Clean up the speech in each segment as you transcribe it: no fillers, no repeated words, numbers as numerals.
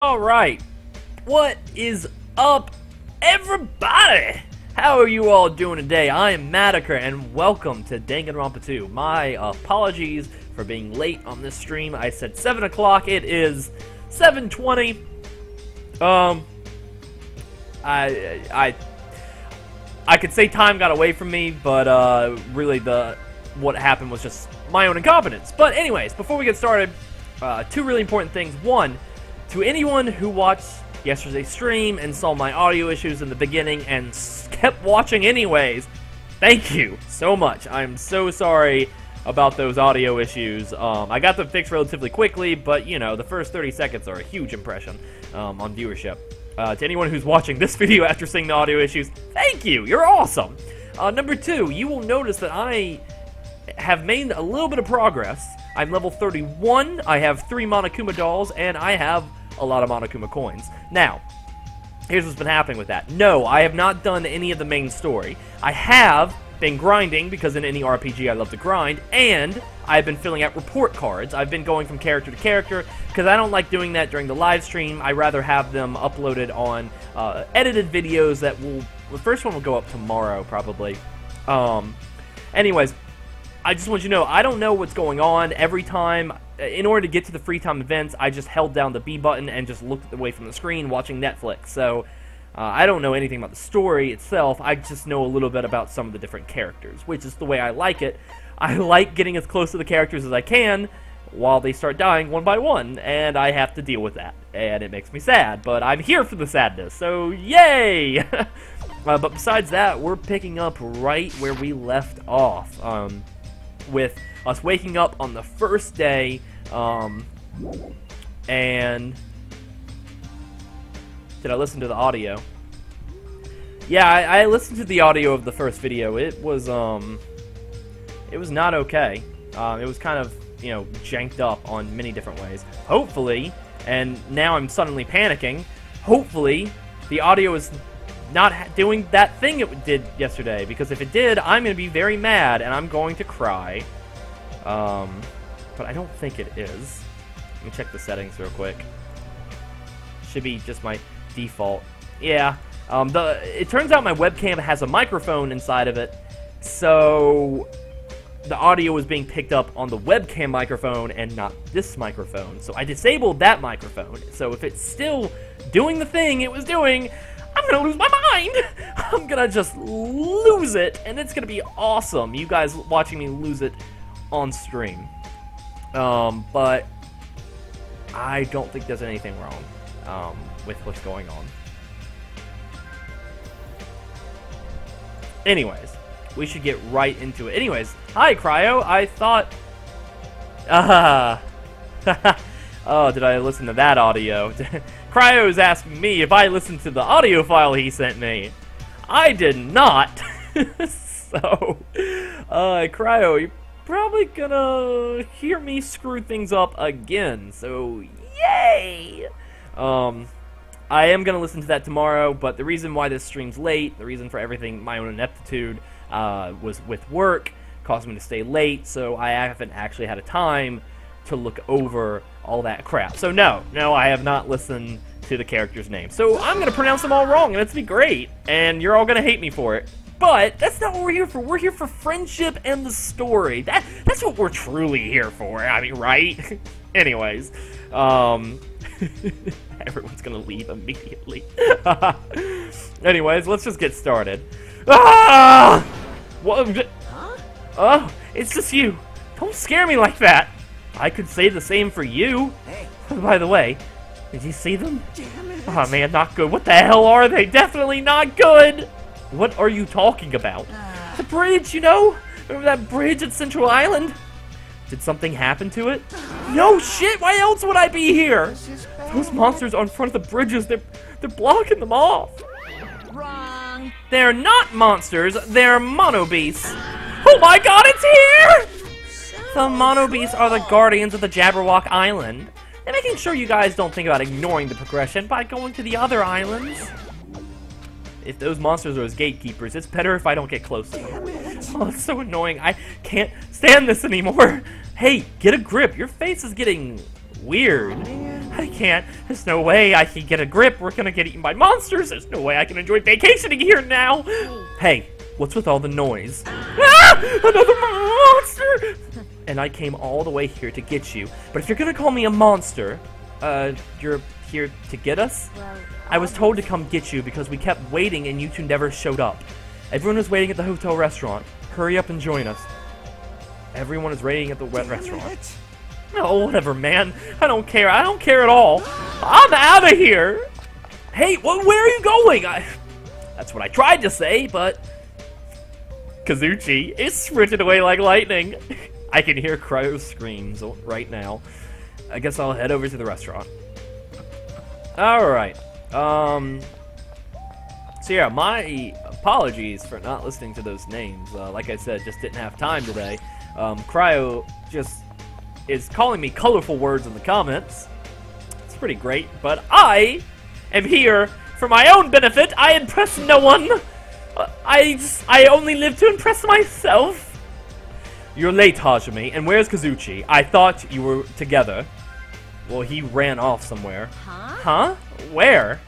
Alright, what is up, everybody? How are you all doing today? I am Madiker, and welcome to Danganronpa 2. My apologies for being late on this stream. I said 7 o'clock, it is 7:20. I could say time got away from me, but really what happened was just my own incompetence. But anyways, before we get started, two really important things. One, to anyone who watched yesterday's stream and saw my audio issues in the beginning and kept watching anyways, thank you so much. I'm so sorry about those audio issues. I got them fixed relatively quickly, but you know, the first 30 seconds are a huge impression on viewership. To anyone who's watching this video after seeing the audio issues, thank you, you're awesome. Number two, you will notice that I have made a little bit of progress. I'm level 31, I have 3 Monokuma dolls, and I have a lot of Monokuma coins. Now, here's what's been happening with that. No, I have not done any of the main story. I have been grinding, because in any RPG I love to grind, and I've been filling out report cards. I've been going from character to character, because I don't like doing that during the live stream. I rather have them uploaded on edited videos that will... The first one will go up tomorrow, probably. Anyways, I just want you to know, I don't know what's going on. Every time, in order to get to the free time events, I just held down the B button and just looked away from the screen watching Netflix. So, I don't know anything about the story itself. I just know a little bit about some of the different characters, which is the way I like it. I like getting as close to the characters as I can while they start dying one by one, and I have to deal with that. And it makes me sad, but I'm here for the sadness, so yay! But besides that, we're picking up right where we left off. With us waking up on the first day, and did I listen to the audio? Yeah, I listened to the audio of the first video. It was not okay. It was kind of, you know, janked up on many different ways. Hopefully, and now I'm suddenly panicking, hopefully the audio is not doing that thing it did yesterday, because if it did, I'm going to be very mad, and I'm going to cry. But I don't think it is. Let me check the settings real quick. Should be just my default. Yeah, it turns out my webcam has a microphone inside of it, so the audio was being picked up on the webcam microphone and not this microphone. So I disabled that microphone, so if it's still doing the thing it was doing, I'm gonna lose my mind! I'm gonna just lose it, and it's gonna be awesome, you guys watching me lose it on stream. But I don't think there's anything wrong with what's going on. Anyways, we should get right into it. Anyways, hi Cryo, I thought... Oh, did I listen to that audio? Cryo's asking me if I listened to the audio file he sent me. I did not. So, Cryo, you're probably gonna hear me screw things up again. So, yay! I am gonna listen to that tomorrow, but the reason why this stream's late, the reason for everything, my own ineptitude, was with work, caused me to stay late, so I haven't actually had a time to look over all that crap. So no, I have not listened to the character's name. So I'm gonna pronounce them all wrong, and it's gonna be great, and you're all gonna hate me for it. But that's not what we're here for. We're here for friendship and the story. That's what we're truly here for. I mean, right? Anyways, everyone's gonna leave immediately. Anyways, let's just get started. Ah! What? Oh, it's just you. Don't scare me like that. I could say the same for you. Hey. By the way, did you see them? Damn it. Oh man, not good. What the hell are they? Definitely not good. What are you talking about? The bridge, you know? Remember that bridge at Central Island? Did something happen to it? No shit, why else would I be here? Those monsters are in front of the bridges. They're blocking them off. Wrong. They're not monsters, they're monobeasts. Oh my god, it's here! The monobeasts are the guardians of the Jabberwock Island. They're making sure you guys don't think about ignoring the progression by going to the other islands. If those monsters are as gatekeepers, it's better if I don't get close to them. Oh, it's so annoying. I can't stand this anymore. Hey, get a grip. Your face is getting weird. I can't. There's no way I can get a grip. We're gonna get eaten by monsters. There's no way I can enjoy vacationing here now. Hey, what's with all the noise? Ah! Another monster! And I came all the way here to get you. But if you're gonna call me a monster, you're here to get us? Well, I was told to come get you because we kept waiting and you two never showed up. Everyone was waiting at the hotel restaurant. Hurry up and join us. Everyone is waiting at the restaurant. Oh, whatever, man. I don't care. I don't care at all. I'm out of here. Hey, where are you going? That's what I tried to say, but Kazuchi is sprinting away like lightning. I can hear Cryo's screams right now. I guess I'll head over to the restaurant. Alright. So yeah, my apologies for not listening to those names. Like I said, just didn't have time today. Cryo just is calling me colorful words in the comments. It's pretty great, but I am here for my own benefit. I impress no one. I only live to impress myself. You're late, Hajime, and where's Kazuchi? I thought you were together. Well, he ran off somewhere. Huh? Where?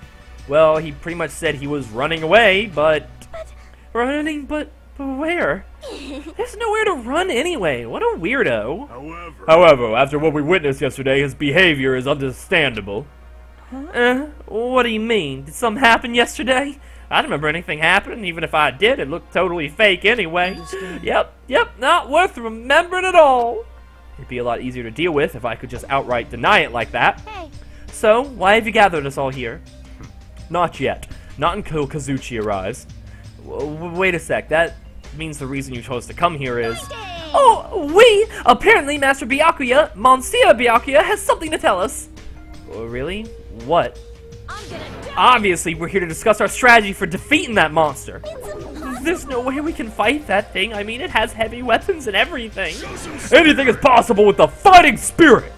Well, he pretty much said he was running away, but where? There's nowhere to run anyway. What a weirdo. However, after what we witnessed yesterday, his behavior is understandable. What do you mean? Did something happen yesterday? I don't remember anything happening. Even if I did, it looked totally fake anyway. Yep, not worth remembering at all. It'd be a lot easier to deal with if I could just outright deny it like that. Hey. So, why have you gathered us all here? Not yet. Not until Kazuchi arrives. Wait a sec, that means the reason you chose to come here is... Oh, apparently Master Byakuya, Monsieur Byakuya, has something to tell us. Really? What? Obviously, we're here to discuss our strategy for defeating that monster. There's no way we can fight that thing. I mean, it has heavy weapons and everything. Anything is possible with the fighting spirit.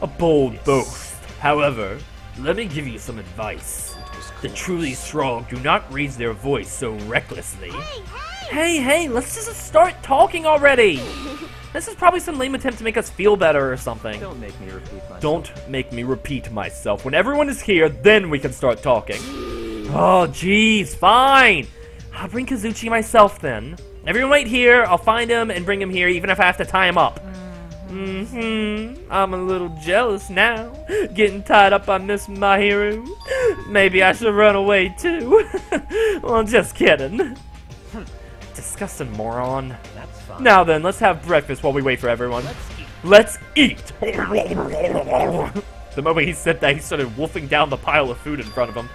A bold boast. However, let me give you some advice. The truly strong do not raise their voice so recklessly. Hey, let's just start talking already. This is probably some lame attempt to make us feel better or something. Don't make me repeat myself. Don't make me repeat myself. When everyone is here, then we can start talking. Oh, jeez, fine. I'll bring Kazuchi myself then. Everyone wait here. I'll find him and bring him here, even if I have to tie him up. I'm a little jealous now. Getting tied up on Miss Mahiru. Maybe I should run away too. Well, just kidding. Disgusting moron. That's fine. Now then, let's have breakfast while we wait for everyone. Let's eat. The moment he said that, he started wolfing down the pile of food in front of him.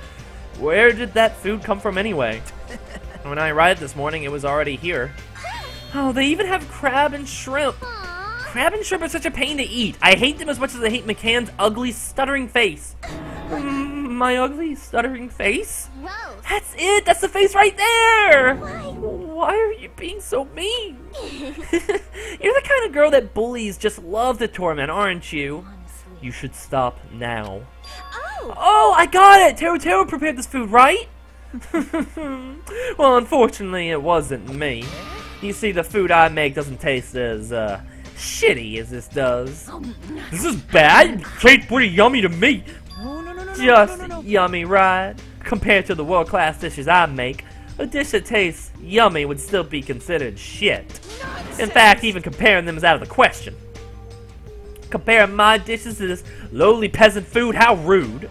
Where did that food come from anyway? When I arrived this morning, it was already here. Oh, they even have crab and shrimp. Crab and shrimp are such a pain to eat. I hate them as much as I hate McCann's ugly, stuttering face. My ugly, stuttering face? Gross. That's it! That's the face right there! Why are you being so mean? You're the kind of girl that bullies just love to torment, aren't you? You should stop now. Oh, I got it! Teru prepared this food, right? Well, unfortunately, it wasn't me. You see, the food I make doesn't taste as, shitty as this does. This is bad? It tastes pretty yummy to me. Just yummy, right? Compared to the world-class dishes I make, a dish that tastes yummy would still be considered shit. In fact, even comparing them is out of the question. Comparing my dishes to this lowly peasant food, how rude.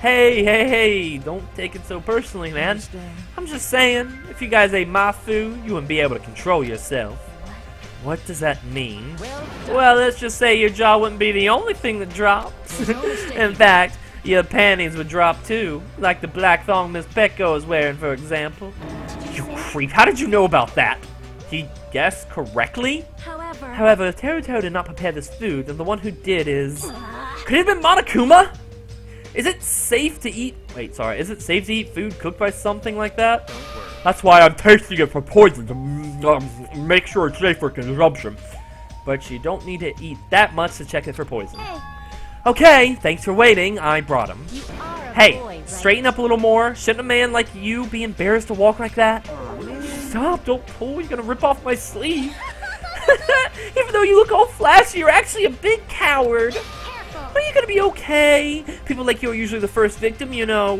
Hey, don't take it so personally, man. I'm just saying, if you guys ate my food, you wouldn't be able to control yourself. What does that mean? Well, let's just say your jaw wouldn't be the only thing that drops. In fact, your panties would drop too, like the black thong Miss Pecco is wearing, for example. You creep, how did you know about that? He guessed correctly? However, if Teru did not prepare this food, then the one who did is... Could it have been Monokuma? Is it safe to eat... Wait, sorry, is it safe to eat food cooked by something like that? That's why I'm tasting it for poison, to make sure it's safe for consumption. But you don't need to eat that much to check it for poison. Okay, thanks for waiting. I brought him. Hey, straighten up a little more. Shouldn't a man like you be embarrassed to walk like that? Stop, don't pull. You're gonna rip off my sleeve. Even though you look all flashy, you're actually a big coward. What are you gonna be okay? People like you are usually the first victim, you know.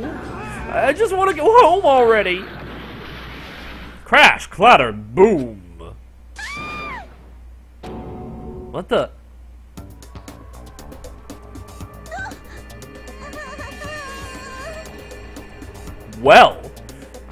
I just want to go home already. Crash, clatter, boom. What the? Well.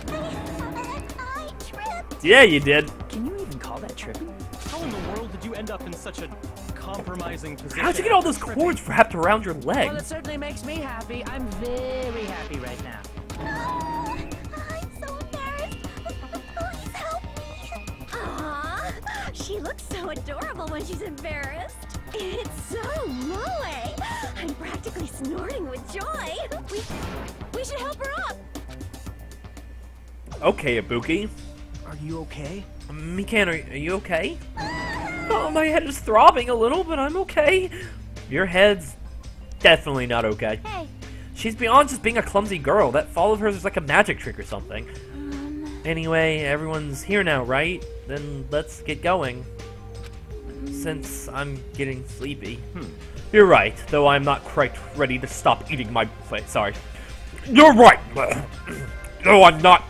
I tripped. Yeah, you did. Can you even call that tripping? How in the world did you end up in such a compromising position? How'd you get all those cords wrapped around your Well, it legs? certainly makes me happy. I'm very happy right now. I'm so embarrassed. Please help me. Aww, she looks so adorable when she's embarrassed. It's so moe. I'm practically snorting with joy. We should help her up. Okay, Ibuki. Are you okay? Mikan, are you okay? Oh, my head is throbbing a little, but I'm okay. Your head's definitely not okay. Hey. She's beyond just being a clumsy girl. That fall of hers is like a magic trick or something. Anyway, everyone's here now, right? Then let's get going. Since I'm getting sleepy. You're right, though I'm not quite ready to stop eating my... Wait, sorry. You're right! Though I'm not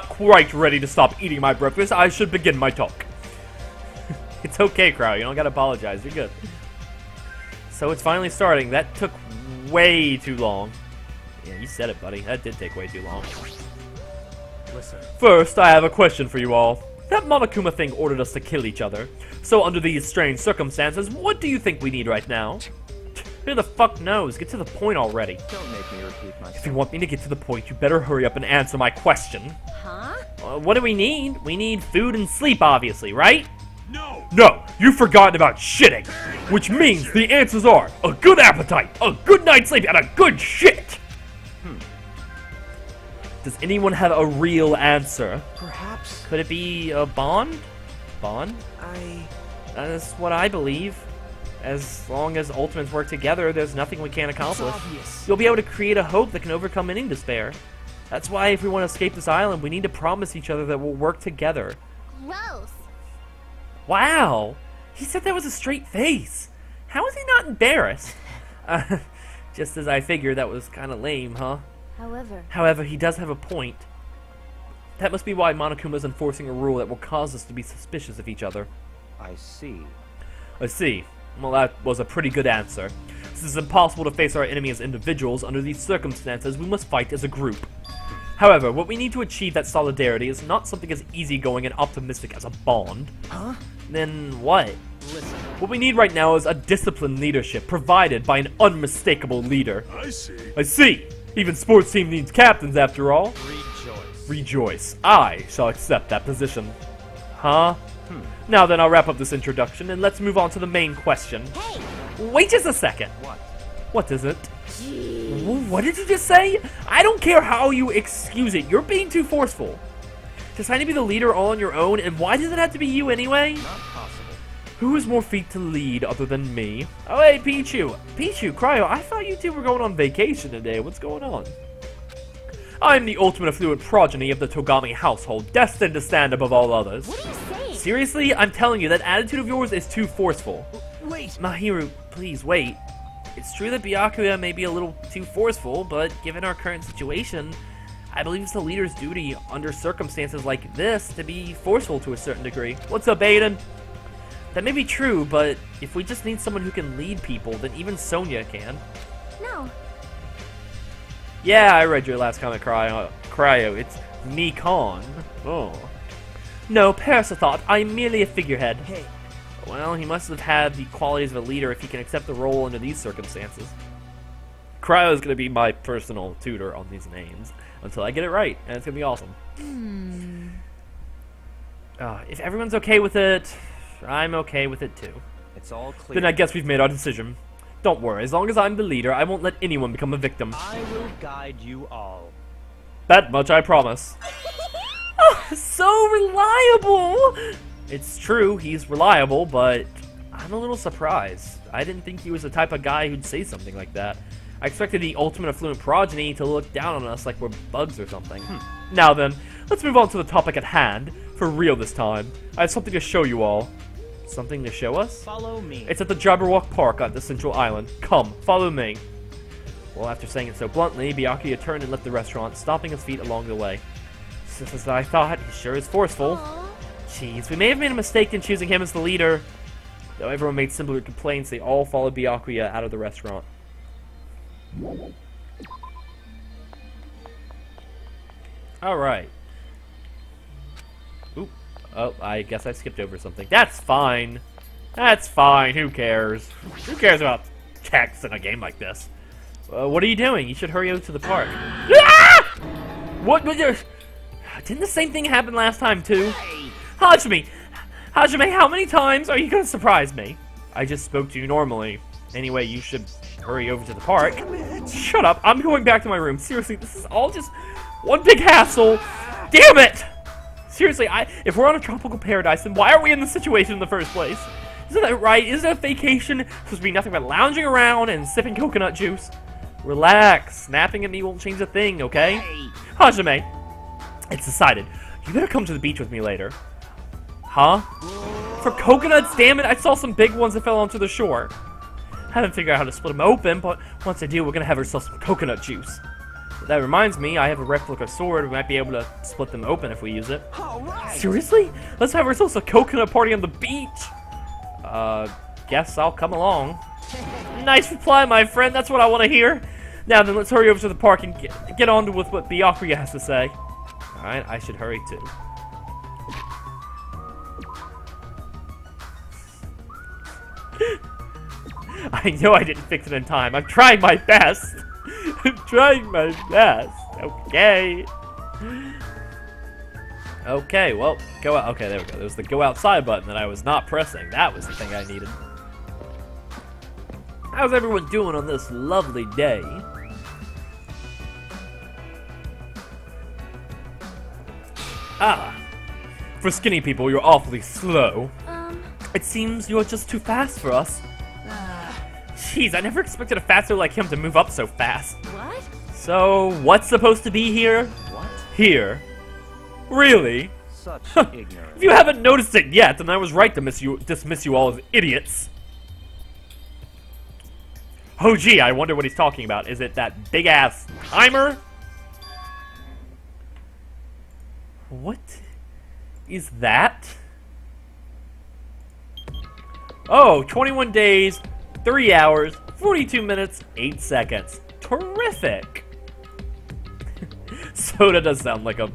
quite ready to stop eating my breakfast, I should begin my talk. It's okay, Crow. You don't gotta apologize. You're good. So it's finally starting. That took way too long. Yeah, you said it, buddy. That did take way too long. Listen. First, I have a question for you all. That Monokuma thing ordered us to kill each other. So under these strange circumstances, what do you think we need right now? Who the fuck knows? Get to the point already. Don't make me repeat myself. If you want me to get to the point, you better hurry up and answer my question. Huh? What do we need? We need food and sleep, obviously, right? No, you've forgotten about shitting. Which means the answers are a good appetite, a good night's sleep, and a good shit. Does anyone have a real answer? Perhaps Could it be a bond? Bond? That's what I believe. As long as Ultimates work together, there's nothing we can't accomplish. obvious. You'll be able to create a hope that can overcome any despair. That's why if we want to escape this island, we need to promise each other that we'll work together. Gross. Wow! He said that with a straight face. How is he not embarrassed? Just as I figured, that was kind of lame, huh? However, he does have a point. That must be why Monokuma's enforcing a rule that will cause us to be suspicious of each other. I see. I see. Well, that was a pretty good answer. Since it's impossible to face our enemy as individuals, under these circumstances, we must fight as a group. However, what we need to achieve that solidarity is not something as easygoing and optimistic as a bond. Huh? Then what? Listen. What we need right now is a disciplined leadership provided by an unmistakable leader. I see. I see. Even sports team needs captains after all. Rejoice. Rejoice. I shall accept that position. Huh? Now then, I'll wrap up this introduction and let's move on to the main question. Hey. Wait just a second. What? What is it? Gee. What did you just say? I don't care how you excuse it. You're being too forceful. Deciding to be the leader all on your own, and why does it have to be you anyway? Not possible. Who has more feet to lead other than me? Oh, hey, Pichu. Pichu, Cryo, I thought you two were going on vacation today. What's going on? I'm the ultimate affluent progeny of the Togami household, destined to stand above all others. What are you saying? Seriously, I'm telling you, that attitude of yours is too forceful. Wait. Mahiru, please wait. It's true that Byakuya may be a little too forceful, but given our current situation, I believe it's the leader's duty, under circumstances like this, to be forceful to a certain degree. What's up, Aiden? That may be true, but if we just need someone who can lead people, then even Sonya can. No. Yeah, I read your last comment, Cryo. It's Nikon. Oh. No, Parasithot, I'm merely a figurehead. Hey. Well, he must have had the qualities of a leader if he can accept the role under these circumstances. Cryo is going to be my personal tutor on these names until I get it right, and it's going to be awesome. If everyone's okay with it, I'm okay with it too. It's all clear. Then I guess we've made our decision. Don't worry, as long as I'm the leader, I won't let anyone become a victim. I will guide you all. That much I promise. Oh, so reliable! It's true, he's reliable, but I'm a little surprised. I didn't think he was the type of guy who'd say something like that. I expected the ultimate affluent progeny to look down on us like we're bugs or something. Now then, let's move on to the topic at hand. For real this time. I have something to show you all. Something to show us? Follow me. It's at the Jabberwock Park on the Central Island. Come, follow me. Well, after saying it so bluntly, Byakuya turned and left the restaurant, stomping his feet along the way. Just as I thought, he sure is forceful. Aw. Jeez, we may have made a mistake in choosing him as the leader. Though everyone made similar complaints, they all followed Byakuya out of the restaurant. Alright. Oop. Oh, I guess I skipped over something. That's fine. That's fine. Who cares? Who cares about text in a game like this? What are you doing? You should hurry over to the park. Ah! What? Didn't the same thing happen last time, too? Hajime! Hajime, how many times are you gonna surprise me? I just spoke to you normally. Anyway, you should hurry over to the park. Shut up. I'm going back to my room. Seriously, this is all just one big hassle. Damn it! Seriously, if we're on a tropical paradise, then why are we in this situation in the first place? Isn't that right? Isn't a vacation supposed to be nothing but lounging around and sipping coconut juice? Relax. Snapping at me won't change a thing, okay? Hajime, it's decided. You better come to the beach with me later. Huh? For coconuts? Damn it, I saw some big ones that fell onto the shore. Haven't figured out how to split them open, but once I do, we're gonna have ourselves some coconut juice. That reminds me, I have a replica sword. We might be able to split them open if we use it. Seriously? Let's have ourselves a coconut party on the beach. Guess I'll come along. Nice reply, my friend. That's what I want to hear. Now then, let's hurry over to the park and get on with what Byakuya has to say. Alright, I should hurry too. I know I didn't fix it in time. I'm trying my best. I'm trying my best. Okay. Okay, well, go out. Okay, there we go. There's the go outside button that I was not pressing. That was the thing I needed. How's everyone doing on this lovely day? Ah. For skinny people, you're awfully slow. It seems you're just too fast for us. Jeez, I never expected a fatso like him to move up so fast. What? So, what's supposed to be here? What? Here. Really? Such ignorance. If you haven't noticed it yet, then I was right to dismiss you all as idiots. Oh gee, I wonder what he's talking about. Is it that big-ass timer? What is that? Oh, 21 days, 3 hours, 42 minutes, 8 seconds. Terrific! Soda does sound like a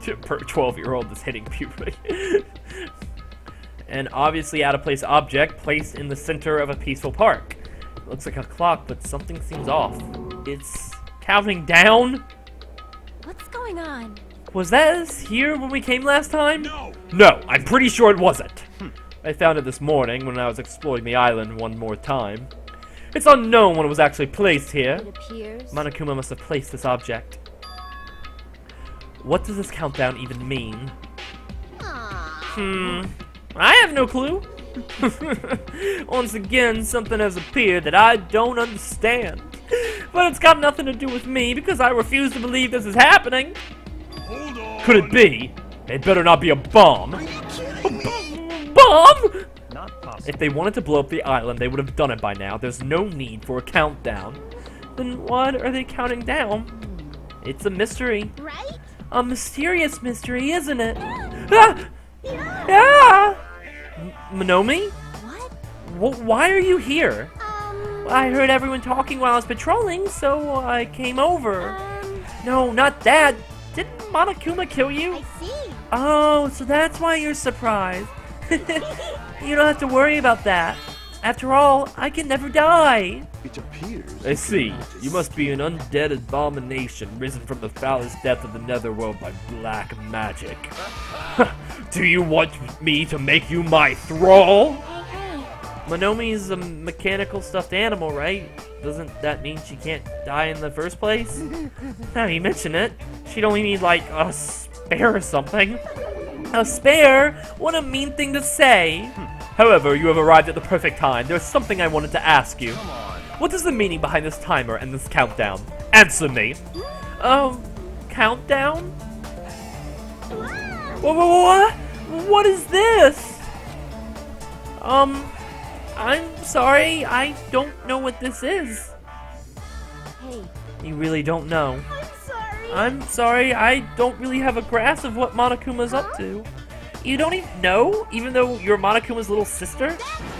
12-year-old that's hitting puberty. An obviously out-of-place object placed in the center of a peaceful park. It looks like a clock, but something seems off. It's counting down? What's going on? Was that here when we came last time? No, I'm pretty sure it wasn't. I found it this morning when I was exploring the island one more time. It's unknown when it was actually placed here. It appears. Monokuma must have placed this object. What does this countdown even mean? Aww. I have no clue. Once again, something has appeared that I don't understand. But it's got nothing to do with me because I refuse to believe this is happening. Hold on. Could it be? It better not be a bomb. Bomb? Not possible. If they wanted to blow up the island, they would have done it by now. There's no need for a countdown. Then what are they counting down? It's a mystery. Right? A mysterious mystery, isn't it? Ah! Ah! Monomi? What? Why are you here? I heard everyone talking while I was patrolling, so I came over. No, not that. Didn't Monokuma kill you? I see. Oh, so that's why you're surprised. You don't have to worry about that. After all, I can never die. It appears. I see. You must be an undead abomination risen from the foulest depth of the netherworld by black magic. Do you want me to make you my thrall? Hey. Monomi's a mechanical stuffed animal, right? Doesn't that mean she can't die in the first place? Now you mention it, she'd only need like a spare or something. A spare? What a mean thing to say. However, you have arrived at the perfect time. There's something I wanted to ask you. Come on. What is the meaning behind this timer and this countdown? Answer me. Countdown? What? What is this? I'm sorry, I don't know what this is. Hey, You really don't know. I'm sorry. I'm sorry, I don't really have a grasp of what Monokuma's up to. You don't even know, even though you're Monokuma's little sister?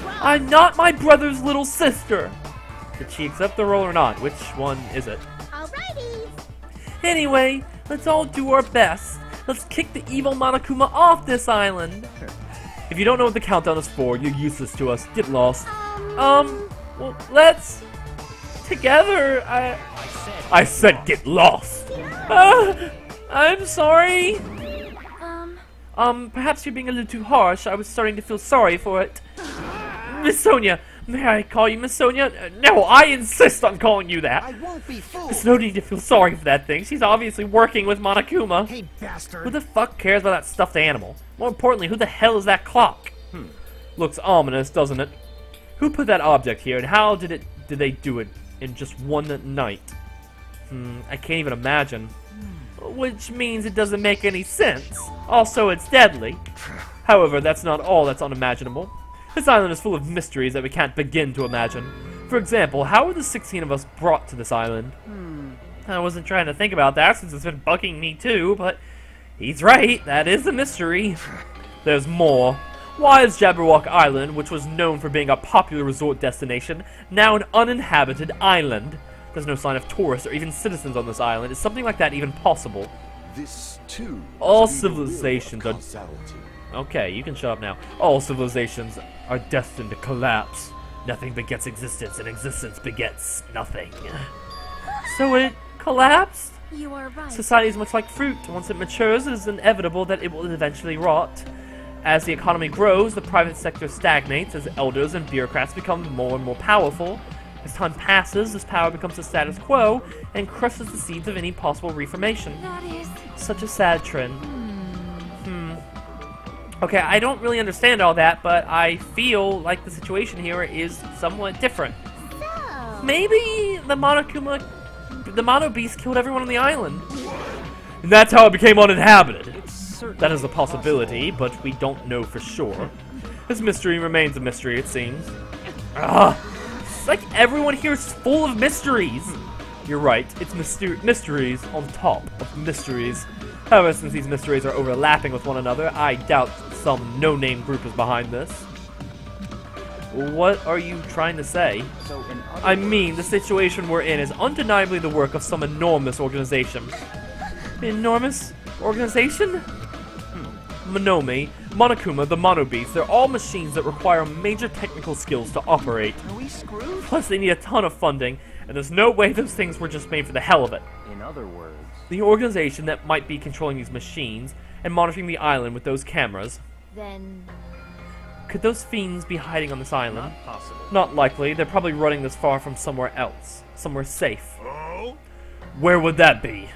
I'm not my brother's little sister! Did she accept the role or not? Which one is it? Alrighty. Anyway, let's all do our best. Let's kick the evil Monokuma off this island. If you don't know what the countdown is for, you're useless to us. Get lost. Well, let's... Together, I said get lost. I'm sorry. Perhaps you're being a little too harsh. I was starting to feel sorry for it. Miss Sonia, may I call you Miss Sonia? No, I insist on calling you that. I won't be fooled. There's no need to feel sorry for that thing. She's obviously working with Monokuma. Hey, bastard. Who the fuck cares about that stuffed animal? More importantly, who the hell is that clock? Looks ominous, doesn't it? Who put that object here, and how did they do it in just one night? I can't even imagine. Which means it doesn't make any sense. Also, it's deadly. However, that's not all that's unimaginable. This island is full of mysteries that we can't begin to imagine. For example, how were the 16 of us brought to this island? I wasn't trying to think about that since it's been bugging me too, but he's right, that is a mystery. There's more. Why is Jabberwock Island, which was known for being a popular resort destination, now an uninhabited island? There's no sign of tourists or even citizens on this island. Is something like that even possible? This too. All must be the will of civilizations are... causality. Okay, you can shut up now. All civilizations are destined to collapse. Nothing begets existence, and existence begets nothing. So it collapsed? You are right. Society is much like fruit. Once it matures, it is inevitable that it will eventually rot. As the economy grows, the private sector stagnates as elders and bureaucrats become more and more powerful. As time passes, this power becomes the status quo and crushes the seeds of any possible reformation. That is... Such a sad trend. Okay, I don't really understand all that, but I feel like the situation here is somewhat different. So... Maybe the Mono Beast killed everyone on the island. And that's how it became uninhabited. That is a possibility, but we don't know for sure. This mystery remains a mystery, it seems. It's like everyone here is full of mysteries. You're right, it's mysteries on top of mysteries. However, since these mysteries are overlapping with one another, I doubt some no-name group is behind this. What are you trying to say? I mean, the situation we're in is undeniably the work of some enormous organization. Enormous organization? Monome, Monokuma, the Mono Beast, they're all machines that require major technical skills to operate. Are we screwed? Plus, they need a ton of funding, and there's no way those things were just made for the hell of it. In other words, The organization that might be controlling these machines and monitoring the island with those cameras. Then... Could those fiends be hiding on this island? not possible. Not likely. They're probably running this far from somewhere else. Somewhere safe. Oh? Where would that be?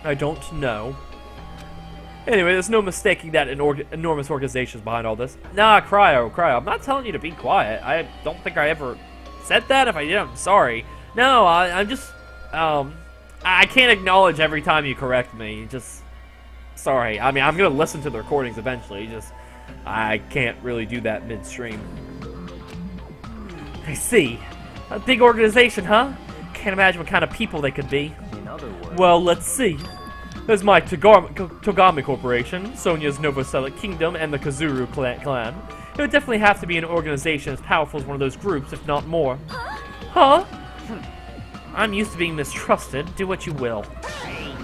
I don't know. Anyway, there's no mistaking that enormous organization's behind all this. Nah, Cryo. I'm not telling you to be quiet. I don't think I ever said that. If I did, I'm sorry. No, I'm just... I can't acknowledge every time you correct me. Just... Sorry. I mean, I'm gonna listen to the recordings eventually. Just... I can't really do that midstream. I see. A big organization, huh? Can't imagine what kind of people they could be. In other words, Well, let's see. There's my Togami Corporation, Sonia's Novoselic Kingdom, and the Kazuru clan. It would definitely have to be an organization as powerful as one of those groups, if not more. Huh? I'm used to being mistrusted. Do what you will.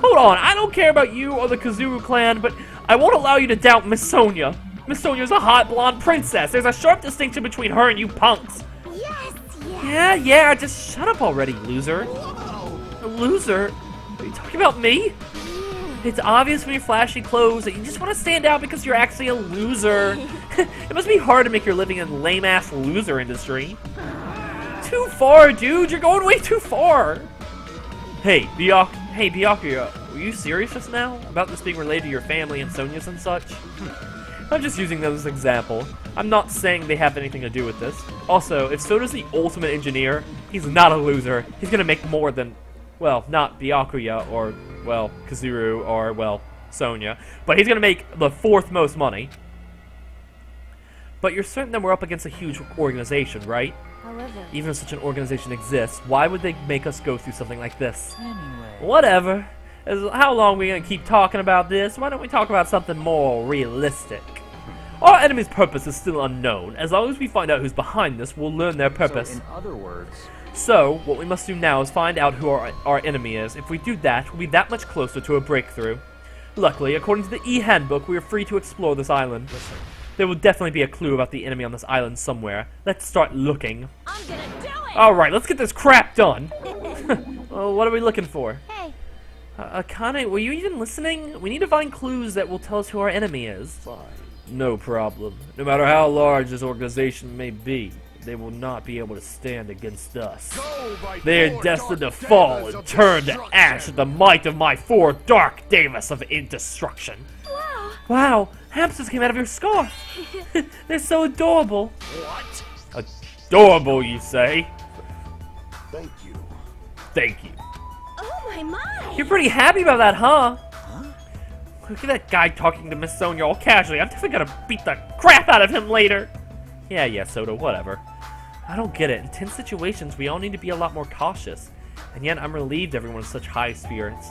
Hold on, I don't care about you or the Kazuru clan, but I won't allow you to doubt Miss Sonia. Miss Sonia's a hot blonde princess. There's a sharp distinction between her and you punks. Yes, yes. Yeah, just shut up already, loser. A loser? Are you talking about me? It's obvious from your flashy clothes that you just want to stand out because you're actually a loser. It must be hard to make your living in the lame-ass loser industry. Too far, dude. You're going way too far. Hey, Byakuya, were you serious just now? About this being related to your family and Sonia's and such? I'm just using them as an example. I'm not saying they have anything to do with this. Also, if Soda's the ultimate engineer, he's not a loser. He's gonna make more than, well, not Byakuya or, well, Kazuru or, well, Sonia. But he's gonna make the 4th most money. but you're certain that we're up against a huge organization, right? However, Even if such an organization exists, why would they make us go through something like this? Anyway. Whatever. How long are we gonna keep talking about this? Why don't we talk about something more realistic? Our enemy's purpose is still unknown. As long as we find out who's behind this, we'll learn their purpose. So, in other words, So, what we must do now is find out who our enemy is. If we do that, we'll be that much closer to a breakthrough. Luckily, according to the E-Handbook, we are free to explore this island. There will definitely be a clue about the enemy on this island somewhere. Let's start looking. I'm gonna do it! Alright, let's get this crap done. Well, what are we looking for? Hey, Akane, were you even listening? We need to find clues that will tell us who our enemy is. Fine. No problem. No matter how large this organization may be, they will not be able to stand against us. Go by They are four destined to dark fall days and of turn to destruction. ash at the might of my 4 dark Davis of indestruction. wow! Wow, hamsters came out of your scarf. They're so adorable. What? Adorable, you say? Thank you. Thank you. Oh my! You're pretty happy about that, huh? Look at that guy talking to Miss Sonia all casually. I'm definitely gonna beat the crap out of him later. Yeah, Soda, whatever. I don't get it. In tense situations, we all need to be a lot more cautious. And yet, I'm relieved everyone's such high spirits.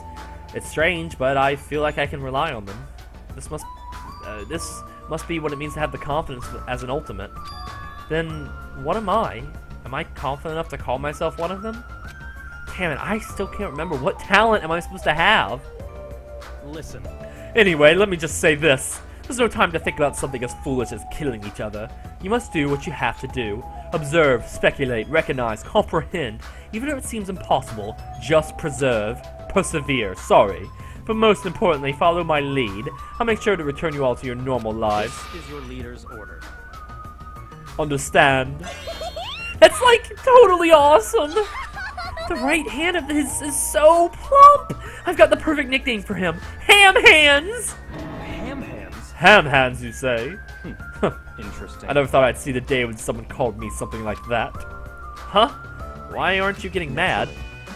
It's strange, but I feel like I can rely on them. This must be what it means to have the confidence as an ultimate. Then, what am I? Am I confident enough to call myself one of them? Damn it, I still can't remember. What talent am I supposed to have? listen. Anyway, let me just say this. There's no time to think about something as foolish as killing each other. You must do what you have to do. Observe, speculate, recognize, comprehend. Even if it seems impossible, just persevere, sorry. But most importantly, follow my lead. I'll make sure to return you all to your normal lives. This is your leader's order. Understand? That's like totally awesome! The right hand of his is so plump! I've got the perfect nickname for him. Ham Hands! Ham hands? Ham Hands, you say? Interesting. I never thought I'd see the day when someone called me something like that. Huh? Why aren't you getting mad?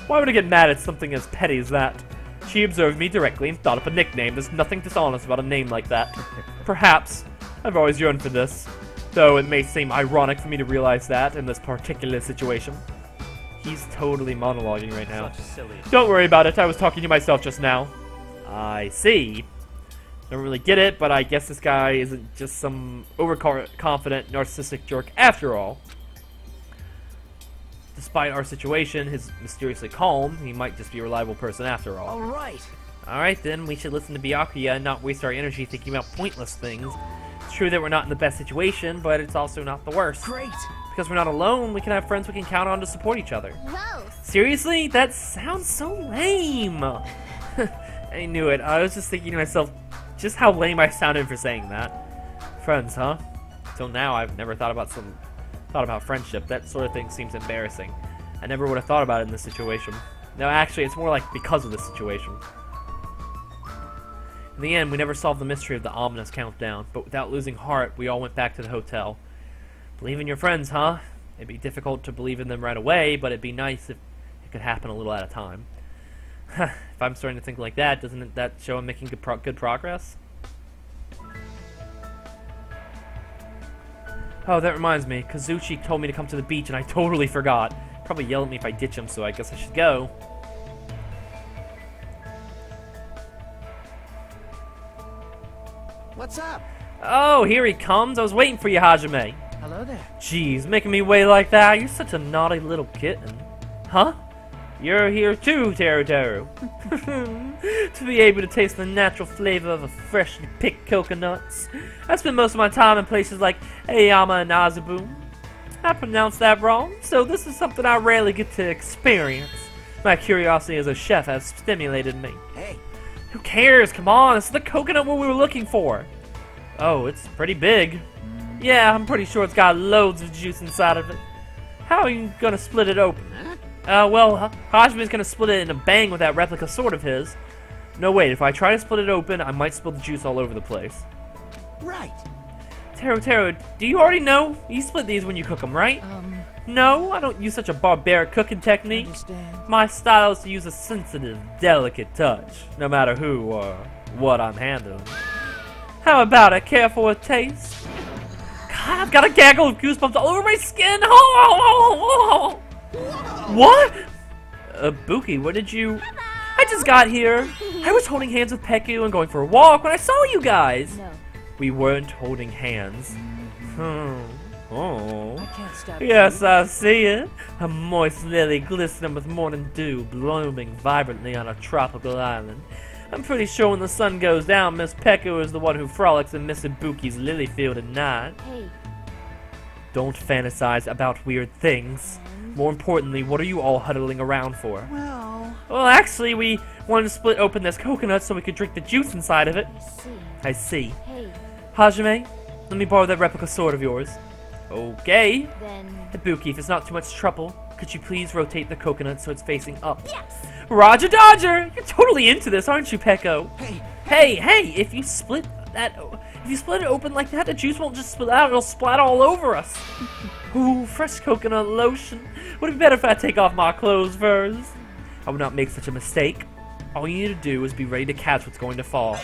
Why would I get mad at something as petty as that? She observed me directly and thought up a nickname. There's nothing dishonest about a name like that. Perhaps. I've always yearned for this. Though it may seem ironic for me to realize that in this particular situation. He's totally monologuing right now. Such silly. Don't worry about it. I was talking to myself just now. I see. Don't really get it, but I guess this guy isn't just some overconfident, narcissistic jerk after all. Despite our situation, his mysteriously calm, he might just be a reliable person after all. Alright. Alright then, we should listen to Byakuya and not waste our energy thinking about pointless things. It's true that we're not in the best situation, but it's also not the worst. Great. Because we're not alone, we can have friends we can count on to support each other. Gross. Seriously? That sounds so lame! I knew it. I was just thinking to myself, just how lame I sounded for saying that. Friends, huh? Till now, I've never thought about friendship. That sort of thing seems embarrassing. I never would have thought about it in this situation. No, actually, it's more like because of this situation. In the end, we never solved the mystery of the ominous countdown, but without losing heart, we all went back to the hotel. Believe in your friends, huh? It'd be difficult to believe in them right away, but it'd be nice if it could happen a little at a time. If I'm starting to think like that, doesn't that show I'm making good progress? Oh, that reminds me. Kazuchi told me to come to the beach, and I totally forgot. Probably yell at me if I ditch him, so I guess I should go. What's up? Oh, here he comes. I was waiting for you, Hajime. Hello there. Jeez, making me wait like that. You're such a naughty little kitten. Huh? You're here too, Teru Teru. To be able to taste the natural flavor of a freshly picked coconuts. I spend most of my time in places like Aoyama and Azabu. I pronounced that wrong, so this is something I rarely get to experience. My curiosity as a chef has stimulated me. Hey. Who cares? Come on, it's the coconut we were looking for. Oh, it's pretty big. Yeah, I'm pretty sure it's got loads of juice inside of it. How are you gonna split it open? Well, Hajime's gonna split it in a bang with that replica sword of his. No, wait, if I try to split it open, I might spill the juice all over the place. Right. Teru, do you already know? You split these when you cook them, right? No, I don't use such a barbaric cooking technique. Understand. My style is to use a sensitive, delicate touch, no matter who or what I'm handling. How about it? Care for a taste? God, I've got a gaggle of goosebumps all over my skin. Oh, what? Buki, what did you... I just got here. I was holding hands with Peku and going for a walk when I saw you guys. No. We weren't holding hands. Oh. I can't stop. Yes, I see it. A moist lily glistening with morning dew, blooming vibrantly on a tropical island. I'm pretty sure when the sun goes down, Miss Peku is the one who frolics in Miss Ibuki's lily field at night. Hey. Don't fantasize about weird things. More importantly, what are you all huddling around for? Well, actually, we wanted to split open this coconut so we could drink the juice inside of it. I see. Hey. Hajime, let me borrow that replica sword of yours. Okay. Then. Ibuki, if it's not too much trouble, could you please rotate the coconut so it's facing up? Yes. Roger Dodger! You're totally into this, aren't you, Peko? Hey, if you split it open like that, the juice won't just spill out, it'll splat all over us. Ooh, fresh coconut lotion. Would it be better if I take off my clothes first? I would not make such a mistake. All you need to do is be ready to catch what's going to fall.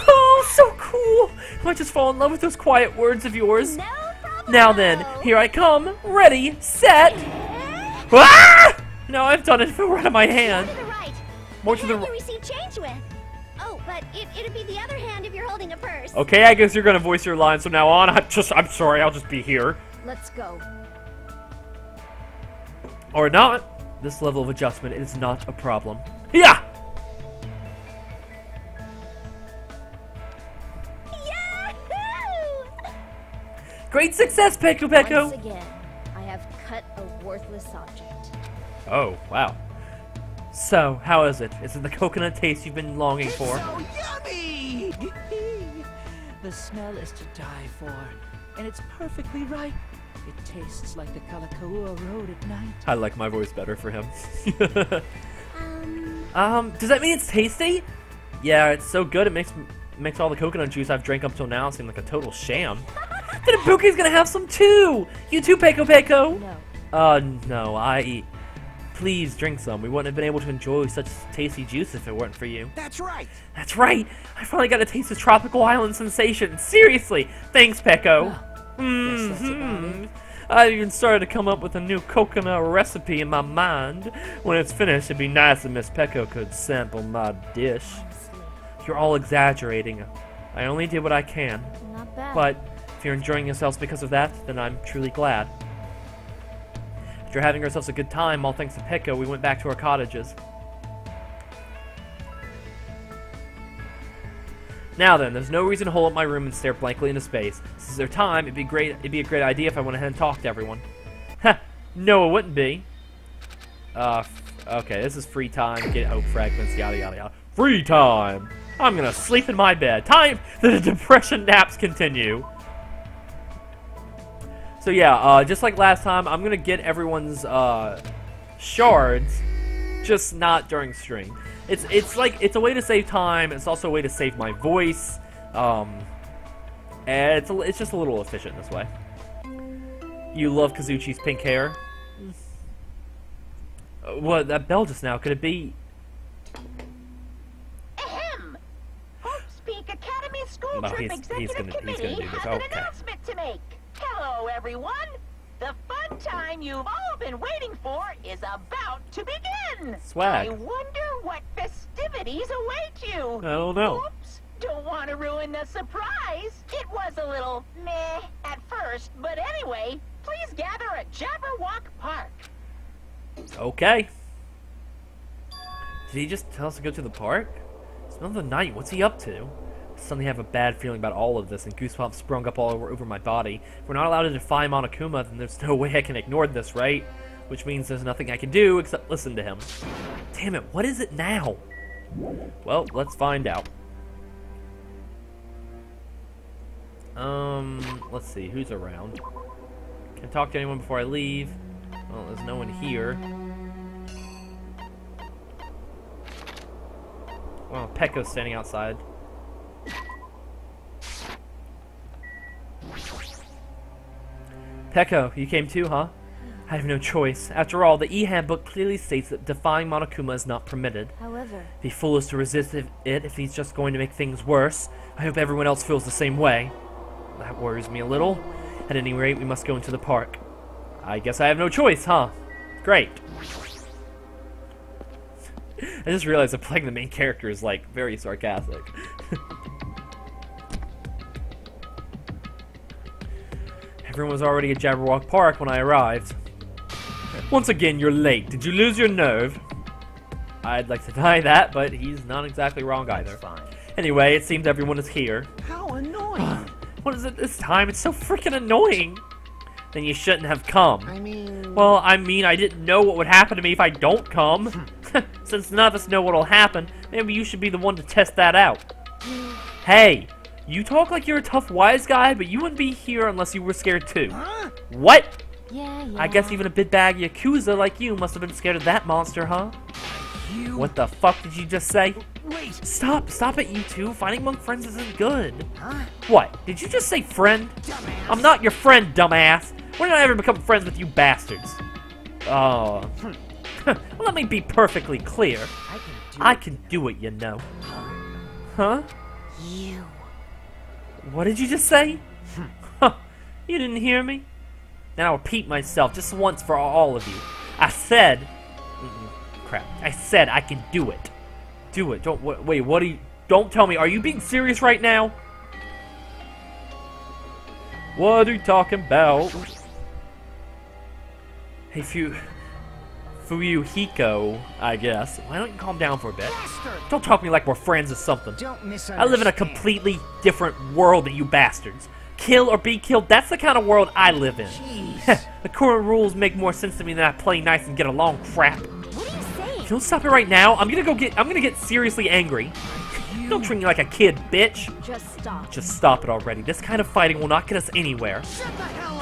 Oh, so cool! I might just fall in love with those quiet words of yours. No problem. Now then, here I come. Ready, set. Ah! No, I've done it. It fell right out of my hand. More to the right. More to the hand you right. receive change with. Oh, but it'd be the other hand if you're holding a purse. Okay, I guess you're gonna voice your lines from now on. I'm sorry, I'll just be here. Let's go. Or not. This level of adjustment is not a problem. Yeah! Yahoo! Great success, Peko Once Peko! again, I have cut a worthless object. Oh, wow. So, how is it? Is it the coconut taste you've been longing for? So yummy! The smell is to die for, and it's perfectly right. It tastes like the Kalakaua Road at night. I like my voice better for him. Does that mean it's tasty? Yeah, it's so good it makes all the coconut juice I've drank up till now seem like a total sham. Then Ibuki's gonna have some too! You too, Peko Peko! No. No, please drink some. We wouldn't have been able to enjoy such tasty juice if it weren't for you. That's right. That's right! I finally got to taste the tropical island sensation. Seriously! Thanks, Peko! Guess that's about it. I even started to come up with a new coconut recipe in my mind. When it's finished, it'd be nice if Miss Peko could sample my dish. Honestly, You're all exaggerating. I only did what I can. not bad. But if you're enjoying yourselves because of that, then I'm truly glad. After having ourselves a good time, all thanks to Peko, we went back to our cottages. Now then, there's no reason to hole up my room and stare blankly into space. This is their time. It'd be a great idea if I went ahead and talked to everyone. Ha! No, it wouldn't be. Okay, this is free time. Get hope fragments, yada yada yada. Free time! I'm gonna sleep in my bed. Time that the depression naps continue. So yeah, just like last time, I'm gonna get everyone's shards, just not during stream. It's a way to save time. It's also a way to save my voice, and it's just a little efficient this way. You love Kazuchi's pink hair. What, that bell just now? Could it be? Ahem! Hope's Peak Academy School No, Trip he's Executive gonna Committee do this. has an Okay. announcement to make. Hello, everyone! The fun time you've all been waiting for is about to begin! Swag. I wonder what festivities await you! I don't know. Oops! Don't want to ruin the surprise! It was a little meh at first, but anyway, please gather at Jabberwock Park. Okay. Did he just tell us to go to the park? It's the middle of the night. What's he up to? I suddenly have a bad feeling about all of this, and goosebumps sprung up all over my body. If we're not allowed to defy Monokuma, then there's no way I can ignore this, right? Which means there's nothing I can do except listen to him. Damn it, what is it now? Well, let's find out. Let's see, who's around? Can I talk to anyone before I leave? Well, there's no one here. Well, Peko's standing outside. Peko, you came too, huh? I have no choice. After all, the E-handbook clearly states that defying Monokuma is not permitted. However, Be foolish to resist if he's just going to make things worse. I hope everyone else feels the same way. That worries me a little. At any rate, we must go into the park. I guess I have no choice, huh? Great. I just realized that playing the main character is, like, very sarcastic. Everyone was already at Jabberwock Park when I arrived. Once again, you're late. Did you lose your nerve? I'd like to deny that, but he's not exactly wrong either. Fine. Anyway, it seems everyone is here. How annoying. What is it this time? It's so freaking annoying. Then you shouldn't have come. I mean... Well, I mean, I didn't know what would happen to me if I don't come. Since none of us know what'll happen, maybe you should be the one to test that out. Hey, you talk like you're a tough, wise guy, but you wouldn't be here unless you were scared too. Huh? What? Yeah. I guess even a big bag Yakuza like you must have been scared of that monster, huh? You... What the fuck did you just say? Wait. Stop it, you two. Fighting among friends isn't good. Huh? What? Did you just say friend? Dumbass. I'm not your friend, dumbass. When did I ever become friends with you bastards? Oh. Well, let me be perfectly clear. I can do it, you know. Huh? You. What did you just say? Huh. You didn't hear me? Then I'll repeat myself just once for all of you. I said... crap. I said I can do it. Do it. Don't... Wait, what are you... Don't tell me. Are you being serious right now? What are you talking about? Hey, Fuyuhiko, I guess. Why don't you calm down for a bit? Don't talk to me like we're friends or something. Don't misunderstand. I live in a completely different world than you bastards. Kill or be killed, that's the kind of world I live in. The current rules make more sense to me than I play nice and get along crap. What are you saying? Don't stop it right now. I'm gonna get seriously angry. Don't treat me like a kid, bitch. Just stop. Just stop it already. This kind of fighting will not get us anywhere.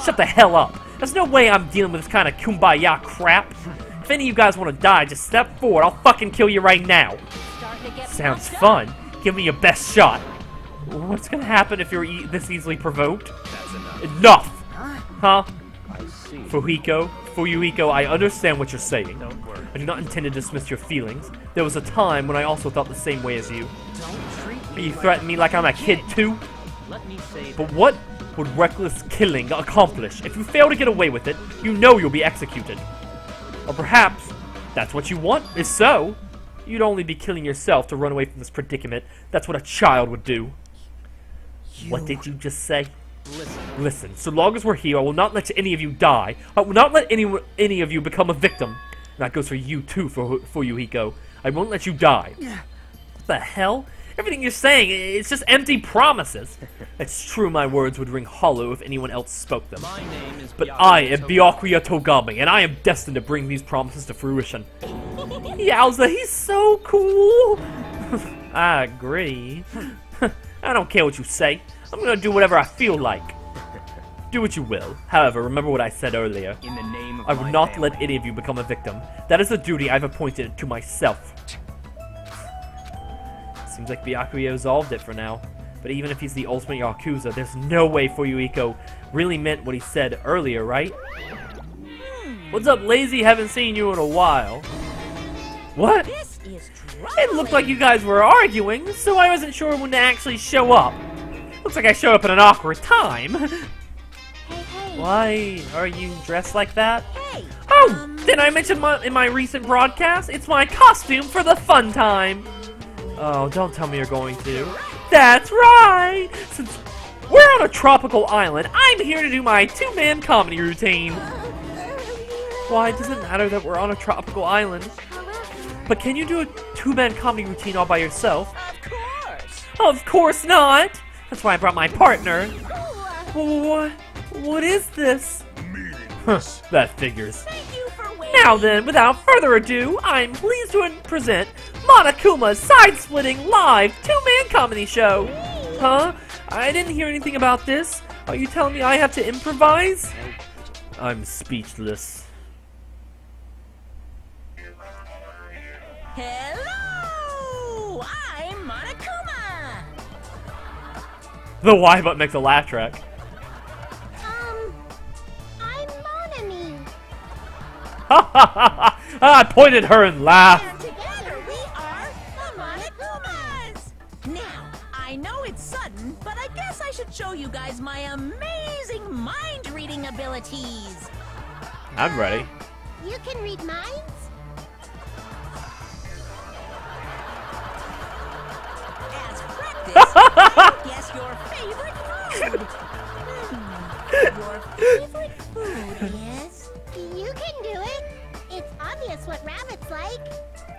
Shut the hell up. There's no way I'm dealing with this kind of kumbaya crap. If any of you guys want to die, just step forward. I'll fucking kill you right now. Starting to get Sounds pumped up. fun. Give me your best shot. What's gonna happen if you're this easily provoked? That's enough. Enough! Huh? I see. Fuyuhiko, I understand what you're saying. Don't worry. I do not intend to dismiss your feelings. There was a time when I also felt the same way as you. Don't treat But me you like threaten me like I'm a kid too? Let me say But what would reckless killing accomplish? If you fail to get away with it, you know you'll be executed. Or perhaps that's what you want. If so, you'd only be killing yourself to run away from this predicament. That's what a child would do. What did you just say? Listen, so long as we're here, I will not let any of you die. I will not let any of you become a victim. And that goes for you too, for Fuyuhiko. I won't let you die. What the hell? Everything you're saying, it's just empty promises. It's true my words would ring hollow if anyone else spoke them. my name is But I am Byakuya Togami, and I am destined to bring these promises to fruition. Yowza, he's so cool! I agree. I don't care what you say. I'm gonna do whatever I feel like. Do what you will. However, remember what I said earlier. in the name of I would not let any of you become a victim. That is a duty I've appointed to myself. Seems like Byakuya resolved it for now. But even if he's the ultimate Yakuza, there's no way Fuyuhiko really meant what he said earlier, right? What's up, lazy? Haven't seen you in a while. What? This is It looked like you guys were arguing, so I wasn't sure when to actually show up. Looks like I showed up at an awkward time. Hey. Why are you dressed like that? Hey. Oh, did I mention in my recent broadcast? It's my costume for the fun time. Oh, don't tell me you're going to. That's right! Since we're on a tropical island, I'm here to do my two-man comedy routine. Why does it matter that we're on a tropical island? But can you do a two-man comedy routine all by yourself? Of course. Of course not! That's why I brought my partner. What is this? Huh, that figures. Thank you for waiting. Now then, without further ado, I'm pleased to present Monokuma's side-splitting live two-man comedy show. Huh? I didn't hear anything about this. Are you telling me I have to improvise? I'm speechless. Hello! I'm Monokuma! The Y button makes a laugh track. I'm Monami. I pointed at her and laughed. And together we are the Monokumas! Now, I know it's sudden, but I guess I should show you guys my amazing amazing mind-reading abilities. I'm ready. You can read minds? As practice, I'll guess your favorite food. Your favorite food is? You can do it. It's obvious what rabbits like.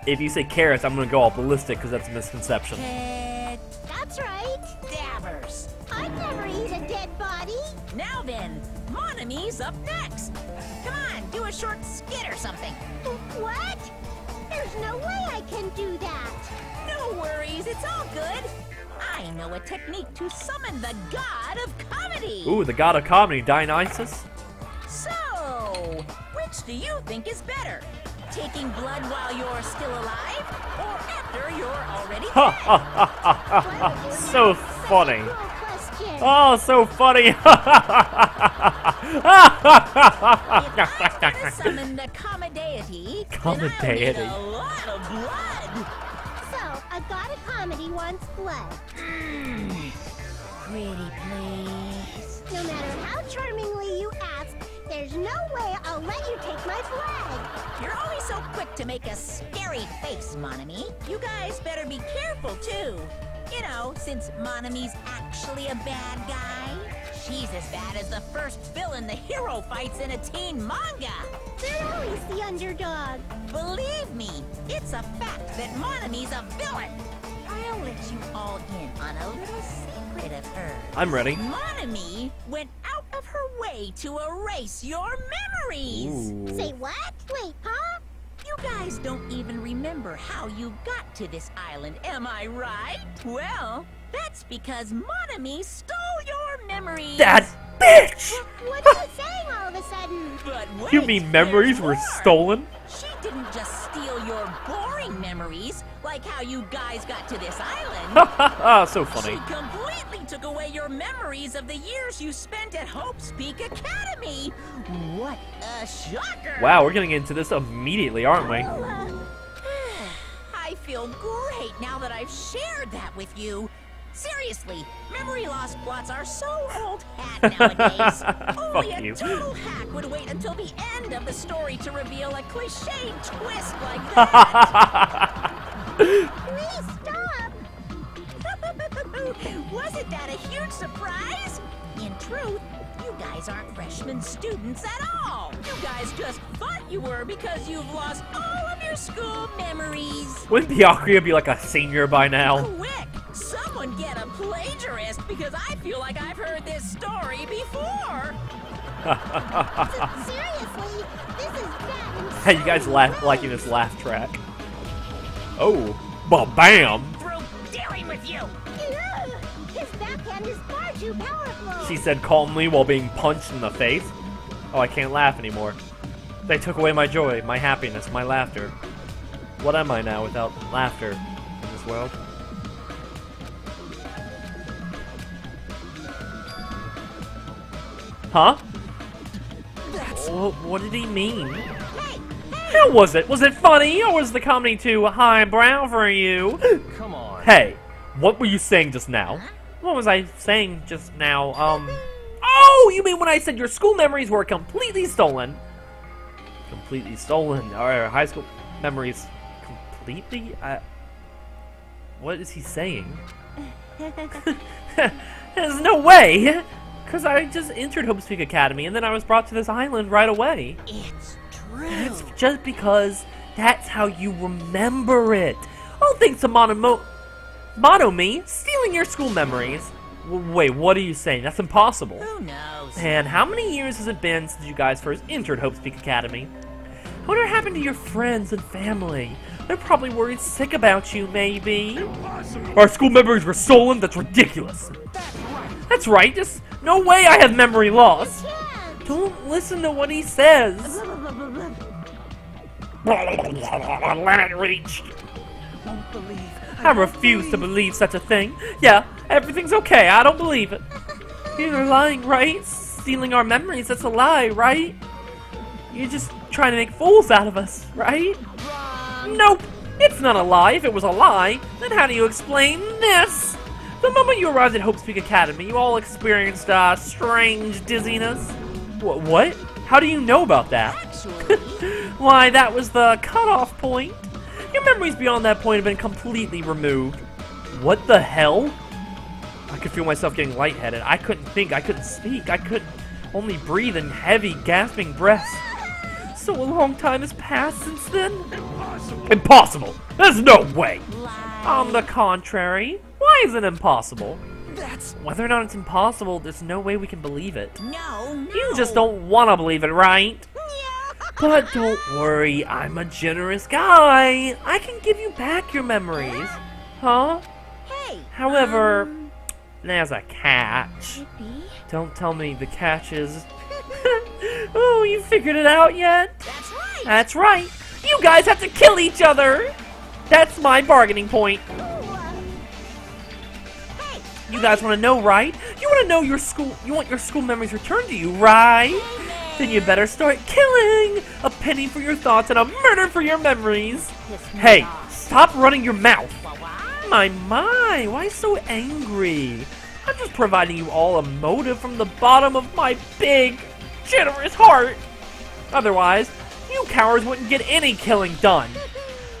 If you say carrots, I'm gonna go all ballistic because that's a misconception. That's right. Dabbers. I'd never eat a dead body. Now then, Mon Ami's up next. Come on, do a short skit or something. What? There's no way I can do that. No worries, it's all good. I know a technique to summon the god of comedy. Ooh, the god of comedy, Dionysus. So, which do you think is better? Taking blood while you're still alive, or after you're already Ha dead? ha ha ha ha ha. So funny. Cool question. Oh, so funny. If I'm gonna summon the comedy, Comedy. then I'll need a lot of blood. So, a god of comedy wants blood. Pretty please. No matter how charmingly you ask, there's no way I'll let you take my blood. You're always so quick to make a scary face, Mon Ami. You guys better be careful, too. You know, since Mon Ami's actually a bad guy. She's as bad as the first villain the hero fights in a teen manga. They're always the underdog. Believe me, it's a fact that Mon Ami's a villain. I'll let you all in on a little secret of hers. I'm ready. Mon Ami went out of her way to erase your memories. Ooh. Say what? Wait, huh? You guys don't even remember how you got to this island, am I right? Well, that's because Mon Ami stole your memories. That bitch! What are you saying all of a sudden? But wait, You mean memories were there's more. stolen? She didn't just steal your boring memories, like how you guys got to this island. Ah, so funny. She completely took away your memories of the years you spent at Hope's Peak Academy. What a shocker! Wow, we're getting into this immediately, aren't we? I feel great now that I've shared that with you. Seriously, memory loss plots are so old hat nowadays. Only Fuck a you. total hack would wait until the end of the story to reveal a cliched twist like that. Please stop. Wasn't that a huge surprise? In truth, you guys aren't freshman students at all. You guys just thought you were because you've lost all of your school memories. Wouldn't Byakuya be like a senior by now? Quick, someone get a plagiarist because I feel like I've heard this story before. Seriously, this is bad and Hey, you guys so laugh wrong. liking this laugh track. Oh, ba-bam! Through dealing with you. Ugh, his backhand is far too powerful. She said calmly while being punched in the face. Oh, I can't laugh anymore. They took away my joy, my happiness, my laughter. What am I now without laughter in this world? Huh? What did he mean? How was it? Was it funny, or was the comedy too highbrow for you? Come on. Hey, what were you saying just now? What was I saying just now? Oh, you mean when I said your school memories were completely stolen? Completely stolen. Our high school memories completely? What is he saying? There's no way! Because I just entered Hope's Peak Academy and then I was brought to this island right away. It's true. It's just because that's how you remember it. All thanks to Monomi stealing your school memories. Wait, what are you saying? That's impossible. Who knows? And how many years has it been since you guys first entered Hope's Peak Academy? I wonder what happened to your friends and family. They're probably worried sick about you, maybe. Our school memories were stolen? That's ridiculous. That's right. Just no way I have memory loss. Don't listen to what he says. Limit reached. Won't believe. I refuse to believe such a thing. Yeah, everything's okay. I don't believe it. You're lying, right? Stealing our memories, that's a lie, right? You're just trying to make fools out of us, right? Nope, it's not a lie. If it was a lie, then how do you explain this? The moment you arrived at Hope Peak Academy, you all experienced strange dizziness. What? How do you know about that? Actually, Why, that was the cutoff point. Your memories beyond that point have been completely removed. What the hell? I could feel myself getting lightheaded. I couldn't think, I couldn't speak, I could only breathe in heavy, gasping breaths. So a long time has passed since then? Impossible! There's no way! On the contrary, why is it impossible? Whether or not it's impossible, there's no way we can believe it. no. You just don't want to believe it, right? But don't worry, I'm a generous guy. I can give you back your memories. Huh? Hey. However, there's a catch. Yippee. Don't tell me the catch is... Oh, you figured it out yet? That's right. That's right. You guys have to kill each other. That's my bargaining point. Hey. You guys want to know, right? You want to know your school... You want your school memories returned to you, right? Then you better start killing! A penny for your thoughts and a murder for your memories! Hey, stop running your mouth! My, why so angry? I'm just providing you all a motive from the bottom of my big, generous heart! Otherwise, you cowards wouldn't get any killing done!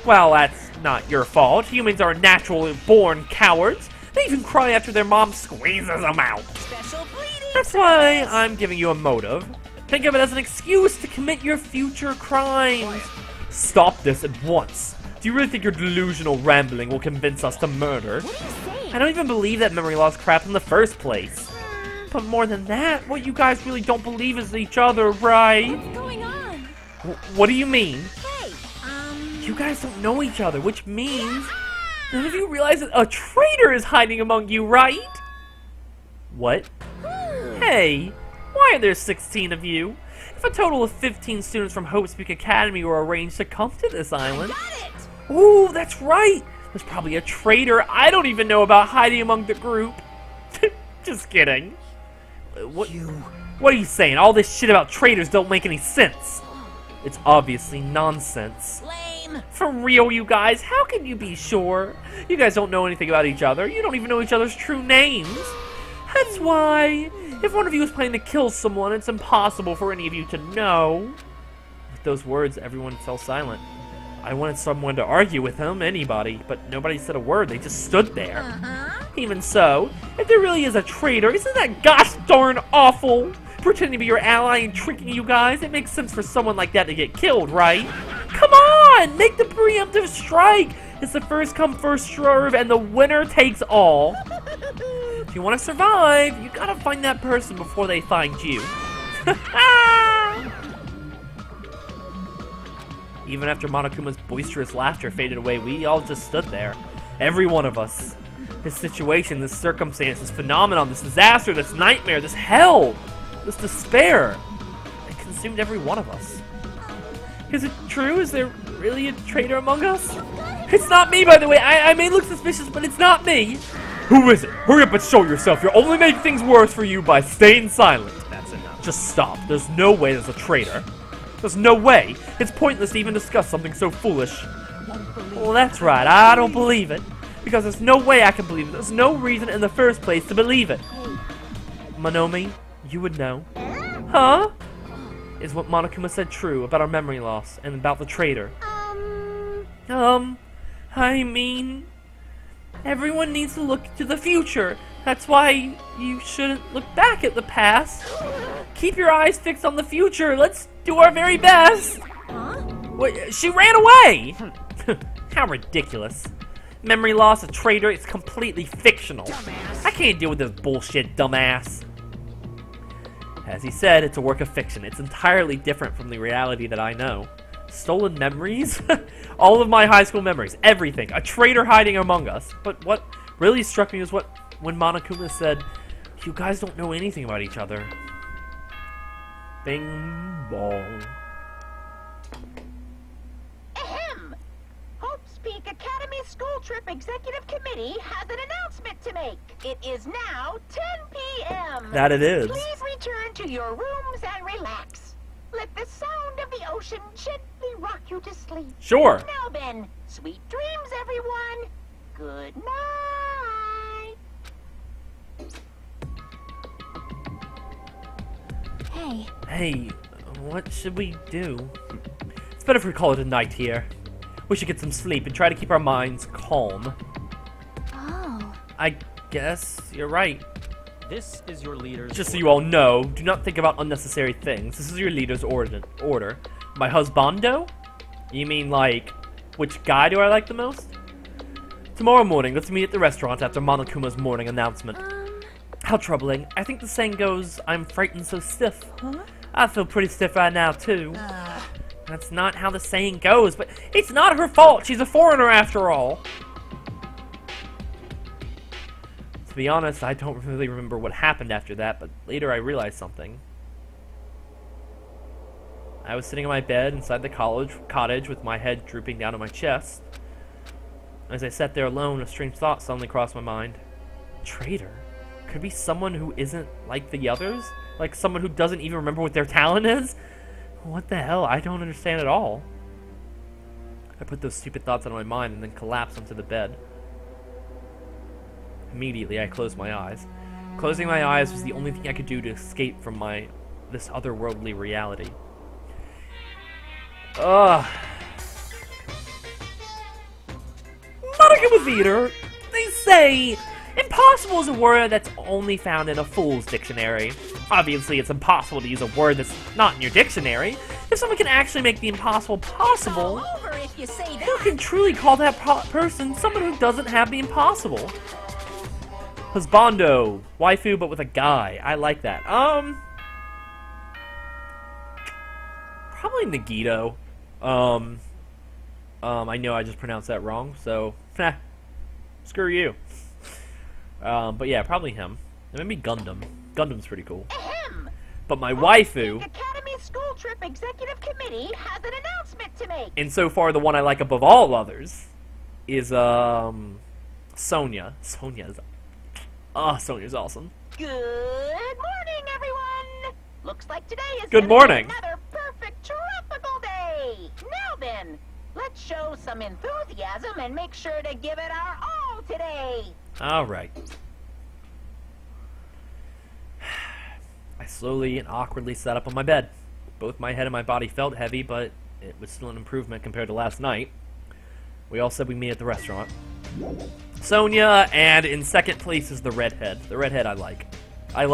Well, that's not your fault. Humans are naturally born cowards. They even cry after their mom squeezes them out. Special bleeding. That's why I'm giving you a motive. Think of it as an excuse to commit your future crimes. Stop this at once. Do you really think your delusional rambling will convince us to murder? What are you saying? I don't even believe that memory loss crap in the first place. But more than that, what you guys really don't believe is each other, right? What's going on? What do you mean? Hey. You guys don't know each other, which means none of you realize that a traitor is hiding among you, right? What? Hey, why are there 16 of you? If a total of 15 students from Hope Peak Academy were arranged to come to this island... Got it. Ooh, that's right! There's probably a traitor I don't even know about hiding among the group. Just kidding. What are you saying? All this shit about traitors don't make any sense. It's obviously nonsense. Lame. For real, you guys, how can you be sure? You guys don't know anything about each other. You don't even know each other's true names. That's why, if one of you is planning to kill someone, it's impossible for any of you to know. With those words, everyone fell silent. I wanted someone to argue with him, anybody, but nobody said a word. They just stood there. Even so, if there really is a traitor, isn't that gosh darn awful? Pretending to be your ally and tricking you guys, it makes sense for someone like that to get killed, right? Come on! Make the preemptive strike! It's the first come, first serve, and the winner takes all. If you want to survive, you gotta find that person before they find you. Even after Monokuma's boisterous laughter faded away, we all just stood there. Every one of us. This situation, this circumstance, this phenomenon, this disaster, this nightmare, this hell, this despair. It consumed every one of us. Is it true? Is there really a traitor among us? It's not me, by the way. I may look suspicious, but it's not me. Who is it? Hurry up and show yourself. You'll only make things worse for you by staying silent. That's enough. Just stop. There's no way there's a traitor. There's no way. It's pointless to even discuss something so foolish. Well, that's right. I don't believe it. Because there's no way I can believe it. There's no reason in the first place to believe it. Monomi, you would know. Huh? Is what Monokuma said true about our memory loss and about the traitor? I mean... Everyone needs to look to the future. That's why you shouldn't look back at the past. Keep your eyes fixed on the future. Let's do our very best. Huh? Wait, she ran away! How ridiculous. Memory loss, a traitor, it's completely fictional. I can't deal with this bullshit, dumbass. As he said, it's a work of fiction. It's entirely different from the reality that I know. Stolen memories? All of my high school memories. Everything. A traitor hiding among us. But what really struck me was when Monokuma said, you guys don't know anything about each other. Bing bong. Ahem! Hope's Peak Academy School Trip Executive Committee has an announcement to make. It is now 10 p.m. That it is. Please return to your rooms and relax. Let the sound of the ocean gently rock you to sleep. Sure. Now then, sweet dreams, everyone. Good night. Hey. Hey, what should we do? It's better if we call it a night here. We should get some sleep and try to keep our minds calm. Oh. I guess you're right. This is your leader's Just so order. you all know, do not think about unnecessary things. This is your leader's order. My husbando? You mean, like, which guy do I like the most? Tomorrow morning, let's meet at the restaurant after Monokuma's morning announcement. How troubling. I think the saying goes, I'm frightened so stiff. Huh? I feel pretty stiff right now, too. That's not how the saying goes, but it's not her fault. She's a foreigner after all. To be honest, I don't really remember what happened after that, but later I realized something. I was sitting in my bed inside the cottage with my head drooping down on my chest. As I sat there alone, a strange thought suddenly crossed my mind. Traitor? Could it be someone who isn't like the others? Like someone who doesn't even remember what their talent is? What the hell? I don't understand at all. I put those stupid thoughts out of my mind and then collapsed onto the bed. Immediately, I closed my eyes. Closing my eyes was the only thing I could do to escape from this otherworldly reality. Ugh. Monokuma Theater! They say impossible is a word that's only found in a fool's dictionary. Obviously, it's impossible to use a word that's not in your dictionary. If someone can actually make the impossible possible, All over if you say who that. can truly call that person someone who doesn't have the impossible? Husbando. Waifu, but with a guy. I like that. Probably Nagito. I know I just pronounced that wrong, so, screw you. But yeah, probably him. And maybe Gundam. Gundam's pretty cool. Ahem. But my The waifu, Academy School Trip Executive Committee has an announcement to make. and so far the one I like above all others, is, Sonya. Sonya's awesome. Good morning, everyone. Looks like today is Good gonna be morning. another perfect tropical day. Now then, let's show some enthusiasm and make sure to give it our all today. Alright. I slowly and awkwardly sat up on my bed. Both my head and my body felt heavy, but it was still an improvement compared to last night. We all said we meet at the restaurant. Sonya, and in second place is the redhead. The redhead I like. I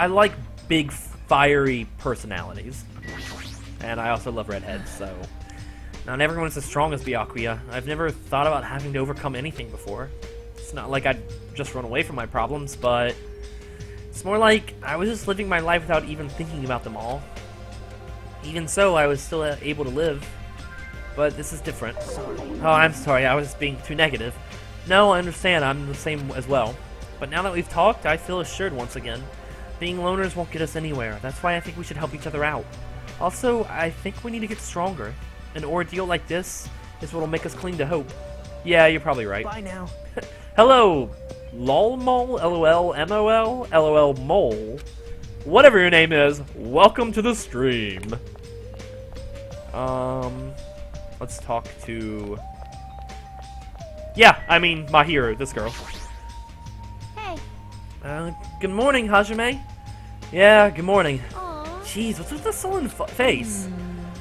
like big, fiery personalities. And I also love redheads, so... Not everyone's as strong as Byakuya. I've never thought about having to overcome anything before. It's not like I'd just run away from my problems, but... It's more like I was just living my life without even thinking about them all. Even so, I was still able to live. But this is different. Oh, I'm sorry, I was being too negative. No, I understand, I'm the same as well. But now that we've talked, I feel assured once again. Being loners won't get us anywhere. That's why I think we should help each other out. Also, I think we need to get stronger. An ordeal like this is what'll make us cling to hope. Yeah, you're probably right. Bye now. Hello, lolmol, lol, mol, lol, mole. Whatever your name is, welcome to the stream. Let's talk to... Yeah, I mean, Mahiro, this girl. Hey. Good morning, Hajime. Yeah, good morning. Aw. Jeez, what's with the sullen face?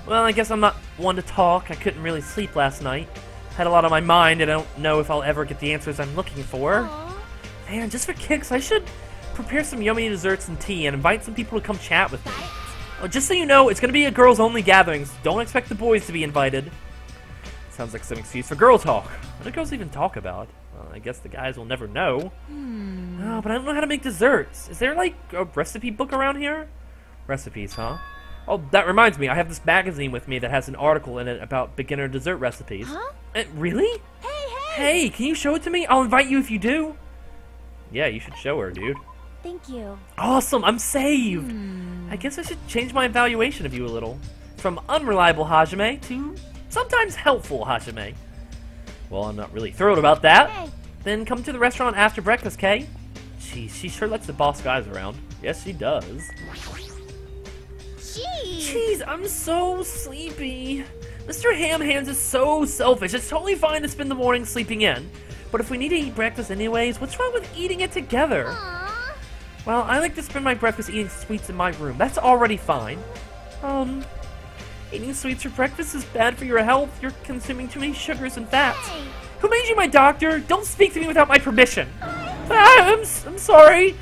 Well, I guess I'm not one to talk. I couldn't really sleep last night. Had a lot on my mind, and I don't know if I'll ever get the answers I'm looking for. Aw. Man, just for kicks, I should prepare some yummy desserts and tea and invite some people to come chat with me. Oh, just so you know, it's going to be a girls-only gathering, so don't expect the boys to be invited. Sounds like some excuse for girl talk. What do girls even talk about? Well, I guess the guys will never know. Oh, but I don't know how to make desserts. Is there, like, a recipe book around here? Recipes, huh? Oh, that reminds me, I have this magazine with me that has an article in it about beginner dessert recipes. Huh? Really? Hey. Hey, can you show it to me? I'll invite you if you do. Yeah, you should show her, dude. Thank you. Awesome, I'm saved! I guess I should change my evaluation of you a little. From unreliable Hajime to sometimes helpful Hajime. Well, I'm not really thrilled about that. Hey. Then come to the restaurant after breakfast, Kay. Jeez, she sure lets the boss guys around. Yes, she does. Jeez. Jeez, I'm so sleepy. Mr. Ham Hands is so selfish. It's totally fine to spend the morning sleeping in. But if we need to eat breakfast anyways, what's wrong with eating it together? Aw. Well, I like to spend my breakfast eating sweets in my room. That's already fine. Eating sweets for breakfast is bad for your health. You're consuming too many sugars and fats. Hey. Who made you my doctor? Don't speak to me without my permission. I'm sorry.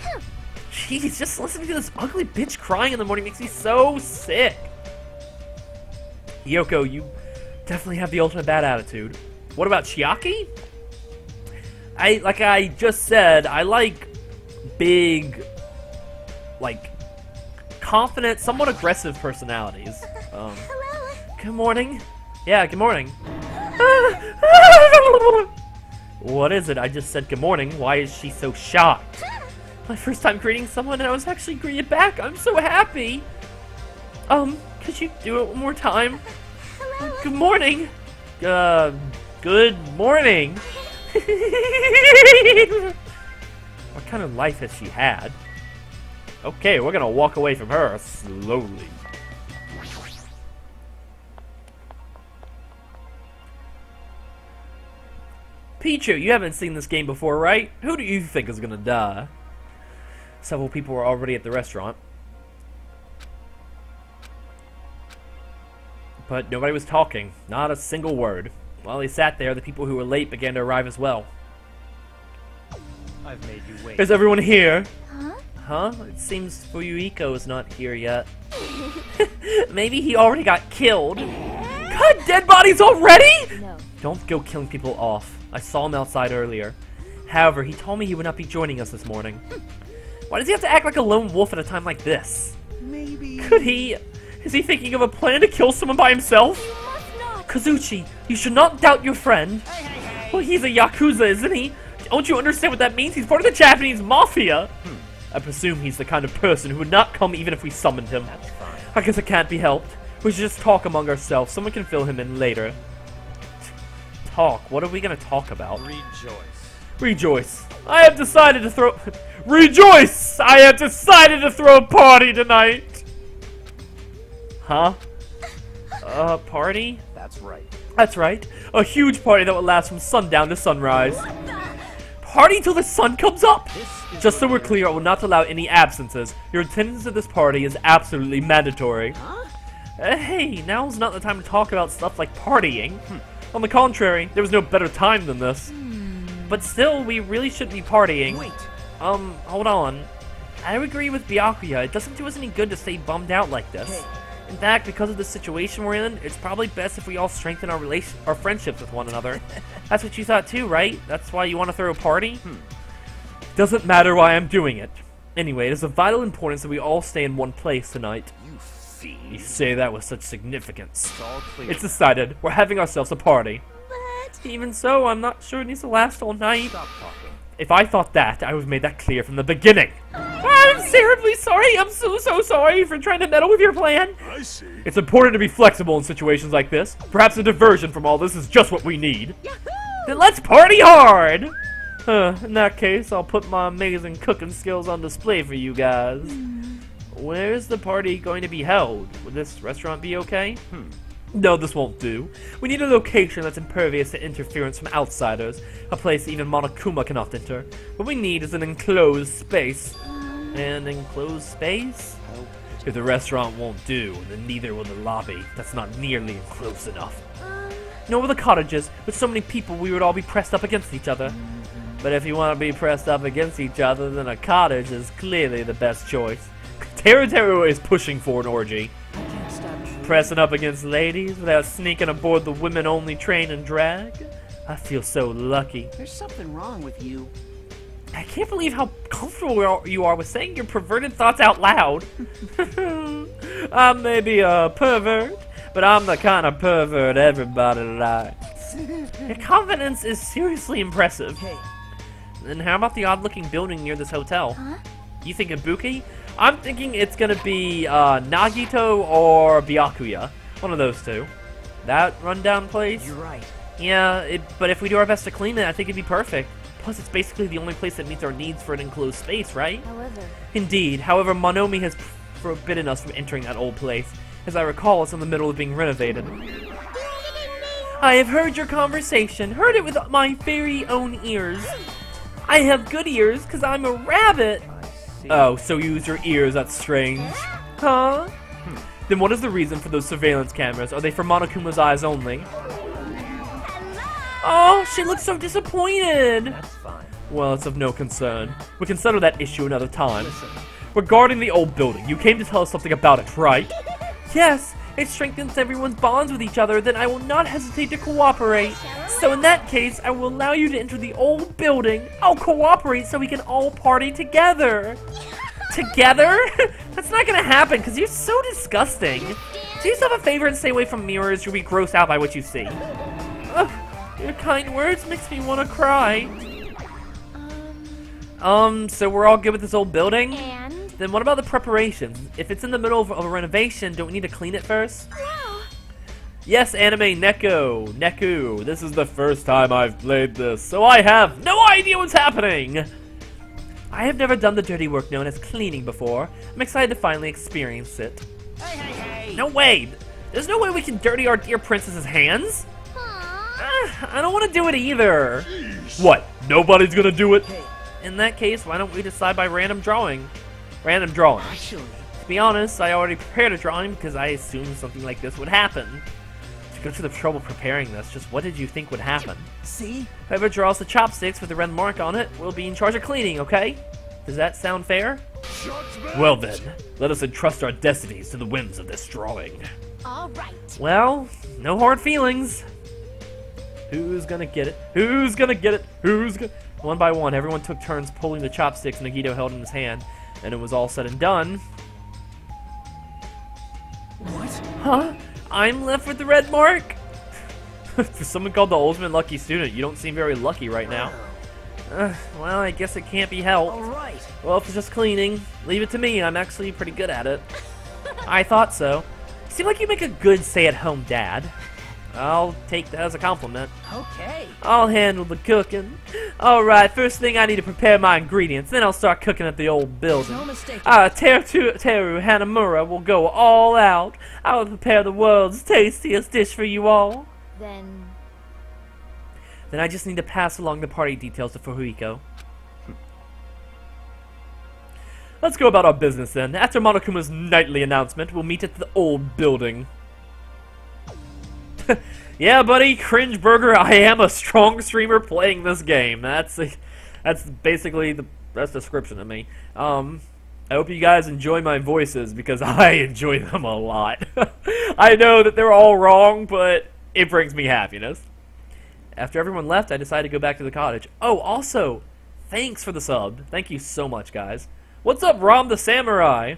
Jeez, just listening to this ugly bitch crying in the morning makes me so sick. Yoko, you definitely have the ultimate bad attitude. What about Chiaki? Like I just said, I like big, like, confident, somewhat aggressive personalities. Hello. Good morning. Yeah, good morning. What is it? I just said good morning. Why is she so shocked? My first time greeting someone and I was actually greeted back. I'm so happy. Could you do it one more time? Hello. Good morning. Good morning. What kind of life has she had? Okay, we're gonna walk away from her slowly. Pichu, you haven't seen this game before, right? Who do you think is gonna die? Several people were already at the restaurant. But nobody was talking. Not a single word. While they sat there, the people who were late began to arrive as well. I've made you wait. Is everyone here? Huh? Huh? It seems Fuyuhiko is not here yet. Maybe he already got killed. God, dead bodies already? No. Don't go killing people off. I saw him outside earlier. However, he told me he would not be joining us this morning. Why does he have to act like a lone wolf at a time like this? Maybe. Could he... Is he thinking of a plan to kill someone by himself? Must not. Kazuchi, you should not doubt your friend. Well, he's a Yakuza, isn't he? Don't you understand what that means? He's part of the Japanese mafia. I presume he's the kind of person who would not come even if we summoned him. That's fine. I guess it can't be helped. We should just talk among ourselves. Someone can fill him in later. Talk? What are we gonna talk about? Rejoice. Rejoice. I have decided to throw... Rejoice! I have decided to throw a party tonight! Huh? Party? That's right. That's right. A huge party that will last from sundown to sunrise. Party till the sun comes up! Just so we're clear, I will not allow any absences. Your attendance at this party is absolutely mandatory. Hey, now's not the time to talk about stuff like partying. On the contrary, there was no better time than this. But still, we really shouldn't be partying. Wait. Hold on. I agree with Byakuya. It doesn't do us any good to stay bummed out like this. In fact, because of the situation we're in, it's probably best if we all strengthen our friendships with one another. That's what you thought too, right? That's why you want to throw a party? Doesn't matter why I'm doing it. Anyway, it is of vital importance that we all stay in one place tonight. You say that with such significance. It's all clear. It's decided. We're having ourselves a party. But Even so, I'm not sure it needs to last all night. Stop talking. If I thought that, I would have made that clear from the beginning. I'm terribly sorry. I'm so sorry for trying to meddle with your plan. I see. It's important to be flexible in situations like this. Perhaps a diversion from all this is just what we need. Then let's party hard! In that case, I'll put my amazing cooking skills on display for you guys. Where's the party going to be held? Would this restaurant be okay? No, this won't do. We need a location that's impervious to interference from outsiders. A place even Monokuma cannot enter. What we need is an enclosed space. An enclosed space? If the restaurant won't do, then neither will the lobby. That's not nearly enclosed enough. Nor will the cottages. With so many people, we would all be pressed up against each other. But if you want to be pressed up against each other, then a cottage is clearly the best choice. Teruteru is pushing for an orgy. Pressing up against ladies without sneaking aboard the women-only train and drag? I feel so lucky. There's something wrong with you. I can't believe how comfortable you are with saying your perverted thoughts out loud. I may be a pervert, but I'm the kind of pervert everybody likes. Your confidence is seriously impressive. Hey. And how about the odd-looking building near this hotel? Huh? You think Ibuki? I'm thinking it's gonna be Nagito or Byakuya. One of those two. That rundown place? You're right. Yeah, but if we do our best to clean it, I think it'd be perfect. Plus, it's basically the only place that meets our needs for an enclosed space, right? However, Indeed. However, Monomi has forbidden us from entering that old place. As I recall, it's in the middle of being renovated. I have heard your conversation. Heard it with my very own ears. I have good ears because I'm a rabbit. I Oh, so you use your ears, that's strange. Huh? Then what is the reason for those surveillance cameras? Are they for Monokuma's eyes only? Oh, she looks so disappointed! That's fine. Well, it's of no concern. We can settle that issue another time. Regarding the old building, you came to tell us something about it, right? Yes, it strengthens everyone's bonds with each other, then I will not hesitate to cooperate. So in that case, I will allow you to enter the old building. I'll cooperate so we can all party together. Together? That's not gonna happen, because you're so disgusting. Do yourself a favor and stay away from mirrors. You'll be grossed out by what you see. Ugh, your kind words makes me want to cry. So we're all good with this old building? And? Then what about the preparations? If it's in the middle of a renovation, don't we need to clean it first? No. Yes, anime Neku. This is the first time I've played this, so I have no idea what's happening. I have never done the dirty work known as cleaning before. I'm excited to finally experience it. Hey! No way! There's no way we can dirty our dear princess's hands? I don't want to do it either. What? Nobody's gonna do it? In that case, why don't we decide by random drawing? Random drawing. Actually, To be honest, I already prepared a drawing because I assumed something like this would happen. To go to the trouble preparing this, just what did you think would happen? see? Whoever draws the chopsticks with the red mark on it will be in charge of cleaning, okay? Does that sound fair? Well then, let us entrust our destinies to the whims of this drawing. All right. Well, no hard feelings. Who's gonna get it? Who's gonna get it? Who's gonna... One by one, everyone took turns pulling the chopsticks Nagito held in his hand, and it was all said and done. What? Huh? I'm left with the red mark? For someone called the ultimate lucky student, you don't seem very lucky right now. Well, I guess it can't be helped. Alright. Well, if it's just cleaning, leave it to me. I'm actually pretty good at it. I thought so. You seem like you make a good stay-at-home dad. I'll take that as a compliment. Okay. I'll handle the cooking. Alright, first thing I need to prepare my ingredients, then I'll start cooking at the old building. No mistake. Teru Hanamura will go all out. I will prepare the world's tastiest dish for you all. Then Then I just need to pass along the party details to Furuhiko. Let's go about our business then. After Monokuma's nightly announcement, we'll meet at the old building. Yeah, buddy, cringe burger. I am a strong streamer playing this game. That's basically the best description of me. I hope you guys enjoy my voices because I enjoy them a lot. I know that they're all wrong, but it brings me happiness. After everyone left, I decided to go back to the cottage. Oh, also, thanks for the sub. Thank you so much, guys. What's up, Rom the Samurai?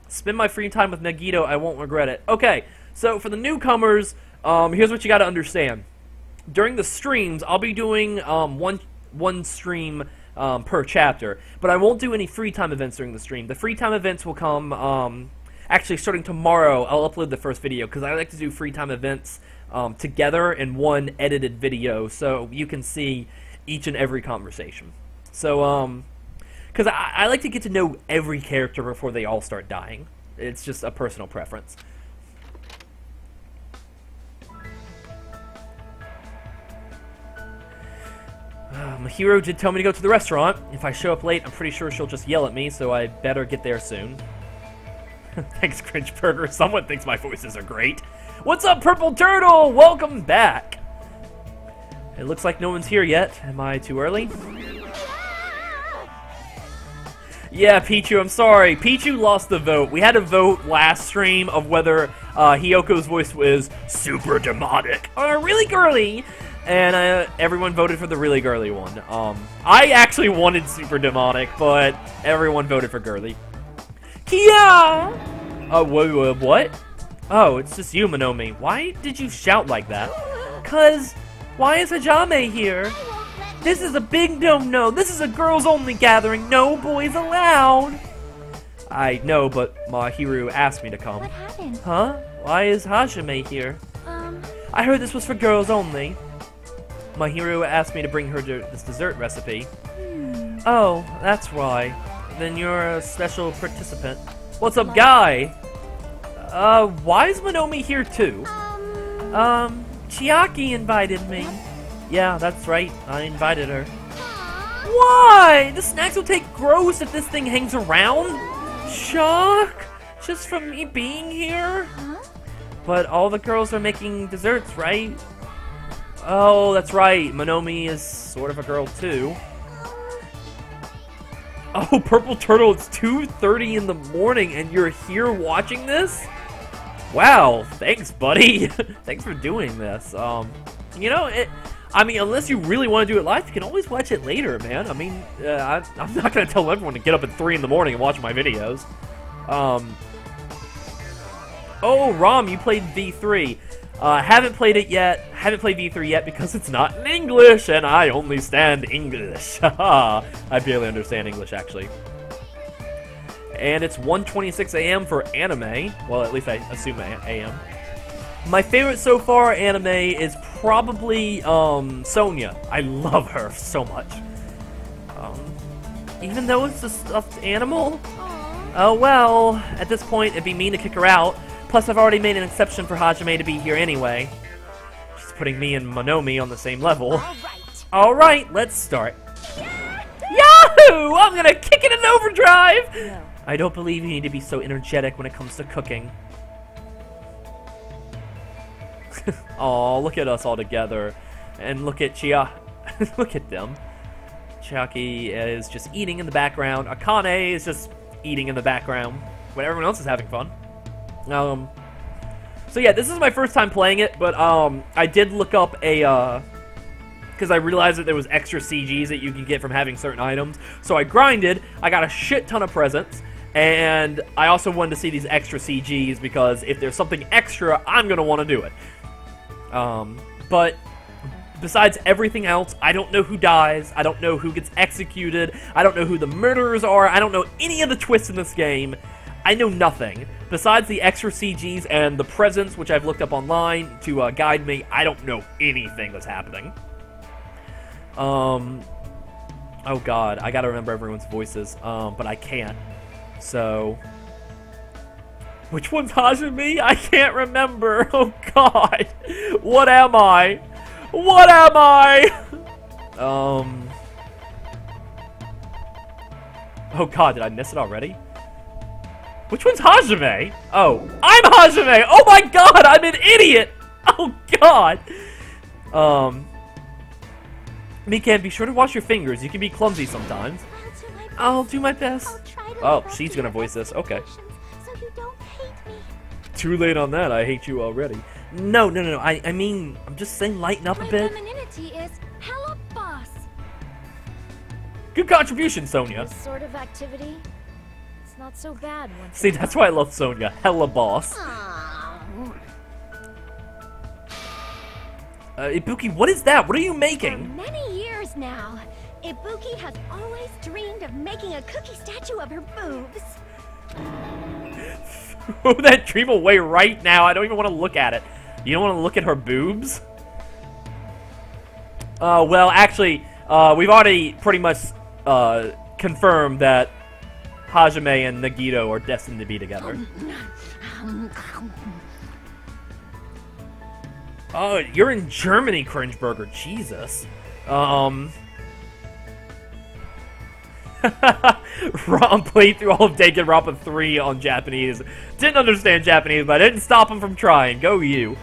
Spend my free time with Nagito. I won't regret it. Okay, so for the newcomers, here's what you got to understand. During the streams, I'll be doing one stream per chapter, but I won't do any free time events during the stream. The free time events will come actually starting tomorrow. I'll upload the first video because I like to do free time events together in one edited video, so you can see each and every conversation. So because I like to get to know every character before they all start dying. It's just a personal preference. Mahiro did tell me to go to the restaurant. If I show up late, I'm pretty sure she'll just yell at me, so I better get there soon. Thanks, Cringe Burger. Someone thinks my voices are great. What's up, Purple Turtle? Welcome back. It looks like no one's here yet. Am I too early? Yeah, Pichu, I'm sorry. Pichu lost the vote. We had a vote last stream of whether Hyoko's voice was super demonic or really girly. And everyone voted for the really girly one. I actually wanted super demonic, but everyone voted for girly. Kia! What? Oh, it's just you, Manomi. Why did you shout like that? 'Cause, why is Hajime here? This is a big no-no. This is a girls-only gathering. No boys allowed. I know, but Mahiro asked me to come. what happened? Huh? Why is Hajime here? I heard this was for girls only. Mahiro asked me to bring her this dessert recipe. Oh, that's why. Then you're a special participant. What's up, Guy? Why is Manomi here too? Chiaki invited me. Yeah, that's right. I invited her. Why? The snacks will take gross if this thing hangs around? Chuck? Just from me being here? But all the girls are making desserts, right? Oh, that's right. Monomi is sort of a girl, too. Oh, Purple Turtle, it's 2:30 in the morning and you're here watching this? Wow, thanks, buddy. Thanks for doing this. You know, I mean, unless you really want to do it live, you can always watch it later, man. I mean, I'm not going to tell everyone to get up at 3 in the morning and watch my videos. Oh, Rom, you played V3. Haven't played it yet. Haven't played V3 yet because it's not in English, and I only stand English. I barely understand English, actually. And it's 1:26 a.m. for anime. Well, at least I assume a.m. My favorite so far anime is probably Sonya. I love her so much. Even though it's a stuffed animal? Oh well, at this point it'd be mean to kick her out. Plus I've already made an exception for Hajime to be here anyway. She's putting me and Monomi on the same level. Alright, let's start. Yahoo! I'm gonna kick it in overdrive! No. I don't believe you need to be so energetic when it comes to cooking. Oh, look at us all together. And look at Chia. Look at them. Chiaki is just eating in the background. Akane is just eating in the background when everyone else is having fun. So yeah, this is my first time playing it, but I did look up a because I realized that there was extra CGs that you can get from having certain items. So I grinded, I got a shit ton of presents, and I also wanted to see these extra CGs because if there's something extra, I'm gonna want to do it. But besides everything else, I don't know who dies, I don't know who gets executed, I don't know who the murderers are, I don't know any of the twists in this game. I know nothing. Besides the extra CGs and the presents, which I've looked up online to guide me, I don't know anything that's happening. Oh god, I gotta remember everyone's voices, but I can't. So... which one's Hajime? I can't remember. Oh god. What am I? What am I? Oh god, did I miss it already? Which one's Hajime? Oh, I'm Hajime! Oh my god, I'm an idiot! Oh god! Mikan, be sure to wash your fingers. You can be clumsy sometimes. I'll do my best. Oh, she's gonna voice this. Okay. So you don't hate me. Too late on that. I hate you already. No. I mean, I'm just saying lighten up a My bit. femininity is hella boss. Good contribution, Sonya. This sort of activity, it's not so bad once. See, that's why I love Sonya. Hella boss. Ibuki, what is that? What are you For making? many years now, Ibuki has always dreamed of making a cookie statue of her boobs. Throw that dream away right now. I don't even want to look at it. You don't want to look at her boobs? Well, actually, we've already pretty much confirmed that Hajime and Nagito are destined to be together. Oh, you're in Germany, Cringeburger. Jesus. Ron played through all of Danganronpa 3 on Japanese. Didn't understand Japanese, but I didn't stop him from trying. Go you.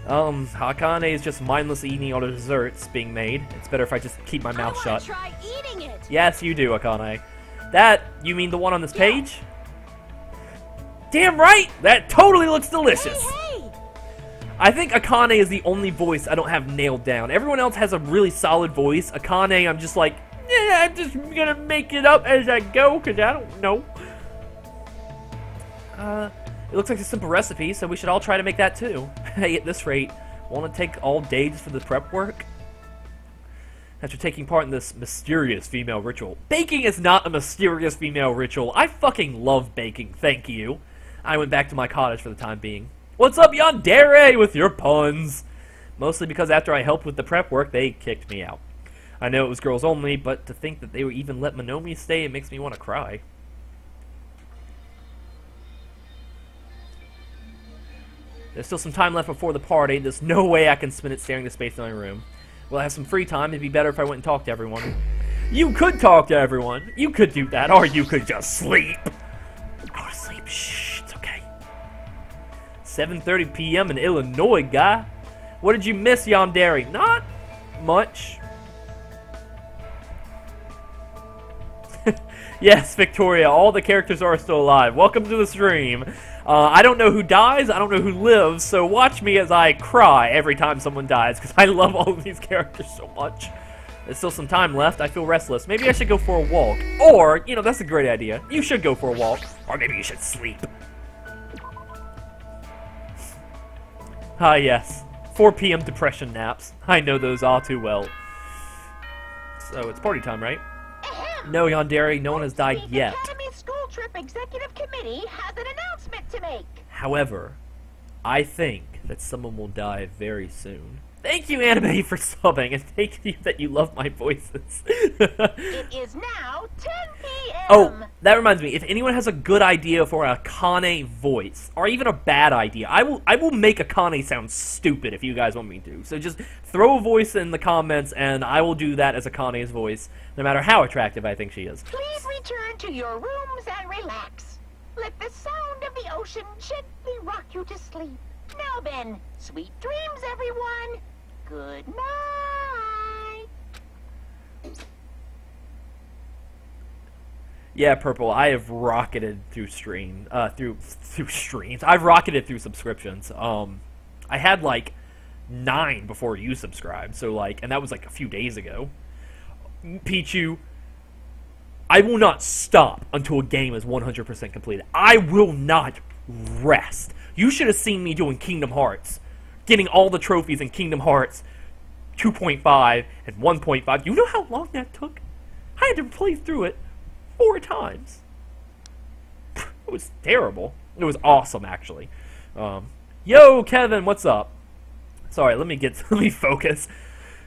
Akane is just mindlessly eating all the desserts being made. It's better if I just keep my mouth shut. Try eating it. Yes, you do, Akane. That, you mean the one on this page? Damn right! That totally looks delicious! Hey! I think Akane is the only voice I don't have nailed down. Everyone else has a really solid voice. Akane, I'm just like, yeah, I'm just gonna make it up as I go, because I don't know. It looks like a simple recipe, so we should all try to make that too. Hey, at this rate, won't it take all day just for the prep work? After taking part in this mysterious female ritual. Baking is not a mysterious female ritual. I fucking love baking, thank you. I went back to my cottage for the time being. What's up, Yandere, with your puns? Mostly because after I helped with the prep work, they kicked me out. I know it was girls only, but to think that they would even let Monomi stay, it makes me want to cry. There's still some time left before the party. There's no way I can spend it staring into space in my room. Well, I have some free time. It'd be better if I went and talked to everyone. You could talk to everyone. You could do that, or you could just sleep. Go to sleep. Shh, it's okay. 7:30 p.m. in Illinois, guy. What did you miss, Yandere? Not much. Yes, Victoria, all the characters are still alive. Welcome to the stream. I don't know who dies, I don't know who lives, so watch me as I cry every time someone dies, because I love all of these characters so much. There's still some time left, I feel restless. Maybe I should go for a walk. Or, you know, that's a great idea. You should go for a walk. Or maybe you should sleep. Ah, yes. 4 p.m. depression naps. I know those all too well. So, it's party time, right? No, Yandere, no one has died yet. The Academy School Trip Executive Committee has an announcement to make. However, I think that someone will die very soon. Thank you, Anime, for subbing, and thank you that you love my voices. It is now 10 p.m. Oh, that reminds me. If anyone has a good idea for a Akane voice, or even a bad idea, I will make Akane sound stupid if you guys want me to. So just throw a voice in the comments, and I will do that as Akane's voice, no matter how attractive I think she is. Please return to your rooms and relax. Let the sound of the ocean gently rock you to sleep. Now then, sweet dreams, everyone. Good night. Yeah, Purple, I have rocketed through streams. I've rocketed through subscriptions. I had like 9 before you subscribed, so like, and that was like a few days ago. Pichu, I will not stop until a game is 100% completed. I will not rest. You should have seen me doing Kingdom Hearts, getting all the trophies in Kingdom Hearts 2.5 and 1.5. You know how long that took? I had to play through it 4 times. It was terrible. It was awesome, actually. Yo, Kevin, what's up? Sorry, let me focus.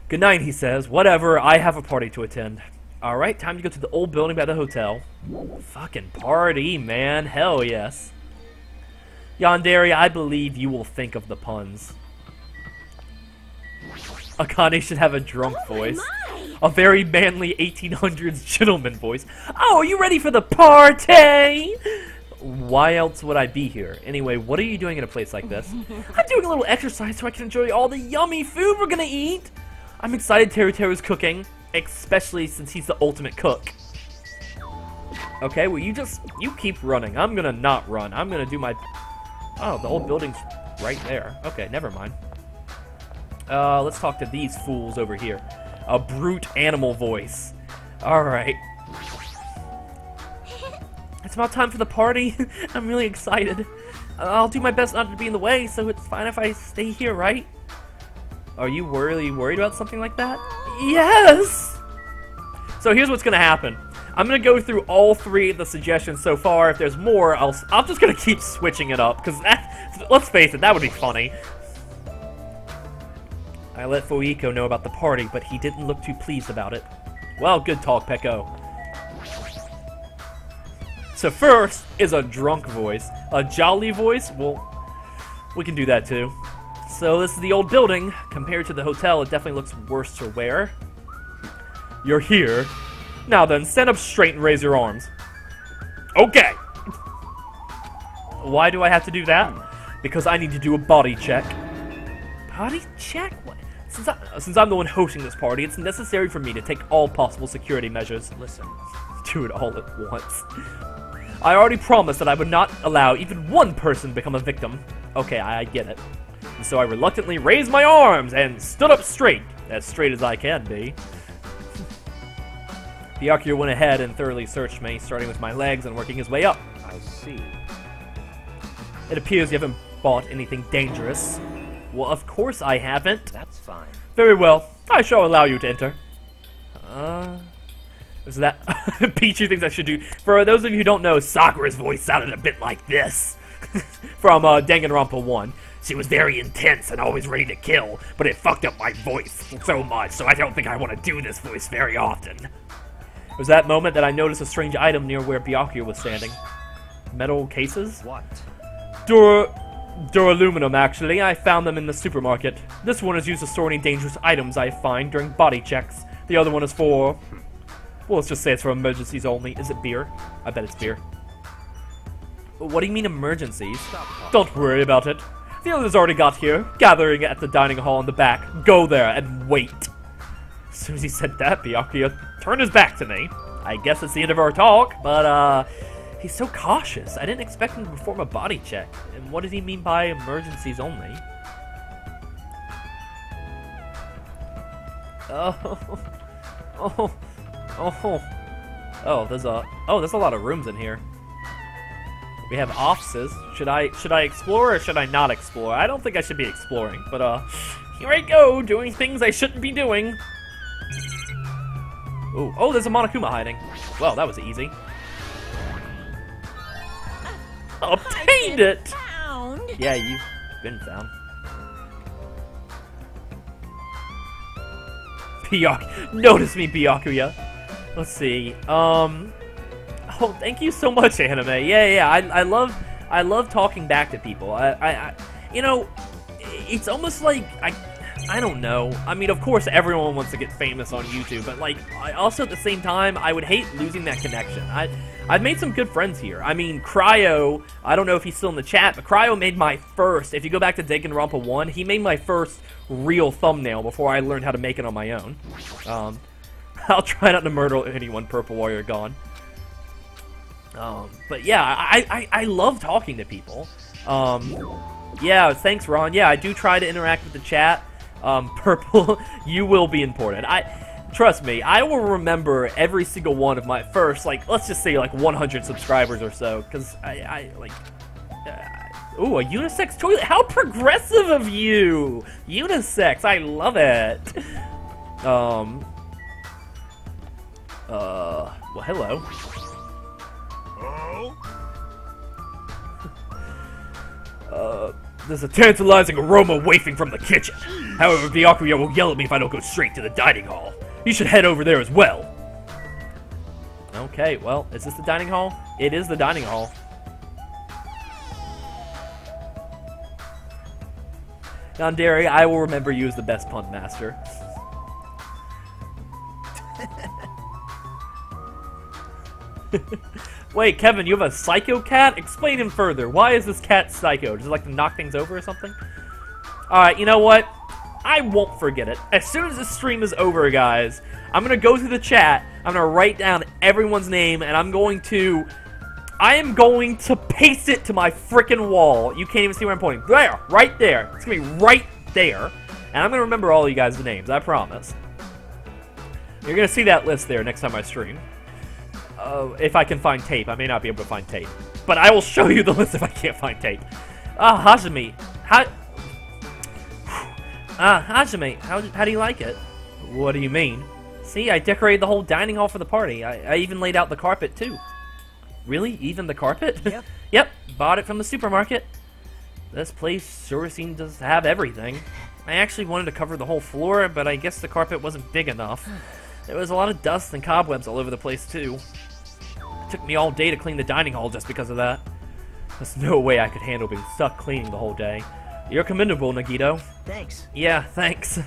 Good night, he says. Whatever, I have a party to attend. Alright, time to go to the old building by the hotel. Fucking party, man. Hell yes. Yandere, I believe you will think of the puns. Akane should have a drunk voice. A very manly 1800s gentleman voice. Oh, are you ready for the party? Why else would I be here? Anyway, what are you doing in a place like this? I'm doing a little exercise so I can enjoy all the yummy food we're gonna eat. I'm excited Teruteru's cooking, especially since he's the ultimate cook. Okay, well you keep running. I'm gonna not run. I'm gonna do my... Oh, the old building's right there. Okay, never mind. Let's talk to these fools over here. A brute animal voice. Alright. It's about time for the party. I'm really excited. I'll do my best not to be in the way, so it's fine if I stay here, right? Are you really worried about something like that? Yes! So here's what's gonna happen. I'm gonna go through all 3 of the suggestions so far. If there's more, I'm just gonna keep switching it up, because let's face it, that would be funny. I let Fuiko know about the party, but he didn't look too pleased about it. Well, good talk, Peko. So first is a drunk voice. A jolly voice? Well, we can do that too. So this is the old building. Compared to the hotel, it definitely looks worse to wear. You're here. Now then, stand up straight and raise your arms. Okay. Why do I have to do that? Because I need to do a body check. Body check? What? Since I'm the one hosting this party, it's necessary for me to take all possible security measures. Listen, do it all at once. I already promised that I would not allow even one person to become a victim. Okay, I get it. And so I reluctantly raised my arms and stood up straight as I can be. Byakuya went ahead and thoroughly searched me, starting with my legs and working his way up. I see. It appears you haven't bought anything dangerous. Well, of course I haven't. That's fine. Very well. I shall allow you to enter. Is that... Pichu thinks I should do... For those of you who don't know, Sakura's voice sounded a bit like this. From Danganronpa 1. She was very intense and always ready to kill, but it fucked up my voice so much, so I don't think I want to do this voice very often. It was that moment that I noticed a strange item near where Byakuya was standing. Metal cases? What? Duraluminum, actually. I found them in the supermarket. This one is used to store any dangerous items I find during body checks. The other one is for... well, let's just say it's for emergencies only. Is it beer? I bet it's beer. What do you mean emergencies? Don't worry about it. The others already got here, gathering at the dining hall in the back. Go there and wait. As soon as he said that, Byakuya turned his back to me. I guess it's the end of our talk, but, he's so cautious. I didn't expect him to perform a body check. And what does he mean by emergencies only? There's a lot of rooms in here. We have offices. Should I explore or should I not explore? I don't think I should be exploring, but here I go, doing things I shouldn't be doing. Ooh, oh, there's a Monokuma hiding. Well, that was easy. Obtained it! Found. Yeah, you've been found. Notice me, Byakuya. Let's see. Oh, thank you so much, Anime. Yeah. I love talking back to people. You know, it's almost like I don't know. I mean, of course, everyone wants to get famous on YouTube, but like, I also at the same time, I would hate losing that connection. I've made some good friends here. I mean, Cryo, I don't know if he's still in the chat, but Cryo made my first, if you go back to Danganronpa 1, he made my first real thumbnail before I learned how to make it on my own. I'll try not to murder anyone, Purple Warrior gone. But yeah, I love talking to people. Yeah, thanks, Ron. Yeah, I do try to interact with the chat. Purple, you will be important. Trust me, I will remember every single one of my first, like, let's just say, like, 100 subscribers or so, because ooh, a unisex toilet? How progressive of you! Unisex, I love it! Well, hello. There's a tantalizing aroma wafting from the kitchen. However, Byakuya will yell at me if I don't go straight to the dining hall. You should head over there as well. Okay, well, is this the dining hall? It is the dining hall. Yandere, I will remember you as the best pun master. Wait, Kevin, you have a psycho cat? Explain him further. Why is this cat psycho? Does it like to knock things over or something? Alright, you know what? I won't forget it. As soon as this stream is over, guys, I'm going to go through the chat, I'm going to write down everyone's name, and I am going to paste it to my freaking wall. You can't even see where I'm pointing. There! Right there! It's going to be right there. And I'm going to remember all you guys' names, I promise. You're going to see that list there next time I stream. If I can find tape. I may not be able to find tape. But I will show you the list if I can't find tape. Hajime. Hajime, how do you like it? What do you mean? See, I decorated the whole dining hall for the party. I even laid out the carpet, too. Really? Even the carpet? Yep. Yep, bought it from the supermarket. This place sure seems to have everything. I actually wanted to cover the whole floor, but I guess the carpet wasn't big enough. There was a lot of dust and cobwebs all over the place, too. It took me all day to clean the dining hall just because of that. There's no way I could handle being stuck cleaning the whole day. You're commendable, Nagito. Thanks. Yeah, thanks.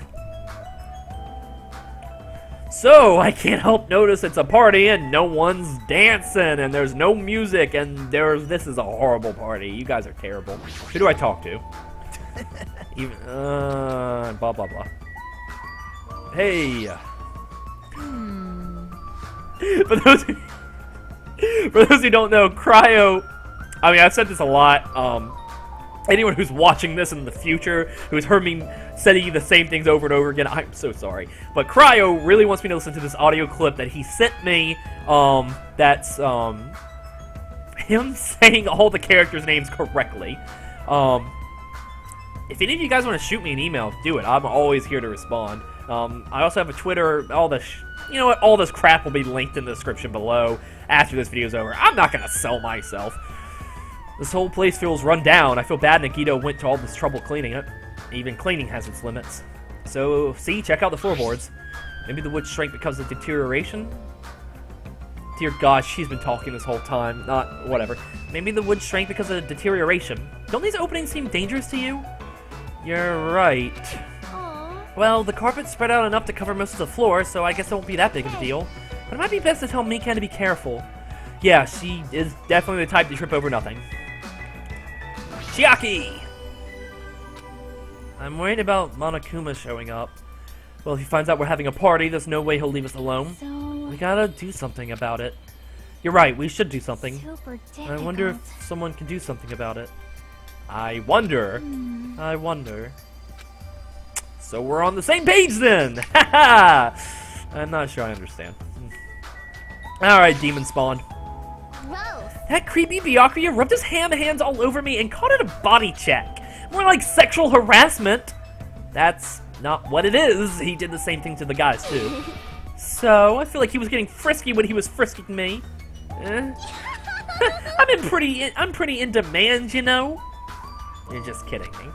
So, I can't help notice it's a party and no one's dancing and there's no music and this is a horrible party. You guys are terrible. Who do I talk to? Even, blah, blah, blah. Hey. For those who don't know, Cryo, I mean, I've said this a lot, anyone who's watching this in the future, who's heard me saying the same things over and over again, I'm so sorry. But Cryo really wants me to listen to this audio clip that he sent me, that's, him saying all the characters' names correctly. If any of you guys want to shoot me an email, do it. I'm always here to respond. I also have a Twitter, all this, you know what, all this crap will be linked in the description below after this video's over. I'm not gonna sell myself. This whole place feels run down. I feel bad Nagito went to all this trouble cleaning it. Even cleaning has its limits. So, see, check out the floorboards. Maybe the wood shrank because of deterioration? Dear God, she's been talking this whole time. Not, whatever. Maybe the wood shrank because of deterioration. Don't these openings seem dangerous to you? You're right. Well, the carpet's spread out enough to cover most of the floor, so I guess it won't be that big of a deal. But it might be best to tell Mikan to be careful. Yeah, she is definitely the type to trip over nothing. Chiaki! I'm worried about Monokuma showing up. Well, if he finds out we're having a party, there's no way he'll leave us alone. We gotta do something about it. You're right, we should do something. I wonder if someone can do something about it. I wonder. I wonder. So we're on the same page then! Haha! I'm not sure I understand. Alright, demon spawn. Gross. That creepy Byakuya rubbed his hands all over me and called it a body check. More like sexual harassment. That's not what it is. He did the same thing to the guys too. So I feel like he was getting frisky when he was frisking me. I'm pretty in demand, you know. You're just kidding me.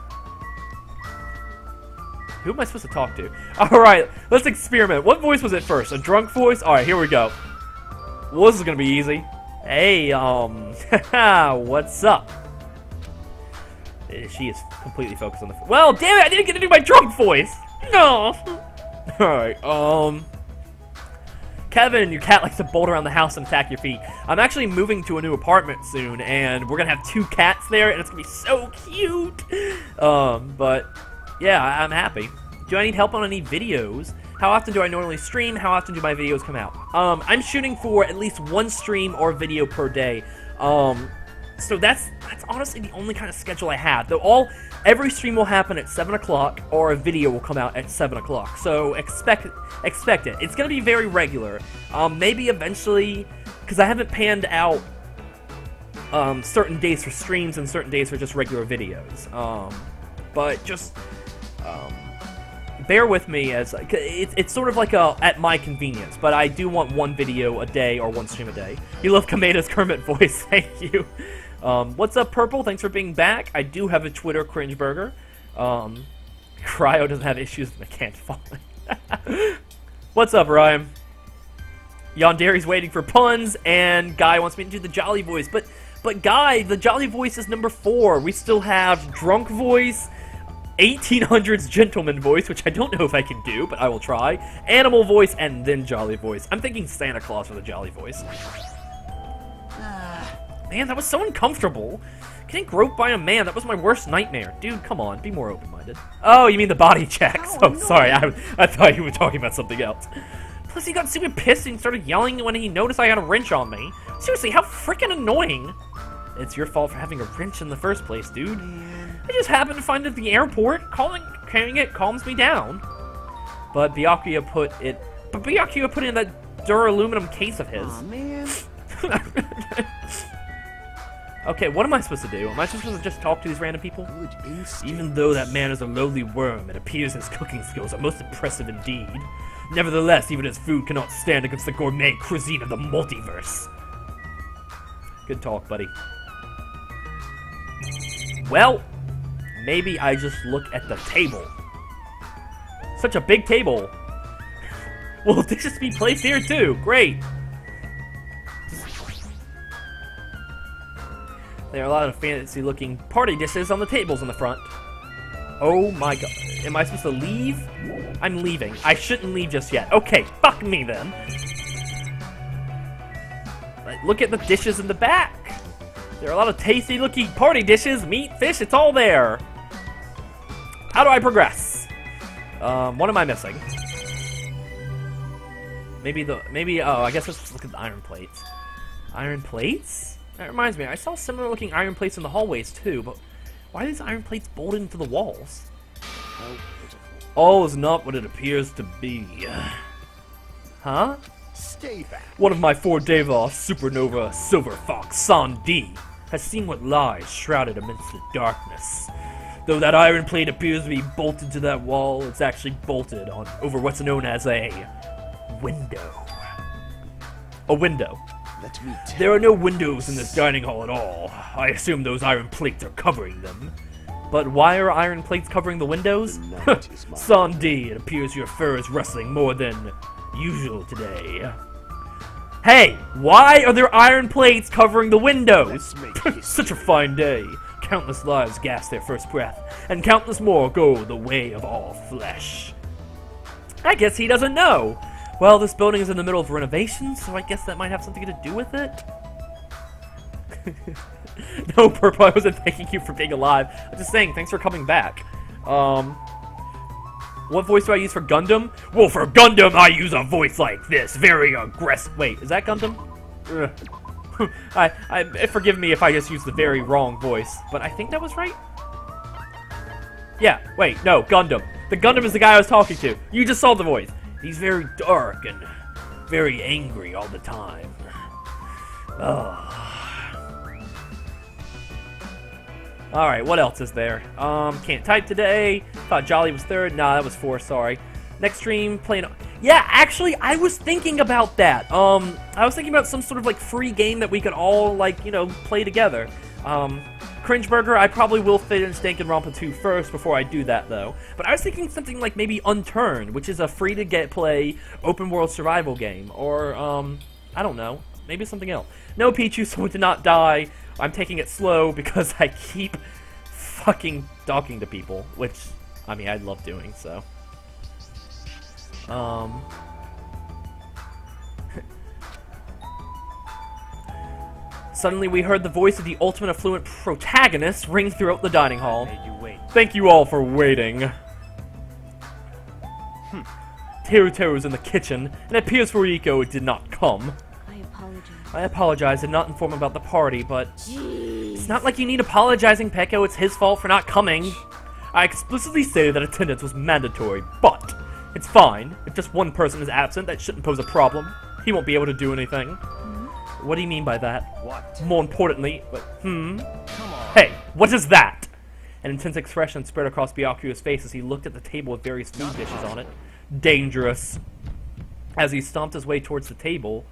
Who am I supposed to talk to? Alright, let's experiment. What voice was it first? A drunk voice? Alright, here we go. Well, this is gonna be easy. Hey, what's up? She is completely focused on the... Well, damn it, I didn't get to do my drunk voice! No! Alright, Kevin, your cat likes to bolt around the house and attack your feet. I'm actually moving to a new apartment soon, and we're gonna have 2 cats there, and it's gonna be so cute! But, yeah, I'm happy. Do I need help on any videos? How often do I normally stream? How often do my videos come out? I'm shooting for at least 1 stream or video per day. So that's honestly the only kind of schedule I have. Though every stream will happen at 7 o'clock, or a video will come out at 7 o'clock. So expect it. It's gonna be very regular. Maybe eventually, because I haven't panned out certain days for streams and certain days for just regular videos. But just bear with me, as it's sort of like at my convenience, but I do want 1 video a day or 1 stream a day. You love Kameda's Kermit voice, thank you. What's up, Purple? Thanks for being back. I do have a Twitter cringe burger. Cryo doesn't have issues with the can't falling. What's up, Ryan? Yanderi's waiting for puns, and Guy wants me to do the jolly voice, but Guy, the jolly voice is number 4. We still have drunk voice, 1800s gentleman voice, which I don't know if I can do, but I will try. Animal voice, and then jolly voice. I'm thinking Santa Claus for the jolly voice. Man, that was so uncomfortable. Getting groped by a man, that was my worst nightmare. Dude, come on, be more open-minded. Oh, you mean the body checks. Oh, sorry, I thought you were talking about something else. Plus, he got super pissed and started yelling when he noticed I had a wrench on me. Seriously, how freaking annoying. It's your fault for having a wrench in the first place, dude. I just happened to find it at the airport. Carrying it calms me down. But Byakuya put it in that duraluminum case of his. Aw, man. Okay, what am I supposed to do? Am I supposed to just talk to these random people? Good instinct. Even though that man is a lowly worm, it appears his cooking skills are most impressive indeed. Nevertheless, even his food cannot stand against the gourmet cuisine of the multiverse. Good talk, buddy. Well, maybe I just look at the table. Such a big table. Will dishes be placed here too? Great. There are a lot of fancy-looking party dishes on the tables in the front. Oh my god. Am I supposed to leave? I'm leaving. I shouldn't leave just yet. Okay, fuck me then. Look at the dishes in the back. There are a lot of tasty-looking party dishes. Meat, fish, it's all there. How do I progress? What am I missing? Maybe, oh, I guess let's just look at the iron plates. Iron plates? That reminds me, I saw similar looking iron plates in the hallways too, but why are these iron plates bolted into the walls? All is not what it appears to be. Huh? Stay back. One of my 4 Devas, Supernova Silver Fox Sandi, has seen what lies shrouded amidst the darkness. Though that iron plate appears to be bolted to that wall, it's actually bolted on over what's known as a window. A window. Let me tell There are no windows in this dining hall at all. I assume those iron plates are covering them. But why are iron plates covering the windows? night is mine. Sandi, it appears your fur is rustling more than usual today. Hey, why are there iron plates covering the windows? Let's make history. Such a fine day. countless lives gasp their first breath, and countless more go the way of all flesh. I guess he doesn't know. Well, this building is in the middle of renovation, so I guess that might have something to do with it. No, Purple, I wasn't thanking you for being alive. I'm just saying, thanks for coming back. What voice do I use for Gundam? Well, for Gundam, I use a voice like this. Very aggressive. Wait, is that Gundam? Forgive me if I just used the very wrong voice, but I think that was right. Yeah, wait, no, Gundam. The Gundam is the guy I was talking to. You just saw the voice. He's very dark and very angry all the time. Ugh. Alright, what else is there? Can't type today. Thought Jolly was third. Nah, that was 4, sorry. Next stream, playing... Yeah, actually, I was thinking about that. I was thinking about some sort of, like, free game that we could all, like, you know, play together. Cringeburger, I probably will fit in Danganronpa 2 first before I do that, though. But I was thinking something like maybe Unturned, which is a free-to-play open-world survival game. Or, I don't know. Maybe something else. No, Pichu, someone did not die. I'm taking it slow because I keep fucking talking to people, which, I mean, I love doing, so. Suddenly we heard the voice of the ultimate affluent protagonist ring throughout the dining hall. Made you wait. Thank you all for waiting. Teruto's in the kitchen, and it appears Furiko did not come. I apologize, did not inform about the party, but it's not like you need apologizing, Peko. It's his fault for not coming. I explicitly stated that attendance was mandatory, but it's fine. If just one person is absent, that shouldn't pose a problem. He won't be able to do anything. What do you mean by that? What? More importantly, Come on. Hey, what is that? An intense expression spread across Byakuya's face as he looked at the table with various food dishes on it. Dangerous. As he stomped his way towards the table...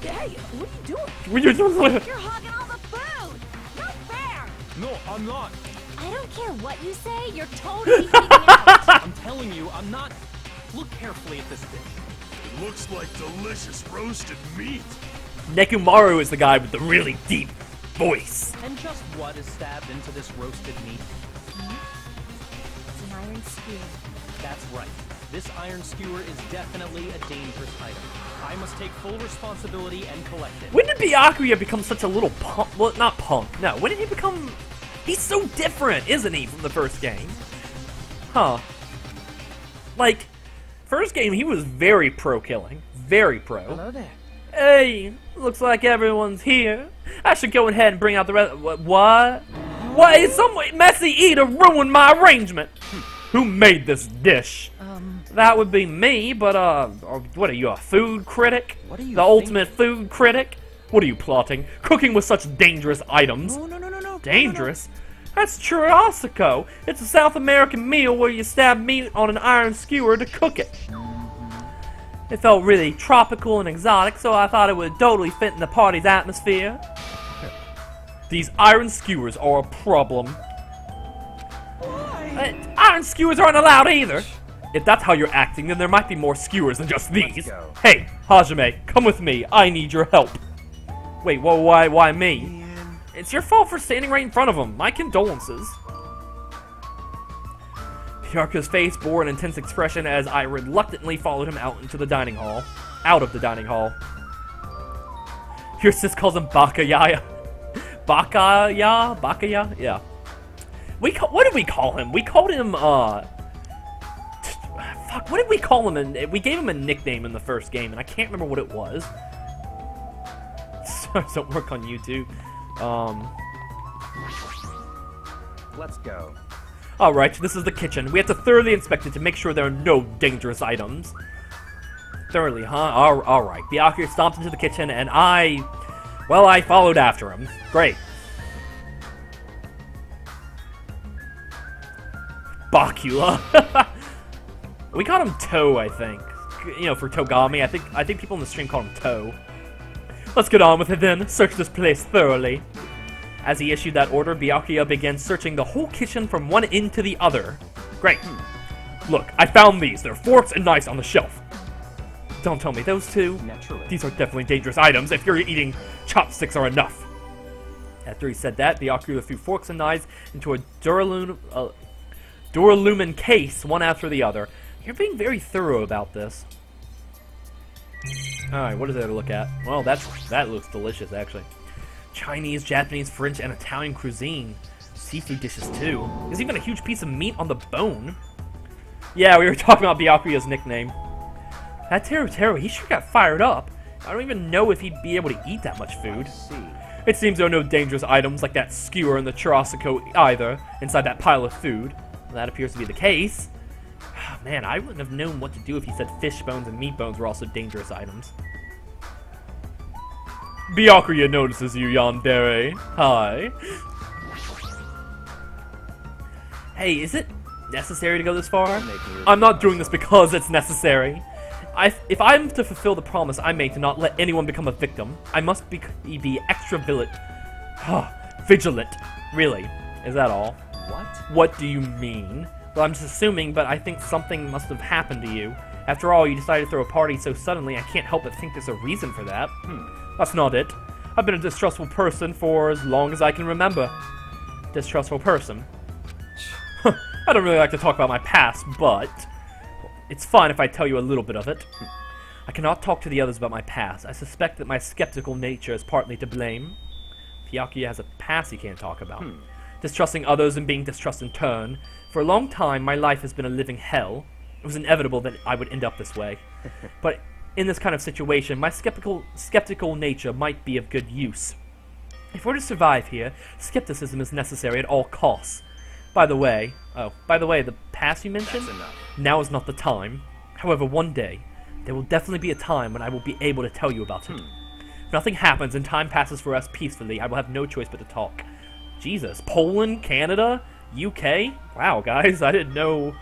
Hey, what are you doing? What are you doing? You're hogging all the food! Not fair! No, I'm not. I don't care what you say, you're totally taking it out. I'm telling you, I'm not. Look carefully at this dish. It looks like delicious roasted meat. Nekomaru is the guy with the really deep voice. And just what is stabbed into this roasted meat? It's an iron skewer. That's right. This iron skewer is definitely a dangerous item. I must take full responsibility and collect it. When did Byakuya become such a little punk? Well, not punk. No, when did he become... He's so different, isn't he, from the first game? Huh. Like, first game, he was very pro-killing. Very pro. Hello there. Hey, looks like everyone's here. I should go ahead and bring out the rest... What? What? Is some messy eater ruined my arrangement? Who made this dish? That would be me, but, what are you, a food critic? What are you The ultimate food critic? What are you plotting? Cooking with such dangerous items? No. Dangerous? That's churrasco. It's a South American meal where you stab meat on an iron skewer to cook it. It felt really tropical and exotic, so I thought it would totally fit in the party's atmosphere. These iron skewers are a problem. Iron skewers aren't allowed either. If that's how you're acting, then there might be more skewers than just these. Hey, Hajime, come with me. I need your help. Wait, well, why me? It's your fault for standing right in front of him. My condolences. Byakuya's face bore an intense expression as I reluctantly followed him out into the dining hall. Out of the dining hall. Your sis calls him Bakayaya. Bakaya? Bakaya? Yeah. What did we call him? We called him, fuck, what did we call him? We gave him a nickname in the first game, and I can't remember what it was. Stars don't work on YouTube. Let's go. Alright, this is the kitchen. We have to thoroughly inspect it to make sure there are no dangerous items. Thoroughly, huh? Alright. Byakuya stomped into the kitchen, and I followed after him. Great. Bakula. We called him Toe, I think. You know, for Togami. I think people in the stream call him Toe. Let's get on with it then. Search this place thoroughly. As he issued that order, Byakuya began searching the whole kitchen from one end to the other. Great. Look, I found these. There are forks and knives on the shelf. Don't tell me those two. Naturally. These are definitely dangerous items. If you're eating, chopsticks are enough. After he said that, Byakuya threw forks and knives into a duralumin case, one after the other. You're being very thorough about this. Alright, what is there to look at? Well, that looks delicious, actually. Chinese, Japanese, French, and Italian cuisine. Seafood dishes, too. There's even a huge piece of meat on the bone. Yeah, we were talking about Byakuya's nickname. That Teru, he sure got fired up. I don't even know if he'd be able to eat that much food. It seems there are no dangerous items like that skewer and the churrasco either inside that pile of food. That appears to be the case. Man, I wouldn't have known what to do if he said fish bones and meat bones were also dangerous items. Byakuya notices you, Yandere. Hi. Hey, is it necessary to go this far? I'm not doing this because it's necessary. If I'm to fulfill the promise I made to not let anyone become a victim, I must be extra vigilant. Really? Is that all? What? What do you mean? Well, I'm just assuming, but I think something must have happened to you. After all, you decided to throw a party so suddenly, I can't help but think there's a reason for that. That's not it. I've been a distrustful person for as long as I can remember. Distrustful person. I don't really like to talk about my past, but it's fine if I tell you a little bit of it. I cannot talk to the others about my past. I suspect that my skeptical nature is partly to blame. Byakuya has a past he can't talk about. Distrusting others and being distrusted in turn. For a long time, my life has been a living hell. It was inevitable that I would end up this way. But in this kind of situation, my skeptical nature might be of good use. If we're to survive here, skepticism is necessary at all costs. By the way, the past you mentioned? Now is not the time. However, one day, there will definitely be a time when I will be able to tell you about it. If nothing happens and time passes for us peacefully, I will have no choice but to talk. Jesus, Poland, Canada, UK? Wow, guys, I didn't know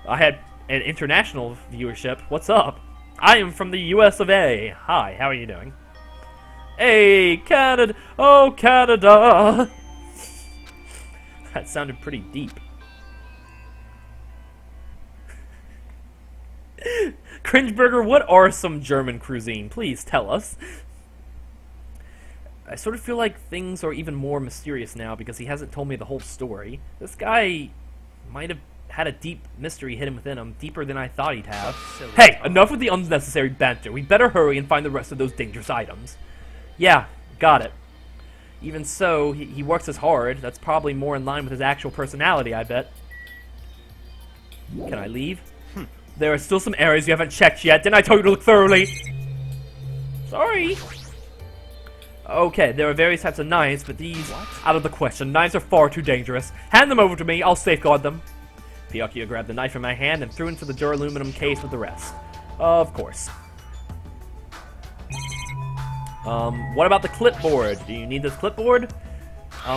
I had an international viewership. What's up? I am from the US of A. Hi, how are you doing? Hey, Canada! Oh, Canada! That sounded pretty deep. Cringeburger, what are some German cuisine? Please tell us. I sort of feel like things are even more mysterious now because he hasn't told me the whole story. This guy might have had a deep mystery hidden within him, deeper than I thought he'd have. Hey, enough with the unnecessary banter. We better hurry and find the rest of those dangerous items. Yeah, got it. Even so, he works as hard. That's probably more in line with his actual personality, I bet. Can I leave? There are still some areas you haven't checked yet. Didn't I tell you to look thoroughly? Sorry. Okay, there are various types of knives, but these, out of the question. Knives are far too dangerous. Hand them over to me. I'll safeguard them. Byakuya grabbed the knife from my hand and threw it into the duraluminum case with the rest. Of course. What about the clipboard? Do you need this clipboard?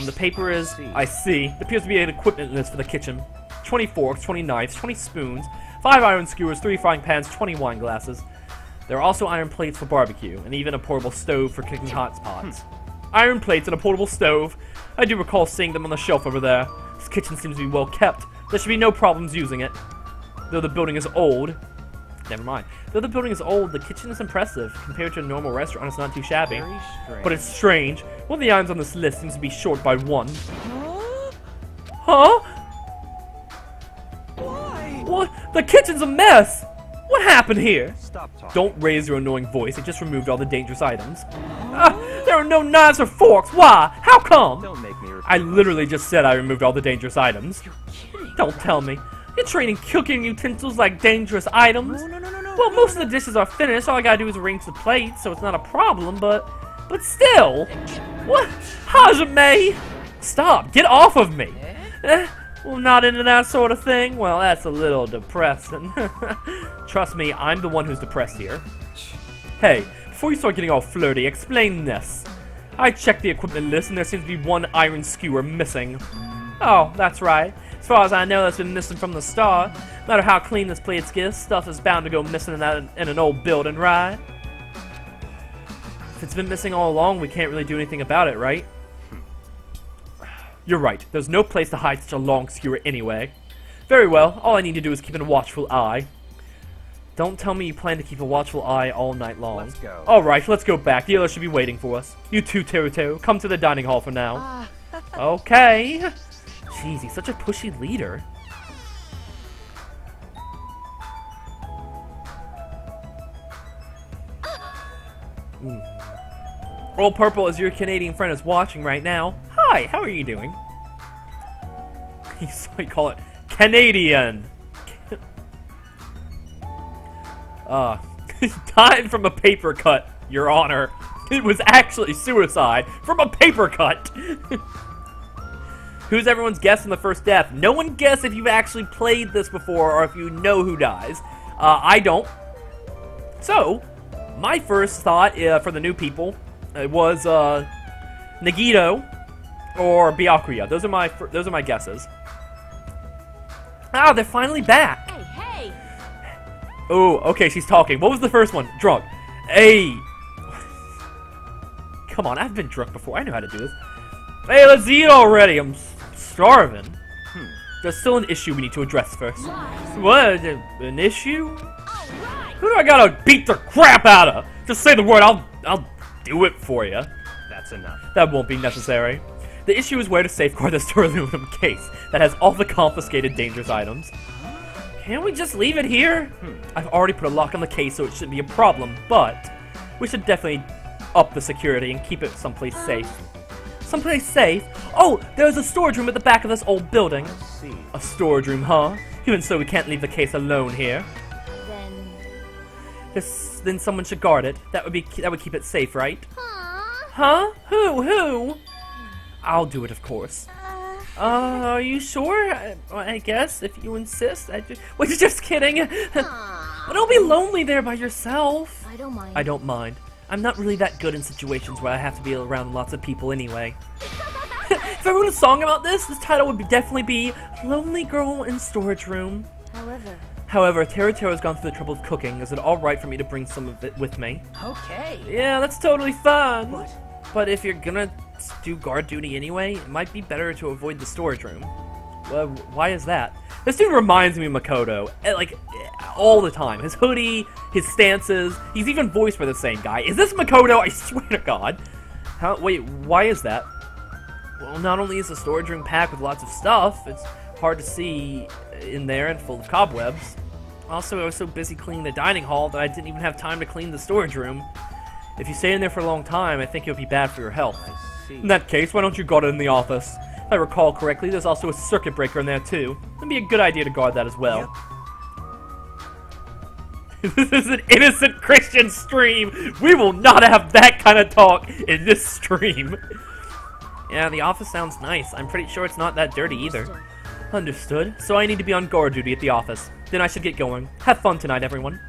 The paper is, I see. There appears to be an equipment list for the kitchen. 20 forks, 20 knives, 20 spoons, 5 iron skewers, 3 frying pans, 20 wine glasses. There are also iron plates for barbecue, and even a portable stove for cooking hot pots. Iron plates and a portable stove. I do recall seeing them on the shelf over there. This kitchen seems to be well kept. There should be no problems using it. Though the building is old. Never mind. Though the building is old, the kitchen is impressive. Compared to a normal restaurant, it's not too shabby. But it's strange. One of the items on this list seems to be short by 1. Huh? Why? What? The kitchen's a mess! What happened here? Stop talking. Don't raise your annoying voice. It just removed all the dangerous items. There are no knives or forks. Why? How come? Don't make me repeat I literally just said I removed all the dangerous items. Don't tell me. You're treating cooking utensils like dangerous items. No. Well, most of the dishes are finished. All I gotta do is arrange the plates, so it's not a problem, but still. What? Hajime! Stop. Get off of me. Well, not into that sort of thing? Well, that's a little depressing. Trust me, I'm the one who's depressed here. Hey, before you start getting all flirty, explain this. I checked the equipment list and there seems to be 1 iron skewer missing. Oh, that's right. As far as I know, that's been missing from the start. No matter how clean this place gets, stuff is bound to go missing in an old building, right? If it's been missing all along, we can't really do anything about it, right? You're right. There's no place to hide such a long skewer anyway. Very well. All I need to do is keep a watchful eye. Don't tell me you plan to keep a watchful eye all night long. Let's go. Alright, let's go back. The others should be waiting for us. You too, Teru, come to the dining hall for now. Okay. Jeez, he's such a pushy leader. All Purple, as your Canadian friend is watching right now. Hi, how are you doing? You call it Canadian. Died from a paper cut, Your Honor. It was actually suicide from a paper cut. Who's everyone's guess in the first death? No one guess if you've actually played this before or if you know who dies. I don't. So, my first thought for the new people was Nagito or Byakuya. Those are my guesses. Ah, they're finally back. Hey, hey! Oh, okay, she's talking. What was the first one? Drunk. Hey! Come on, I've been drunk before. I know how to do this. Hey, let's eat already. I'm starving. There's still an issue we need to address first. What? An issue? Who do I gotta beat the crap out of? Just say the word, I'll do it for you. That's enough. That won't be necessary. The issue is where to safeguard this aluminum case that has all the confiscated dangerous items. Can't we just leave it here? I've already put a lock on the case, so it shouldn't be a problem, but we should definitely up the security and keep it someplace safe. Someplace safe? Oh, there's a storage room at the back of this old building. Let's see. A storage room, huh? Even so, we can't leave the case alone here. Then someone should guard it. That would keep it safe, right? Huh? Who? I'll do it, of course. Are you sure? I guess, if you insist. Was just kidding. But don't be lonely there by yourself. I don't mind. I don't mind. I'm not really that good in situations where I have to be around lots of people anyway. If I wrote a song about this title would definitely be Lonely Girl in Storage Room. However, Teru's gone through the trouble of cooking. Is it alright for me to bring some of it with me? Okay. Yeah, that's totally fine. What? But if you're gonna do guard duty anyway, it might be better to avoid the storage room. Well, why is that? This dude reminds me of Makoto, like, all the time. His hoodie, his stances, he's even voiced by the same guy. Is this Makoto? I swear to God. Wait, why is that? Well, not only is the storage room packed with lots of stuff, it's hard to see in there and full of cobwebs. Also, I was so busy cleaning the dining hall that I didn't even have time to clean the storage room. If you stay in there for a long time, I think it would be bad for your health. In that case, why don't you guard it in the office? If I recall correctly, there's also a circuit breaker in there too. It'd be a good idea to guard that as well. Yep. This is an innocent Christian stream! We will not have that kind of talk in this stream! Yeah, the office sounds nice. I'm pretty sure it's not that dirty either. Understood. So I need to be on guard duty at the office. Then I should get going. Have fun tonight, everyone.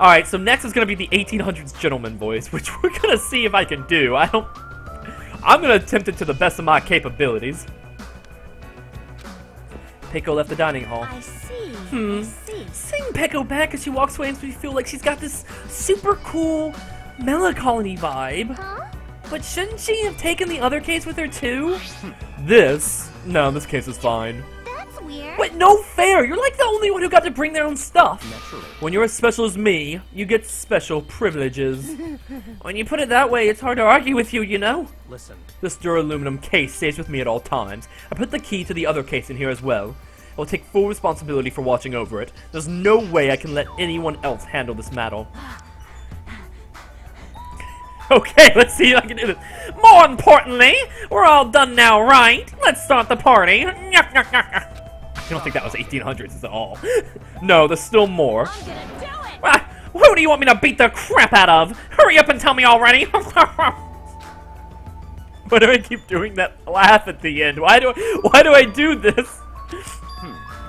Alright, so next is going to be the 1800s gentleman voice, which we're going to see if I can do. I'm going to attempt it to the best of my capabilities. Peko left the dining hall. I see. I see. Sing Peko back as she walks away and we feel like she's got this super cool melancholy vibe. Huh? But shouldn't she have taken the other case with her too? This case is fine. That's weird. Wait, no fair! You're like the only one who got to bring their own stuff! Naturally. When you're as special as me, you get special privileges. When you put it that way, it's hard to argue with you, you know? Listen. This duraluminum case stays with me at all times. I put the key to the other case in here as well. I will take full responsibility for watching over it. There's no way I can let anyone else handle this matter. Okay, let's see if I can do this. More importantly, we're all done now, right? Let's start the party. I don't think that was 1800s at all. No, there's still more. I'm gonna do it. Who do you want me to beat the crap out of? Hurry up and tell me already. Why do I keep doing that laugh at the end? Why do I do this?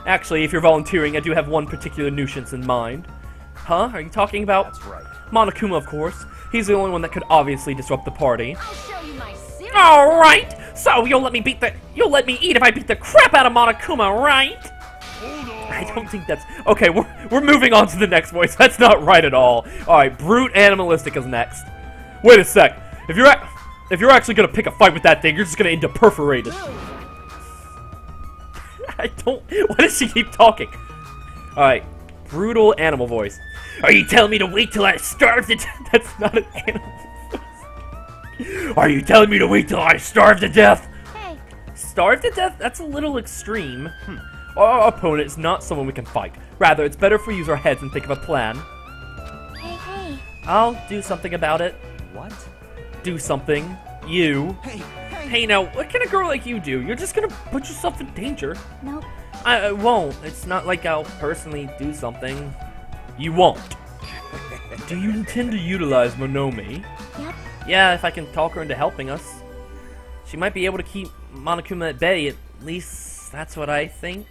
Actually, if you're volunteering, I do have one particular nuisance in mind. Huh? Are you talking about? That's right. Monokuma, of course. He's the only one that could obviously disrupt the party. I'll show you my serious. All right. So you'll let me eat if I beat the crap out of Monokuma, right? Hold on. I don't think that's okay. We're moving on to the next voice. That's not right at all. All right, brute animalistic is next. Wait a sec. If you're actually gonna pick a fight with that thing, you're just gonna end up perforated. I don't. Why does she keep talking? All right. brutal animal voice. Are you telling me to wait till I starve to death? That's not an animal voice. Are you telling me to wait till I starve to death? Hey. Starve to death? That's a little extreme. Our opponent is not someone we can fight. Rather, it's better if we use our heads and think of a plan. Hey. I'll do something about it. What? Do something. You. Hey. Hey, now, what can a girl like you do? You're just gonna put yourself in danger. Nope. I won't. It's not like I'll personally do something. You won't. Do you intend to utilize Monomi? Yep. Yeah, if I can talk her into helping us. She might be able to keep Monokuma at bay, at least that's what I think.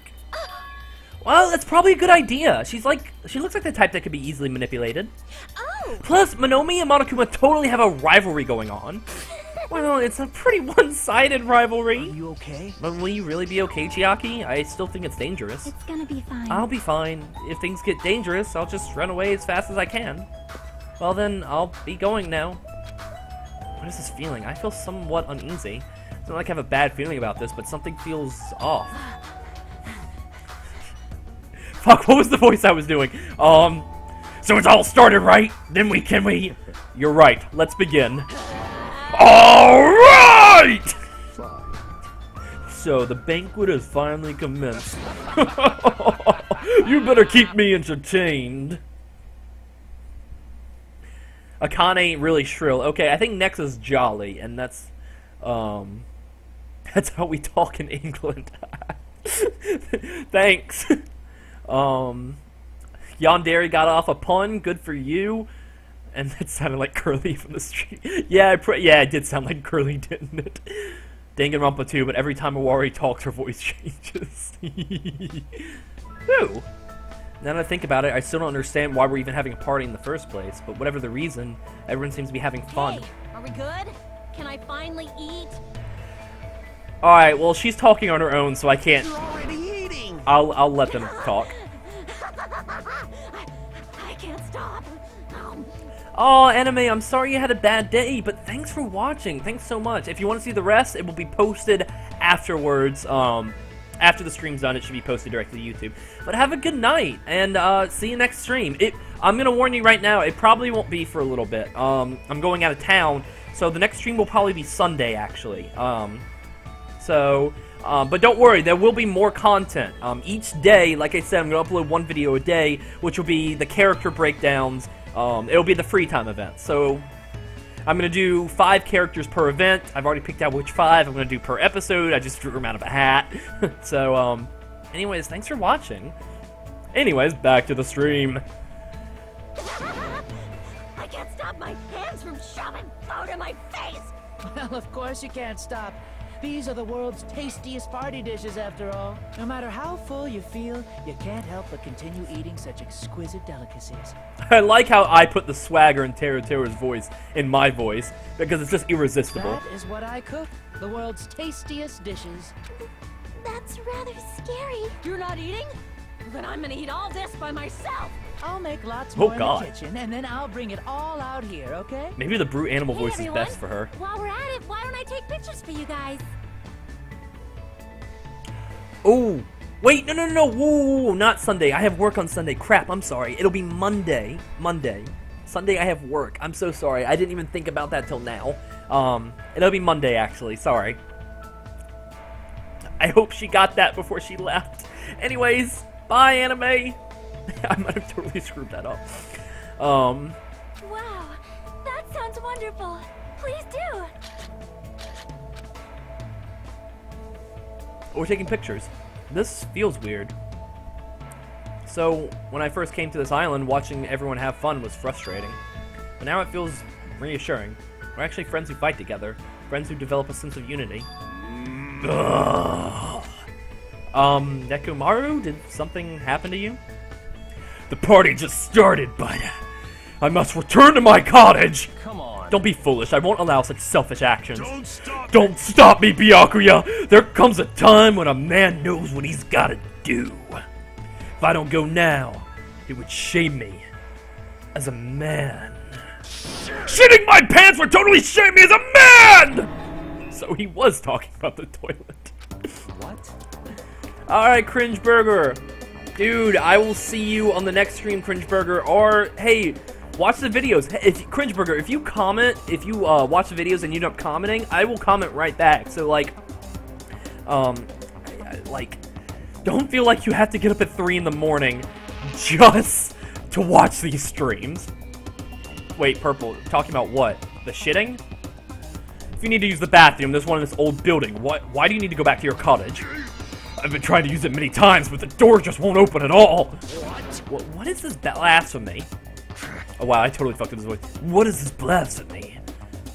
Well, that's probably a good idea. She looks like the type that could be easily manipulated. Oh! Plus, Monomi and Monokuma totally have a rivalry going on. Well, it's a pretty one-sided rivalry. Are you okay? But will you really be okay, Chiaki? I still think it's dangerous. It's gonna be fine. I'll be fine. If things get dangerous, I'll just run away as fast as I can. Well then, I'll be going now. What is this feeling? I feel somewhat uneasy. It's not like I have a bad feeling about this, but something feels off. Fuck, what was the voice I was doing? So it's all started, right? Then can we... You're right. Let's begin. Alright! So, the banquet has finally commenced. You better keep me entertained. Akane really shrill. Okay, I think next is jolly, and that's how we talk in England. Thanks. Yandere got off a pun. Good for you. And that sounded like Curly from the street. Yeah, it did sound like Curly, didn't it? Danganronpa too, but every time Awari talks, her voice changes. Ooh. Now that I think about it, I still don't understand why we're even having a party in the first place. But whatever the reason, everyone seems to be having fun. Hey, are we good? Can I finally eat? Alright, well, she's talking on her own, so I can't... You're already eating! I'll let them talk. I can't stop. Oh, Anime, I'm sorry you had a bad day, but thanks for watching. Thanks so much. If you want to see the rest, it will be posted afterwards. After the stream's done, it should be posted directly to YouTube. But have a good night, and see you next stream. I'm going to warn you right now, it probably won't be for a little bit. I'm going out of town, so the next stream will probably be Sunday, actually. But don't worry, there will be more content. Each day, like I said, I'm going to upload one video a day, which will be the character breakdowns. It'll be the free time event. So, I'm going to do 5 characters per event. I've already picked out which 5 I'm going to do per episode. I just drew them out of a hat. So, anyways, thanks for watching. Anyways, back to the stream. I can't stop my hands from shoving food in my face. Well, of course you can't stop. These are the world's tastiest party dishes, after all. No matter how full you feel, you can't help but continue eating such exquisite delicacies. I like how I put the swagger in Teru's voice in my voice, because it's just irresistible. That is what I cook. The world's tastiest dishes. That's rather scary. You're not eating? Then I'm gonna eat all this by myself. I'll make lots Oh, more in God. the kitchen, and then I'll bring it all out here, okay? Maybe the brute animal Hey, voice everyone. is best for her. While we're at it, why don't I take pictures for you guys? Oh, wait, no, whoa, not Sunday. I have work on Sunday. Crap, I'm sorry. It'll be Monday. Sunday I have work. I'm so sorry. I didn't even think about that till now. It'll be Monday, actually. Sorry. I hope she got that before she left. Anyways, bye, Anime. I might have totally screwed that up. Wow, that sounds wonderful. Please do. We're taking pictures. This feels weird. So, when I first came to this island, watching everyone have fun was frustrating. But now it feels reassuring. We're actually friends who fight together. Friends who develop a sense of unity. Ugh. Nekomaru, did something happen to you? The party just started, but I must return to my cottage! Come on. Don't be foolish, I won't allow such selfish actions. Don't stop. Don't stop me, Byakuya! There comes a time when a man knows what he's gotta do. If I don't go now, it would shame me as a man. Shitting my pants would totally shame me as a man! So he was talking about the toilet. What? Alright, Cringe Burger. Dude, I will see you on the next stream, Cringeburger, or, hey, watch the videos. If Cringeburger, if you comment, if you watch the videos and you end up commenting, I will comment right back. So, like, don't feel like you have to get up at 3 in the morning just to watch these streams. Wait, Purple, talking about what? The shitting? If you need to use the bathroom, there's one in this old building. Why do you need to go back to your cottage? I've been trying to use it many times, but the door just won't open at all. What is this blasphemy? Oh wow, I totally fucked up his voice. What is this blasphemy?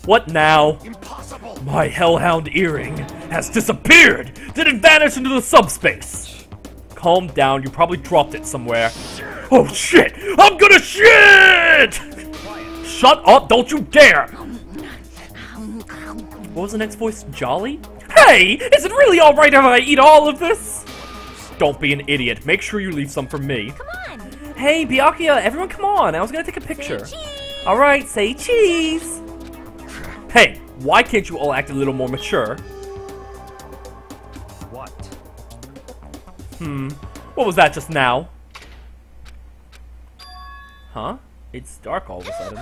What now? Impossible! My hellhound earring has disappeared! Did it vanish into the subspace? Calm down, you probably dropped it somewhere. Oh shit! I'm gonna shit! Shut up, don't you dare! What was the next voice? Jolly? Hey! Is it really alright if I eat all of this? Don't be an idiot. Make sure you leave some for me. Come on. Hey, Byakuya, everyone come on. I was gonna take a picture. Alright, say cheese! Hey, why can't you all act a little more mature? What? What was that just now? Huh? It's dark all of a sudden.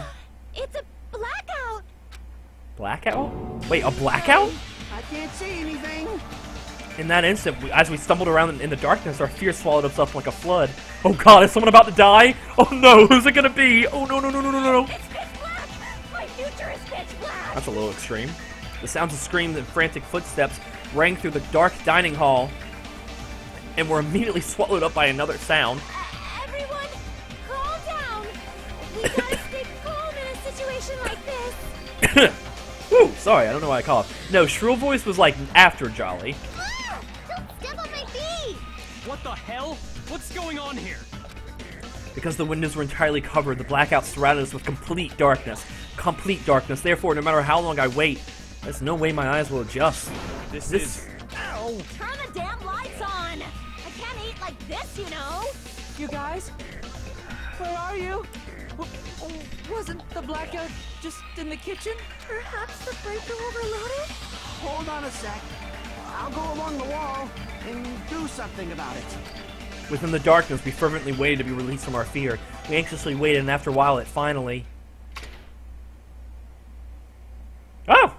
It's a blackout. Blackout? Wait, a blackout? I can't see anything. In that instant, as we stumbled around in the darkness, our fear swallowed us up like a flood. Oh god, is someone about to die? Oh no, who's it gonna be? Oh no, no, no, no, no, no. It's pitch black. My future is pitch black. That's a little extreme. The sounds of screams and frantic footsteps rang through the dark dining hall and were immediately swallowed up by another sound. Everyone, calm down. We gotta stay calm in a situation like this. Whew, sorry, I don't know why I coughed. No, Shrill Voice was like after Jolly. Ah, don't step on my feet. What the hell? What's going on here? Because the windows were entirely covered, the blackout surrounded us with complete darkness. Complete darkness. Therefore, no matter how long I wait, there's no way my eyes will adjust. This is... Ow. Turn the damn lights on. I can't eat like this, you know. You guys? Where are you? Wasn't the blackout just in the kitchen? Perhaps the breaker overloaded? Hold on a sec. I'll go along the wall and do something about it. Within the darkness, we fervently waited to be released from our fear. We anxiously waited, and after a while, it finally... Oh!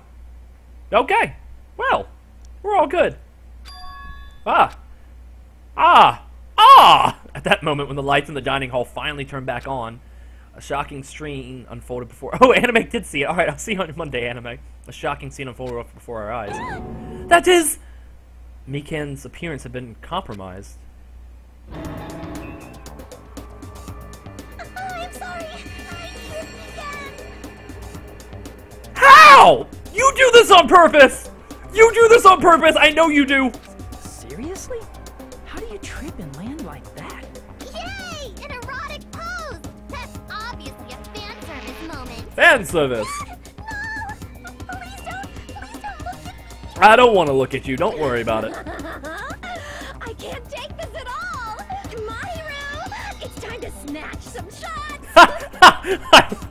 Okay. Well, we're all good. Ah! At that moment, when the lights in the dining hall finally turned back on, a shocking scene unfolded before... Oh, Anime did see it. Alright, I'll see you on Monday, Anime. A shocking scene unfolded before our eyes. That is... Mikan's appearance had been compromised. I'm sorry. I did it again. How? You do this on purpose! You do this on purpose! I know you do! Seriously? How do you trip and land like that? Yay! An erotic pose. That's obviously a fan service moment. Fan service! No! Please don't look at me. I don't want to look at you. Don't worry about it. I can't take this at all. Mahiru, it's time to snatch some shots.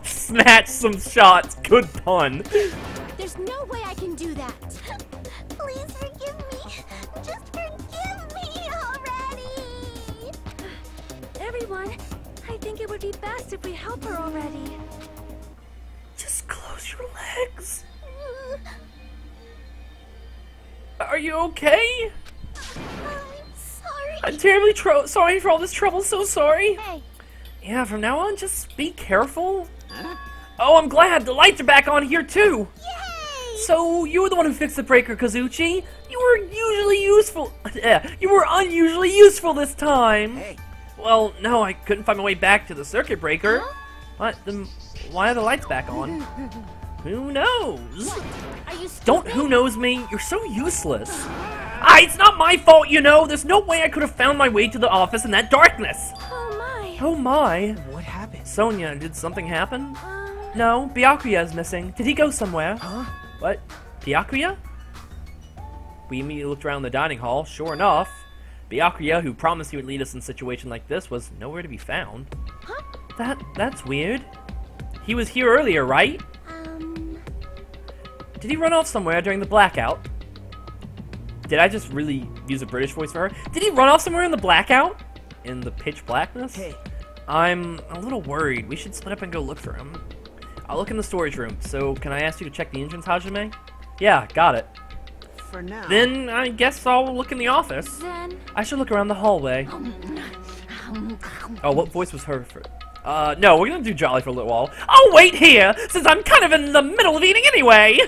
Snatch some shots. Good pun. There's no way I can do that. Please forgive me. Just forgive me already. Everyone, I think it would be best if we help her already. Just close your legs. Are you okay? I'm sorry. I'm terribly sorry for all this trouble. So sorry. Hey, Yeah, from now on, just be careful. Oh, I'm glad. The lights are back on here, too. yay! So, you were the one who fixed the breaker, Kazuchi. You were usually useful. Yeah, you were unusually useful this time. Hey. Well, no, I couldn't find my way back to the circuit breaker. Huh? What? Then why are the lights back on? Who knows? Are you stupid? Don't who knows me. You're so useless. It's not my fault, you know. There's no way I could have found my way to the office in that darkness. Oh my. Oh my. What happened? Sonia, did something happen? No, Byakuya is missing. Did he go somewhere? Huh? What? Byakuya? We immediately looked around the dining hall. Sure enough, Byakuya, who promised he would lead us in a situation like this, was nowhere to be found. Huh? That's weird. He was here earlier, right? Did he run off somewhere during the blackout? Did I just really use a British voice for her? Did he run off somewhere in the blackout? in the pitch blackness. Hey. I'm a little worried. We should split up and go look for him. I'll look in the storage room. So, can I ask you to check the entrance, Hajime? Yeah, got it. For now. Then I guess I'll look in the office. Then... I should look around the hallway. Oh, what voice was her for? No, we're gonna do Jolly for a little while. I'll wait here, since I'm kind of in the middle of eating anyway!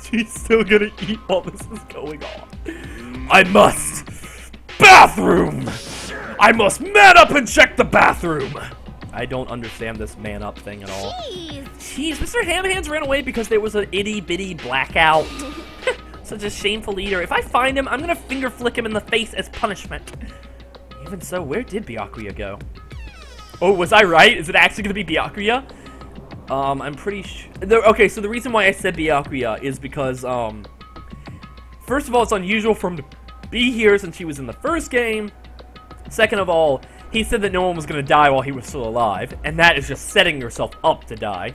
She's still gonna eat while this is going on. I must! Bathroom! I must man up and check the bathroom! I don't understand this man up thing at all. Jeez, Mr. Hamhands ran away because there was an itty-bitty blackout. Such a shameful eater. If I find him, I'm gonna finger flick him in the face as punishment. Even so, where did Byakuya go? Oh, was I right? Is it actually gonna be Byakuya? I'm pretty sure. Okay, so the reason why I said Byakuya is because, first of all, it's unusual for him to be here since he was in the first game. Second of all, he said that no one was gonna die while he was still alive, and that is just setting yourself up to die.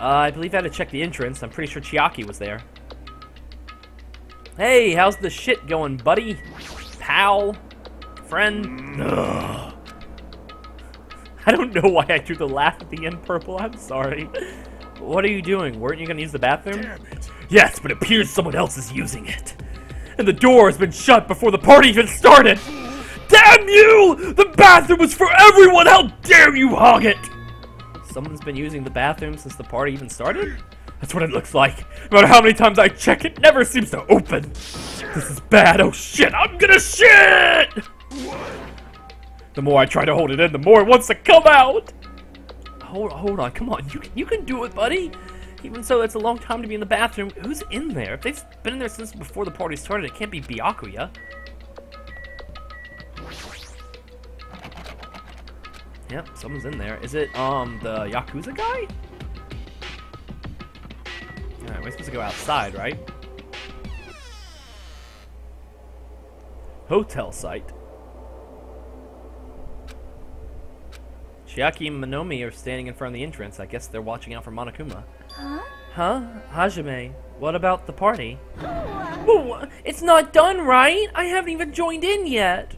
I believe I had to check the entrance. I'm pretty sure Chiaki was there. Hey, how's the shit going, buddy? Pal? Friend? Ugh. I don't know why I threw the laugh at the end purple. I'm sorry. What are you doing? Weren't you gonna use the bathroom? Damn it. Yes, but it appears someone else is using it. And the door has been shut before the party even started. Damn you! The bathroom was for everyone! How dare you hog it! Someone's been using the bathroom since the party even started? That's what it looks like. No matter how many times I check, it never seems to open. This is bad. Oh shit, I'm gonna shit! The more I try to hold it in, the more it wants to come out. Hold on, come on. You can do it, buddy. Even so, it's a long time to be in the bathroom. Who's in there? If they've been in there since before the party started, it can't be Byakuya. Yep, someone's in there. Is it, the Yakuza guy? Alright, we're supposed to go outside, right? Hotel site. Chiaki and Monomi are standing in front of the entrance. I guess they're watching out for Monokuma. Huh? Huh? Hajime, what about the party? Oh, it's not done, right? I haven't even joined in yet.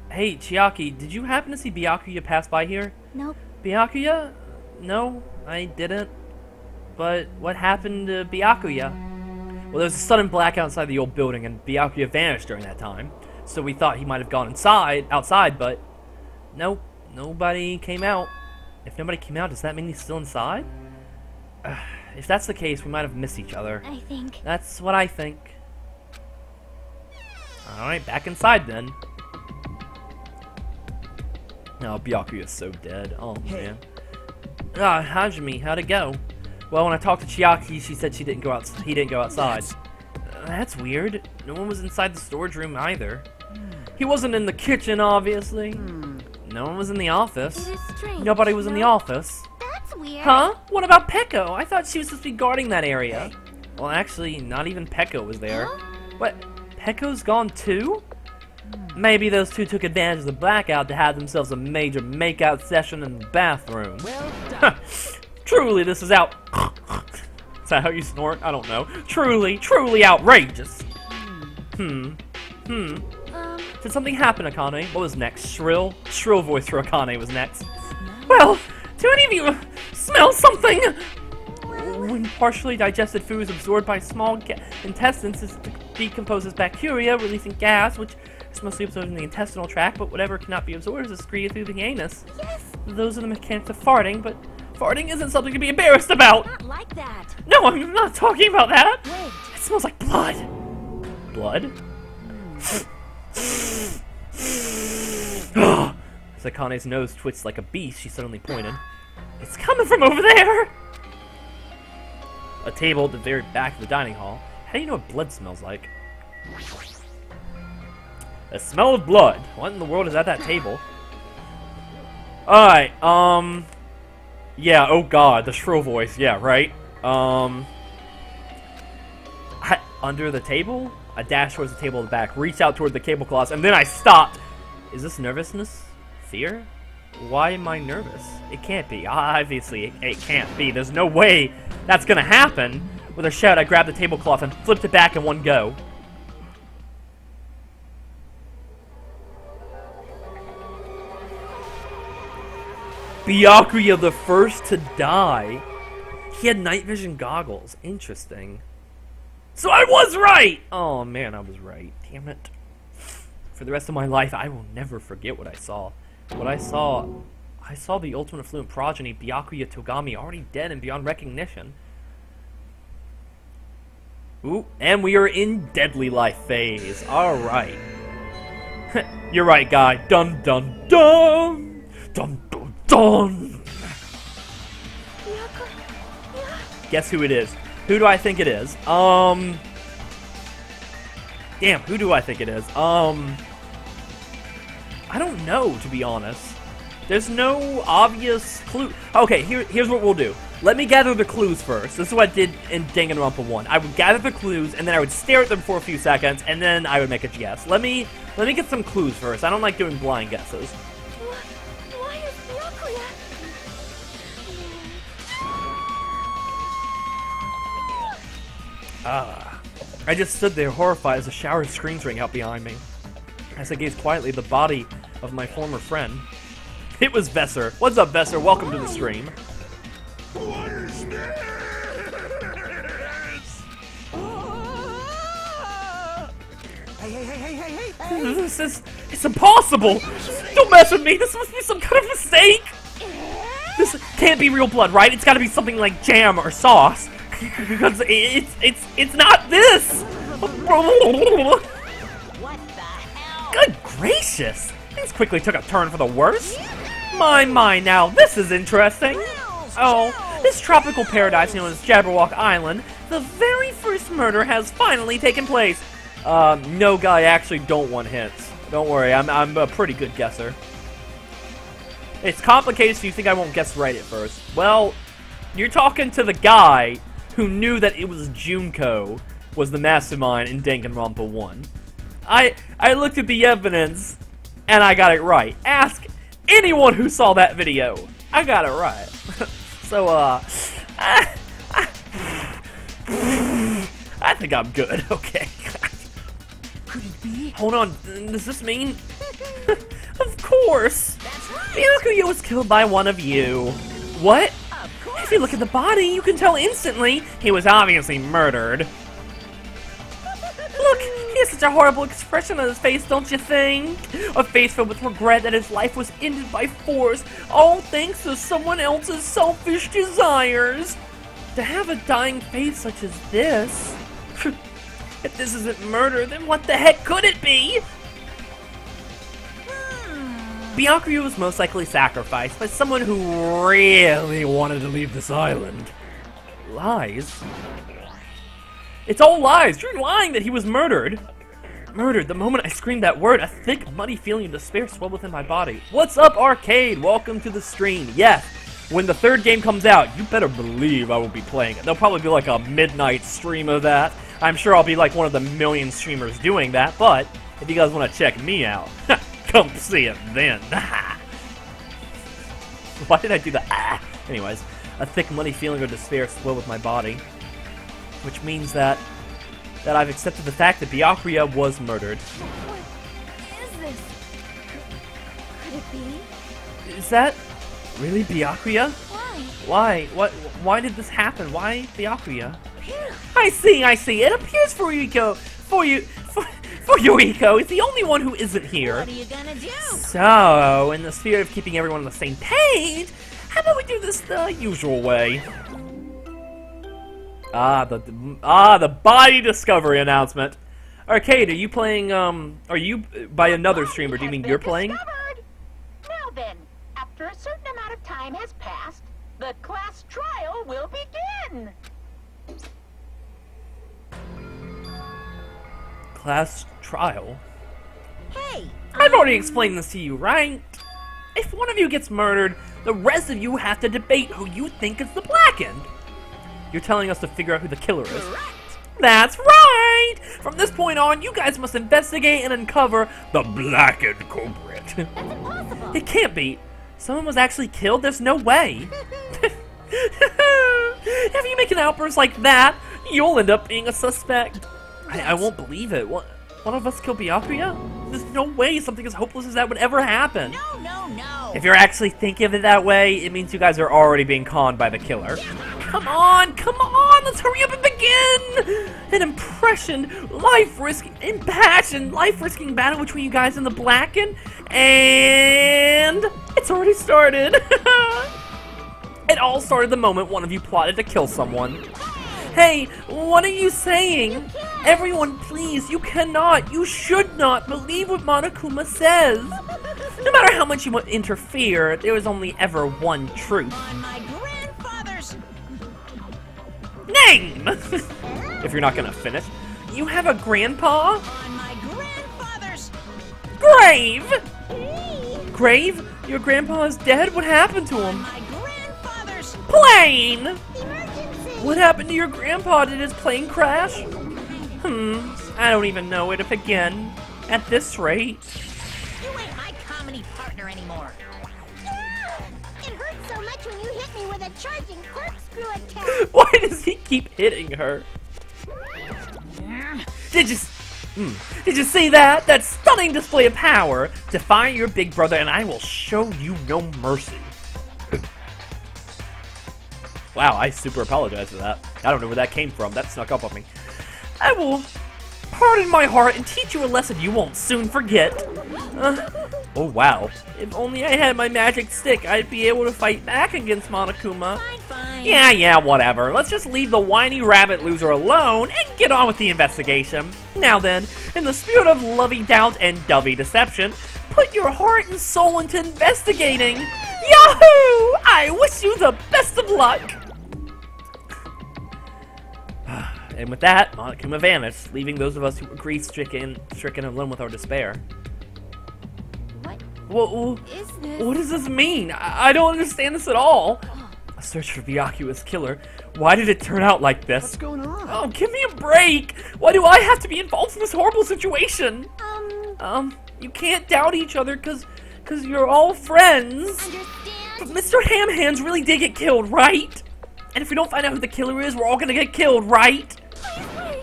Hey, Chiaki, did you happen to see Byakuya pass by here? Nope. Byakuya? No, I didn't. But what happened to Byakuya? Well, there was a sudden blackout outside the old building, and Byakuya vanished during that time. So we thought he might have gone outside, but nope, nobody came out. If nobody came out, does that mean he's still inside? If that's the case, we might have missed each other. I think. That's what I think. Alright, back inside then. No, Byakuya's so dead. Oh, man. Hajime, how'd it go? Well, when I talked to Chiaki, she said he didn't go outside. That's weird. No one was inside the storage room either. He wasn't in the kitchen, obviously. No one was in the office. It is strange. Nobody was in the office. That's weird. Huh? What about Peko? I thought she was supposed to be guarding that area. Well, actually, not even Peko was there. Huh? What? Peko's gone too? Maybe those two took advantage of the blackout to have themselves a major makeout session in the bathroom. Well done. Truly, this is out. Is that how you snort? I don't know. Truly, truly outrageous. Did something happen, Akane? What was next? Shrill? Shrill voice for Akane was next. Well, do any of you smell something? When partially digested food is absorbed by small intestines, it decomposes bacteria, releasing gas, which is mostly absorbed in the intestinal tract, but whatever cannot be absorbed is excreted through the anus. Yes. Those are the mechanics of farting, but farting isn't something to be embarrassed about. Not like that. No, I'm not talking about that. Wait. It smells like blood. Blood? As Akane's nose twitched like a beast, she suddenly pointed. It's coming from over there! A table at the very back of the dining hall. How do you know what blood smells like? The smell of blood. What in the world is at that table? Alright, yeah, oh god, the shrill voice, yeah, right? Under the table? I dashed towards the table in the back, reached out toward the tablecloth, and then I stopped. Is this nervousness? Fear? Why am I nervous? It can't be. Obviously, it can't be. There's no way that's gonna happen. With a shout, I grabbed the tablecloth and flipped it back in one go. Byakuya the first to die. He had night vision goggles. Interesting. So I was right! Oh man, I was right. Damn it. For the rest of my life, I will never forget what I saw. What I saw the ultimate affluent progeny, Byakuya Togami, already dead and beyond recognition. Ooh, and we are in deadly life phase. Alright. You're right, guy. Dun dun dun! Dun dun dun! Guess who it is? Who do I think it is? Damn, who do I think it is? I don't know, to be honest. There's no obvious clue. Okay, here's what we'll do. Let me gather the clues first. This is what I did in Danganronpa 1. I would gather the clues, and then I would stare at them for a few seconds, and then I would make a guess. Let me get some clues first. I don't like doing blind guesses. Why is Byakuya? I just stood there horrified as a shower of screams rang out behind me. As I gazed quietly at the body of my former friend. It was Vesser. What's up, Vesser? Welcome to the stream. What is this? Hey. It's impossible! Don't mess with me! This must be some kind of mistake! This can't be real blood, right? It's gotta be something like jam or sauce. Because it's not this! What the hell? Good gracious! Things quickly took a turn for the worse. My, now, this is interesting. Oh, this tropical paradise known as Jabberwock Island, the very first murder has finally taken place. No, guy, I actually don't want hints. Don't worry, I'm a pretty good guesser. It's complicated, so you think I won't guess right at first. Well, you're talking to the guy who knew that it was Junko was the mastermind in Danganronpa 1. I looked at the evidence, and I got it right. Ask anyone who saw that video. I got it right. So, I think I'm good, okay. Could it be? Hold on, does this mean? Of course! Byakuya was killed by one of you. What? If you look at the body, you can tell instantly he was obviously murdered. Look, he has such a horrible expression on his face, don't you think? A face filled with regret that his life was ended by force, all thanks to someone else's selfish desires. To have a dying face such as this... If this isn't murder, then what the heck could it be? Byakuya was most likely sacrificed by someone who really wanted to leave this island. Lies? It's all lies! You're lying that he was murdered! Murdered. The moment I screamed that word, a thick, muddy feeling of despair swelled within my body. What's up, Arcade? Welcome to the stream. Yes, when the third game comes out, you better believe I will be playing it. There'll probably be like a midnight stream of that. I'm sure I'll be like one of the million streamers doing that, but if you guys want to check me out, come see it then. Why did I do that? Anyways, a thick, muddy feeling of despair swelled with my body, which means that I've accepted the fact that Byakuya was murdered. What is this? Could it be? Is that really Byakuya? Why? Why did this happen? Why Byakuya? I see. It appears for Yuiko is the only one who isn't here. What are you gonna do? So, in the spirit of keeping everyone on the same page, how about we do this the usual way? The body discovery announcement. Arcade, are you playing, are you by another streamer? Do you mean you're playing? Discovered. Now then, after a certain amount of time has passed, the class trial will begin. Class trial? Hey, I've already explained this to you, right? If one of you gets murdered, the rest of you have to debate who you think is the Blackened. You're telling us to figure out who the killer is. correct. That's right! From this point on, you guys must investigate and uncover the Blackened culprit. That's impossible. It can't be. Someone was actually killed? There's no way. If you make an outburst like that, you'll end up being a suspect. I won't believe it. What? One of us killed Byakuya? There's no way something as hopeless as that would ever happen. No, no, no. If you're actually thinking of it that way, it means you guys are already being conned by the killer. Come on, let's hurry up and begin! An impassioned, life-risking battle between you guys in the Blacken, and it's already started. It all started the moment one of you plotted to kill someone. Hey, what are you saying? Everyone, please, you cannot, you should not believe what Monokuma says. No matter how much you want to interfere, there is only ever one truth. On my grandfather's Name! If you're not gonna finish. You have a grandpa? on my grandfather's Grave! Grave? Your grandpa is dead? What happened to him? my grandfather's Plane! Emergency! What happened to your grandpa? Did his plane crash? I don't even know it if again. At this rate. You ain't my comedy partner anymore. It hurts so much when you hit me with a charging corkscrew attack. Why does he keep hitting her? Did you see that? That stunning display of power? Defy your big brother and I will show you no mercy. Wow, I super apologize for that. I don't know where that came from. That snuck up on me. I will harden my heart and teach you a lesson you won't soon forget. Oh wow. If only I had my magic stick, I'd be able to fight back against Monokuma. Fine. Yeah, whatever. Let's just leave the whiny rabbit loser alone and get on with the investigation. Now then, in the spirit of lovey doubt and dovey deception, put your heart and soul into investigating. Yahoo! I wish you the best of luck. And with that, Monokuma vanished, leaving those of us who were grief-stricken alone with our despair. What is this? What does this mean? I don't understand this at all. A search for Byakuya's killer. Why did it turn out like this? What's going on? Oh, give me a break! Why do I have to be involved in this horrible situation? You can't doubt each other cause you're all friends. But Mr. Ham Hands really did get killed, right? And if we don't find out who the killer is, we're all gonna get killed, right?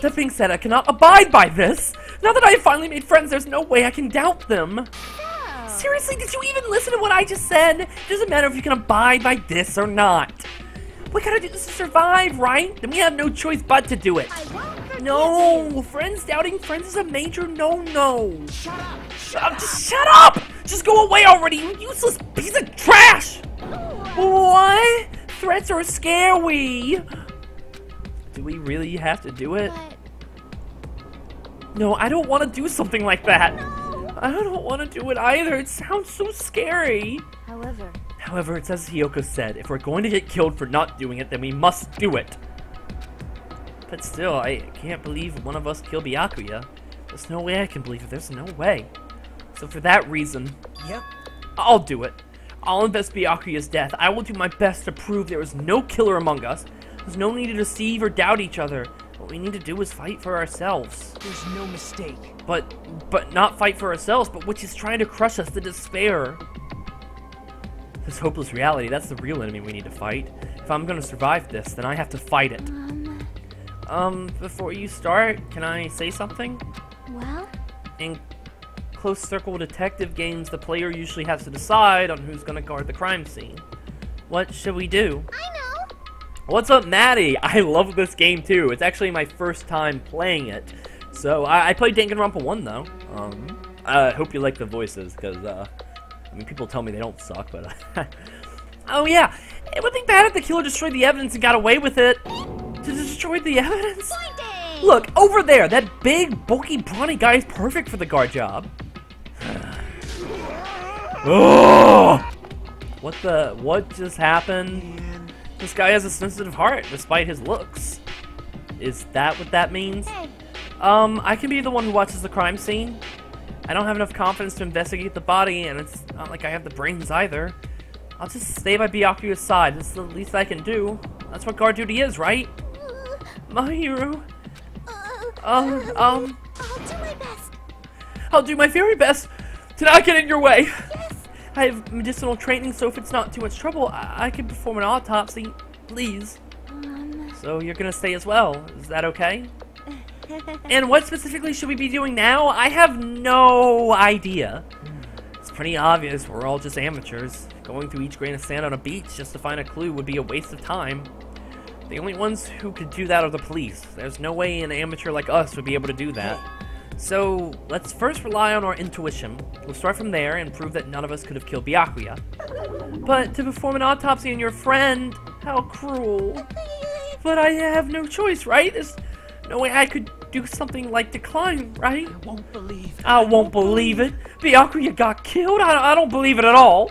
That being said, I cannot abide by this. Now that I have finally made friends, there's no way I can doubt them. Seriously, did you even listen to what I just said? It doesn't matter if you can abide by this or not. We gotta do this to survive, right? Then we have no choice but to do it. No, friends doubting friends is a major no-no. Shut up! Just shut up! Just go away already, you useless piece of trash! What? Threats are scary. Do we really have to do it? No, I don't want to do something like that. I don't want to do it either. It sounds so scary. However, it's as Hiyoko said, if we're going to get killed for not doing it, then we must do it. But still, I can't believe one of us killed Byakuya. There's no way I can believe it. There's no way. So for that reason, Yep. I'll do it. I'll invest Byakuya's death. I will do my best to prove there is no killer among us. There's no need to deceive or doubt each other. What we need to do is fight for ourselves. There's no mistake. But not fight for ourselves, but which is trying to crush us to despair. This hopeless reality, that's the real enemy we need to fight. If I'm gonna survive this, then I have to fight it. Before you start, can I say something? Well? In close circle detective games, the player usually has to decide on who's gonna guard the crime scene. What should we do? I know! What's up, Maddie? I love this game too. It's actually my first time playing it. So, I played Danganronpa 1 though. I hope you like the voices, because, I mean, people tell me they don't suck, but... Oh yeah, it would be bad if the killer destroyed the evidence and got away with it. To destroy the evidence? Pointing! Look, over there, that big, bulky, brawny guy is perfect for the guard job. Oh! What just happened? This guy has a sensitive heart, despite his looks. Is that what that means? I can be the one who watches the crime scene. I don't have enough confidence to investigate the body, and it's not like I have the brains either. I'll just stay by Byakuya's side. This is the least I can do. That's what guard duty is, right? My hero. I'll do my best. I'll do my very best to not get in your way. Yes. I have medicinal training, so if it's not too much trouble, I can perform an autopsy, please. So you're gonna stay as well. Is that okay? And what specifically should we be doing now? I have no idea. It's pretty obvious we're all just amateurs. Going through each grain of sand on a beach just to find a clue would be a waste of time. The only ones who could do that are the police. There's no way an amateur like us would be able to do that. So, let's first rely on our intuition. We'll start from there and prove that none of us could have killed Byakuya. But to perform an autopsy on your friend, how cruel. But I have no choice, right? There's no way I could do something like decline, right? I won't believe it. I won't believe it. Byakuya got killed? I don't believe it at all.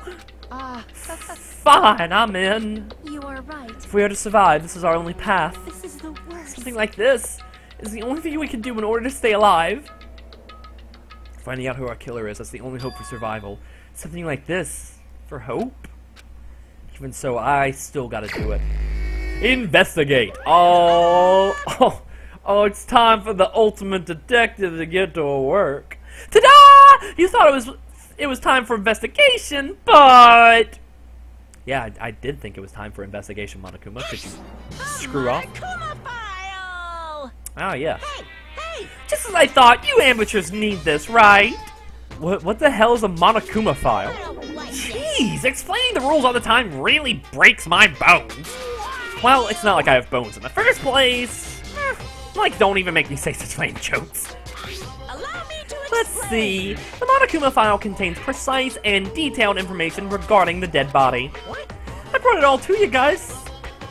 Fine, I'm in. You are right. If we are to survive, this is our only path. This is the worst. Something like this is the only thing we can do in order to stay alive. Finding out who our killer is, that's the only hope for survival. Something like this for hope? Even so, I still gotta do it. Investigate! Oh, it's time for the ultimate detective to get to work. Ta-da! You thought it was time for investigation, but... Yeah, I did think it was time for investigation, Monokuma. Could you screw off? Monokuma file! Oh, yeah. Hey! Just as I thought, you amateurs need this, right? What the hell is a Monokuma file? I don't like this. Jeez, explaining the rules all the time really breaks my bones. Well, it's not like I have bones in the first place. Like, don't even make me say such lame jokes. Allow me to Let's explain. see. The Monokuma file contains precise and detailed information regarding the dead body. What? I brought it all to you guys,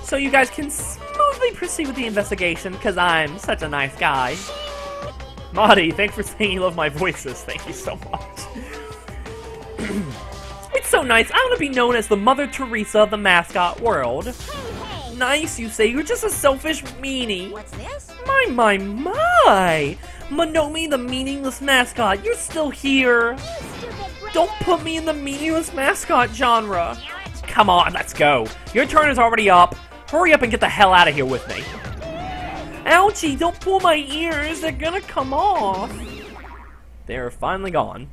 so you guys can smoothly proceed with the investigation, because I'm such a nice guy. Marty, thanks for saying you love my voices. Thank you so much. It's so nice. I want to be known as the Mother Teresa of the mascot world. Hey! Nice, you say. You're just a selfish meanie. What's this? My! Monomi, the meaningless mascot, you're still here. Don't put me in the meaningless mascot genre. Come on, let's go. Your turn is already up. Hurry up and get the hell out of here with me. Ouchie, don't pull my ears. They're gonna come off. They're finally gone.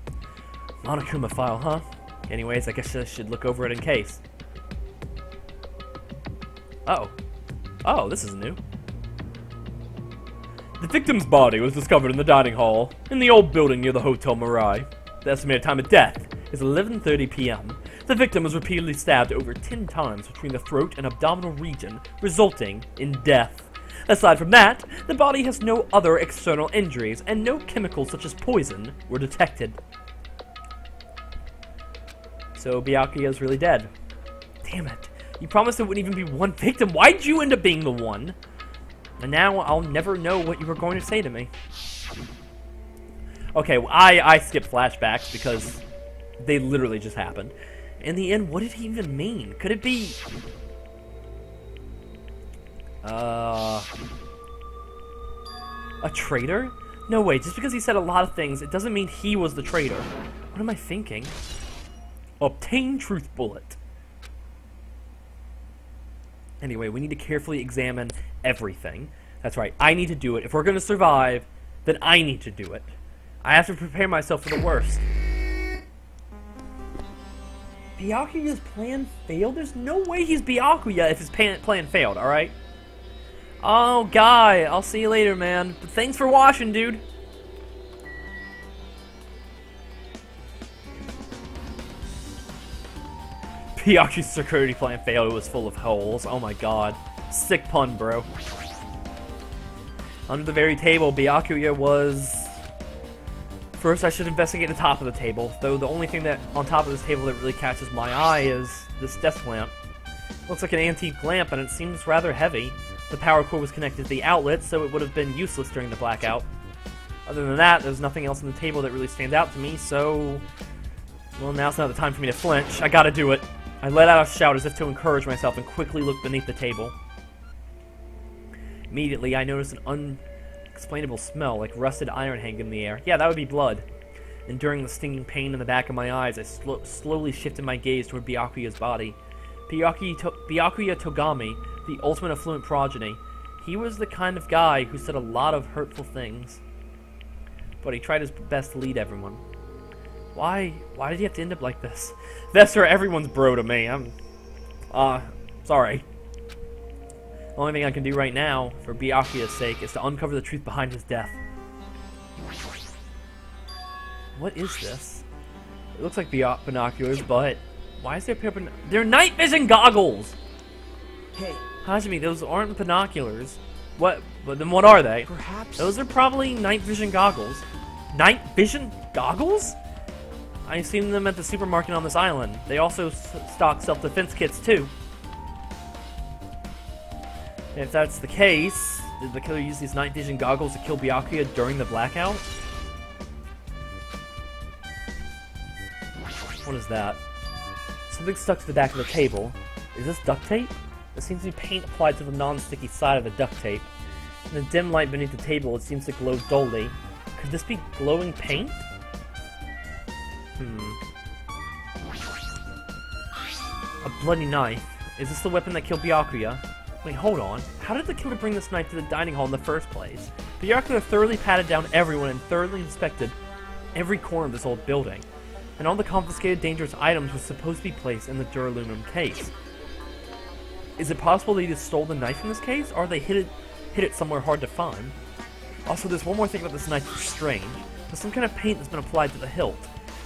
Monokuma file, huh? Anyways, I guess I should look over it in case. Oh, this is new. The victim's body was discovered in the dining hall in the old building near the Hotel Mirai. The estimated time of death is 11:30 p.m. The victim was repeatedly stabbed over 10 times between the throat and abdominal region, resulting in death. Aside from that, the body has no other external injuries, and no chemicals such as poison were detected. So Byakuya is really dead. Damn it. You promised there wouldn't even be one victim. Why'd you end up being the one? And now I'll never know what you were going to say to me. Okay, well, I skipped flashbacks because they literally just happened. In the end, what did he even mean? Could it be... a traitor? No way, just because he said a lot of things, it doesn't mean he was the traitor. What am I thinking? Obtain truth bullet. Anyway, we need to carefully examine everything. That's right, I need to do it. If we're going to survive, then I need to do it. I have to prepare myself for the worst. Byakuya's plan failed? There's no way he's Byakuya if his plan failed, alright? Oh, Guy, I'll see you later, man. But thanks for watching, dude. Byakuya's security plan failed. It was full of holes. Oh my god. Sick pun, bro. Under the very table, Byakuya was... First, I should investigate the top of the table, though the only thing that on top of this table that really catches my eye is this desk lamp. Looks like an antique lamp, and it seems rather heavy. The power cord was connected to the outlet, so it would have been useless during the blackout. Other than that, there's nothing else on the table that really stands out to me, so... Well, now's not the time for me to flinch. I gotta do it. I let out a shout as if to encourage myself and quickly looked beneath the table. Immediately, I noticed an unexplainable smell, like rusted iron hanging in the air. Yeah, that would be blood. Enduring the stinging pain in the back of my eyes, I slowly shifted my gaze toward Byakuya's body. Byakuya Togami, the ultimate affluent progeny. He was the kind of guy who said a lot of hurtful things. But he tried his best to lead everyone. Why did he have to end up like this? Vesser, everyone's bro to me. I'm... sorry. The only thing I can do right now, for Byakuya's sake, is to uncover the truth behind his death. What is this? It looks like binoculars, but why is there paper? They're night vision goggles! Hey, Hajime, those aren't binoculars. What? But then what are they? perhaps... Those are probably night vision goggles. Night vision goggles? I've seen them at the supermarket on this island. They also stock self-defense kits too. And if that's the case, did the killer use these night vision goggles to kill Byakuya during the blackout? What is that? Something stuck to the back of the table. Is this duct tape? There seems to be paint applied to the non-sticky side of the duct tape. In the dim light beneath the table, it seems to glow dully. Could this be glowing paint? A bloody knife. Is this the weapon that killed Byakuya? Wait, hold on. How did the killer bring this knife to the dining hall in the first place? Byakuya thoroughly patted down everyone and thoroughly inspected every corner of this old building. And all the confiscated dangerous items were supposed to be placed in the duraluminum case. Is it possible they just stole the knife from this case, or they hid it somewhere hard to find? Also, there's one more thing about this knife that's strange. There's some kind of paint that's been applied to the hilt.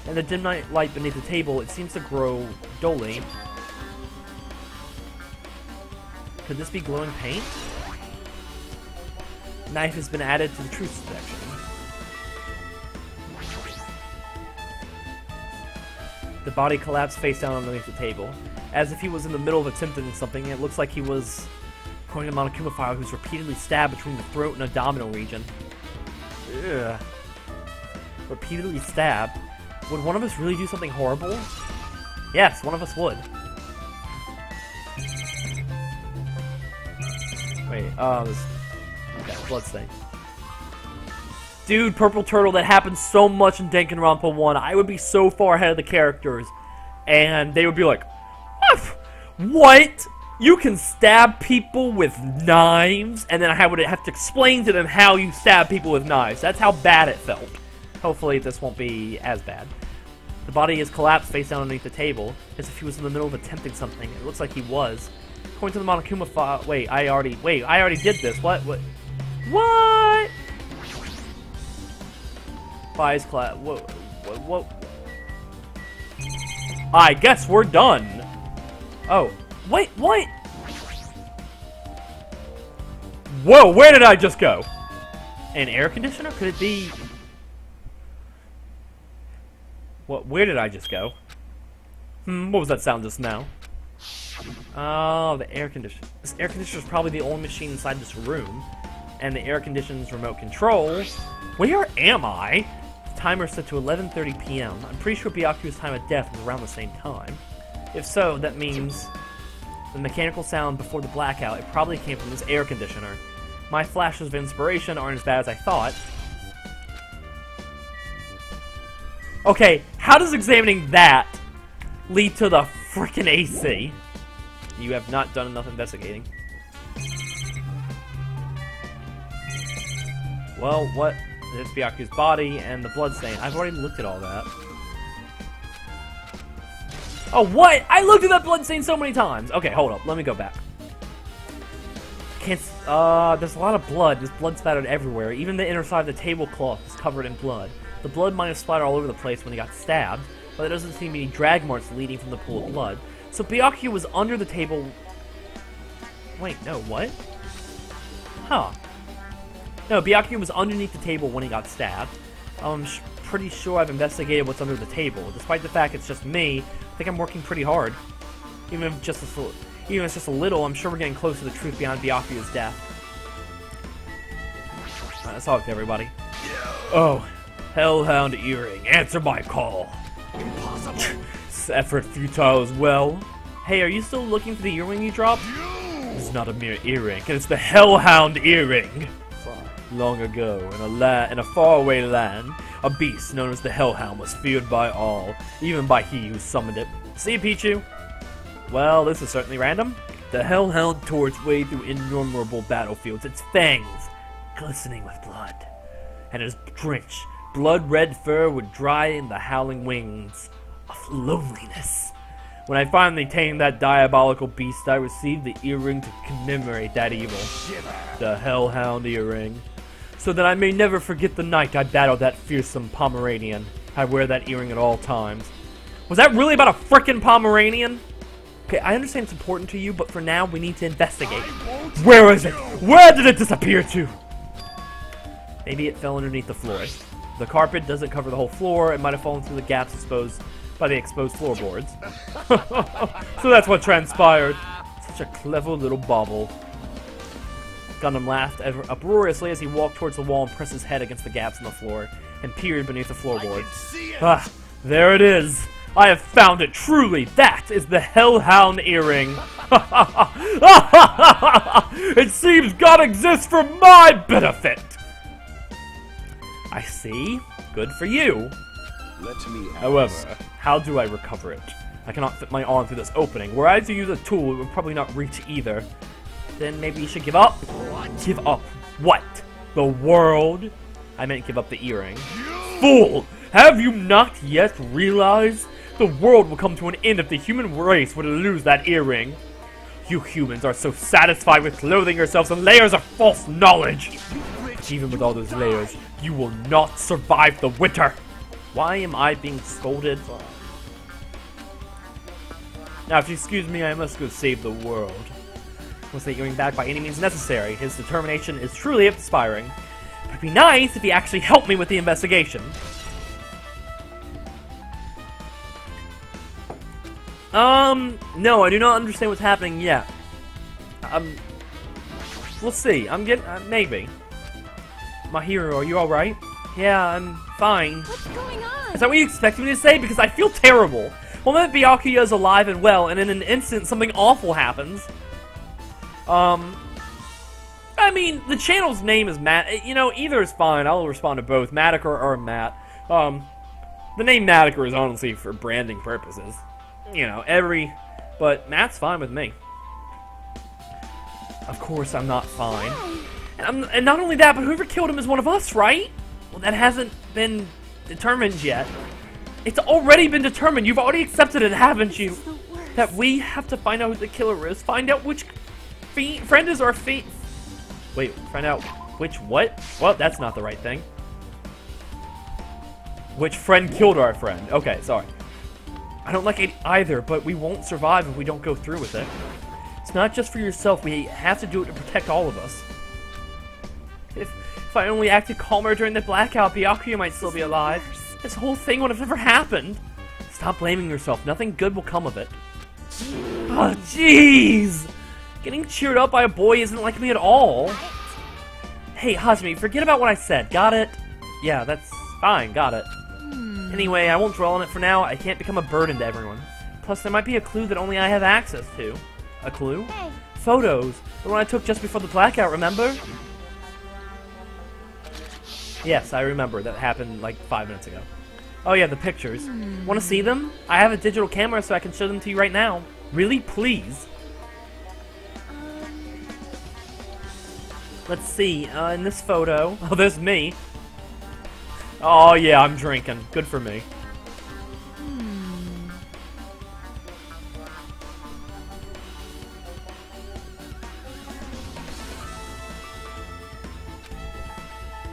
And the dim light beneath the table, it seems to grow dully. Could this be glowing paint? Knife has been added to the truth section. The body collapsed face down underneath the table. As if he was in the middle of attempting something, it looks like he was pointing to Monokuma Fire, who's repeatedly stabbed between the throat and abdominal region. Ugh. Repeatedly stabbed? Would one of us really do something horrible? Yes, one of us would. Wait, this... Okay, bloodstain. Dude, Purple Turtle, that happens so much in Danganronpa 1. I would be so far ahead of the characters. And they would be like, what? You can stab people with knives? And then I would have to explain to them how you stab people with knives. That's how bad it felt. Hopefully this won't be as bad. The body is collapsed face down underneath the table, as if he was in the middle of attempting something. It looks like he was. According to the Monokuma file... Wait, I already did this. What? Bodies collapsed. What? I guess we're done. Oh. Wait, what? Whoa, where did I just go? An air conditioner? Could it be... What? Where did I just go? What was that sound just now? Oh, the air conditioner. This air conditioner is probably the only machine inside this room. And the air conditioner's remote control. Where am I? The timer is set to 11:30 p.m. I'm pretty sure Byakuya's time of death was around the same time. If so, that means the mechanical sound before the blackout, it probably came from this air conditioner. My flashes of inspiration aren't as bad as I thought. Okay, how does examining that lead to the frickin' AC? You have not done enough investigating. Well, what? There's Byakuya's body and the bloodstain. I've already looked at all that. Oh, what? I looked at that bloodstain so many times! Okay, hold up. Let me go back. Can't... there's a lot of blood. There's blood splattered everywhere. Even the inner side of the tablecloth is covered in blood. The blood might have splattered all over the place when he got stabbed, but there doesn't seem to be any drag marks leading from the pool of blood. So Byakuya was under the table... Wait, no, what? Huh. No, Byakuya was underneath the table when he got stabbed. I'm pretty sure I've investigated what's under the table. Despite the fact it's just me, I think I'm working pretty hard. Even if it's just a little, I'm sure we're getting close to the truth behind Byakuya's death. Alright, let's talk to everybody. Oh, Hellhound Earring, answer my call. Impossible. This effort futile as well. Hey, are you still looking for the earring you dropped? It's not a mere earring, it's the Hellhound Earring. Long ago, in a faraway land, a beast known as the Hellhound was feared by all, even by he who summoned it. See, Pichu? Well, this is certainly random. The Hellhound tore its way through innumerable battlefields, its fangs glistening with blood, and its drenched, blood-red fur would dry in the howling wings of loneliness. When I finally tamed that diabolical beast, I received the earring to commemorate that evil. The Hellhound earring. So that I may never forget the night I battled that fearsome Pomeranian. I wear that earring at all times. Was that really about a frickin' Pomeranian? Okay, I understand it's important to you, but for now, we need to investigate. Where is it? Where did it disappear to? Maybe it fell underneath the floor. The carpet doesn't cover the whole floor. It might have fallen through the gaps exposed by the exposed floorboards. So that's what transpired. Such a clever little bauble. Gundam laughed uproariously as he walked towards the wall and pressed his head against the gaps in the floor and peered beneath the floorboards. Ah, there it is. I have found it. Truly, that is the Hellhound earring. It seems God exists for my benefit. I see. Good for you. However, how do I recover it? I cannot fit my arm through this opening. Were I to use a tool, it would probably not reach either. Then maybe you should give up? Give up what? The world? I meant give up the earring. Fool! Have you not yet realized? The world will come to an end if the human race were to lose that earring. You humans are so satisfied with clothing yourselves in layers of false knowledge. But even with all those layers, you will not survive the winter. Why am I being scolded? Now, if you excuse me, I must go save the world. Wants the earring back by any means necessary. His determination is truly inspiring. But it'd be nice if he actually helped me with the investigation. No, I do not understand what's happening yet. We'll see. I'm getting, maybe. My hero, are you alright? Yeah, I'm fine. What's going on? Is that what you expected me to say? Because I feel terrible. Well, that Byakuya is alive and well, and in an instant, something awful happens. I mean, the channel's name is Matt. You know, either is fine. I'll respond to both, Matic or Matt. The name Matiker is honestly for branding purposes. You know, but Matt's fine with me. Of course, I'm not fine. And not only that, but whoever killed him is one of us, right? Well, that hasn't been determined yet. It's already been determined. You've already accepted it, haven't you? That we have to find out who the killer is. Find out which friend is our Wait, find out which what? Well, that's not the right thing. Which friend killed our friend? Okay, sorry. I don't like it either, but we won't survive if we don't go through with it. It's not just for yourself. We have to do it to protect all of us. If I only acted calmer during the blackout, Byakuya might still be alive. This whole thing would have never happened. Stop blaming yourself. Nothing good will come of it. Oh, jeez! Getting cheered up by a boy isn't like me at all. Hey, Hazumi, forget about what I said. Got it? Yeah, that's fine. Got it. Anyway, I won't dwell on it for now. I can't become a burden to everyone. Plus, there might be a clue that only I have access to. A clue? Hey. Photos. The one I took just before the blackout, remember? Yes, I remember. That happened like 5 minutes ago. Oh yeah, the pictures. Want to see them? I have a digital camera so I can show them to you right now. Really? Please? Let's see. In this photo... Oh, there's me. Oh yeah, I'm drinking. Good for me.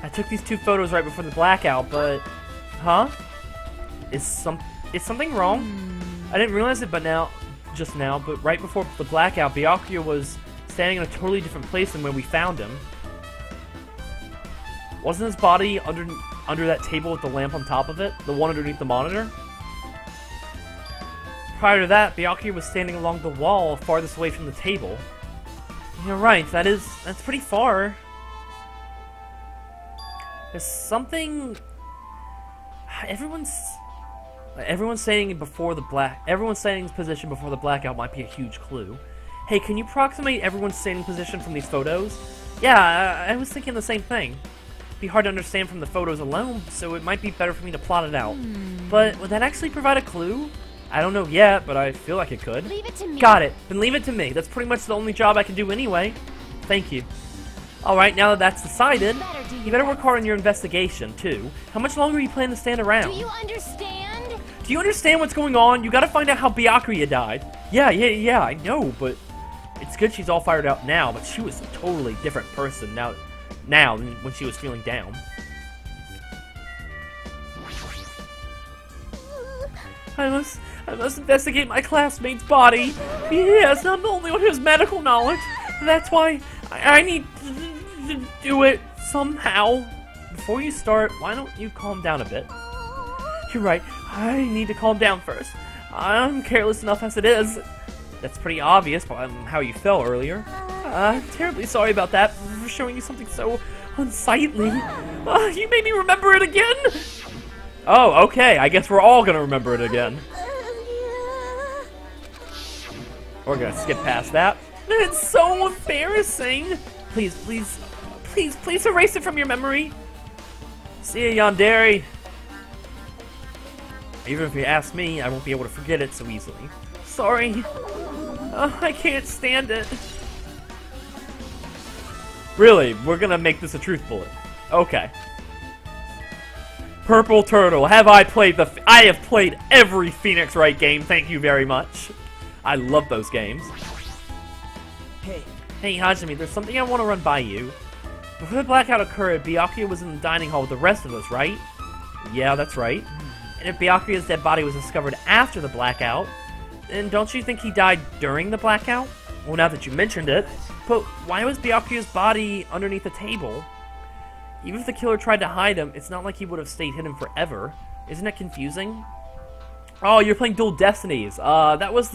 I took these two photos right before the blackout, but... Huh? Is something wrong? I didn't realize it just now, but right before the blackout, Byakuya was standing in a totally different place than when we found him. Wasn't his body under that table with the lamp on top of it? The one underneath the monitor? Prior to that, Byakuya was standing along the wall farthest away from the table. You're right, that's pretty far. There's something... Everyone's saying everyone's standing position before the blackout might be a huge clue. Hey, can you approximate everyone's standing position from these photos? Yeah, I was thinking the same thing. It'd be hard to understand from the photos alone, so it might be better for me to plot it out. But would that actually provide a clue? I don't know yet, but I feel like it could. Leave it to me. Got it. Then leave it to me. That's pretty much the only job I can do anyway. Thank you. Alright, now that that's decided, you better work hard on your investigation, too. How much longer are you planning to stand around? Do you understand? Do you understand what's going on? You gotta find out how Byakuya died. Yeah, I know, but it's good she's all fired up now, but she was a totally different person now than when she was feeling down. I must investigate my classmate's body. Yes, I'm the only one who has medical knowledge. That's why I need to do it somehow. Before you start, why don't you calm down a bit? You're right, I need to calm down first. I'm careless enough as it is. That's pretty obvious by how you fell earlier. I'm terribly sorry about that, for showing you something so unsightly. You made me remember it again? Oh, okay, I guess we're all gonna remember it again. We're gonna skip past that. It's so embarrassing! Please erase it from your memory. See ya, Yandere. Even if you ask me, I won't be able to forget it so easily. Sorry. I can't stand it. Really, we're gonna make this a truth bullet. Okay. Purple Turtle. I have played every Phoenix Wright game, thank you very much. I love those games. Hey Hajime, there's something I want to run by you. Before the blackout occurred, Byakuya was in the dining hall with the rest of us, right? Yeah, that's right. And if Byakuya's dead body was discovered after the blackout, then don't you think he died during the blackout? Well, now that you mentioned it, but why was Byakuya's body underneath the table? Even if the killer tried to hide him, it's not like he would have stayed hidden forever. Isn't it confusing? Oh, you're playing Dual Destinies. That was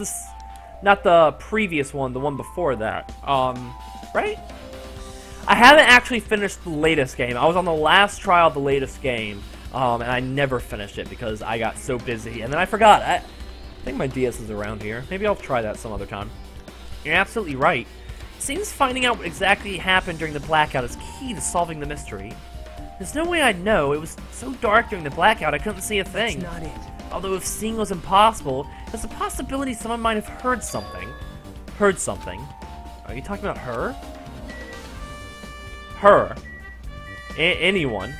not the previous one, the one before that. Right? I haven't actually finished the latest game. I was on the last trial of the latest game, and I never finished it because I got so busy. And then I forgot. I think my DS is around here. Maybe I'll try that some other time. You're absolutely right. Seems finding out what exactly happened during the blackout is key to solving the mystery. There's no way I'd know. It was so dark during the blackout I couldn't see a thing. That's not it. Although if seeing was impossible, there's a possibility someone might have heard something. Heard something? Are you talking about her? Her. Anyone.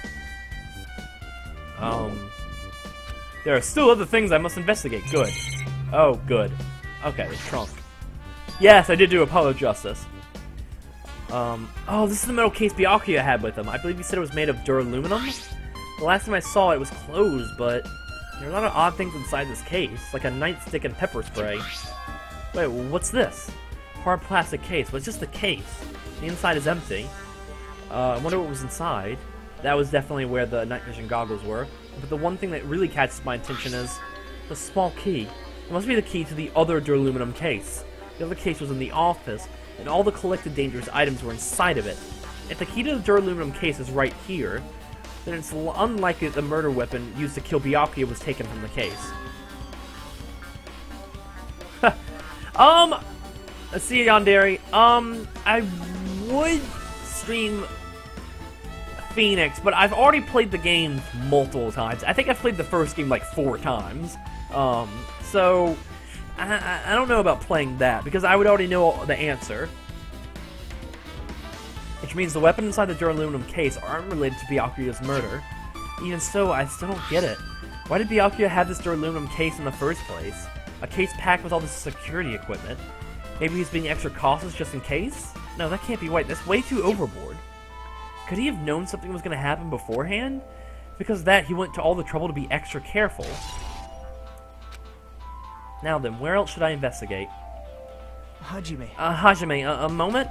There are still other things I must investigate. Good. Oh, good. Okay, the trunk. Yes, I did do Apollo justice. Oh, this is the metal case Byakuya had with him. I believe he said it was made of duraluminum. The last time I saw it, it was closed, but there are a lot of odd things inside this case, like a nightstick and pepper spray. Wait, what's this? Hard plastic case, but it's just the case. The inside is empty. I wonder what was inside. That was definitely where the night vision goggles were. But the one thing that really catches my attention is the small key. It must be the key to the other duraluminum case. The other case was in the office, and all the collected dangerous items were inside of it. If the key to the duraluminum case is right here, then it's unlikely that the murder weapon used to kill Byakuya was taken from the case. Let's see, Yandere. I would stream Phoenix, but I've already played the game multiple times. I think I've played the first game like 4 times. So I don't know about playing that, because I would already know the answer. Which means the weapon inside the duraluminum case aren't related to Byakuya's murder. Even so, I still don't get it. Why did Byakuya have this duraluminum case in the first place? A case packed with all this security equipment. Maybe he's being extra cautious just in case? No, that can't be right. That's way too overboard. Could he have known something was going to happen beforehand? Because of that, he went to all the trouble to be extra careful. Now then, where else should I investigate? Hajime. Hajime, a moment?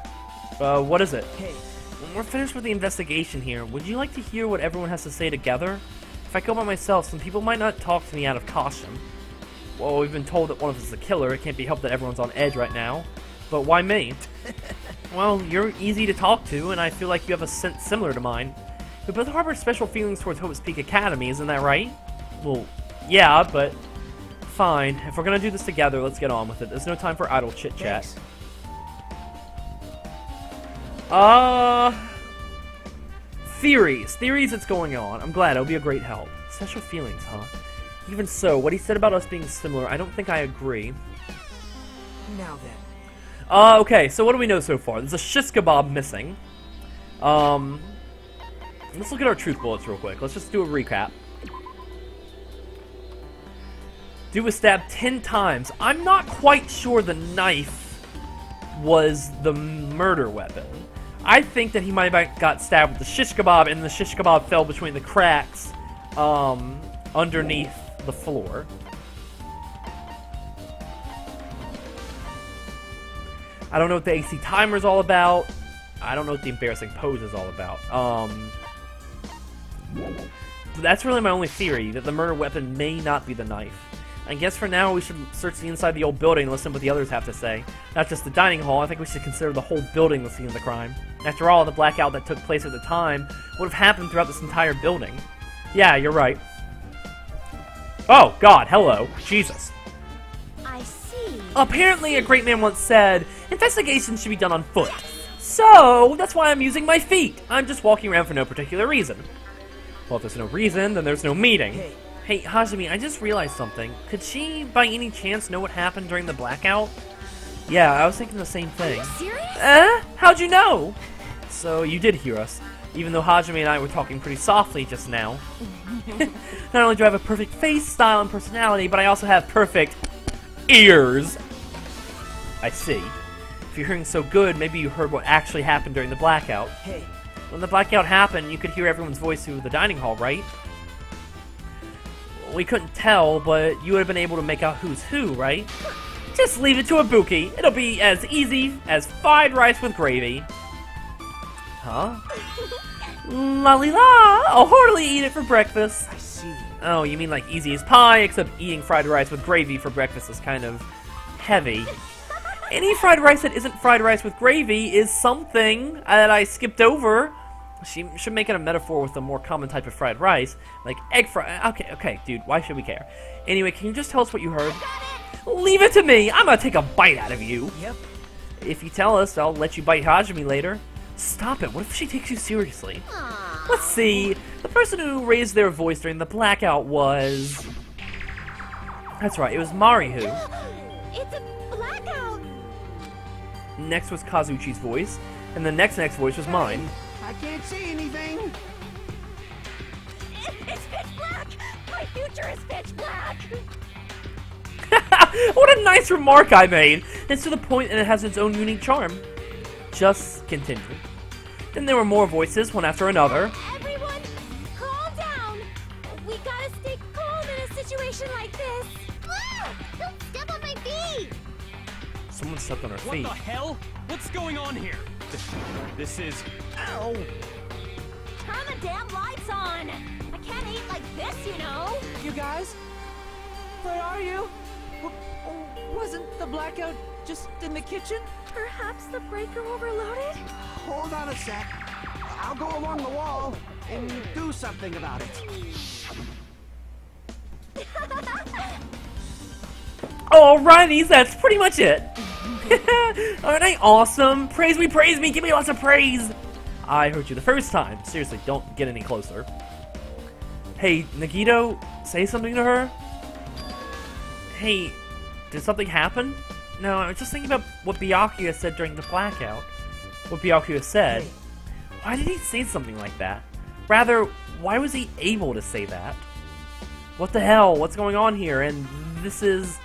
What is it? Hey. When we're finished with the investigation here, would you like to hear what everyone has to say together? If I go by myself, some people might not talk to me out of caution. Well, we've been told that one of us is a killer. It can't be helped that everyone's on edge right now. But why me? Well, you're easy to talk to, and I feel like you have a sense similar to mine. We both harbor special feelings towards Hope's Peak Academy, isn't that right? Well, yeah, but fine. If we're gonna do this together, let's get on with it. There's no time for idle chit-chat. Theories. Theories that's going on. I'm glad. It'll be a great help. Special feelings, huh? Even so, what he said about us being similar, I don't think I agree. Now then. Okay, so what do we know so far? There's a shish kebab missing. Let's look at our truth bullets real quick. Let's just do a recap. Dude was stabbed 10 times. I'm not quite sure the knife was the murder weapon. I think that he might have got stabbed with the shish kebab, and the shish kebab fell between the cracks underneath the floor. I don't know what the AC timer is all about. I don't know what the embarrassing pose is all about. That's really my only theory, that the murder weapon may not be the knife. I guess for now we should search the inside of the old building and listen to what the others have to say. Not just the dining hall, I think we should consider the whole building the scene of the crime. After all, the blackout that took place at the time would have happened throughout this entire building. Yeah, you're right. Oh, God, hello. Jesus. I see. Apparently, a great man once said, investigations should be done on foot. So, that's why I'm using my feet. I'm just walking around for no particular reason. Well, if there's no reason, then there's no meeting. Hey, Hajime, I just realized something. Could she, by any chance, know what happened during the blackout? Yeah, I was thinking the same thing. Are you serious? How'd you know? So, you did hear us, even though Hajime and I were talking pretty softly just now. Not only do I have a perfect face, style, and personality, but I also have perfect ears. I see. If you're hearing so good, maybe you heard what actually happened during the blackout. Hey. When the blackout happened, you could hear everyone's voice through the dining hall, right? We couldn't tell, but you would have been able to make out who's who, right? Just leave it to Ibuki. It'll be as easy as fried rice with gravy. Huh? La li la! I'll heartily eat it for breakfast. I see. Oh, you mean like easy as pie, except eating fried rice with gravy for breakfast is kind of heavy. Any fried rice that isn't fried rice with gravy is something that I skipped over. She should make it a metaphor with a more common type of fried rice, like egg fry. Okay, dude, why should we care? Anyway, can you just tell us what you heard? Leave it to me! I'm gonna take a bite out of you! Yep. If you tell us, I'll let you bite Hajime later. Stop it, what if she takes you seriously? Aww. Let's see, the person who raised their voice during the blackout was... That's right, it was Marihu. It's a blackout. Next was Kazuchi's voice, and the next voice was mine. I can't see anything. It's pitch black. My future is pitch black. What a nice remark I made! It's to the point and it has its own unique charm. Just continue. Then there were more voices, one after another. Everyone, calm down. We gotta stay calm in a situation like this. Ah, don't step on my feet. Someone stepped on her What feet. the hell? What's going on here? This is... Ow! Turn the damn lights on. I can't eat like this, you know. You guys? Where are you? Wasn't the blackout just in the kitchen? Perhaps the breaker overloaded? Hold on a sec. I'll go along the wall and do something about it. Alrighty, that's pretty much it. Aren't I awesome? Praise me, give me lots of praise! I heard you the first time. Seriously, don't get any closer. Hey, Nagito, say something to her? Hey, did something happen? No, I was just thinking about what Byakuya said during the blackout. What Byakuya said. Why did he say something like that? Rather, why was he able to say that? What the hell? What's going on here? And this is...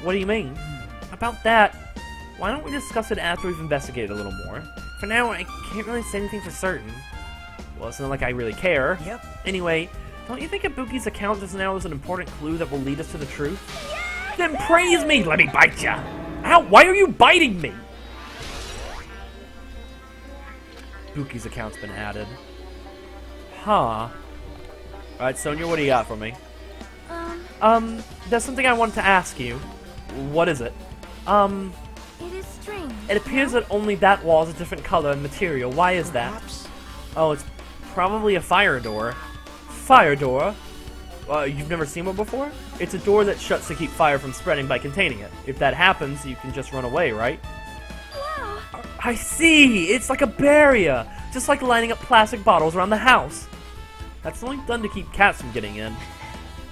What do you mean? About that, why don't we discuss it after we've investigated a little more? For now, I can't really say anything for certain. Well, it's not like I really care. Yep. Anyway, don't you think Ibuki's account just now is an important clue that will lead us to the truth? Then praise me! Let me bite ya! Ow, why are you biting me? Ibuki's account's been added. Huh. Alright, Sonia, what do you got for me? There's something I wanted to ask you. What is it? It is strange. It appears that only that wall is a different color and material. Why is that? Perhaps. Oh, it's probably a fire door. Fire door? You've never seen one before? It's a door that shuts to keep fire from spreading by containing it. If that happens, you can just run away, right? Wow. I see! It's like a barrier! Just like lining up plastic bottles around the house. That's only done to keep cats from getting in.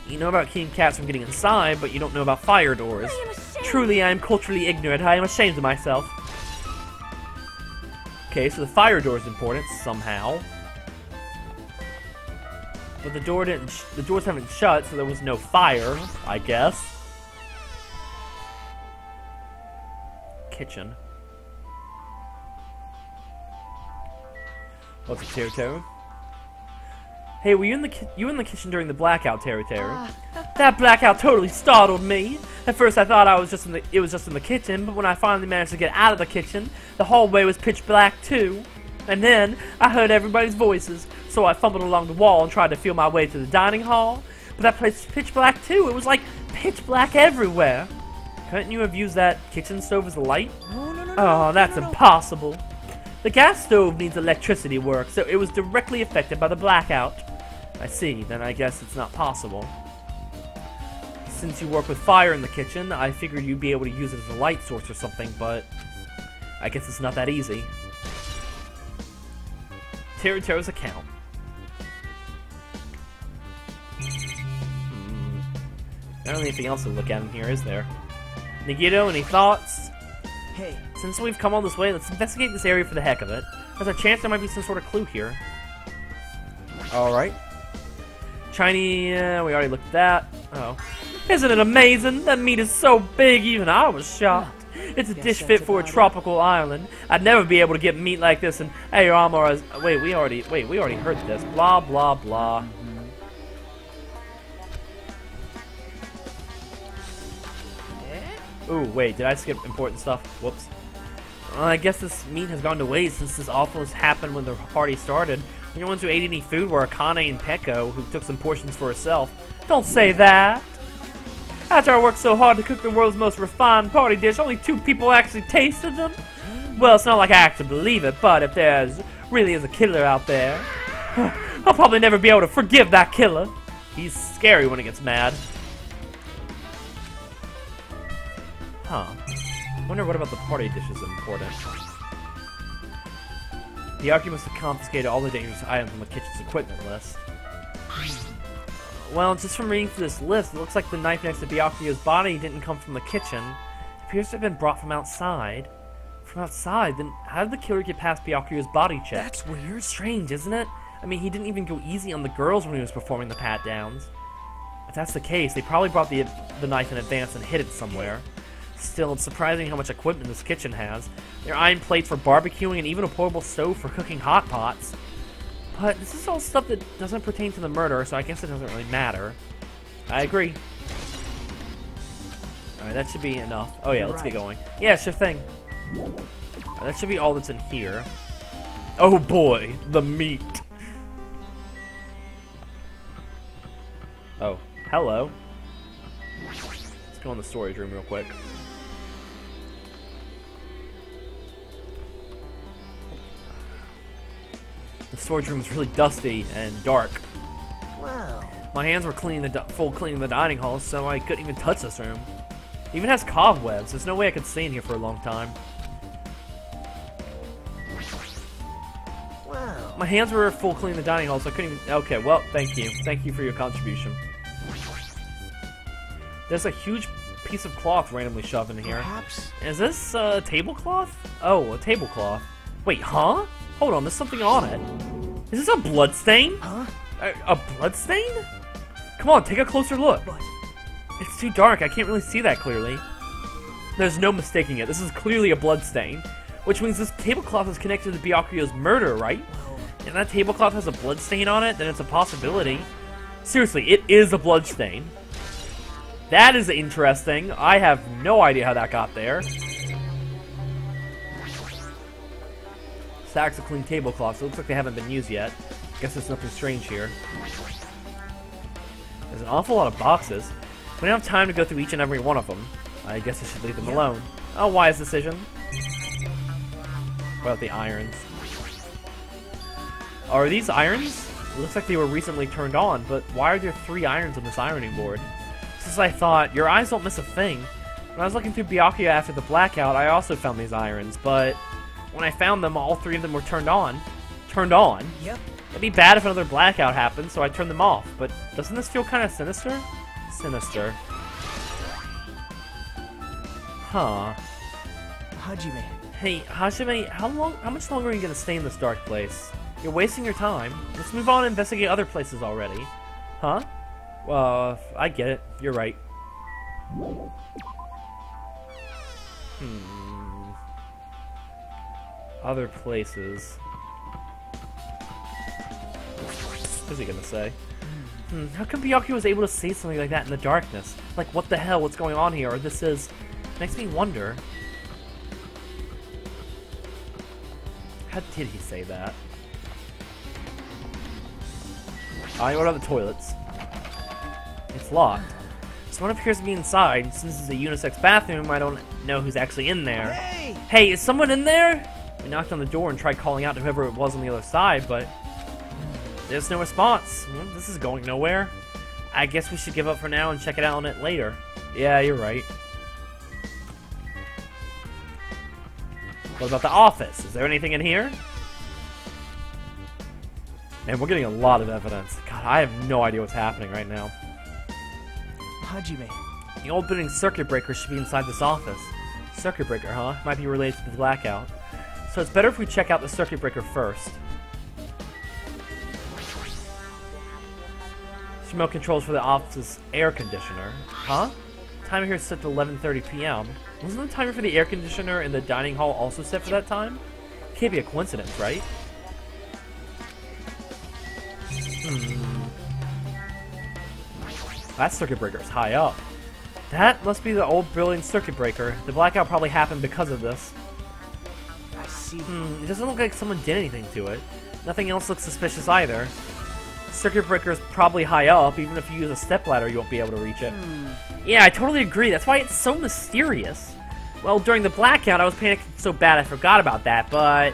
You know about keeping cats from getting inside, but you don't know about fire doors. I am ashamed. Truly, I am culturally ignorant. I am ashamed of myself. Okay, so the fire door is important, somehow. But the doors haven't shut, so there was no fire, I guess. kitchen. What's it, Teru? Hey, were you in the kitchen during the blackout, Teru? That blackout totally startled me. At first, I thought it was just in the kitchen, but when I finally managed to get out of the kitchen, the hallway was pitch black too. And then I heard everybody's voices, so I fumbled along the wall and tried to feel my way to the dining hall. But that place was pitch black too. It was like pitch black everywhere. Couldn't you have used that kitchen stove as a light? Oh, that's impossible. The gas stove needs electricity work, so it was directly affected by the blackout. I see, then I guess it's not possible. Since you work with fire in the kitchen, I figured you'd be able to use it as a light source or something, but I guess it's not that easy. Teru's account. Not really anything else to look at in here, is there? Nagito, any thoughts? Hey, Since we've come all this way, let's investigate this area for the heck of it. There's a chance there might be some sort of clue here. Alright. Shiny, we already looked at that. Oh. Isn't it amazing? That meat is so big, even I was shocked. It's a dish fit for a tropical island. I'd never be able to get meat like this in Aoyama's... Wait, we already heard this. Blah, blah, blah. Ooh, wait, did I skip important stuff? Whoops. I guess this meat has gone to waste since this awfulness happened when the party started. The only ones who ate any food were Akane and Peko, who took some portions for herself. Don't say that! After I worked so hard to cook the world's most refined party dish, only 2 people actually tasted them? Well, it's not like I actually believe it, but if there's really is a killer out there, I'll probably never be able to forgive that killer. He's scary when he gets mad. Huh. Wonder what about the party dish is important. The Byakuya must have confiscated all the dangerous items on the kitchen's equipment list. Well, just from reading through this list, it looks like the knife next to Byakuya's body didn't come from the kitchen. It appears to have been brought from outside. From outside? Then how did the killer get past Byakuya's body check? that's weird. Strange, isn't it? I mean, he didn't even go easy on the girls when he was performing the pat-downs. If that's the case, they probably brought the knife in advance and hid it somewhere. Still, it's surprising how much equipment this kitchen has. There are iron plates for barbecuing and even a portable stove for cooking hot pots. But this is all stuff that doesn't pertain to the murder, so I guess it doesn't really matter. I agree. Alright, that should be enough. Oh yeah, let's get going. Yeah, sure thing. That should be all that's in here. Oh boy, the meat. Oh, hello. Let's go in the storage room real quick. The storage room is really dusty and dark. Wow. My hands were cleaning the dining hall, so I couldn't even touch this room. It even has cobwebs. There's no way I could stay in here for a long time. Wow. My hands were full cleaning the dining hall, so I couldn't even... Okay, well, thank you. Thank you for your contribution. There's a huge piece of cloth randomly shoved in here. Perhaps. Is this a tablecloth? Oh, a tablecloth. Wait, huh? Hold on, there's something on it. Is this a blood stain? Huh? A blood stain? Come on, take a closer look. What? It's too dark, I can't really see that clearly. There's no mistaking it, this is clearly a blood stain. Which means this tablecloth is connected to Byakuya's murder, right? And that tablecloth has a blood stain on it, then it's a possibility. Seriously, it is a blood stain. That is interesting. I have no idea how that got there. Stacks of clean tablecloths. It looks like they haven't been used yet. Guess there's nothing strange here. There's an awful lot of boxes. We don't have time to go through each and every one of them. I guess I should leave them alone. A wise decision. What about the irons? Are these irons? It looks like they were recently turned on, but why are there 3 irons on this ironing board? Since I thought, your eyes don't miss a thing. When I was looking through Byakuya after the blackout, I also found these irons, but when I found them, all 3 of them were turned on. Turned on? Yep. It'd be bad if another blackout happened, so I turned them off. But doesn't this feel kind of sinister? Sinister. Huh. Hajime. Hey, Hajime, how much longer are you gonna stay in this dark place? You're wasting your time. Let's move on and investigate other places already. Huh? Well, I get it. You're right. Other places. What is he gonna say? How come Byakuya was able to say something like that in the darkness? Like, what the hell? What's going on here? Or this is... Makes me wonder. How did he say that? I go to the toilets. It's locked. Someone appears to be inside. Since this is a unisex bathroom, I don't know who's actually in there. Hey, is someone in there? We knocked on the door and tried calling out to whoever it was on the other side, but there's no response. This is going nowhere. I guess we should give up for now and check it out on it later. Yeah, you're right. What about the office? Is there anything in here? Man, we're getting a lot of evidence. God, I have no idea what's happening right now. Hajime. The old building circuit breaker should be inside this office. Circuit breaker, huh? Might be related to the blackout. So it's better if we check out the circuit breaker first. Remote controls for the office's air conditioner. Huh? Timer here is set to 11:30 p.m. Wasn't the timer for the air conditioner in the dining hall also set for that time? Can't be a coincidence, right? That circuit breaker is high up. That must be the old building circuit breaker. The blackout probably happened because of this. I see. It doesn't look like someone did anything to it. Nothing else looks suspicious either. Circuit breaker is probably high up. Even if you use a stepladder, you won't be able to reach it. Yeah, I totally agree. That's why it's so mysterious. Well, during the blackout, I was panicking so bad I forgot about that, but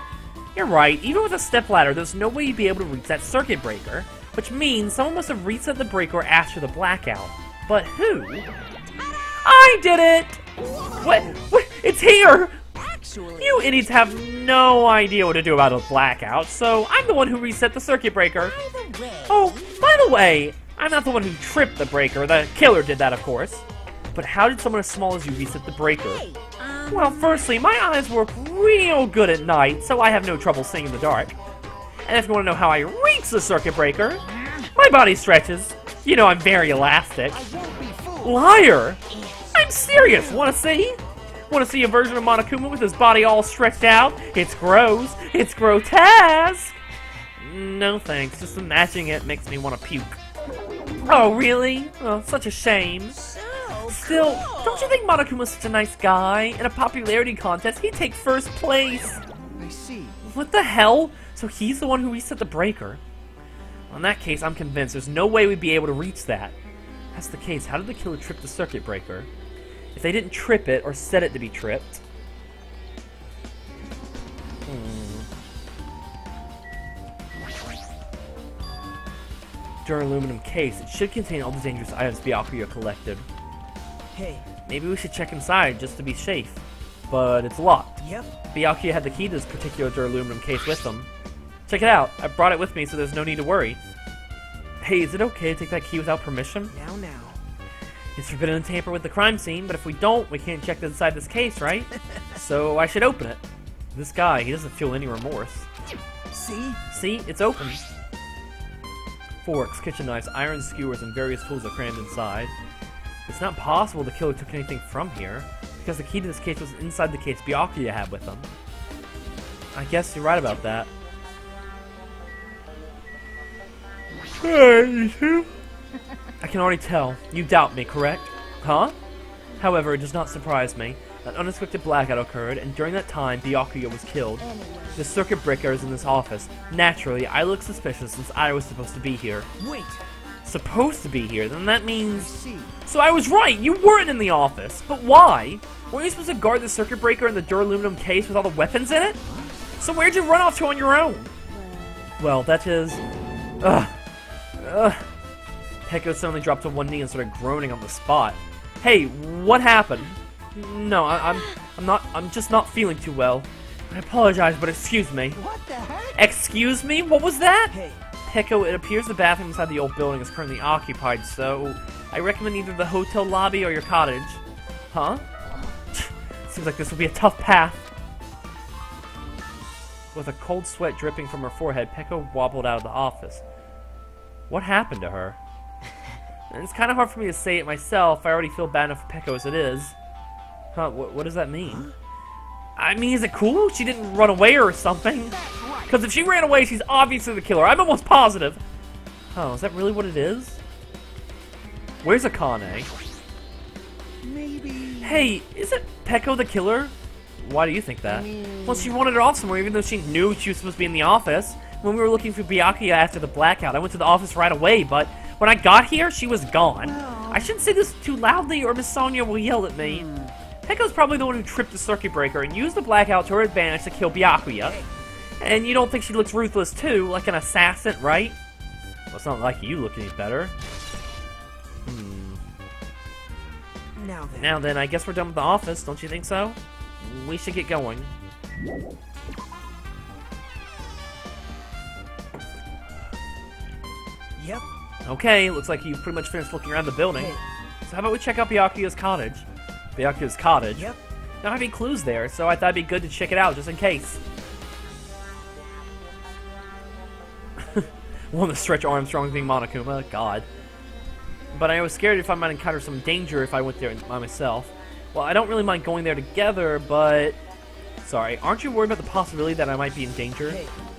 you're right. Even with a stepladder, there's no way you'd be able to reach that circuit breaker, which means someone must have reset the breaker after the blackout. But who? I did it! What? It's here! Actually, You idiots have no idea what to do about a blackout, so I'm the one who reset the circuit breaker. by the way, Oh, by the way, I'm not the one who tripped the breaker. The killer did that, of course. But how did someone as small as you reset the breaker? hey, Well, firstly, my eyes work real good at night, so I have no trouble seeing in the dark. And if you want to know how I reach the circuit breaker, my body stretches. You know I'm very elastic. Liar! I'm serious. Want to see? Want to see a version of Monokuma with his body all stretched out? It's gross. It's grotesque. No thanks. Just imagining it makes me want to puke. Oh, really? Oh, such a shame. so Still, cool. don't you think Monokuma's such a nice guy? In a popularity contest, he'd take first place. I see. What the hell? So he's the one who reset the breaker? In that case, I'm convinced there's no way we'd be able to reach that. If that's the case, how did the killer trip the circuit breaker? If they didn't trip it or set it to be tripped. Duraluminum case. It should contain all the dangerous items Byakuya collected. Hey. Maybe we should check inside just to be safe. But it's locked. Yep. Byakuya had the key to this particular duraluminum case with him. Check it out. I brought it with me, so there's no need to worry. Hey, is it okay to take that key without permission? Now. It's forbidden to tamper with the crime scene, but if we don't, we can't check inside this case, right? So I should open it. This guy, he doesn't feel any remorse. See? See? It's open. Forks, kitchen knives, iron skewers, and various tools are crammed inside. It's not possible the killer took anything from here, because the key to this case was inside the case Byakuya had with him. I guess you're right about that. I can already tell. You doubt me, correct? Huh? However, it does not surprise me. An unexpected blackout occurred, and during that time, Byakuya was killed. The circuit breaker is in this office. Naturally, I look suspicious since I was supposed to be here. Wait. Supposed to be here? Then that I means... see. So I was right! You weren't in the office! But why? Weren't you supposed to guard the circuit breaker in the duraluminum case with all the weapons in it? So where'd you run off to on your own? Well, that is... Peko suddenly dropped to one knee and started groaning on the spot. Hey, what happened? No, I'm just not feeling too well. I apologize, but excuse me. What the heck? Excuse me? What was that? Hey. Peko, it appears the bathroom inside the old building is currently occupied, so I recommend either the hotel lobby or your cottage. Huh? Seems like this will be a tough path. With a cold sweat dripping from her forehead, Peko wobbled out of the office. What happened to her? And it's kind of hard for me to say it myself. I already feel bad enough for Peko as it is. Huh, what does that mean? I mean, is it cool? She didn't run away or something. Because if she ran away, she's obviously the killer. I'm almost positive. Oh, is that really what it is? Where's Akane? Maybe... Hey, isn't Peko the killer? Why do you think that? Well, she wanted her off somewhere even though she knew she was supposed to be in the office. When we were looking for Byakuya after the blackout, I went to the office right away, but when I got here, she was gone. I shouldn't say this too loudly or Miss Sonia will yell at me. Peko's probably the one who tripped the circuit breaker and used the blackout to her advantage to kill Byakuya. And you don't think she looks ruthless too, like an assassin, right? Well, it's not like you look any better. Now then, I guess we're done with the office, don't you think so? We should get going. Yep. Okay, looks like you've pretty much finished looking around the building. So how about we check out Byakuya's cottage? Byakuya's cottage? Yep. There might be clues there, so I thought it'd be good to check it out, just in case. One of the Stretch Armstrong being Monokuma, God. But I was scared if I might encounter some danger if I went there by myself. Well, I don't really mind going there together, but... Sorry, aren't you worried about the possibility that I might be in danger?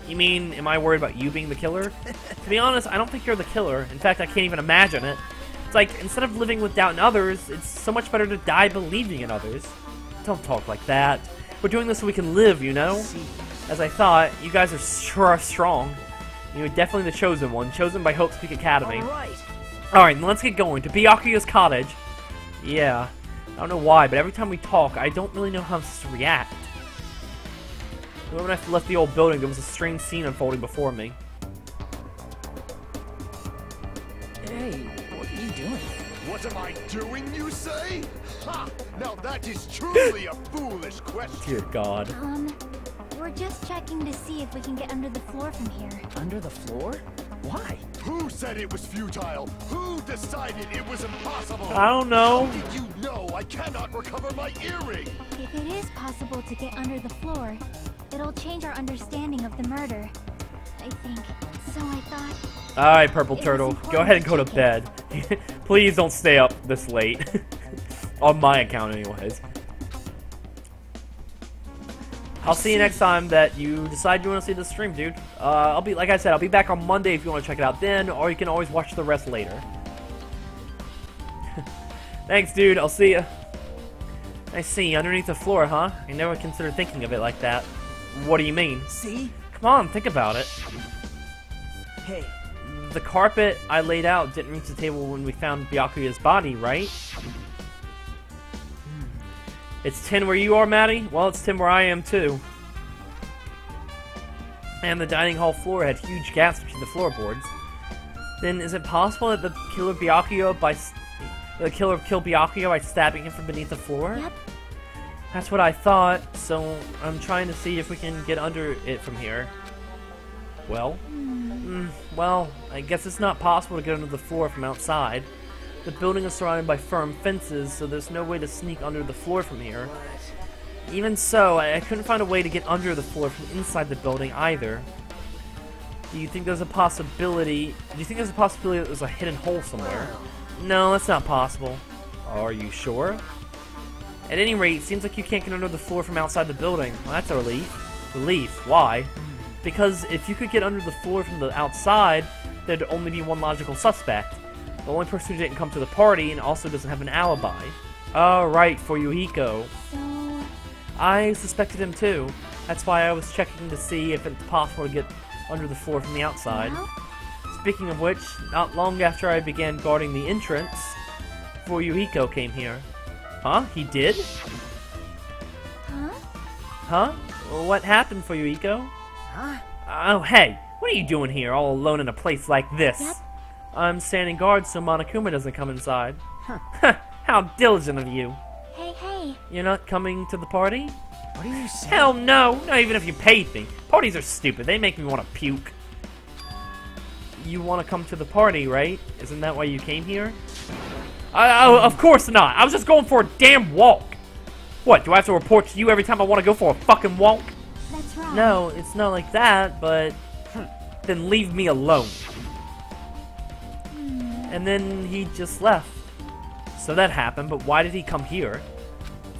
You mean, am I worried about you being the killer? To be honest, I don't think you're the killer. In fact, I can't even imagine it. It's like, instead of living with doubt in others, it's so much better to die believing in others. Don't talk like that. We're doing this so we can live, you know? As I thought, you guys are sure strong. You're definitely the chosen one, chosen by Hope's Peak Academy. Alright, let's get going. To Byakuya's cottage. Yeah. I don't know why, but every time we talk, I don't really know how I'm supposed to react. When I left the old building, there was a strange scene unfolding before me. Hey, what are you doing? What am I doing, you say? Ha! Now that is truly a foolish question. Dear God. We're just checking to see if we can get under the floor from here. Under the floor? Why? Who said it was futile? Who decided it was impossible? I don't know. How did you know I cannot recover my earring? If it is possible to get under the floor, it'll change our understanding of the murder, I think. So I thought... Alright, Purple Turtle. Go ahead and go to bed. Please don't stay up this late. On my account, anyways. I'll see you next time that you decide you want to see the stream, dude. Like I said, I'll be back on Monday if you want to check it out then, or you can always watch the rest later. Thanks, dude. I'll see you. I see. Underneath the floor, huh? I never considered thinking of it like that. What do you mean? See? Come on, think about it. Hey. The carpet I laid out didn't reach the table when we found Byakuya's body, right? It's 10 where you are, Maddie? Well, it's 10 where I am, too. And the dining hall floor had huge gaps between the floorboards. Then, is it possible that the killer killed Byakuya by stabbing him from beneath the floor? Yep. That's what I thought, so I'm trying to see if we can get under it from here. Well? Well, I guess it's not possible to get under the floor from outside. The building is surrounded by firm fences, so there's no way to sneak under the floor from here. Even so, I couldn't find a way to get under the floor from inside the building either. Do you think there's a possibility... that there's a hidden hole somewhere? No, that's not possible. Are you sure? At any rate, it seems like you can't get under the floor from outside the building. Well, that's a relief. Relief? Why? Because if you could get under the floor from the outside, there'd only be one logical suspect. The only person who didn't come to the party and also doesn't have an alibi. Oh, right, for Yuhiko. So... I suspected him too. That's why I was checking to see if it's possible to get under the floor from the outside. Well? Speaking of which, not long after I began guarding the entrance, Yuhiko came here. Huh? He did? Huh? Huh? What happened for Yuhiko? Huh? Oh, hey! What are you doing here, all alone in a place like this? Yep. I'm standing guard so Monokuma doesn't come inside. How diligent of you. Hey, hey. You're not coming to the party? What are you saying? Hell no! Not even if you paid me. Parties are stupid. They make me want to puke. You want to come to the party, right? Isn't that why you came here? Of course not. I was just going for a damn walk. What, do I have to report to you every time I want to go for a fucking walk? That's right. No, it's not like that, but... Then leave me alone. And then he just left. So that happened, but why did he come here?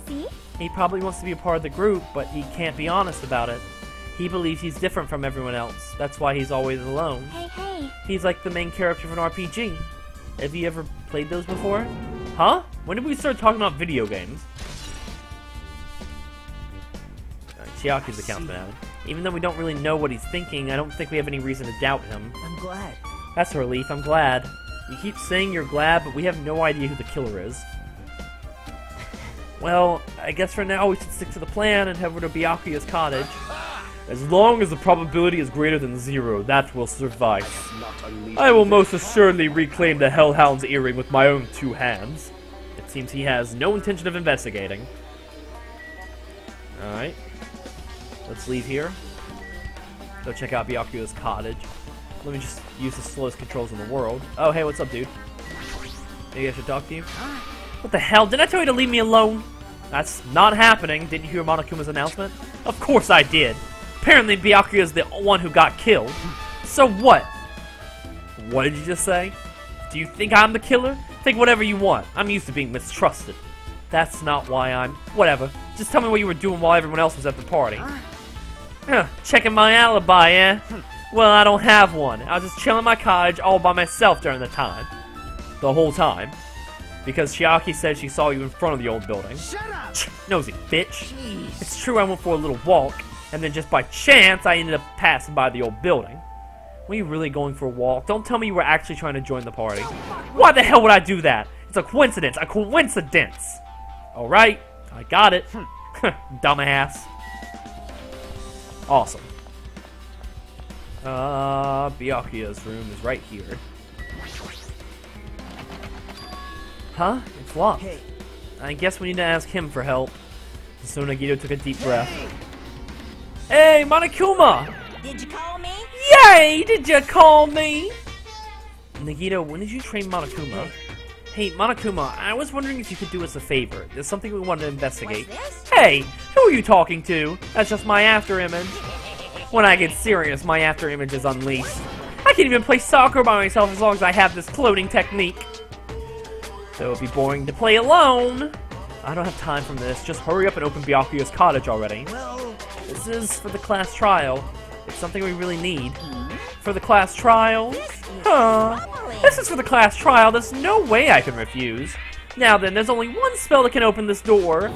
he? He probably wants to be a part of the group, but he can't be honest about it. He believes he's different from everyone else. That's why he's always alone. Hey. He's like the main character of an RPG. Have you ever played those before? Huh? When did we start talking about video games? Chiaki's account's been out. Even though we don't really know what he's thinking, I don't think we have any reason to doubt him. I'm glad. That's a relief, I'm glad. You keep saying you're glad, but we have no idea who the killer is. Well, I guess for now we should stick to the plan and head over to Byakuya's cottage. As long as the probability is greater than 0, that will suffice. I will most assuredly reclaim the Hellhound's earring with my own 2 hands. It seems he has no intention of investigating. Alright. Let's leave here. Go check out Byakuya's cottage. Let me just use the slowest controls in the world. Oh, hey, what's up, dude? Maybe I should talk to you? What the hell? Didn't I tell you to leave me alone? That's not happening. Didn't you hear Monokuma's announcement? Of course I did. Apparently Byakuya's the one who got killed. So what? What did you just say? Do you think I'm the killer? Think whatever you want. I'm used to being mistrusted. That's not why I'm... Whatever. Just tell me what you were doing while everyone else was at the party. Checking my alibi, eh? Well, I don't have one. I was just chilling in my cottage all by myself during the time. The whole time. Because Chiaki said she saw you in front of the old building. Shut up! Nosy bitch. Jeez. It's true I went for a little walk, and then just by chance I ended up passing by the old building. Were you really going for a walk? Don't tell me you were actually trying to join the party. Why the hell would I do that? It's a coincidence. A coincidence. Alright, I got it. Dumbass. Awesome. Byakuya's room is right here. Huh? It's locked. Hey. I guess we need to ask him for help. So Nagito took a deep breath. Hey, Monokuma! Did you call me? Yay! Did you call me? Nagito, when did you train Monokuma? Hey, Monokuma, I was wondering if you could do us a favor. There's something we wanted to investigate. What's this? Hey, who are you talking to? That's just my after image. When I get serious, my after image is unleashed. I can't even play soccer by myself as long as I have this cloning technique. So it would be boring to play alone. I don't have time for this. Just hurry up and open Byakuya's cottage already. Well, This is for the class trial. It's something we really need. For the class trial? Huh. This is for the class trial. There's no way I can refuse. Now then, there's only one spell that can open this door.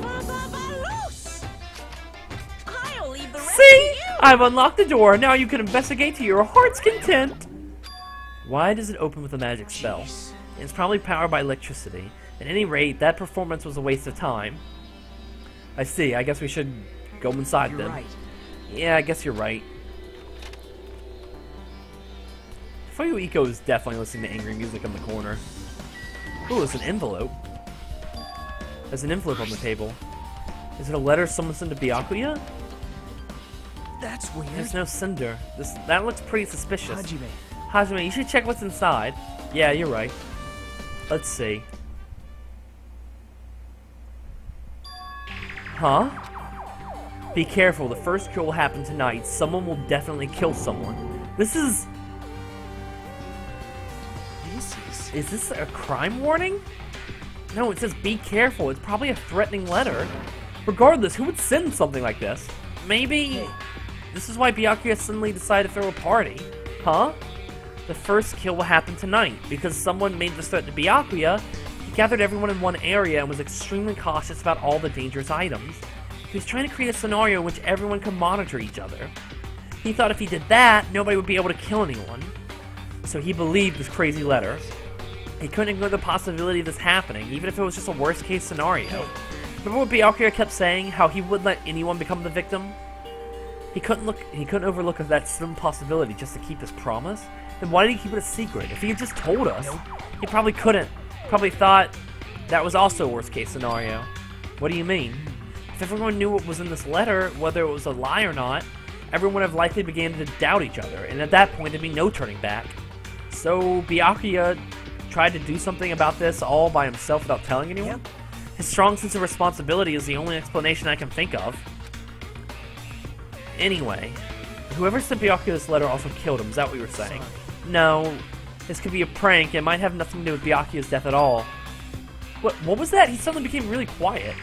I'll leave the rest See? to you. I've unlocked the door. Now you can investigate to your heart's content. Why does it open with a magic spell? jeez. It's probably powered by electricity. At any rate, that performance was a waste of time. I see. I guess we should go inside You're then. right. Yeah, I guess you're right. Fuyuhiko is definitely listening to angry music in the corner. Ooh, it's an envelope. There's an envelope on the table. Is it a letter someone sent to Byakuya? That's weird. There's no sender. That looks pretty suspicious. Hajime. Hajime, you should check what's inside. Yeah, you're right. Let's see. Huh? Be careful, the first kill will happen tonight. Someone will definitely kill someone. This is... Is this a crime warning? No, it says be careful. It's probably a threatening letter. Regardless, who would send something like this? Maybe... This is why Byakuya suddenly decided to throw a party. Huh? The first kill will happen tonight. Because someone made this threat to Byakuya, he gathered everyone in one area and was extremely cautious about all the dangerous items. He was trying to create a scenario in which everyone could monitor each other. He thought if he did that, nobody would be able to kill anyone. So he believed this crazy letter. He couldn't ignore the possibility of this happening, even if it was just a worst-case scenario. Remember what Byakuya kept saying, how he wouldn't let anyone become the victim? He couldn't overlook that slim possibility just to keep his promise. Then why did he keep it a secret? If he had just told us, he probably couldn't. Probably thought that was also a worst-case scenario. What do you mean? If everyone knew what was in this letter, whether it was a lie or not, everyone would have likely began to doubt each other, and at that point there'd be no turning back. So Byakuya tried to do something about this all by himself without telling anyone? His strong sense of responsibility is the only explanation I can think of. Anyway, whoever sent Byakuya this letter also killed him, is that what you were saying? No, this could be a prank, it might have nothing to do with Byakuya's death at all. What was that? He suddenly became really quiet.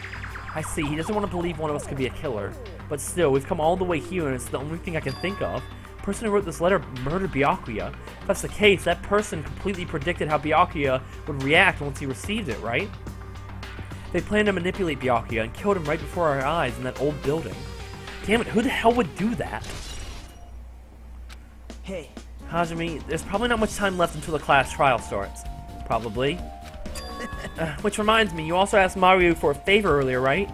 I see, he doesn't want to believe one of us could be a killer. But still, we've come all the way here and it's the only thing I can think of. The person who wrote this letter murdered Byakuya. If that's the case, that person completely predicted how Byakuya would react once he received it, right? They planned to manipulate Byakuya and killed him right before our eyes in that old building. Damn it, who the hell would do that? Hey. Hajime, there's probably not much time left until the class trial starts. Probably. Which reminds me, you also asked Mario for a favor earlier, right?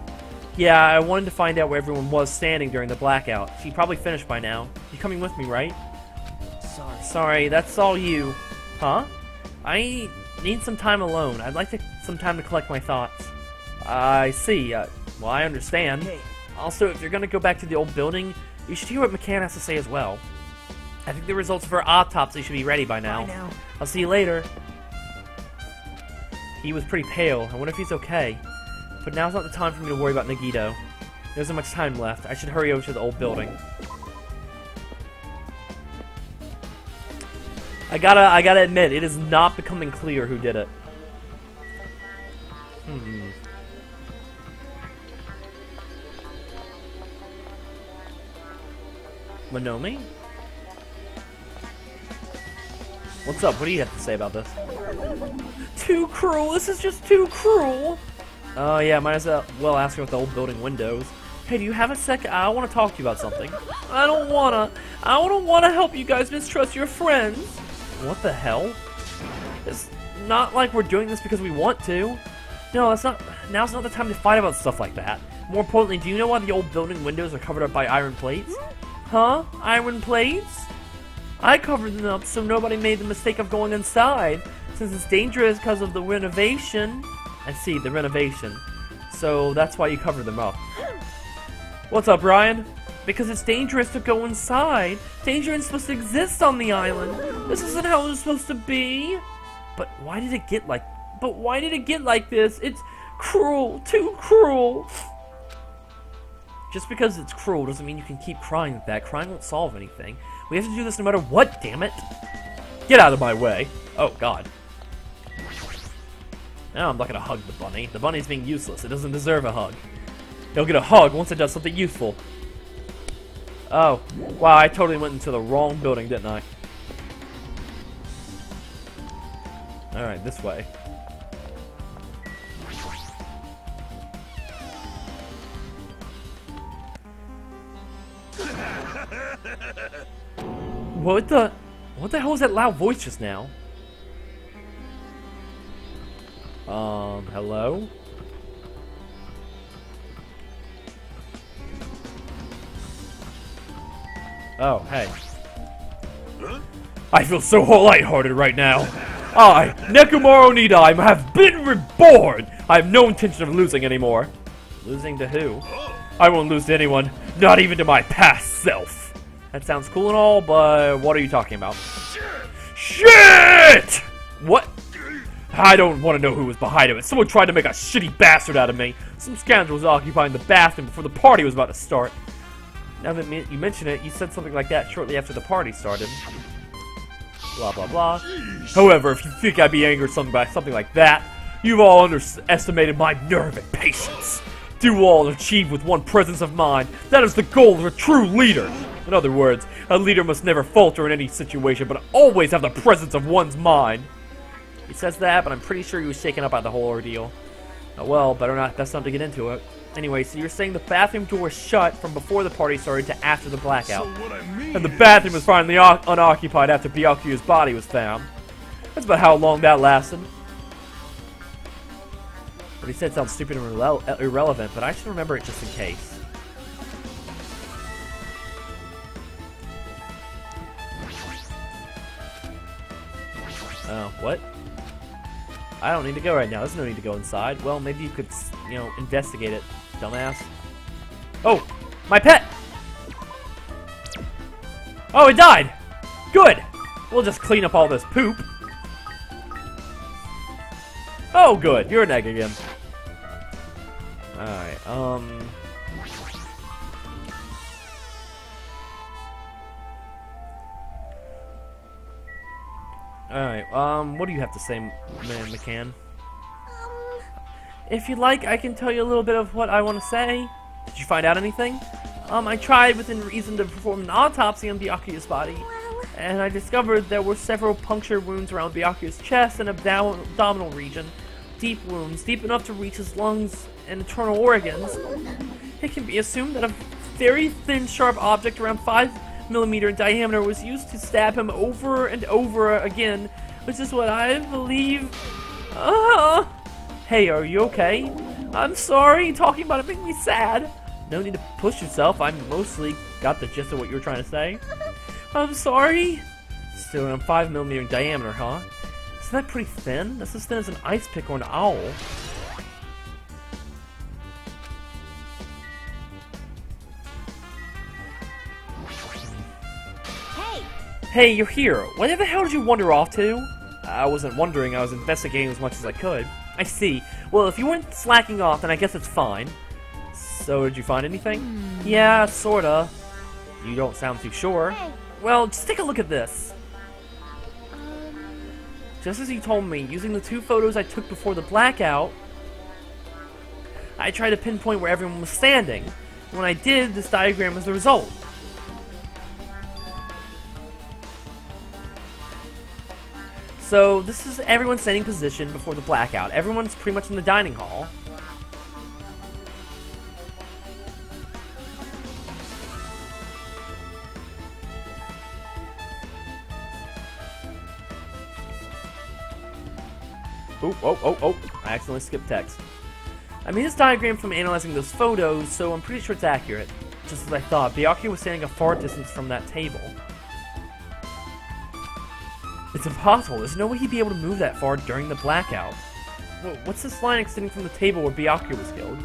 Yeah, I wanted to find out where everyone was standing during the blackout. She probably finished by now. You coming with me, right? Sorry, that's all you. Huh? I need some time alone. I'd like some time to collect my thoughts. I see. Well, I understand. Hey. Also, if you're gonna go back to the old building, you should hear what McCann has to say as well. I think the results of her autopsy should be ready by now. Bye now. I'll see you later. He was pretty pale. I wonder if he's okay. But now's not the time for me to worry about Nagito. There isn't much time left. I should hurry over to the old building. I gotta admit, it is not becoming clear who did it. Monomi? What's up? What do you have to say about this? Too cruel. This is just too cruel. Oh yeah, might as well ask her with the old building windows. Hey, do you have a sec? I want to talk to you about something. I don't wanna help you guys mistrust your friends. What the hell? It's not like we're doing this because we want to. No, that's not. Now's not the time to fight about stuff like that. More importantly, do you know why the old building windows are covered up by iron plates? Huh? Iron plates? I covered them up so nobody made the mistake of going inside, since it's dangerous because of the renovation. I see, the renovation. So that's why you cover them up. What's up, Ryan? Because it's dangerous to go inside. Danger isn't supposed to exist on the island. This isn't how it was supposed to be. But why did it get like this? It's cruel, too cruel. Just because it's cruel doesn't mean you can keep crying like that. Crying won't solve anything. We have to do this no matter what, damn it. Get out of my way. Oh, God. Now I'm not gonna hug the bunny. The bunny's being useless. It doesn't deserve a hug. It'll get a hug once it does something useful. Oh. Wow, I totally went into the wrong building, didn't I? Alright, this way. What the hell was that loud voice just now? Hello? Oh, hey. I feel so lighthearted right now. I, Nekomaru Nidai, have been reborn! I have no intention of losing anymore. Losing to who? I won't lose to anyone, not even to my past self. That sounds cool and all, but what are you talking about? Shit! What? I don't want to know who was behind it. Someone tried to make a shitty bastard out of me. Some scoundrel was occupying the bathroom before the party was about to start. Now that you mention it, you said something like that shortly after the party started. Blah, blah, blah. However, if you think I'd be angry about something like that, you've all underestimated my nerve and patience. Do all achieve with one presence of mind. That is the goal of a true leader. In other words, a leader must never falter in any situation, but always have the presence of one's mind. He says that, but I'm pretty sure he was shaken up by the whole ordeal. Oh well, best not to get into it. Anyway, so you're saying the bathroom door was shut from before the party started to after the blackout. So what I mean and the bathroom was finally unoccupied after Byakuya's body was found. That's about how long that lasted. What he said sounds stupid and irrelevant, but I should remember it just in case. Oh, what? I don't need to go right now. There's no need to go inside. Well, maybe you could, investigate it, dumbass. Oh! My pet! Oh, it died! Good! We'll just clean up all this poop. Oh, good. You're an egg again. Alright, Alright, what do you have to say, man, McCann? If you'd like, I can tell you a little bit of what I want to say. Did you find out anything? I tried within reason to perform an autopsy on Byakuya's body, and I discovered there were several puncture wounds around Byakuya's chest and abdominal region. Deep wounds, deep enough to reach his lungs and internal organs. It can be assumed that a very thin, sharp object around 5mm in diameter was used to stab him over and over again, which is what I believe. Hey, are you okay? I'm sorry, talking about it makes me sad. No need to push yourself, I mostly got the gist of what you were trying to say. I'm sorry. Still around 5mm in diameter, huh? Isn't that pretty thin? That's as thin as an ice pick or an owl. Hey, you're here. Where the hell did you wander off to? I wasn't wondering, I was investigating as much as I could. I see. Well, if you weren't slacking off, then I guess it's fine. So, did you find anything? Yeah, sorta. You don't sound too sure. Hey. Well, just take a look at this. Just as you told me, using the 2 photos I took before the blackout, I tried to pinpoint where everyone was standing. When I did, this diagram was the result. So, this is everyone standing position before the blackout. Everyone's pretty much in the dining hall. Oh, I accidentally skipped text. I made this diagram from analyzing those photos, so I'm pretty sure it's accurate. Just as I thought, Byakuya was standing a far distance from that table. It's impossible. There's no way he'd be able to move that far during the blackout. What's this line extending from the table where Byakuya was killed?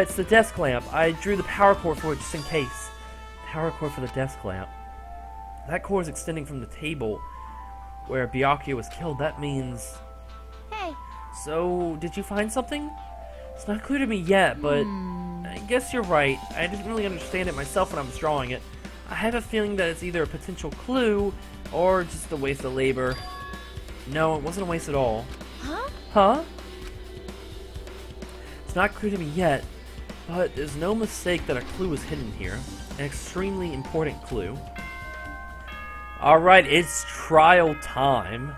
It's the desk lamp. I drew the power cord for it just in case. Power cord for the desk lamp. That cord is extending from the table where Byakuya was killed. That means... Hey. So, did you find something? It's not clear to me yet, but I guess you're right. I didn't really understand it myself when I was drawing it. I have a feeling that it's either a potential clue or just a waste of labor. No, it wasn't a waste at all. Huh? Huh? It's not clear to me yet, but there's no mistake that a clue is hidden here. An extremely important clue. Alright, it's trial time.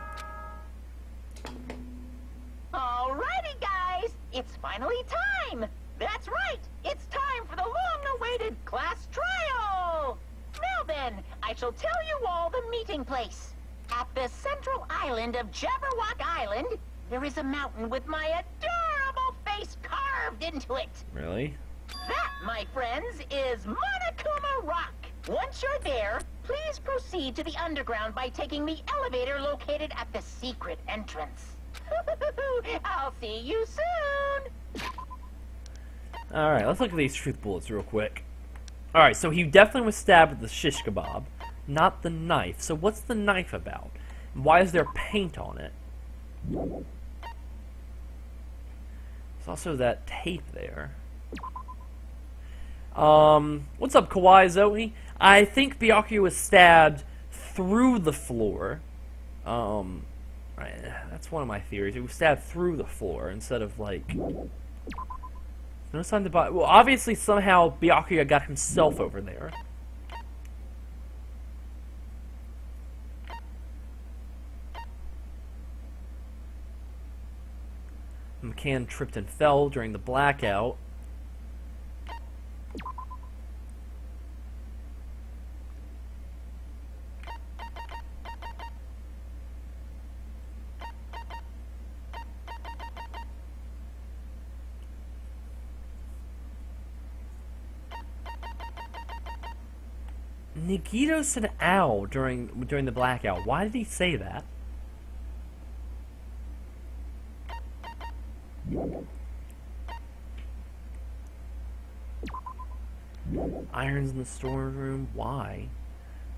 Alrighty, guys! It's finally time! That's right! It's time for the long-awaited class trial! Now then, I shall tell you all the meeting place. At the central island of Jabberwock Island, there is a mountain with my adorable face carved into it. Really? That, my friends, is Monokuma Rock. Once you're there, please proceed to the underground by taking the elevator located at the secret entrance. I'll see you soon! Alright, let's look at these truth bullets real quick. Alright, so he definitely was stabbed with the shish kebab, not the knife. So what's the knife about? Why is there paint on it? There's also that tape there. What's up, Kawaii Zoe? I think Byakuya was stabbed through the floor. That's one of my theories. He was stabbed through the floor instead of, like... No sign to buy. Well, obviously, somehow Byakuya got himself over there. McCann tripped and fell during the blackout. Nagito said ow during the blackout. Why did he say that? Irons in the storeroom. Why?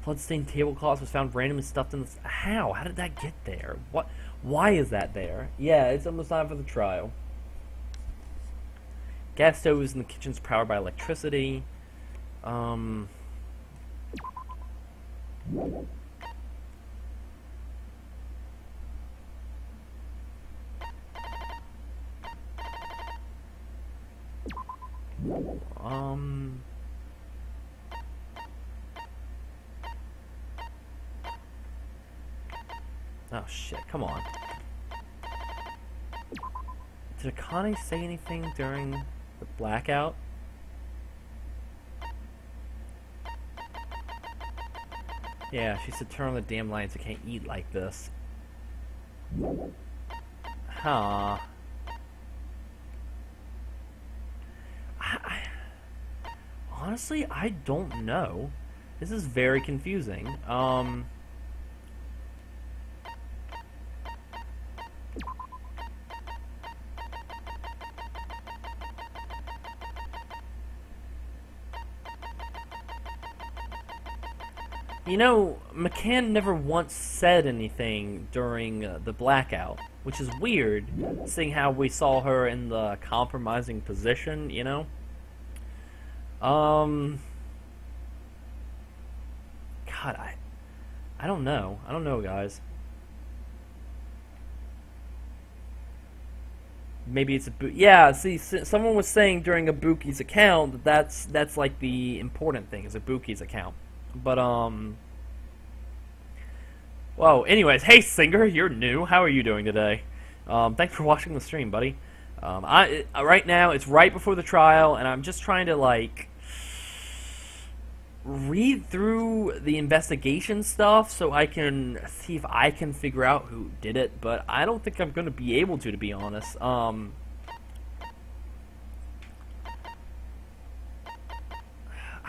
Bloodstained tablecloth was found randomly stuffed in the... How? How did that get there? What? Why is that there? Yeah, it's almost time for the trial. Gas stoves in the kitchen's powered by electricity. Oh shit, come on. Did Akane say anything during the blackout? Yeah, she said turn on the damn lights, I can't eat like this. Huh. Honestly, I don't know. This is very confusing. You know, McCann never once said anything during the blackout, which is weird, seeing how we saw her in the compromising position, you know? God, I don't know. I don't know, guys. Maybe it's a yeah. See, someone was saying during Ibuki's account that that's like the important thing is Ibuki's account. But well, anyways, hey Singer, you're new. How are you doing today? Thanks for watching the stream, buddy. Right now it's right before the trial, and I'm just trying to like read through the investigation stuff so I can see if I can figure out who did it, but I don't think I'm going to be able to be honest. I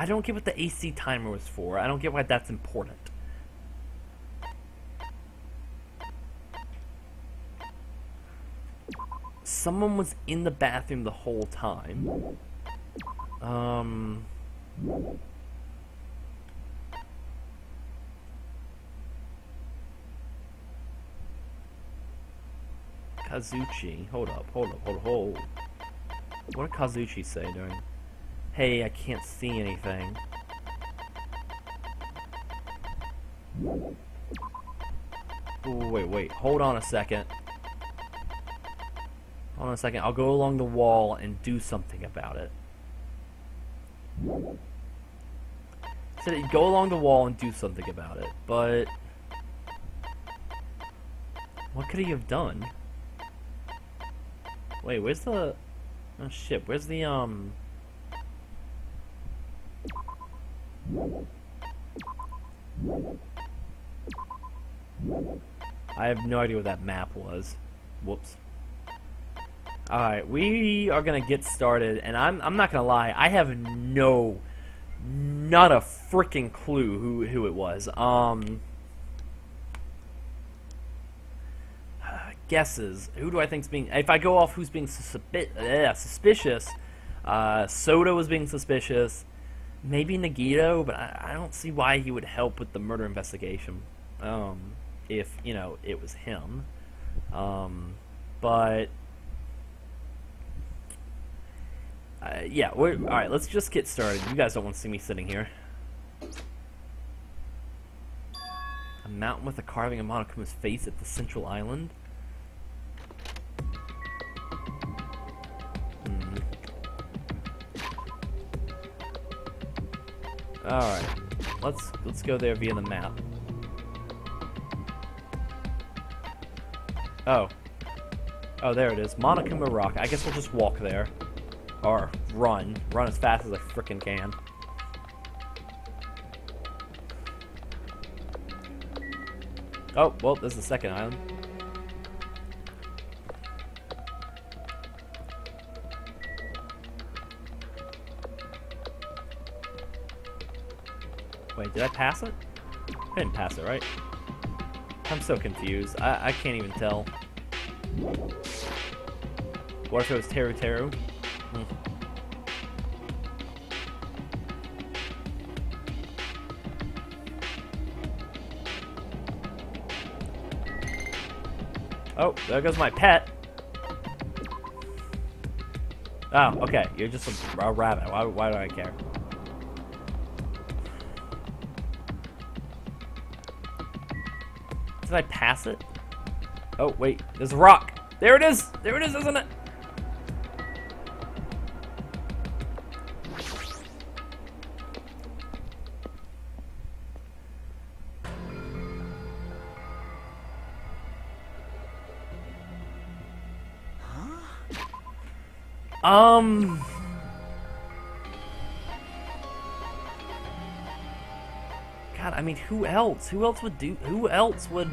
don't get what the AC timer was for. I don't get why that's important. Someone was in the bathroom the whole time. Kazuchi. Hold up. What did Kazuchi say during... Hey, I can't see anything. Ooh, wait. Hold on a second. I'll go along the wall and do something about it. Said he'd go along the wall and do something about it, but... What could he have done? Wait, where's the... Oh shit, where's the, I have no idea what that map was. Whoops. Alright, we are gonna get started, and I'm not gonna lie, I have not a freaking clue who it was. Guesses. Who do I think's being... If I go off who's being suspicious, Soda was being suspicious. Maybe Nagito, but I don't see why he would help with the murder investigation. If, you know, it was him. But... yeah, alright, let's just get started. You guys don't want to see me sitting here. A mountain with a carving of Monokuma's face at the central island? Alright, let's go there via the map. Oh, there it is. Monokuma Rock. I guess we'll just walk there. Or run as fast as I frickin' can. Oh, well, this is the second island. Wait, did I pass it? I didn't pass it, right? I'm so confused. I can't even tell. What if it was Teru Teru? Oh, there goes my pet. Oh, okay. You're just a rabbit. Why do I care? Did I pass it? Oh, wait. There's a rock. There it is! There it is, isn't it? God, I mean, who else? Who else would do... Who else would...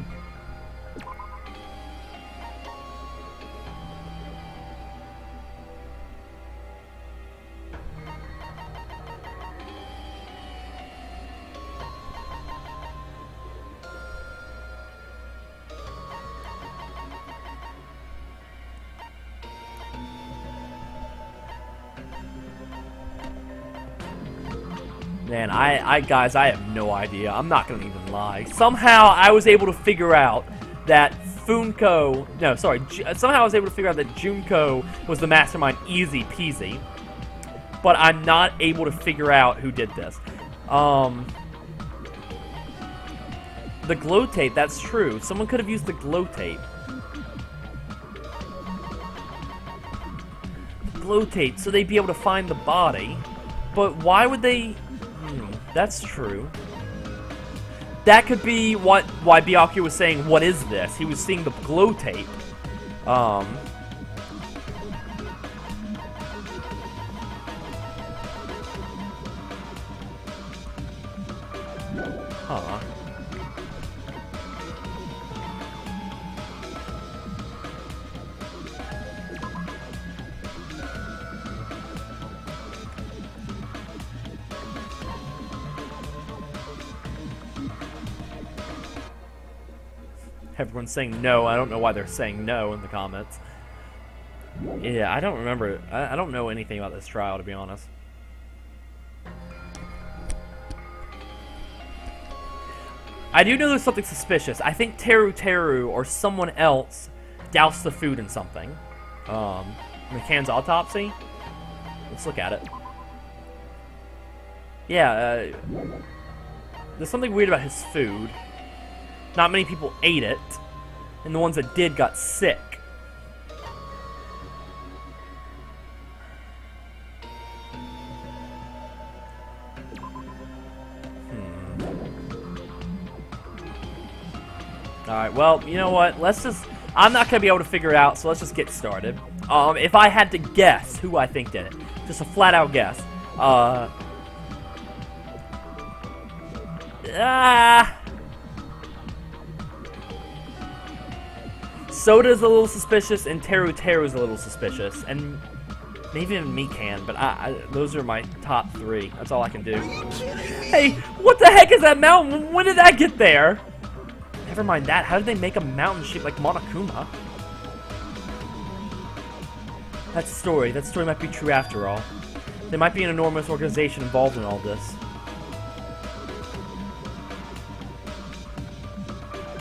Man, guys, I have no idea. I'm not gonna even lie. Somehow, I was able to figure out that Funko... No, sorry. Somehow I was able to figure out that Junko was the mastermind easy peasy. But I'm not able to figure out who did this. The glow tape, that's true. Someone could have used the glow tape. Glow tape, so they'd be able to find the body. But why would they... that's true. That could be why Byakuya was saying, what is this? He was seeing the glow tape. Huh. Everyone's saying no. I don't know why they're saying no in the comments. Yeah, I don't remember. I don't know anything about this trial, to be honest. I do know there's something suspicious. I think Teru or someone else doused the food in something. McCann's autopsy? Let's look at it. Yeah, there's something weird about his food. Not many people ate it, and the ones that did got sick. Alright, well, you know what? Let's just... I'm not going to be able to figure it out, so let's just get started. If I had to guess who I think did it, just a flat-out guess. Soda's a little suspicious, and Teru's a little suspicious, and maybe even Mikan, but those are my top three. That's all I can do. Hey, what the heck is that mountain? When did that get there? Never mind that. How did they make a mountain shaped like Monokuma? That story might be true after all. There might be an enormous organization involved in all this.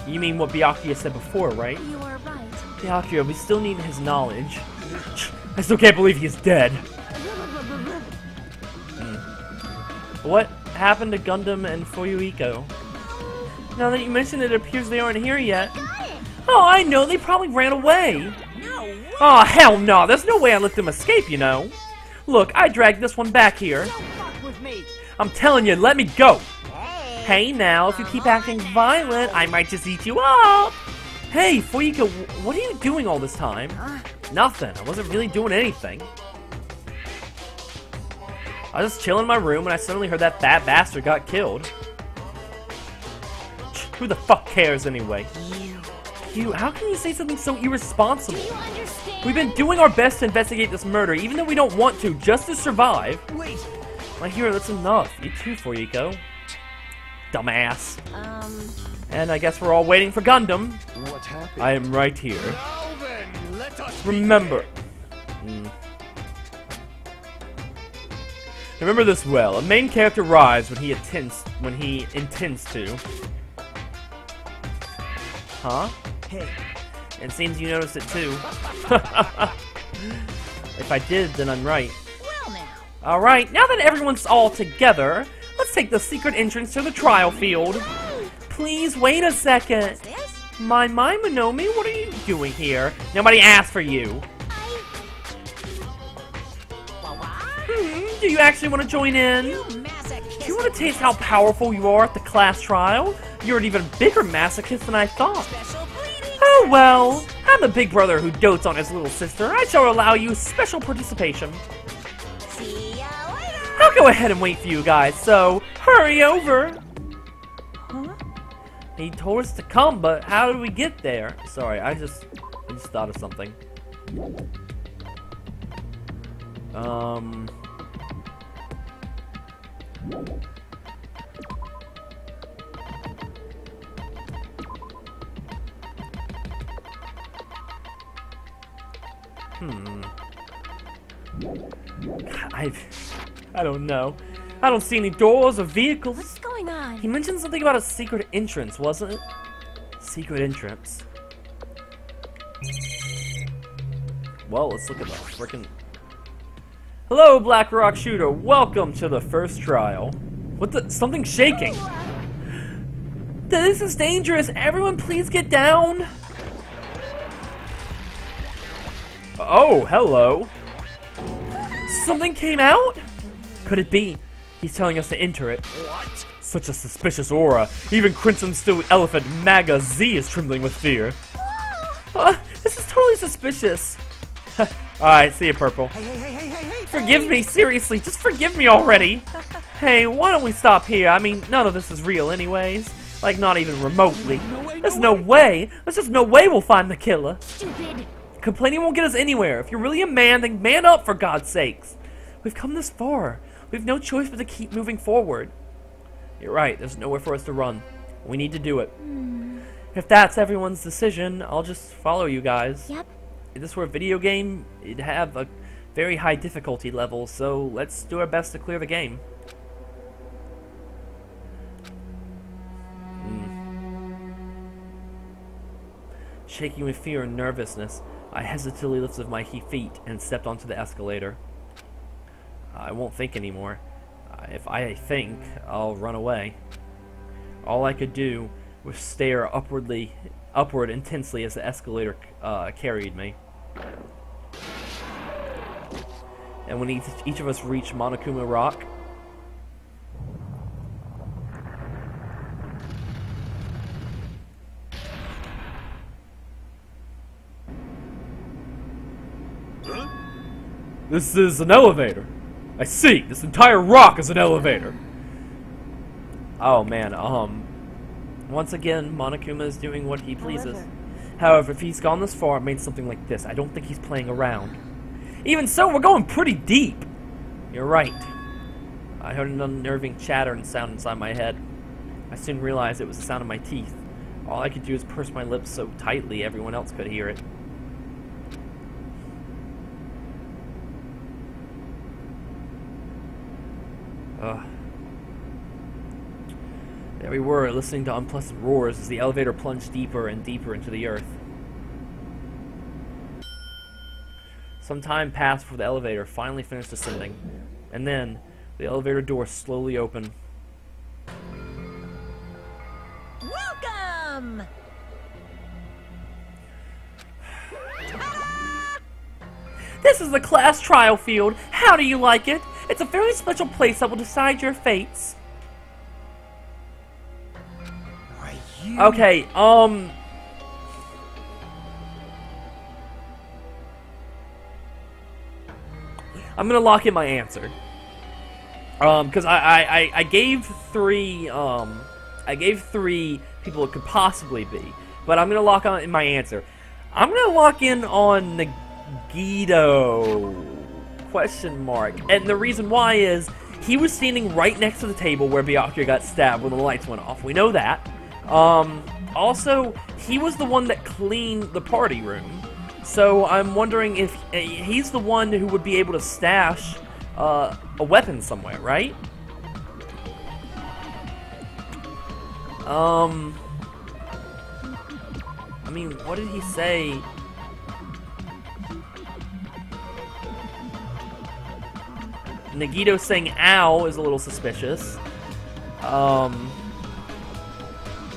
You mean what Byakuya said before, right? You are right. Byakuya, we still need his knowledge. I still can't believe he's dead. What happened to Gundam and Fuyuhiko? Now that you mention it, it appears they aren't here yet. Oh, I know, they probably ran away. No. Oh, hell no, there's no way I let them escape, you know. Look, I dragged this one back here. Don't fuck with me. I'm telling you, let me go. Hey now, if you keep acting violent, I might just eat you up. Hey, Fuyuhiko, what are you doing all this time? Nothing. I wasn't really doing anything. I was just chilling in my room when I suddenly heard that fat bastard got killed. Who the fuck cares anyway? You, how can you say something so irresponsible? Do you understand? We've been doing our best to investigate this murder, even though we don't want to, just to survive. Wait. My hero, that's enough. You too, Fuyuhiko. Dumbass. And I guess we're all waiting for Gundam. What happened? I am right here. Now then, let us Remember. Remember this well. A main character arrives when he intends to. Huh? Hey. It seems you noticed it too. If I did, then I'm right. Well now. Alright, now that everyone's all together, let's take the secret entrance to the trial field. Please wait a second. What's this? My Monomi, what are you doing here? Nobody asked for you. Do you actually want to join in? You masochist. Do you want to taste how powerful you are at the class trial? You're an even bigger masochist than I thought. Special bleeding. Oh well, I'm the big brother who dotes on his little sister. I shall allow you special participation. See ya later. I'll go ahead and wait for you guys, so hurry over. Huh? He told us to come, but how do we get there? Sorry, I just thought of something. I don't know. I don't see any doors or vehicles. What's going on? He mentioned something about a secret entrance, wasn't it? Secret entrance. Well, let's look at the frickin'... Hello, Black Rock Shooter. Welcome to the first trial. What the... Something's shaking. This is dangerous. Everyone please get down. Oh, hello. Something came out? Could it be? He's telling us to enter it. What? Such a suspicious aura. Even Crimson Stew Elephant Maga Z is trembling with fear. This is totally suspicious. Alright, see you, Purple. Hey. Forgive me, seriously, just forgive me already. Hey, why don't we stop here? I mean, none of this is real anyways. Like, not even remotely. There's no way. There's just no way we'll find the killer. Stupid. Complaining won't get us anywhere. If you're really a man, then man up, for God's sakes. We've come this far. We've no choice but to keep moving forward. You're right, there's nowhere for us to run. We need to do it. If that's everyone's decision, I'll just follow you guys. Yep. If this were a video game, it'd have a very high difficulty level, so let's do our best to clear the game. Shaking with fear and nervousness, I hesitantly lifted my feet and stepped onto the escalator. I won't think anymore. If I think, I'll run away. All I could do was stare upward intensely as the escalator carried me. And when each of us reached Monokuma Rock, this is an elevator. I see. This entire rock is an elevator. Oh man, once again, Monokuma is doing what he pleases. However, if he's gone this far, it means something like this. I don't think he's playing around. Even so, we're going pretty deep. You're right. I heard an unnerving chatter and sound inside my head. I soon realized it was the sound of my teeth. All I could do was purse my lips so tightly everyone else could hear it. There we were, listening to unpleasant roars as the elevator plunged deeper and deeper into the earth. Some time passed before the elevator finally finished ascending, and then the elevator door slowly opened. Welcome! This is the class trial field. How do you like it? It's a very special place that will decide your fates. Okay, I'm gonna lock in my answer. Because I gave three people it could possibly be, but I'm gonna lock in my answer. I'm gonna lock in on Nagito? Question mark. And the reason why is he was standing right next to the table where Byakuya got stabbed when the lights went off. We know that. Also, he was the one that cleaned the party room. So I'm wondering if he's the one who would be able to stash a weapon somewhere, right? I mean, what did he say? Nagito saying ow is a little suspicious.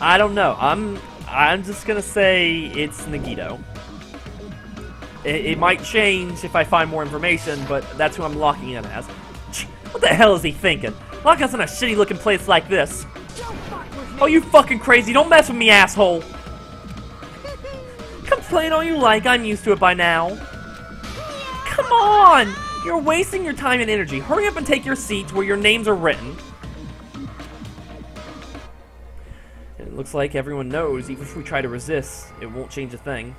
I don't know. I'm just gonna say it's Nagito. It might change if I find more information, but that's who I'm locking in as. What the hell is he thinking? Lock us in a shitty looking place like this. Oh, you fucking crazy. Don't mess with me, asshole. Come cosplaying all you like. I'm used to it by now. Come on! You're wasting your time and energy. Hurry up and take your seats where your names are written. It looks like everyone knows, even if we try to resist, it won't change a thing.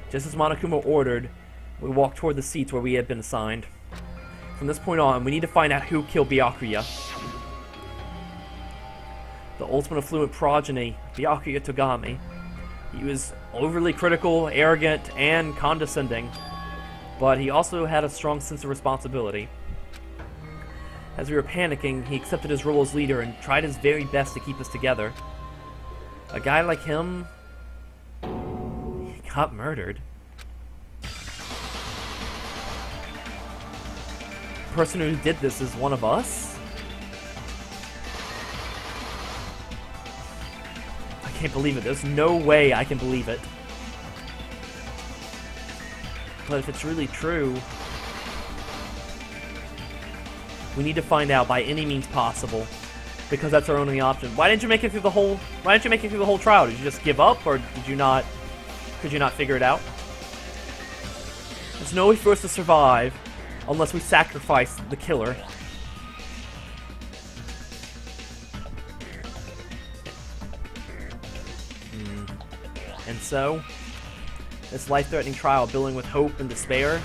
Just as Monokuma ordered, we walked toward the seats where we had been assigned. From this point on, we need to find out who killed Byakuya. The ultimate affluent progeny, Byakuya Togami. He was overly critical, arrogant, and condescending, but he also had a strong sense of responsibility. As we were panicking, he accepted his role as leader and tried his very best to keep us together. A guy like him... he got murdered. The person who did this is one of us? I can't believe it. There's no way I can believe it. But if it's really true... we need to find out by any means possible, because that's our only option. Why didn't you make it through the whole? Why didn't you make it through the whole trial? Did you just give up, or did you not? Could you not figure it out? There's no way for us to survive unless we sacrifice the killer. And so, this life-threatening trial, billing with hope and despair,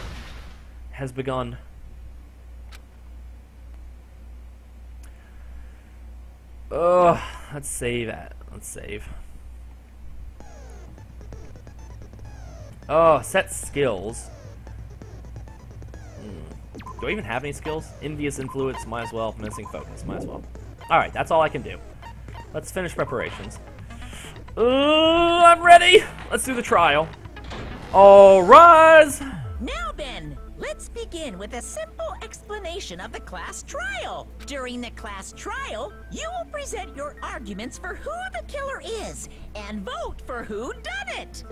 has begun. Ugh, let's save that. Let's save. Oh, set skills. Do I even have any skills? Envious influence, might as well. Missing focus, might as well. Alright, that's all I can do. Let's finish preparations. I'm ready! Let's do the trial. All rise! Now then, let's begin with a simple explanation of the class trial. During the class trial, you will present your arguments for who the killer is and vote for who done it.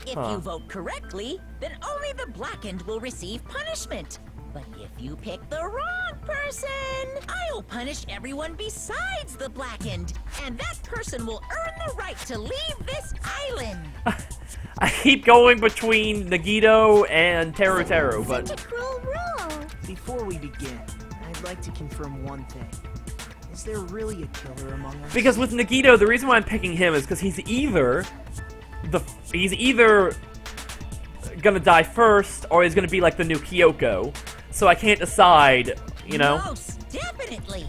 If you vote correctly, then only the blackened will receive punishment. But if you pick the wrong person, I'll punish everyone besides the blackened, and that person will earn the right to leave this island. I keep going between Nagito and Teru Teru, but... Such a cruel rule. Before we begin, I'd like to confirm one thing. Is there really a killer among us? Because with Nagito, the reason why I'm picking him is because he's either gonna die first, or he's gonna be like the new Kyoko. So I can't decide, you know? Most definitely.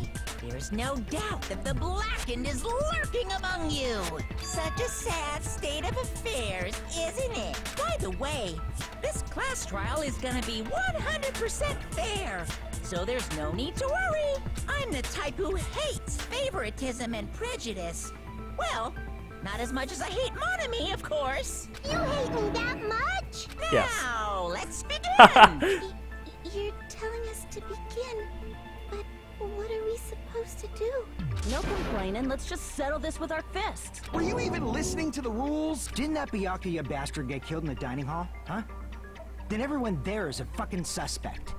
There's no doubt that the blackened is lurking among you. Such a sad state of affairs, isn't it? By the way, this class trial is gonna be 100% fair. So there's no need to worry. I'm the type who hates favoritism and prejudice. Well, not as much as I hate Monami, of course. You hate me that much? Now, let's begin. You're telling us to begin, but what are we supposed to do? No complaining, let's just settle this with our fists. Were you even listening to the rules? Didn't that Byakuya bastard get killed in the dining hall? Huh? Then everyone there is a fucking suspect.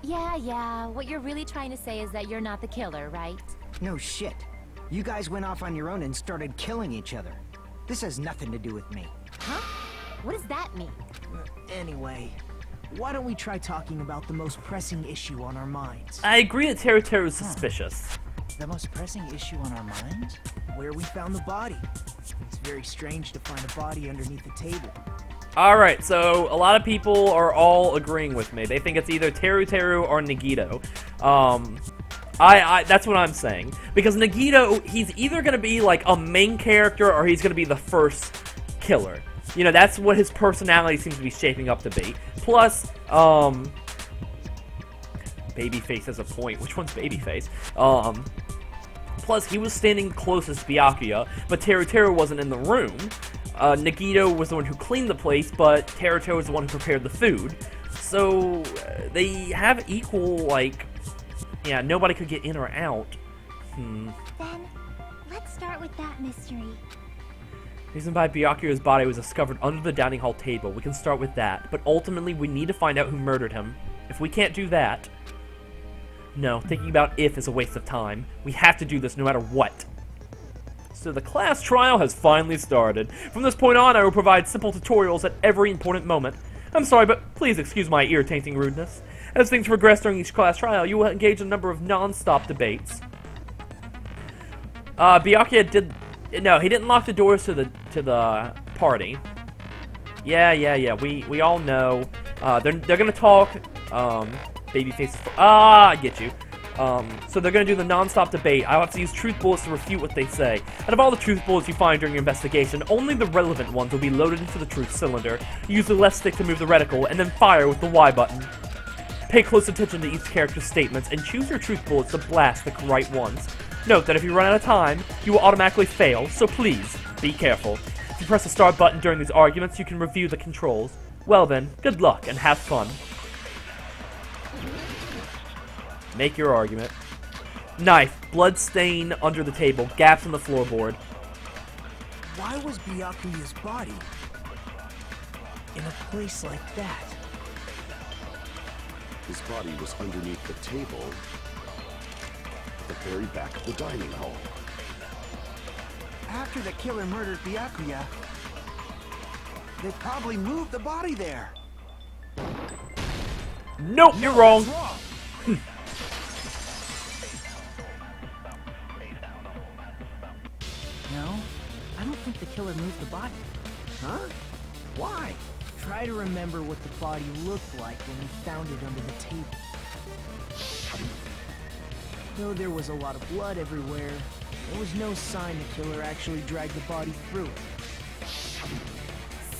Yeah, what you're really trying to say is that you're not the killer, right? No shit. You guys went off on your own and started killing each other. This has nothing to do with me. Huh? What does that mean? Anyway, why don't we try talking about the most pressing issue on our minds? I agree that Teru Teru is suspicious. The most pressing issue on our minds? Where we found the body. It's very strange to find a body underneath the table. Alright, so a lot of people are all agreeing with me. They think it's either Teru Teru or Nagito. That's what I'm saying. Because Nagito, he's either going to be like a main character or he's going to be the first killer. You know, that's what his personality seems to be shaping up to be. Plus, Babyface has a point. Which one's Babyface? Plus, he was standing closest to Byakuya, but Teru Teru wasn't in the room. Nagito was the one who cleaned the place, but Teru Teru was the one who prepared the food. So, they have equal, like... yeah, nobody could get in or out. Then, let's start with that mystery. The reason why Byakuya's body was discovered under the dining hall table. We can start with that. But ultimately, we need to find out who murdered him. If we can't do that, No, thinking about if is a waste of time. We have to do this no matter what. So the class trial has finally started. From this point on, I will provide simple tutorials at every important moment. I'm sorry, but please excuse my irritating rudeness. As things progress during each class trial, you will engage in a number of non-stop debates. Byakuya did... No, he didn't lock the doors to the party. Yeah, we all know. They're gonna talk, babyface... I get you. So they're gonna do the non-stop debate. I'll have to use truth bullets to refute what they say. Out of all the truth bullets you find during your investigation, only the relevant ones will be loaded into the truth cylinder. Use the left stick to move the reticle, and then fire with the Y button. Pay close attention to each character's statements, and choose your truth bullets to blast the right ones. Note that if you run out of time, you will automatically fail, so please, be careful. If you press the start button during these arguments, you can review the controls. Well then, good luck, and have fun. Make your argument. Knife, blood stain under the table, gaps in the floorboard. Why was Byakuya's body in a place like that? His body was underneath the table at the very back of the dining hall. After the killer murdered Byakuya, they probably moved the body there. Nope, you're wrong. No, I don't think the killer moved the body. Huh? Why? Try to remember what the body looked like when we found it under the table. Though there was a lot of blood everywhere, there was no sign the killer actually dragged the body through it.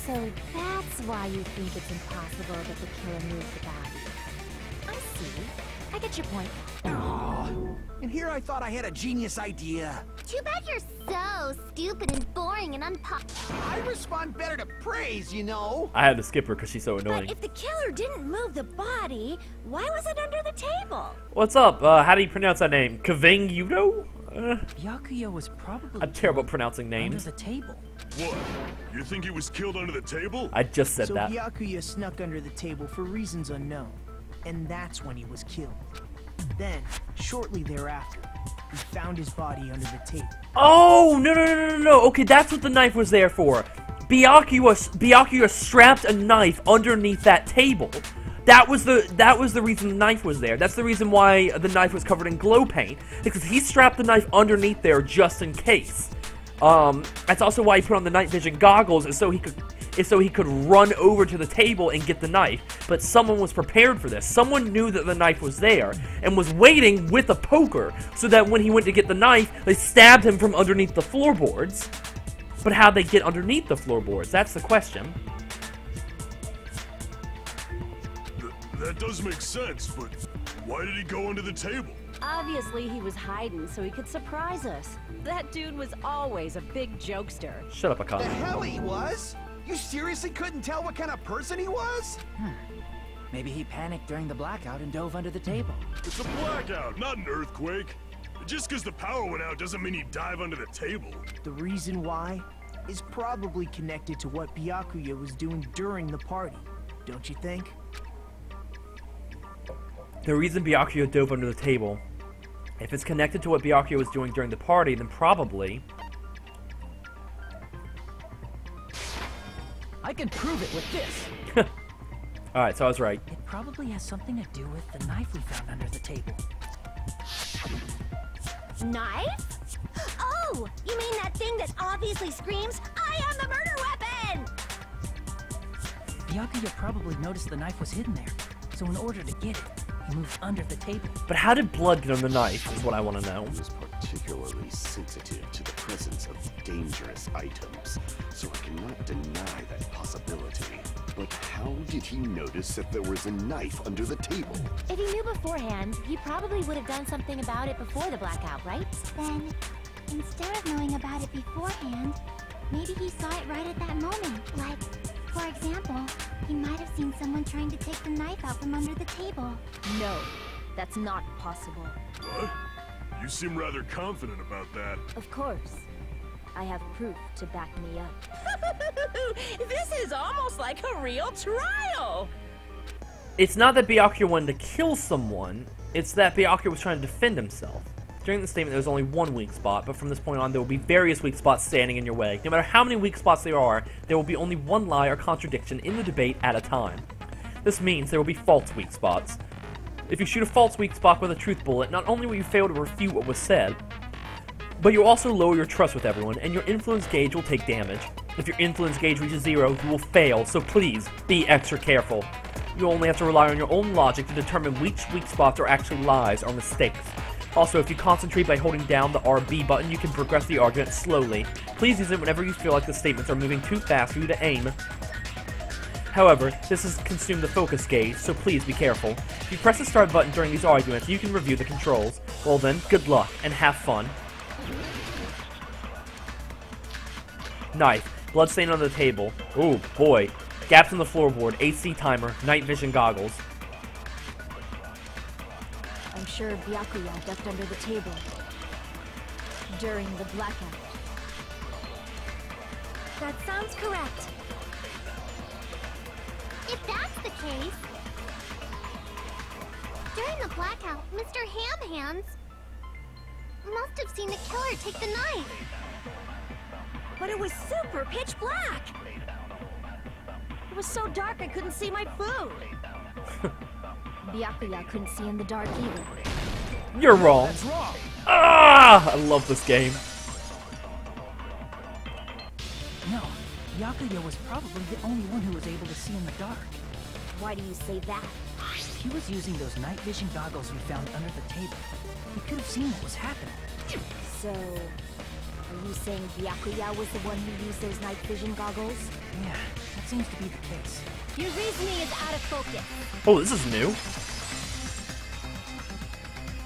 So that's why you think it's impossible that the killer moved the body. I see. I get your point. Oh, and here I thought I had a genius idea. Too bad you're so stupid and boring and I respond better to praise, you know. I had to skip her because she's so annoying. But if the killer didn't move the body, why was it under the table? What's up? How do you pronounce that name? Kaving Yudo? Byakuya was probably I'm terrible at pronouncing names. under the table. What? You think he was killed under the table? I just said So that. Byakuya snuck under the table for reasons unknown, and that's when he was killed. Then, shortly thereafter, we found his body under the table. Oh, no. Okay, that's what the knife was there for. Byakuya strapped a knife underneath that table. That was the reason the knife was there. That's the reason why the knife was covered in glow paint. Because he strapped the knife underneath there just in case. That's also why he put on the night vision goggles, is so he could run over to the table and get the knife. But someone was prepared for this. Someone knew that the knife was there and was waiting with a poker so that when he went to get the knife, they stabbed him from underneath the floorboards. But how'd they get underneath the floorboards? That's the question. That does make sense, but why did he go under the table? Obviously, he was hiding so he could surprise us. That dude was always a big jokester. Shut up, The Akane. hell he was? You seriously couldn't tell what kind of person he was? Maybe he panicked during the blackout and dove under the table. It's a blackout, not an earthquake. Just because the power went out doesn't mean he dive under the table. The reason why is probably connected to what Byakuya was doing during the party, don't you think? The reason Byakuya dove under the table, if it's connected to what Byakuya was doing during the party, then probably... I can prove it with this. Alright, so I was right. It probably has something to do with the knife we found under the table. Knife? Oh, you mean that thing that obviously screams, I am the murder weapon! Byakuya probably noticed the knife was hidden there, so in order to get it, he moved under the table. But how did blood get on the knife, is what I want to know. He was particularly sensitive to the presence of dangerous items, so I cannot deny that possibility. But how did he notice that there was a knife under the table? If he knew beforehand, he probably would have done something about it before the blackout, right? Then, instead of knowing about it beforehand, maybe he saw it right at that moment. Like, for example, he might have seen someone trying to take the knife out from under the table. No, that's not possible. What? You seem rather confident about that. Of course. I have proof to back me up. This is almost like a real trial. It's not that Byakuya wanted to kill someone. It's that Byakuya was trying to defend himself. During the statement, there was only one weak spot, but from this point on, there will be various weak spots standing in your way. No matter how many weak spots there are, there will be only one lie or contradiction in the debate at a time. This means there will be false weak spots. If you shoot a false weak spot with a truth bullet, not only will you fail to refute what was said, but you'll also lower your trust with everyone, and your influence gauge will take damage. If your influence gauge reaches 0, you will fail, so please, be extra careful. You only have to rely on your own logic to determine which weak spots are actually lies or mistakes. Also, if you concentrate by holding down the RB button, you can progress the argument slowly. Please use it whenever you feel like the statements are moving too fast for you to aim. However, this has consumed the focus gauge, so please be careful. If you press the start button during these arguments, you can review the controls. Well then, good luck, and have fun. Knife. Bloodstain on the table. Ooh, boy. Gaps in the floorboard. AC timer. Night vision goggles. I'm sure Byakuya ducked under the table during the blackout. That sounds correct. If that's the case... During the blackout, Mr. Ham Hands must have seen the killer take the knife. But it was super pitch black! It was so dark I couldn't see my food! Byakuya couldn't see in the dark either. You're wrong. That's wrong. Ah! I love this game. No, Byakuya was probably the only one who was able to see in the dark. Why do you say that? He was using those night vision goggles we found under the table. He could have seen what was happening. So, are you saying Byakuya was the one who used those night vision goggles? Yeah, that seems to be the case. Your reasoning is out of focus. Oh, this is new.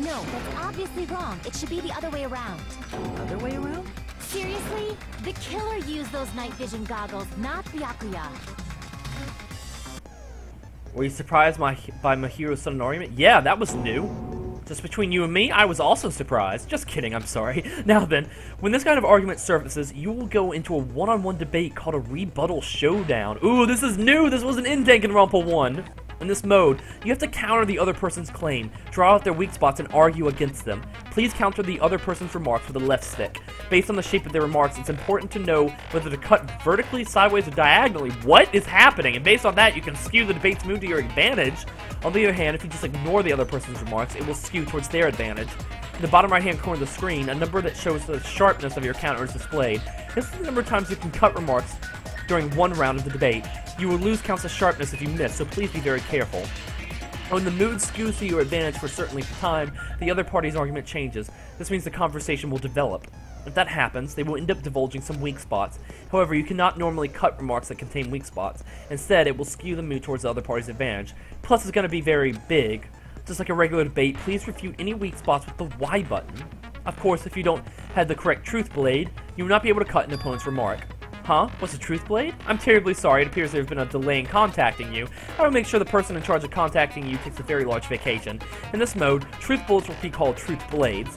No, that's obviously wrong. It should be the other way around. Other way around? Seriously? The killer used those night vision goggles, not Byakuya. Were you surprised by Mahiro's sudden argument? Yeah, that was new. Just between you and me, I was also surprised. Just kidding, I'm sorry. Now then, when this kind of argument surfaces, you will go into a one-on-one debate called a rebuttal showdown. Ooh, this is new! This wasn't in Danganronpa 1! In this mode, you have to counter the other person's claim, draw out their weak spots, and argue against them. Please counter the other person's remarks with a left stick. Based on the shape of their remarks, it's important to know whether to cut vertically, sideways, or diagonally. What is happening? And based on that, you can skew the debate's mood to your advantage. On the other hand, if you just ignore the other person's remarks, it will skew towards their advantage. In the bottom right-hand corner of the screen, a number that shows the sharpness of your counter is displayed. This is the number of times you can cut remarks during one round of the debate. You will lose counts of sharpness if you miss, so please be very careful. When the mood skews to your advantage for a certain length of time, the other party's argument changes. This means the conversation will develop. If that happens, they will end up divulging some weak spots. However, you cannot normally cut remarks that contain weak spots. Instead, it will skew the mood towards the other party's advantage. Plus, it's going to be very big. Just like a regular debate, please refute any weak spots with the Y button. Of course, if you don't have the correct truth blade, you will not be able to cut an opponent's remark. Huh? What's a truth blade? I'm terribly sorry. It appears there's been a delay in contacting you. I will make sure the person in charge of contacting you takes a very large vacation. In this mode, truth bullets will be called truth blades.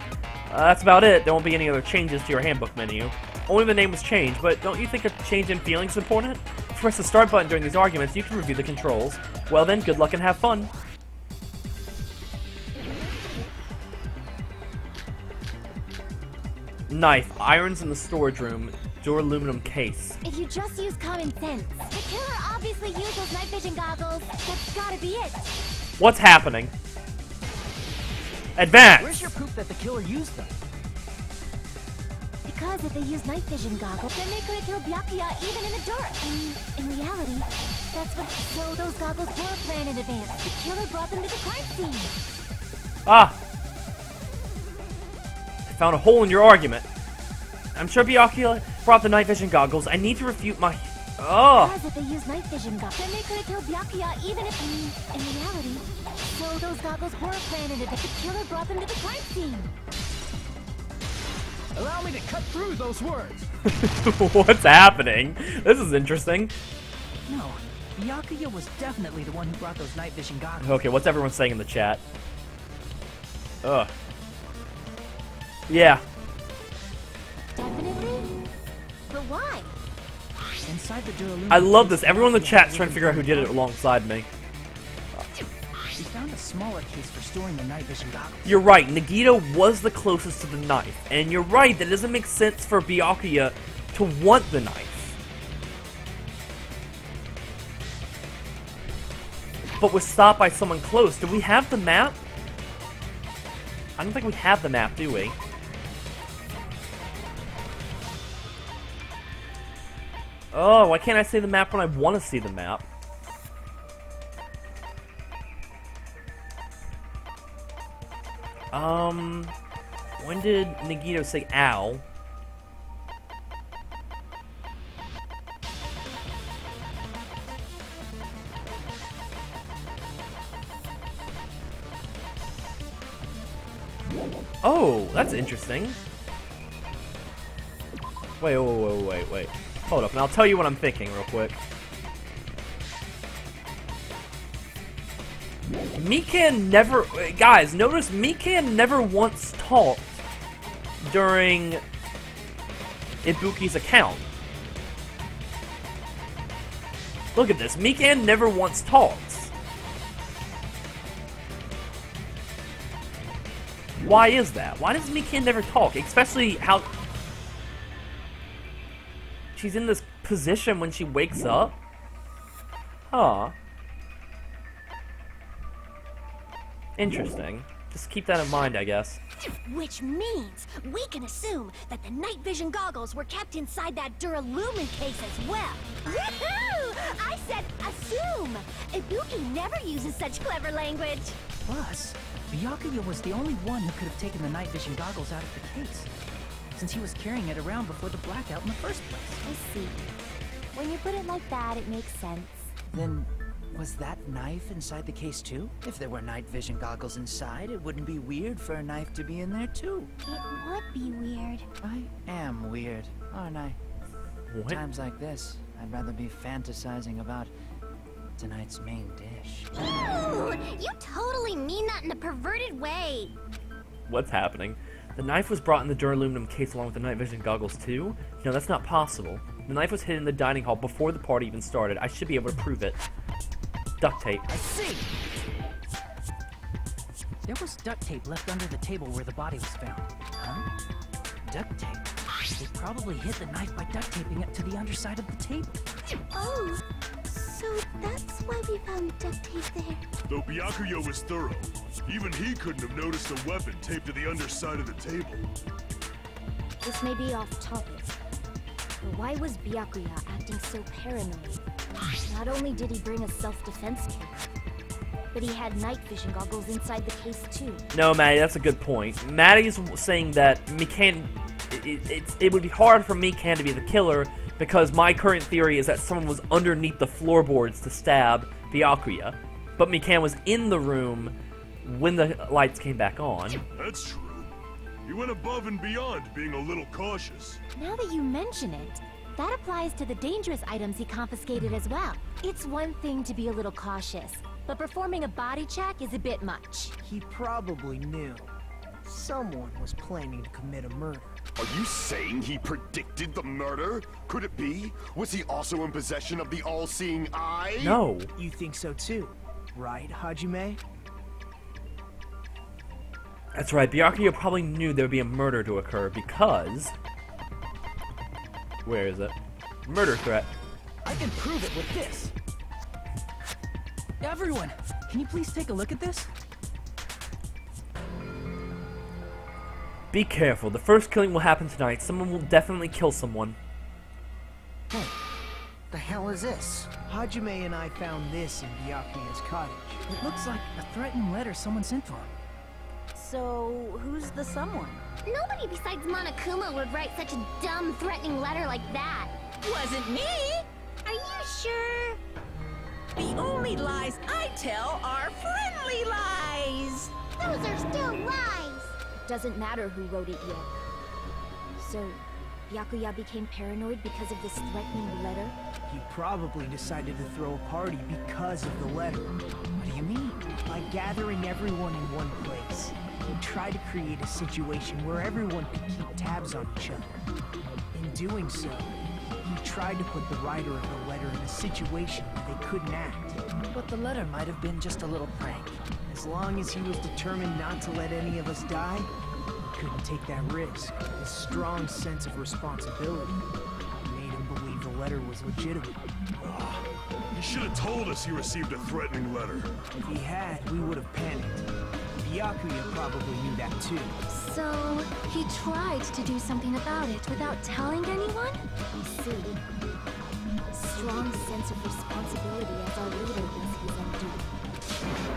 That's about it. There won't be any other changes to your handbook menu. Only the name was changed, but don't you think a change in feeling is important? If you press the start button during these arguments, you can review the controls. Well then, good luck and have fun. Knife. Irons in the storage room. Door aluminum case. If you just use common sense. The killer obviously used those night vision goggles. That's gotta be it. What's happening? Advance! Where's your proof that the killer used them? Because if they used night vision goggles, then they could have killed Byakuya even in the dark. In reality, that's what... So those goggles were planned in advance. The killer brought them to the crime scene. Ah! I found a hole in your argument. I'm sure Byakuya brought the night vision goggles. I need to refute my... Oh! Because if they used night vision goggles, then they could have killed Byakuya even if... in reality, so those goggles were planned in advance. The killer brought them to the crime scene. Allow me to cut through those words. What's happening? This is interesting. No, Byakuya was definitely the one who brought those night vision goggles. Okay, what's everyone saying in the chat? Ugh. Yeah. Definitely? But why? Inside the door, I love this. Everyone in the chat's trying to figure out who did it alongside me. He's got found a smaller case for storing the night vision goggles. You're right, Nagito was the closest to the knife, and you're right, that doesn't make sense for Byakuya to want the knife. But was stopped by someone close. Do we have the map? I don't think we have the map, do we? Oh, why can't I see the map when I want to see the map? When did Nagito say ow? Oh, that's interesting. Wait. Hold up, and I'll tell you what I'm thinking real quick. Mikan never... Guys, notice Mikan never once talked during Ibuki's account. Look at this. Mikan never once talks. Why is that? Why does Mikan never talk? Especially how... she's in this position when she wakes up? Huh. Interesting. Just keep that in mind, I guess. Which means we can assume that the night vision goggles were kept inside that Duralumin case as well. Woohoo! I said assume! Ibuki never uses such clever language. Plus, Byakuya was the only one who could have taken the night vision goggles out of the case, since he was carrying it around before the blackout in the first place. I see. When you put it like that, it makes sense. Then, was that knife inside the case too? If there were night vision goggles inside, it wouldn't be weird for a knife to be in there too. It would be weird. I am weird, aren't I? What? Times like this, I'd rather be fantasizing about tonight's main dish. Ew! You totally mean that in a perverted way. What's happening? The knife was brought in the Duraluminum case along with the night vision goggles too? No, that's not possible. The knife was hidden in the dining hall before the party even started. I should be able to prove it. Duct tape. I see! There was duct tape left under the table where the body was found. Huh? Duct tape? They probably hid the knife by duct taping it to the underside of the table. Oh, so that's why we found duct tape there. Though Byakuya was thorough, even he couldn't have noticed a weapon taped to the underside of the table. This may be off topic, but why was Byakuya acting so paranoid? Not only did he bring a self-defense kit, but he had night vision goggles inside the case too. No, Maddie, that's a good point. Maddie's saying that Mikan... It would be hard for Mikan to be the killer because my current theory is that someone was underneath the floorboards to stab Byakuya, but Mikan was in the room when the lights came back on. That's true. He went above and beyond, being a little cautious. Now that you mention it, that applies to the dangerous items he confiscated as well. It's one thing to be a little cautious, but performing a body check is a bit much. He probably knew. Someone was planning to commit a murder. Are you saying he predicted the murder? Could it be? Was he also in possession of the all-seeing eye? No. You think so too, right, Hajime? That's right, Byakuya probably knew there would be a murder to occur because... Where is it? Murder threat. I can prove it with this. Everyone, can you please take a look at this? Be careful, the first killing will happen tonight. Someone will definitely kill someone. Hey, the hell is this? Hajime and I found this in Byakuya's cottage. It looks like a threatening letter someone sent to him. So, who's the someone? Nobody besides Monokuma would write such a dumb, threatening letter like that. Wasn't me! Are you sure? The only lies I tell are friendly lies! Those are still lies. Doesn't matter who wrote it yet. So, Byakuya became paranoid because of this threatening letter? He probably decided to throw a party because of the letter. What do you mean? By gathering everyone in one place, he tried to create a situation where everyone could keep tabs on each other. In doing so, he tried to put the writer of the letter in a situation where they couldn't act. But the letter might have been just a little prank, as as long as he was determined not to let any of us die, he couldn't take that risk. His strong sense of responsibility made him believe the letter was legitimate. He should have told us he received a threatening letter. If he had, we would have panicked. Byakuya probably knew that too. So, he tried to do something about it without telling anyone? I see. Strong sense of responsibility as our leader thinks he's on duty.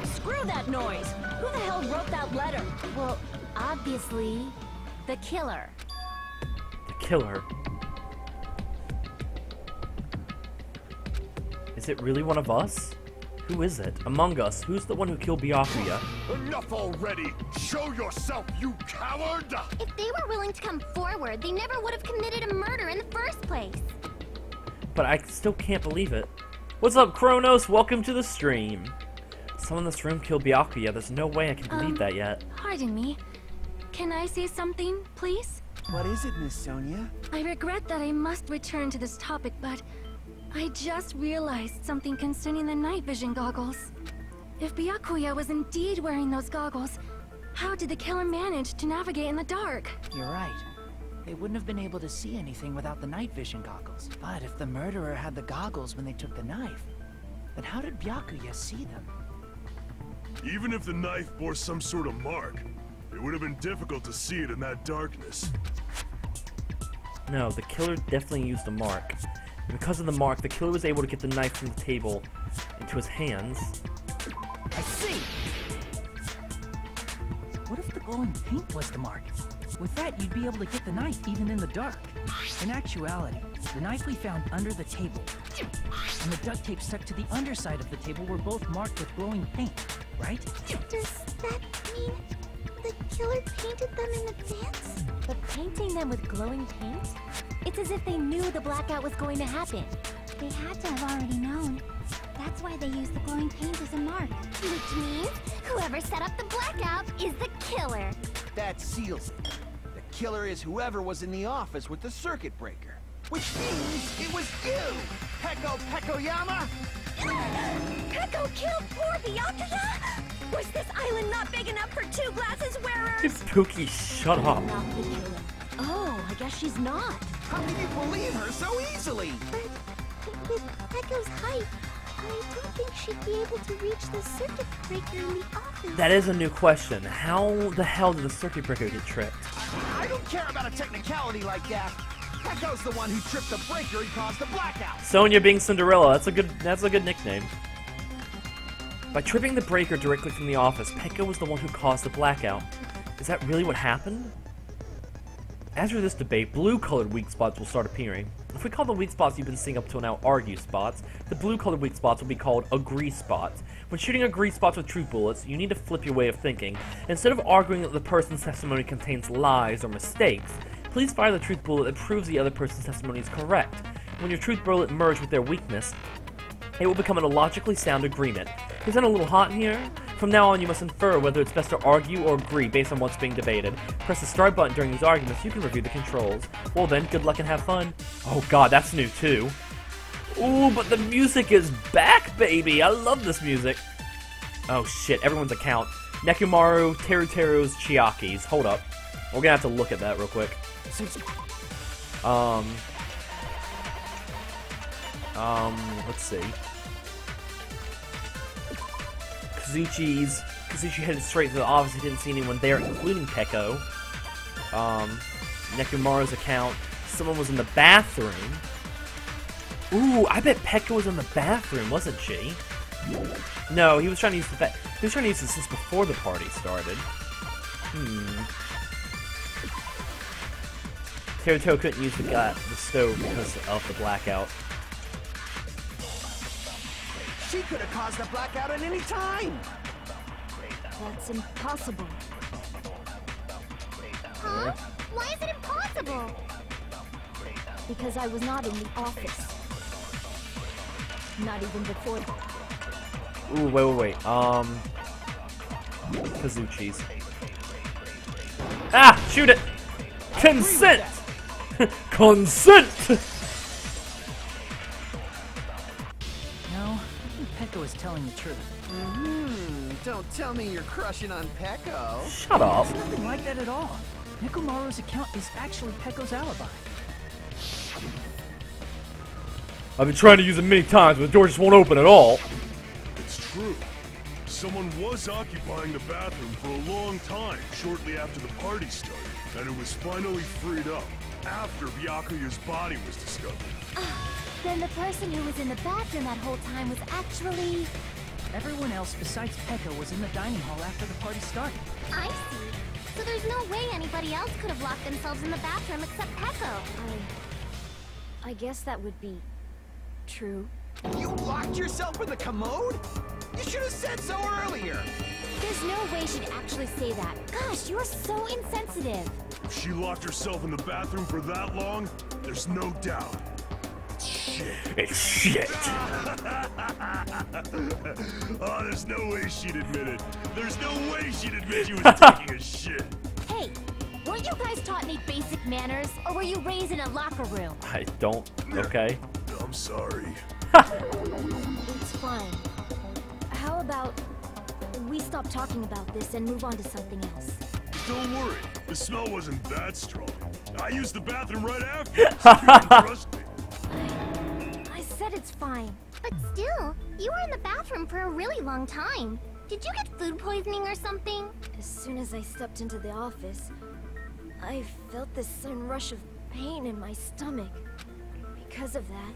Screw that noise! Who the hell wrote that letter? Well, obviously, the killer. The killer? Is it really one of us? Who is it? Among us, who's the one who killed Byakuya? Enough already! Show yourself, you coward! If they were willing to come forward, they never would have committed a murder in the first place. But I still can't believe it. What's up, Kronos? Welcome to the stream. Someone in this room killed Byakuya. There's no way I can believe that yet. Pardon me. Can I say something, please? What is it, Miss Sonia? I regret that I must return to this topic, but I just realized something concerning the night vision goggles. If Byakuya was indeed wearing those goggles, how did the killer manage to navigate in the dark? You're right. They wouldn't have been able to see anything without the night vision goggles. But if the murderer had the goggles when they took the knife, then how did Byakuya see them? Even if the knife bore some sort of mark, it would have been difficult to see it in that darkness. No, the killer definitely used a mark. And because of the mark, the killer was able to get the knife from the table into his hands. I see! What if the glowing paint was the mark? With that, you'd be able to get the knife even in the dark. In actuality, the knife we found under the table and the duct tape stuck to the underside of the table were both marked with glowing paint, right? Does that mean the killer painted them in advance? But painting them with glowing paint? It's as if they knew the blackout was going to happen. They had to have already known. That's why they used the glowing paint as a mark. Which means whoever set up the blackout is the killer. That seals it. The killer is whoever was in the office with the circuit breaker. Which means it was you, Peko Pekoyama! Peko killed poor Byakuya? Was this island not big enough for two glasses wearers? Pookie, shut up. Not the killer. Oh, I guess she's not. How can you believe her so easily? But with Pecco's height, I don't think she'd be able to reach the circuit breaker in the office. That is a new question. How the hell did the circuit breaker get tripped? I don't care about a technicality like that. Peko's the one who tripped the breaker and caused the blackout. Sonia being Cinderella. That's a good nickname. By tripping the breaker directly from the office, Peko was the one who caused the blackout. Is that really what happened? After this debate, blue-colored weak spots will start appearing. If we call the weak spots you've been seeing up till now argue spots, the blue-colored weak spots will be called agree spots. When shooting agree spots with truth bullets, you need to flip your way of thinking. Instead of arguing that the person's testimony contains lies or mistakes, please fire the truth bullet that proves the other person's testimony is correct. When your truth bullet merges with their weakness, it will become an illogically sound agreement. Is that a little hot in here? From now on, you must infer whether it's best to argue or agree based on what's being debated. Press the start button during these arguments, you can review the controls. Well then, good luck and have fun. Oh god, that's new too. Ooh, but the music is back, baby! I love this music. Oh shit, everyone's account. Nekomaru, Teruteru's, Chiaki's. Hold up. We're gonna have to look at that real quick. Let's see. Kazuchi headed straight to the office. He didn't see anyone there, including Peko. Nekomaru's account. Someone was in the bathroom. Ooh, I bet Peko was in the bathroom, wasn't she? No, he was trying to use the he was trying to use this before the party started. Teruto couldn't use the stove because of the blackout. She could have caused the blackout at any time! That's impossible. Huh? Why is it impossible? Because I was not in the office. Not even before that. Ooh, wait. Kazuchi's. Ah! Shoot it! Consent! Consent! No, think Pecco is telling the truth. Don't tell me you're crushing on Pecco. Shut up. It's nothing like that at all. Nekomaru's account is actually Pecco's alibi. I've been trying to use it many times, but the door just won't open at all. It's true. Someone was occupying the bathroom for a long time shortly after the party started, and it was finally freed up after Byakuya's body was discovered. Then the person who was in the bathroom that whole time was actually... Everyone else besides Pecco was in the dining hall after the party started. I see. So there's no way anybody else could have locked themselves in the bathroom except Pecco. I guess that would be... true. You locked yourself in the commode? You should have said so earlier. There's no way she'd actually say that. Gosh, you're so insensitive. If she locked herself in the bathroom for that long, there's no doubt. It's shit. It's shit. Oh, there's no way she'd admit it. There's no way she'd admit she was taking a shit. Hey, weren't you guys taught any basic manners, or were you raised in a locker room? I don't. Okay. I'm sorry. It's fine. How about we stop talking about this and move on to something else? Don't worry. The smell wasn't that strong. I used the bathroom right after. So you can trust me. I said it's fine. But still, you were in the bathroom for a really long time. Did you get food poisoning or something? As soon as I stepped into the office, I felt this sudden rush of pain in my stomach. Because of that,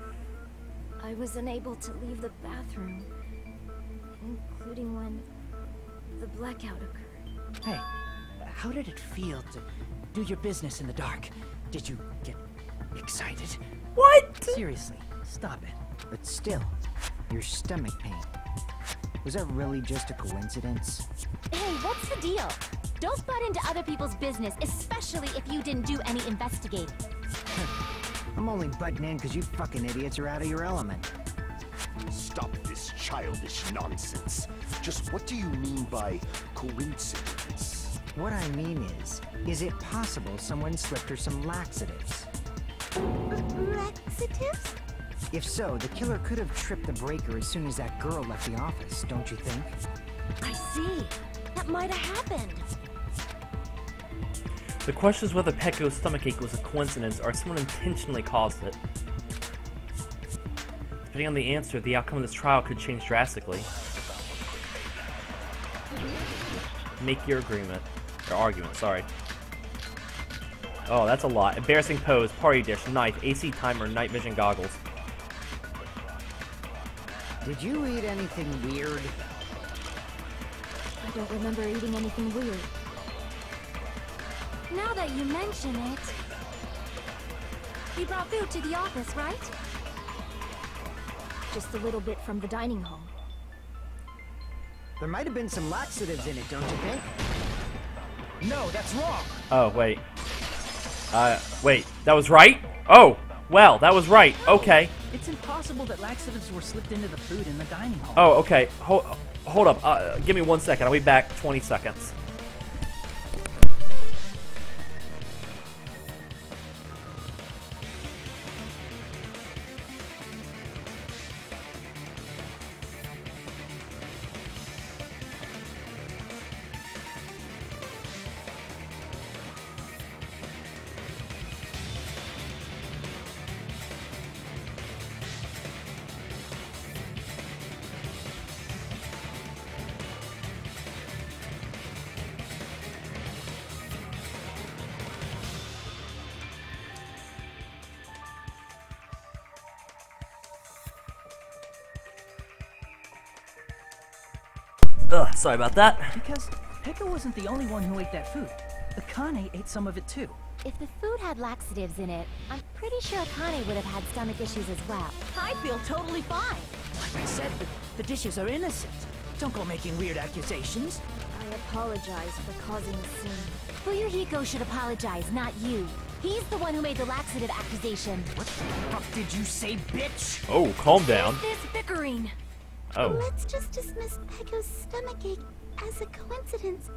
I was unable to leave the bathroom, including when the blackout occurred. Hey, how did it feel to do your business in the dark? Did you get excited? What? Seriously, stop it. But still, your stomach pain. Was that really just a coincidence? Hey, what's the deal? Don't butt into other people's business, especially if you didn't do any investigating. I'm only butting in because you fucking idiots are out of your element. Stop this childish nonsense. Just what do you mean by coincidence? What I mean is it possible someone slipped her some laxatives? Laxatives? If so, the killer could have tripped the breaker as soon as that girl left the office, don't you think? I see. That might have happened. The question is whether Pecco's stomachache was a coincidence or someone intentionally caused it. Depending on the answer, the outcome of this trial could change drastically. Make your agreement. Or argument, sorry. Oh, that's a lot. Embarrassing pose, party dish, knife, AC timer, night vision goggles. Did you eat anything weird? I don't remember eating anything weird. Now that you mention it... You brought food to the office, right? Just a little bit from the dining hall. There might have been some laxatives in it, don't you think? No, that's wrong. Oh, wait. Wait, that was right? Oh, well, that was right. Okay. It's impossible that laxatives were slipped into the food in the dining hall. Oh, okay. Hold up. Give me 1 second. I'll be back 20 seconds. Ugh, sorry about that. Because Pecco wasn't the only one who ate that food. Akane ate some of it too. If the food had laxatives in it, I'm pretty sure Akane would have had stomach issues as well. I feel totally fine. Like I said, the dishes are innocent. Don't go making weird accusations. I apologize for causing a scene. Fuyuhiko should apologize, not you. He's the one who made the laxative accusation. What the fuck did you say, bitch? Oh, calm down. This bickering. Oh. Let's just dismiss Pecco's stomachache as a coincidence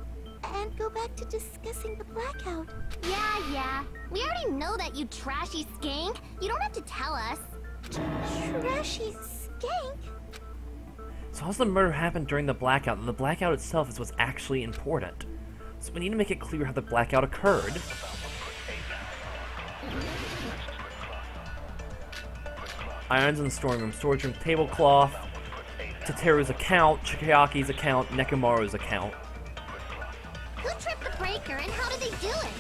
and go back to discussing the blackout. Yeah. We already know that, you trashy skank. You don't have to tell us. Trashy skank? Suppose the murder happened during the blackout, and the blackout itself is what's actually important. So we need to make it clear how the blackout occurred. Irons in the storage room, tablecloth, Tateru's account, Chikayaki's account, Nekomaru's account. Who tripped the breaker and how did they do it?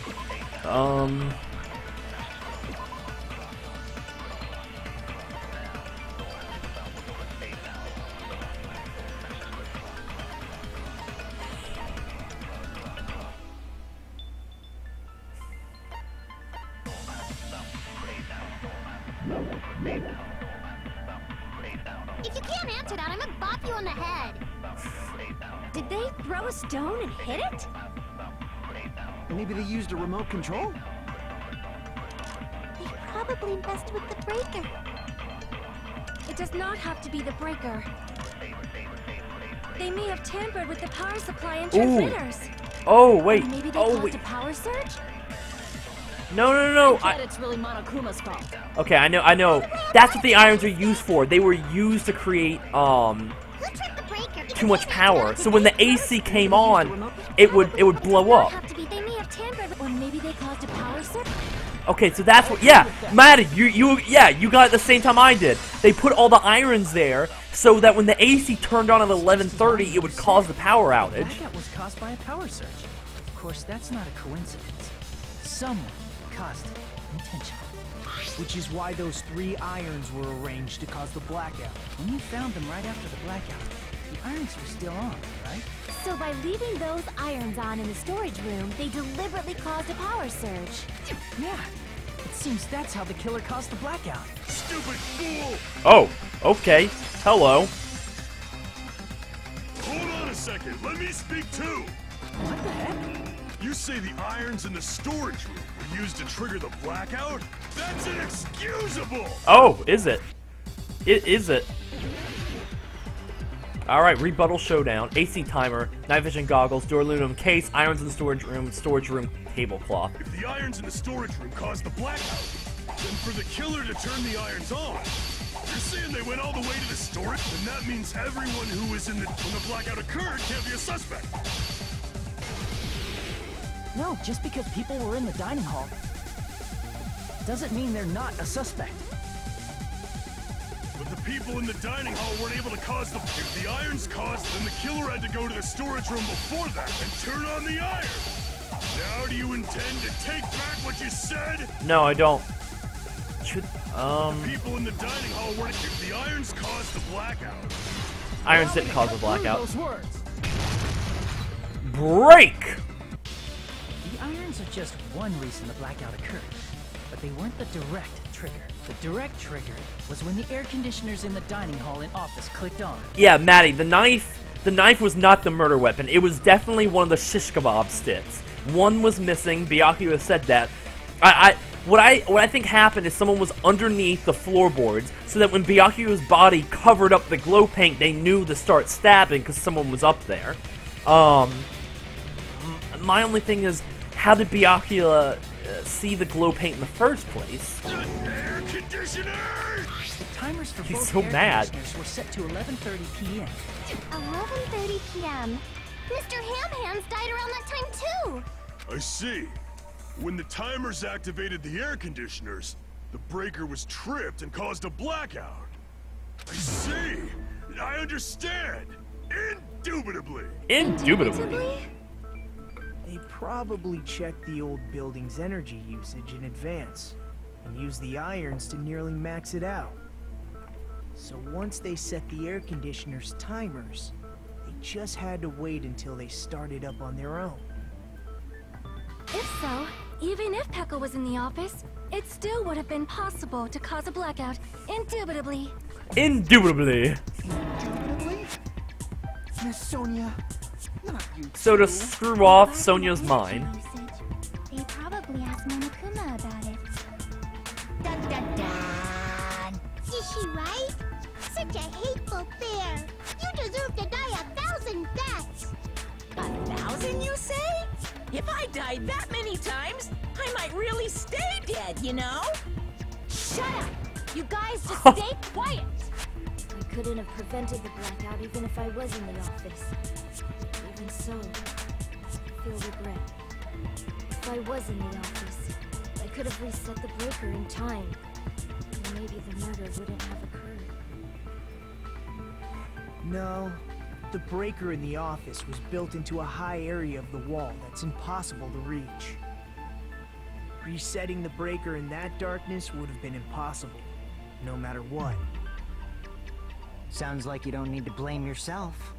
If you can't answer that, I'm gonna bop you on the head. Did they throw a stone and hit it? Maybe they used a remote control? They probably messed with the breaker. It does not have to be the breaker. They may have tampered with the power supply and transmitters. Oh, wait. Or maybe they Oh, caused wait. a power surge? No. It's really Monokuma's fault. Okay, I know. That's what the irons are used for. They were used to create, too much power. So when the AC came on, it would blow up. They may have tampered, or maybe they caused a power surge. Okay, so that's what, yeah, Maddie, you got it at the same time I did. They put all the irons there so that when the AC turned on at 11:30, it would cause the power outage. Blackout was caused by a power surge. Of course, that's not a coincidence. Someone caused it intentionally. Which is why those 3 irons were arranged to cause the blackout. When you found them right after the blackout, the irons were still on, right? So by leaving those irons on in the storage room, they deliberately caused a power surge. Yeah. It seems that's how the killer caused the blackout. Stupid fool! Oh, okay. Hello. Hold on a second, let me speak too! What the heck? You say the irons in the storage room were used to trigger the blackout? That's inexcusable! Oh, is it? Is it? Alright, rebuttal showdown. AC timer, night vision goggles, door aluminum case, irons in the storage room tablecloth. If the irons in the storage room caused the blackout, then for the killer to turn the irons on, you're saying they went all the way to the storage? Then that means everyone who was when the blackout occurred can't be a suspect. No, just because people were in the dining hall doesn't mean they're not a suspect. But the people in the dining hall weren't able to cause the... If the irons caused, then the killer had to go to the storage room before that and turn on the iron. Now do you intend to take back what you said? No, I don't. The people in the dining hall weren't... If the irons caused the blackout... Irons didn't cause the blackout. Those words. Break! The irons are just one reason the blackout occurred, but they weren't the direct trigger. The direct trigger was when the air conditioners in the dining hall and office clicked on. Yeah, Maddie, the knife was not the murder weapon. It was definitely one of the shish kebab sticks. One was missing. Byakuya said that. What I think happened is someone was underneath the floorboards, so that when Byakuya's body covered up the glow paint, they knew to start stabbing because someone was up there. My only thing is, how did Byakuya see the glow paint in the first place? Air conditioner! The timers for He's both so air mad. conditioners were set to 11:30 p.m. 11:30 p.m. Mr. Ham Hands died around that time too. I see. When the timers activated the air conditioners, the breaker was tripped and caused a blackout. I see. I understand. Indubitably. Indubitably. They probably checked the old building's energy usage in advance and used the irons to nearly max it out. So once they set the air conditioner's timers, they just had to wait until they started up on their own. If so, even if Pekka was in the office, it still would have been possible to cause a blackout, indubitably. Indubitably. Indubitably? Miss Sonia, not you So to too. screw off Sonia's mind. They probably asked Monokuma about it. Dun dun dun! Is she right? Such a hateful bear. You deserve to die 1,000 deaths. 1,000, you say? If I died that many times, I might really stay dead, you know? Shut up! You guys just stay quiet! My couldn't have prevented the blackout even if I was in the office. Even so, I feel regret. If I was in the office, I could have reset the breaker in time. And maybe the murder wouldn't have occurred. No, the breaker in the office was built into a high area of the wall that's impossible to reach. Resetting the breaker in that darkness would have been impossible, no matter what. Sounds like you don't need to blame yourself.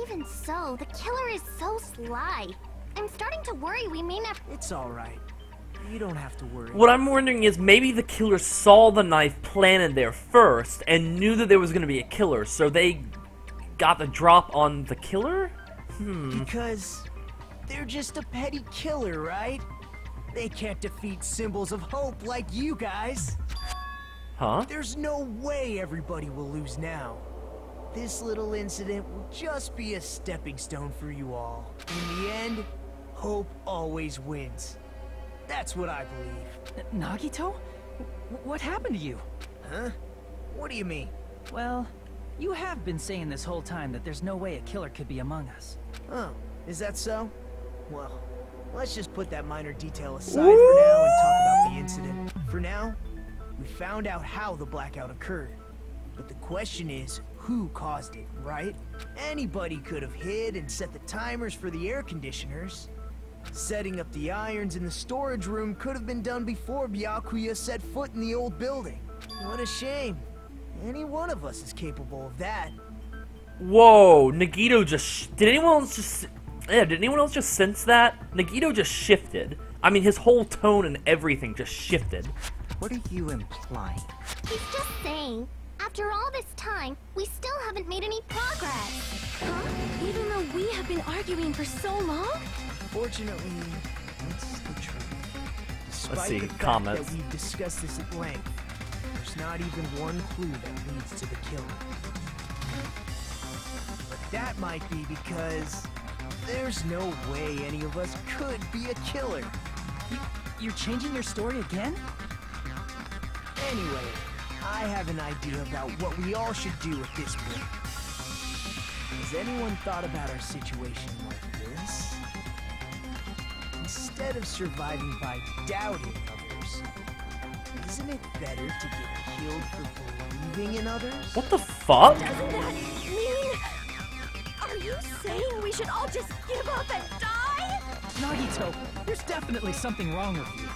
Even so, the killer is so sly. I'm starting to worry we may not... It's alright. You don't have to worry. What I'm wondering is maybe the killer saw the knife planted there first and knew that there was going to be a killer, so they got the drop on the killer? Because they're just a petty killer, right? They can't defeat symbols of hope like you guys. Huh? There's no way everybody will lose now. This little incident will just be a stepping stone for you all. In the end, hope always wins. That's what I believe. Nagito? What happened to you? Huh? What do you mean? Well, you have been saying this whole time that there's no way a killer could be among us. Oh, is that so? Well, let's just put that minor detail aside for now and talk about the incident. For now, we found out how the blackout occurred. But the question is, who caused it, right? Anybody could have hid and set the timers for the air conditioners. Setting up the irons in the storage room could have been done before Byakuya set foot in the old building. What a shame. Any one of us is capable of that. Whoa, Nagito just... Did anyone else just sense that? Nagito just shifted. I mean, his whole tone and everything just shifted. What are you implying? He's just saying, after all this time, we still haven't made any progress. Huh? Even though we have been arguing for so long? Fortunately, it's the truth. Despite Let's see, the fact comments. that we've discussed this at length, there's not even one clue that leads to the killer. But that might be because there's no way any of us could be a killer. You're changing your story again? Anyway, I have an idea about what we all should do at this point. Has anyone thought about our situation like this? Instead of surviving by doubting others, isn't it better to get killed for believing in others? What the fuck? Doesn't that mean... Are you saying we should all just give up and die? Nagito, there's definitely something wrong with you.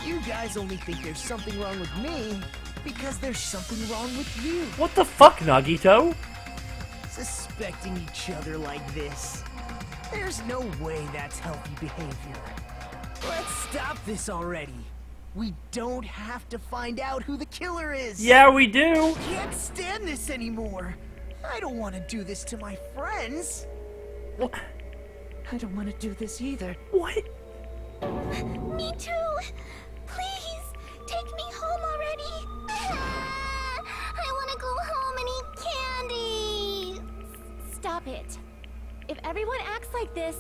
You guys only think there's something wrong with me because there's something wrong with you. What the fuck, Nagito? Suspecting each other like this. There's no way that's healthy behavior. Let's stop this already. We don't have to find out who the killer is. Yeah, we do. Can't stand this anymore. I don't want to do this to my friends. What? I don't want to do this either. What? Me too. Please, take me home already. I want to go home and eat candy. Stop it. If everyone acts like this,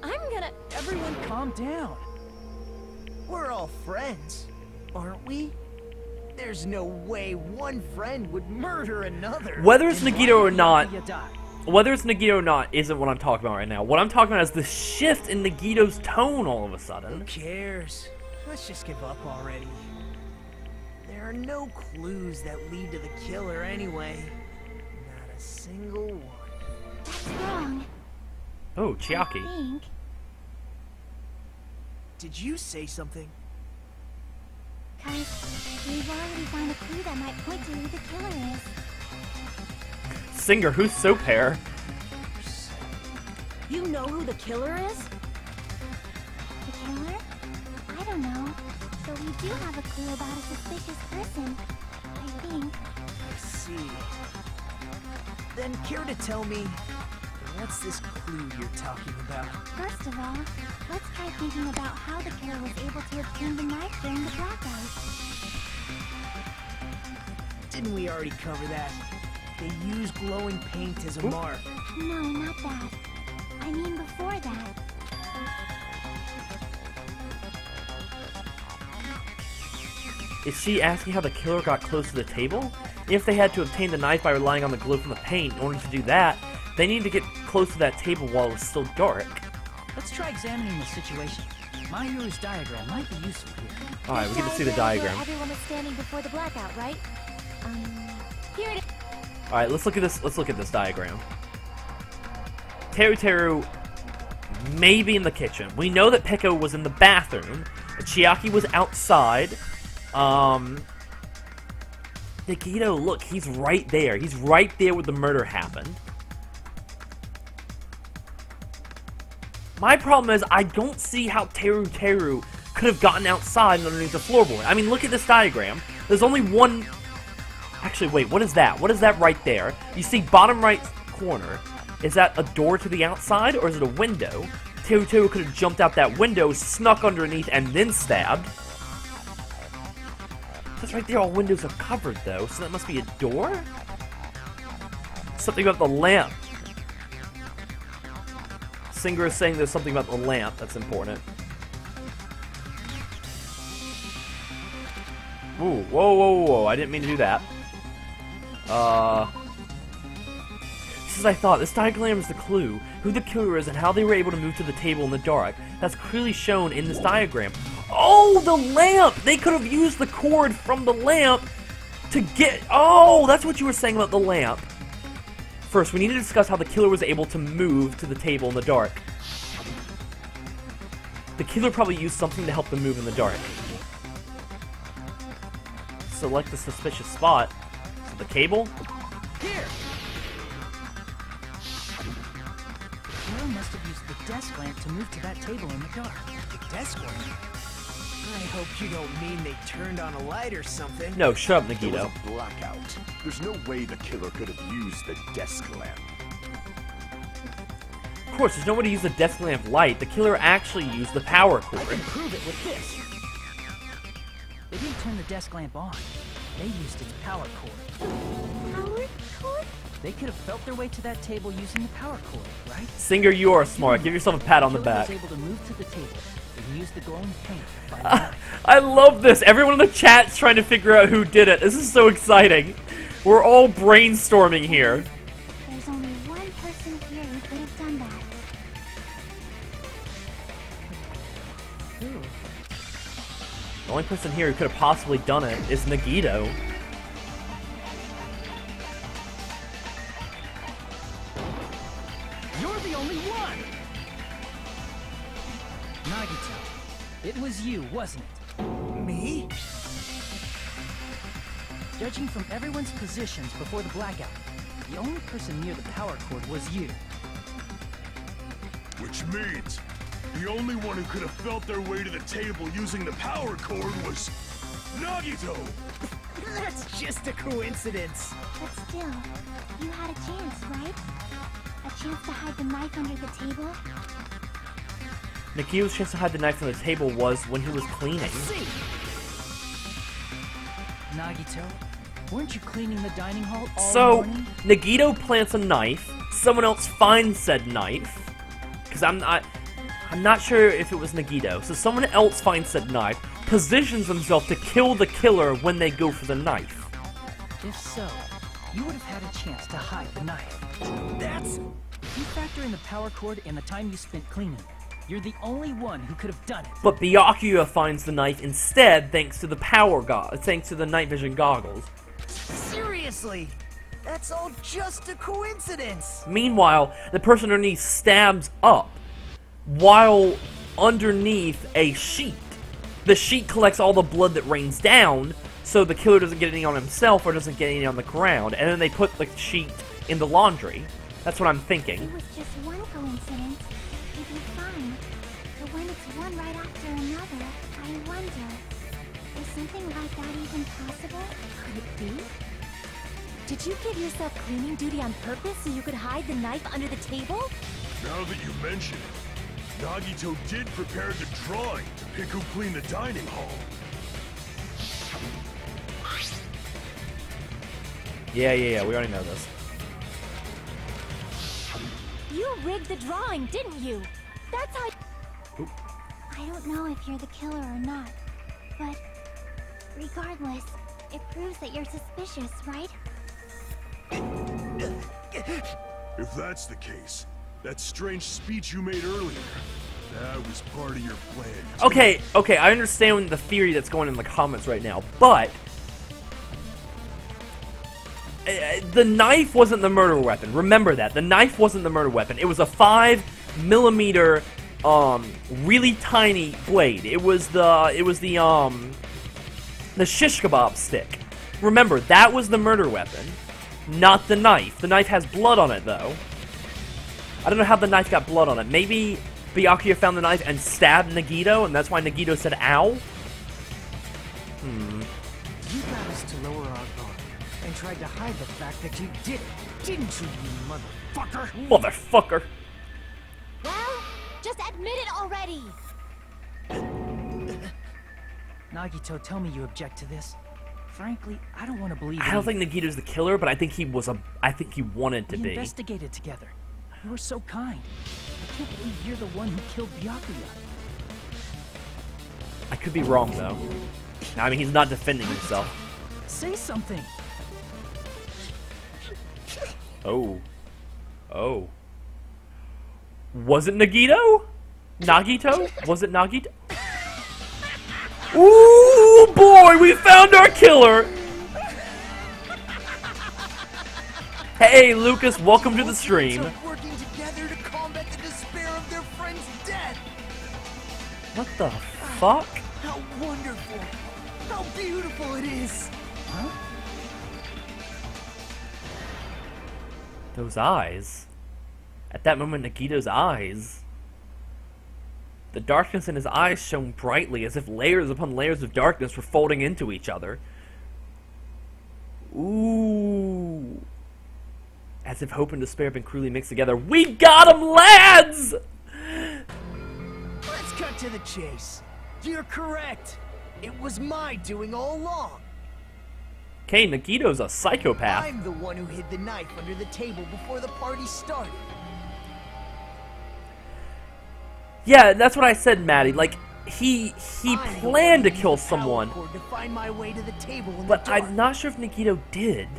I'm gonna... Everyone calm down. We're all friends, aren't we? There's no way one friend would murder another. Whether it's Nagito or not, You die. whether it's Nagito or not isn't what I'm talking about right now. What I'm talking about is the shift in Nagito's tone all of a sudden. Who cares? Let's just give up already. There are no clues that lead to the killer anyway. Not a single one. That's wrong. Oh, I Chiaki. think. Did you say something? Cause we've already found a clue that might point to who the killer is. Singer, who's so pair? You know who the killer is? The killer? I don't know. But we do have a clue about a suspicious person. I think. I see. Then care to tell me, what's this clue you're talking about? First of all, let's try thinking about how the killer was able to obtain the knife during the blackout. Didn't we already cover that? They use glowing paint as a mark. No, not that. I mean before that. Is she asking how the killer got close to the table? If they had to obtain the knife by relying on the glow from the paint, in order to do that, they needed to get close to that table while it was still dark. Let's try examining the situation. Mayuru's diagram might be useful here. Alright, we get to see the diagram. Everyone was standing before the blackout, right? Here it is. Alright, let's look at this. Let's look at this diagram. Teru may be in the kitchen. We know that Peko was in the bathroom. Chiaki was outside. Nagito, look, he's right there. He's right there where the murder happened. My problem is I don't see how Teru could have gotten outside and underneath the floorboard. I mean, look at this diagram. There's only one... Actually, wait, what is that? What is that right there? You see bottom right corner. Is that a door to the outside, or is it a window? Teru could have jumped out that window, snuck underneath, and then stabbed. That's right there, all windows are covered, though, so that must be a door? Something about the lamp. Singer is saying there's something about the lamp that's important. Ooh, whoa, I didn't mean to do that. Just as I thought, this diagram is the clue. Who the killer is and how they were able to move to the table in the dark. That's clearly shown in this diagram. Oh, the lamp! They could have used the cord from the lamp to get... Oh, that's what you were saying about the lamp. First, we need to discuss how the killer was able to move to the table in the dark. The killer probably used something to help them move in the dark. Select the suspicious spot. So the cable? Here! The killer must have used the desk lamp to move to that table in the dark. The desk lamp? I hope you don't mean they turned on a light or something. No, shut up, There was Nagito. a blackout. There's no way the killer could have used the desk lamp. Of course, there's no way to use the desk lamp light. The killer actually used the power cord. I can prove it with this. They didn't turn the desk lamp on. They used its power cord. Power cord? They could have felt their way to that table using the power cord, right? Singer, you are smart. Give yourself a pat on the killer back. was able to move to the table and use the glowing paint to find the knife. I love this. Everyone in the chat's trying to figure out who did it. This is so exciting. We're all brainstorming here. There's only one person here who could have done that. Who? The only person here who could have possibly done it is Nagito. You're the only one! Nagito, it was you, wasn't it? Me? Judging from everyone's positions before the blackout, the only person near the power cord was you. Which means the only one who could have felt their way to the table using the power cord was Nagito! That's just a coincidence. But still, you had a chance, right? A chance to hide the knife under the table? Nagito's chance to hide the knife on the table was when he was cleaning. See? Nagito, weren't you cleaning the dining hall all So, morning? Nagito plants a knife, someone else finds said knife, because I'm not sure if it was Nagito, so someone else finds said knife, positions themselves to kill the killer when they go for the knife. If so, you would have had a chance to hide the knife. That's... If you factor in the power cord and the time you spent cleaning, you're the only one who could have done it. But Byakuya finds the knife instead thanks to the thanks to the night vision goggles. Seriously? That's all just a coincidence. Meanwhile, the person underneath stabs up while underneath a sheet. The sheet collects all the blood that rains down, so the killer doesn't get any on himself or doesn't get any on the ground, and then they put the sheet in the laundry. That's what I'm thinking. It was just one coincidence. It'd be fine. But when it's one right after another, I wonder, is something like that even possible? Could it be? Did you give yourself cleaning duty on purpose so you could hide the knife under the table? Now that you mention it, Nagito did prepare the drawing to pick who cleaned the dining hall. Yeah, we already know this. You rigged the drawing, didn't you? That's how... Oop. I don't know if you're the killer or not, but Regardless, it proves that you're suspicious, right? If that's the case, that strange speech you made earlier, that was part of your plan. Okay, I understand the theory that's going in the comments right now, but the knife wasn't the murder weapon. Remember that. The knife wasn't the murder weapon. It was a 5mm, really tiny blade. It was the shish kebab stick. Remember, that was the murder weapon, not the knife. The knife has blood on it, though. I don't know how the knife got blood on it. Maybe Byakuya found the knife and stabbed Nagito, and that's why Nagito said, ow? You got us to lower our guard and tried to hide the fact that you did it, didn't you, you motherfucker? Motherfucker. Well, just admit it already! Nagito, tell me you object to this. Frankly, I don't want to believe I don't think Nagito's the killer, but I think he was I think he wanted to We be. investigated together. You were so kind. I can't believe you're the one who killed Byakuya. I could be wrong, though. I mean, he's not defending himself. Say something. Oh. Oh. Was it Nagito? Nagito? Was it Nagito? Ooh, boy, we found our killer! Hey, Lucas, welcome to the stream. Working together to combat the despair of their friend's death. What the fuck? How wonderful! How beautiful it is! Huh? Those eyes. At that moment, Nagito's eyes. The darkness in his eyes shone brightly, as if layers upon layers of darkness were folding into each other. Ooh. As if hope and despair have been cruelly mixed together. We got him, lads! Let's cut to the chase. You're correct. It was my doing all along. Okay, Nagito's a psychopath. I'm the one who hid the knife under the table before the party started. Yeah, that's what I said, Maddie. Like, he planned to kill someone. To find my way to the table in But the dark. I'm not sure if Nagito did.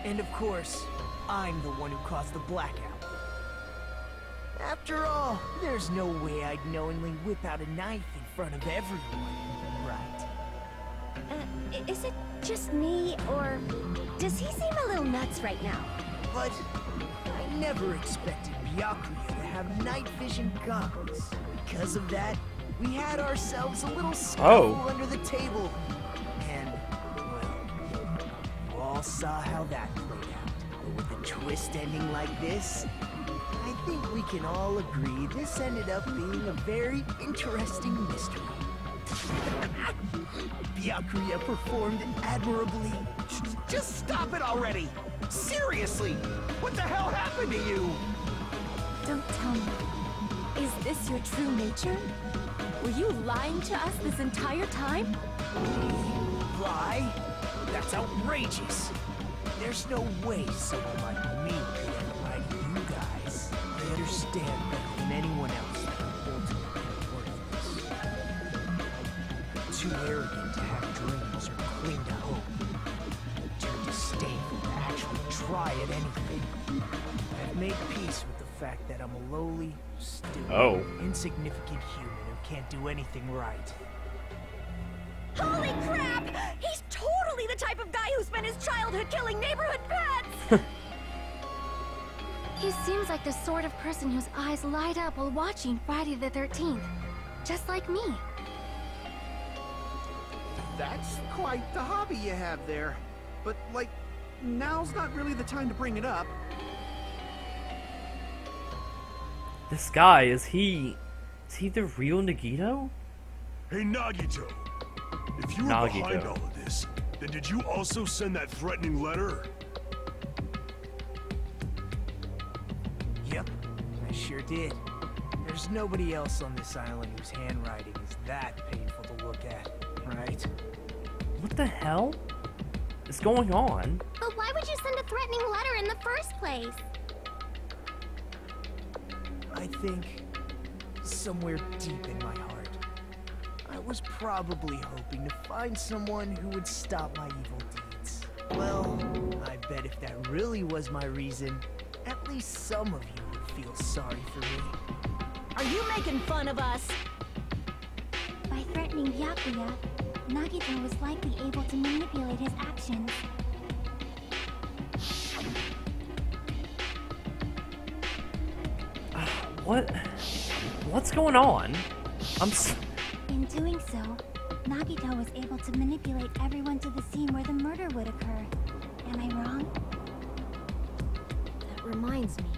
And of course, I'm the one who caused the blackout. After all, there's no way I'd knowingly whip out a knife in front of everyone, right? Is it just me, or does he seem a little nuts right now? But I never expected Byakuya to have night vision goggles. Because of that, we had ourselves a little scuffle under the table. And, well, you all saw how that played out. But with a twist ending like this, I think we can all agree this ended up being a very interesting mystery. Byakuya performed admirably. Just stop it already! Seriously! What the hell happened to you? Don't tell me. Is this your true nature? Were you lying to us this entire time? Lie? That's outrageous. There's no way someone like me could ever lie to you guys. I understand better than anyone else that I'm ultimately worthless. Too arrogant to have dreams or cling to hope. Too disdainful to actually try at anything. I've made peace with the fact that I'm a lowly, stupid, insignificant human who can't do anything right. Holy crap! He's totally the type of guy who spent his childhood killing neighborhood pets! He seems like the sort of person whose eyes light up while watching Friday the 13th. Just like me. That's quite the hobby you have there. But, like, now's not really the time to bring it up. This guy, is he the real Nagito? Hey, Nagito. If you were behind all of this, then did you also send that threatening letter? Yep, I sure did. There's nobody else on this island whose handwriting is that painful to look at, right? What the hell is going on? But why would you send a threatening letter in the first place? I think somewhere deep in my heart, was probably hoping to find someone who would stop my evil deeds. Well, I bet if that really was my reason, at least some of you would feel sorry for me. Are you making fun of us? By threatening Byakuya, Nagito was likely able to manipulate his actions. What's going on? In doing so, Nagito was able to manipulate everyone to the scene where the murder would occur. Am I wrong? That reminds me.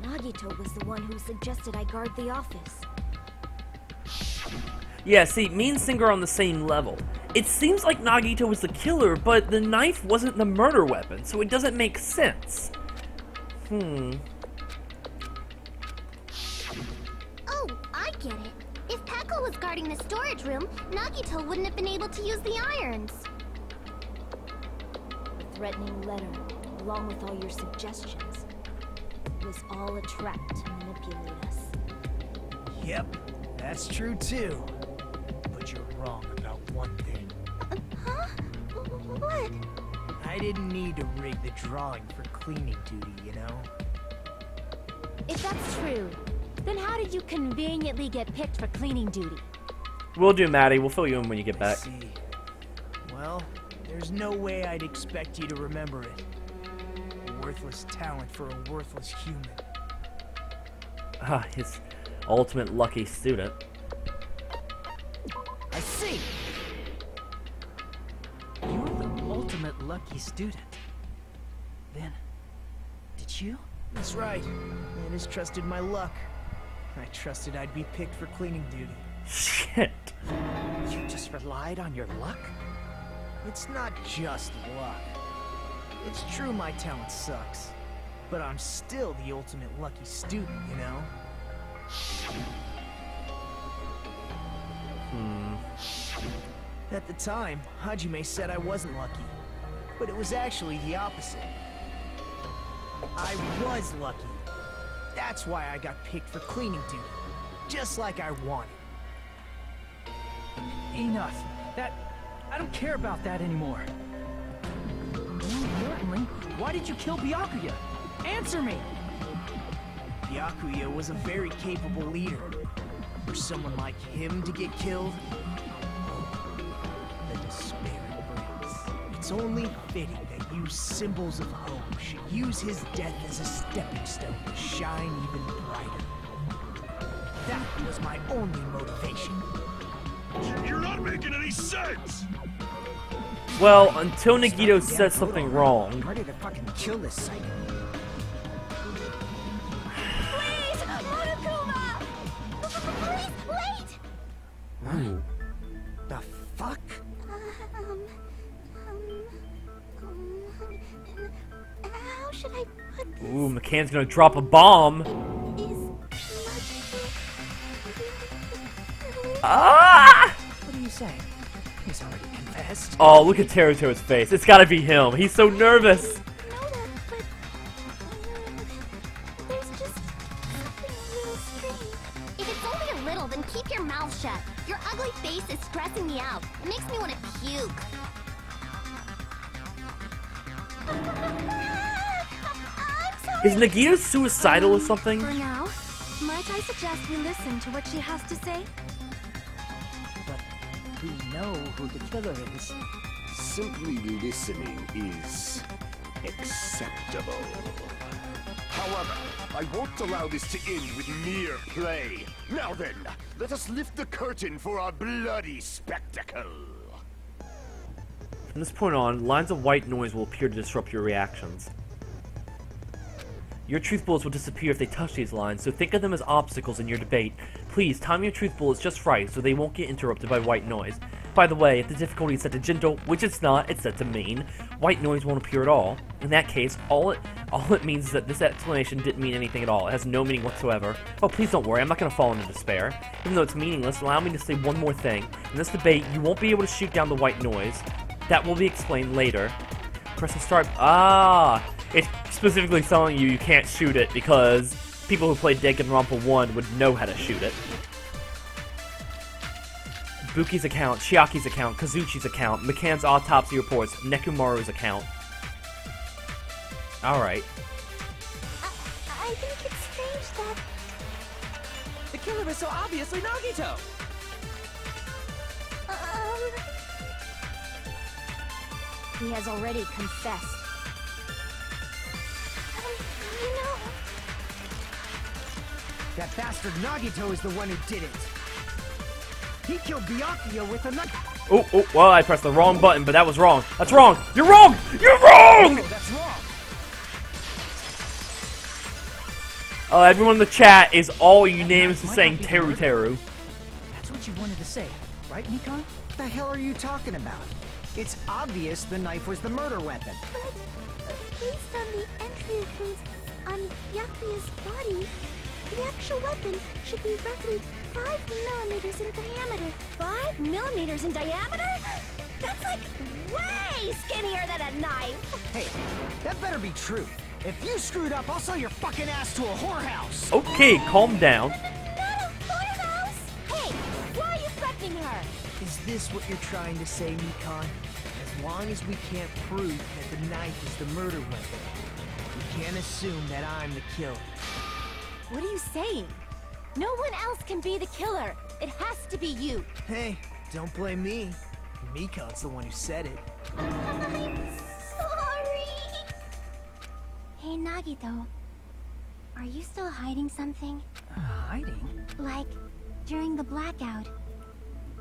Nagito was the one who suggested I guard the office. Yeah, see, me and Singer are on the same level. It seems like Nagito was the killer, but the knife wasn't the murder weapon, so it doesn't make sense. Oh, I get it. If Peko was guarding the storage room, Nagito wouldn't have been able to use the irons. The threatening letter, along with all your suggestions, was all a trap to manipulate us. Yep, that's true too. But you're wrong about one thing. Huh? What? I didn't need to rig the drawing for cleaning duty, you know? If that's true, then how did you conveniently get picked for cleaning duty? We'll do, Maddie. We'll fill you in when you get back. I see. Well, there's no way I'd expect you to remember it. A worthless talent for a worthless human. Ah, his ultimate lucky student. I see! You're the ultimate lucky student. Then, did you? That's right. Manus trusted my luck. I trusted I'd be picked for cleaning duty. Shit. You just relied on your luck? It's not just luck. It's true my talent sucks, but I'm still the ultimate lucky student, you know? At the time, Hajime said I wasn't lucky, but it was actually the opposite. I was lucky. That's why I got picked for cleaning duty, just like I wanted. Enough. I don't care about that anymore. More importantly, why did you kill Byakuya? Answer me! Byakuya was a very capable leader. For someone like him to get killed, the despair it brings. It's only fitting that you symbols of hope should use his death as a stepping stone to shine even brighter. That was my only motivation. You're not making any sense! Well, until Nagito says something wrong. I'm ready to fucking kill this psycho. Please, Monokuma! Please, wait! Ooh. The fuck? How should I put this? Ooh, McCann's gonna drop a bomb. Ah! What do you say? He's already confessed. Oh, look at Teruto's face. It's gotta be him. He's so nervous. There's just something real strange. If it's only a little, then keep your mouth shut. Your ugly face is stressing me out. It makes me want to puke. I'm sorry. Is Nagito suicidal or something? For now, might I suggest we listen to what she has to say? But we know who the killer is. Simply listening is acceptable. However, I won't allow this to end with mere play. Now then, let us lift the curtain for our bloody spectacle. From this point on, lines of white noise will appear to disrupt your reactions. Your truth bullets will disappear if they touch these lines, so think of them as obstacles in your debate. Please, time your truth bullets just right so they won't get interrupted by white noise. By the way, if the difficulty is set to gentle, which it's not, it's set to mean, white noise won't appear at all. In that case, all it means is that this explanation didn't mean anything at all. It has no meaning whatsoever. Oh, please don't worry, I'm not going to fall into despair. Even though it's meaningless, allow me to say one more thing. In this debate, you won't be able to shoot down the white noise. That will be explained later. Pressing start. Ah! It's specifically telling you can't shoot it because people who played Danganronpa 1 would know how to shoot it. Buki's account, Chiaki's account, Kazuchi's account, McCann's autopsy reports, Nekomaru's account. Alright. I think it's strange that... The killer is so obviously Nagito! He has already confessed. You know... That bastard Nagito is the one who did it. He killed Byakuya with a knife. Oh, well, I pressed the wrong button, but that was wrong. That's wrong! You're wrong! You're wrong! No, that's wrong! Everyone in the chat is all unanimously saying Teru Teru. That's what you wanted to say, right, Nikon? What the hell are you talking about? It's obvious the knife was the murder weapon. But based on the entry codes on Byakuya's body, the actual weapon should be roughly 5 millimeters in diameter. 5 millimeters in diameter? That's like way skinnier than a knife. Hey, that better be true. If you screwed up, I'll sell your fucking ass to a whorehouse. Okay, calm down. Not a whorehouse. Hey, why are you threatening her? Is this what you're trying to say, Nikon? As long as we can't prove that the knife is the murder weapon, we can't assume that I'm the killer. What are you saying? No one else can be the killer. It has to be you. Hey, don't blame me. Mikon's the one who said it. I'm sorry. Hey, Nagito. Are you still hiding something? Hiding? Like, during the blackout,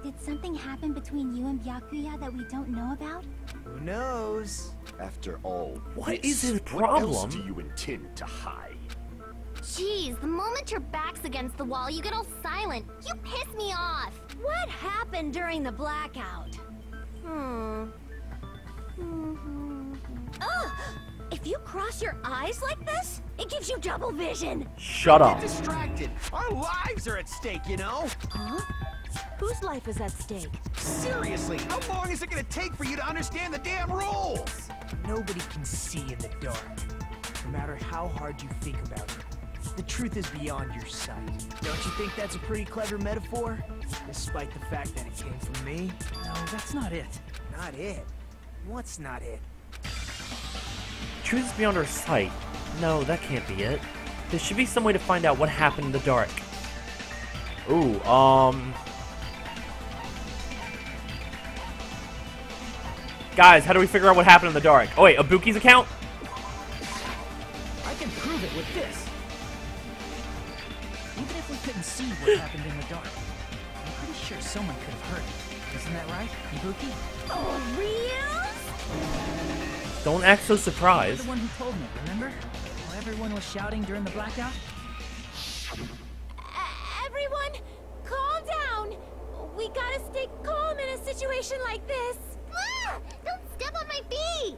did something happen between you and Byakuya that we don't know about? Who knows? After all, What this, is his what else problem? do you intend to hide? Jeez, the moment your back's against the wall, you get all silent. You piss me off. What happened during the blackout? Ugh! If you cross your eyes like this, it gives you double vision. Shut up. Get distracted. Our lives are at stake, you know? Huh? Whose life is at stake? Seriously, how long is it gonna take for you to understand the damn rules? Nobody can see in the dark, no matter how hard you think about it. The truth is beyond your sight. Don't you think that's a pretty clever metaphor? Despite the fact that it came from me? No, that's not it. Not it. What's not it? Truth is beyond our sight. No, that can't be it. There should be some way to find out what happened in the dark. Ooh, Guys, how do we figure out what happened in the dark? Oh wait, Ibuki's account? I can prove it with this. Even if we couldn't see what happened in the dark, I'm pretty sure someone could have heard it. Isn't that right, Ibuki? Oh, real? Don't act so You're surprised. the one who told me, remember? While everyone was shouting during the blackout? Everyone, calm down. We gotta stay calm in a situation like this. Ah! Don't step on my feet!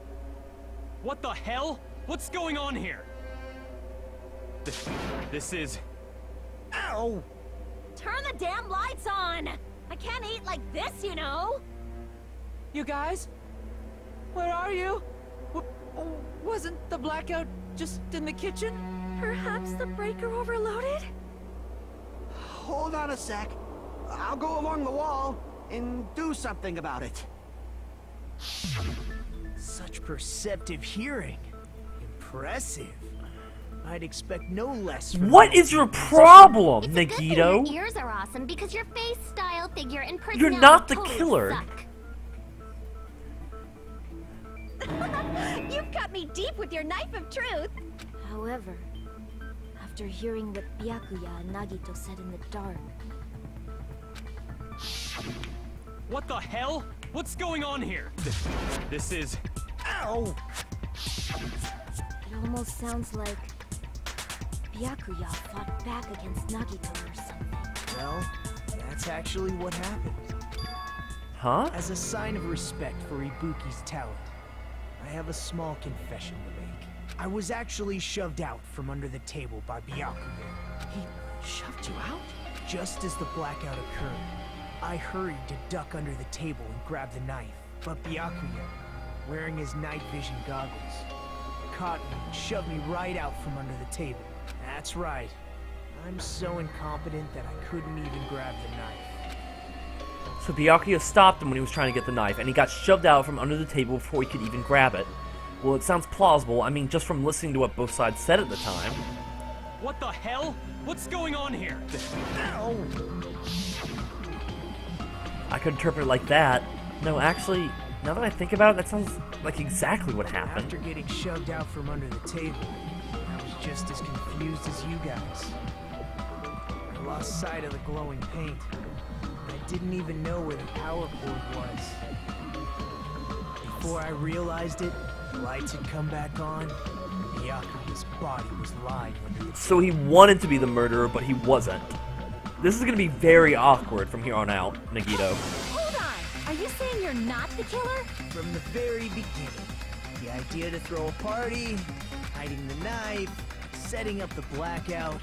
What the hell? What's going on here? This is... Ow! Turn the damn lights on. I can't eat like this, you know. You guys? Where are you? Wasn't the blackout just in the kitchen? Perhaps the breaker overloaded? Hold on a sec. I'll go along the wall and do something about it. Such perceptive hearing. Impressive. I'd expect no less from What you. is your problem, It's a good thing Nagito? your ears are awesome because your face, style, figure, and personality You're not the totally killer. suck. You've cut me deep with your knife of truth. However, after hearing what Byakuya and Nagito said in the dark, What the hell? What's going on here? This is... Ow! it almost sounds like Byakuya fought back against Nagito or something. Well, that's actually what happened. Huh? As a sign of respect for Ibuki's talent, I have a small confession to make. I was actually shoved out from under the table by Byakuya. He shoved you out? Just as the blackout occurred, I hurried to duck under the table and grab the knife. But Byakuya, wearing his night vision goggles, caught me and shoved me right out from under the table. That's right. I'm so incompetent that I couldn't even grab the knife. So Byakuya stopped him when he was trying to get the knife, and he got shoved out from under the table before he could even grab it. Well, it sounds plausible. I mean, just from listening to what both sides said at the time. What the hell? What's going on here? Ow! I could interpret it like that. No, actually, now that I think about it, that sounds like exactly what happened. After getting shoved out from under the table, I was just as confused as you guys. I lost sight of the glowing paint. I didn't even know where the power cord was. Before I realized it, the lights had come back on, and Byakuya's body was lying under the table. So he wanted to be the murderer, but he wasn't. This is going to be very awkward from here on out, Nagito. Hold on! Are you saying you're not the killer? From the very beginning, the idea to throw a party, hiding the knife, setting up the blackout,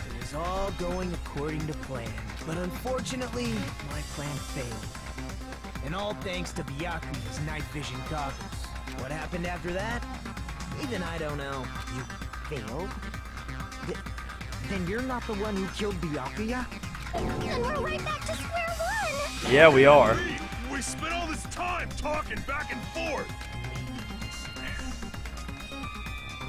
it was all going according to plan. But unfortunately, my plan failed. And all thanks to Byakuya's night vision goggles. What happened after that? Even I don't know. You failed? Then you're not the one who killed Byakuya? And we're right back to square one! Yeah, we are. We spent all this time talking back and forth.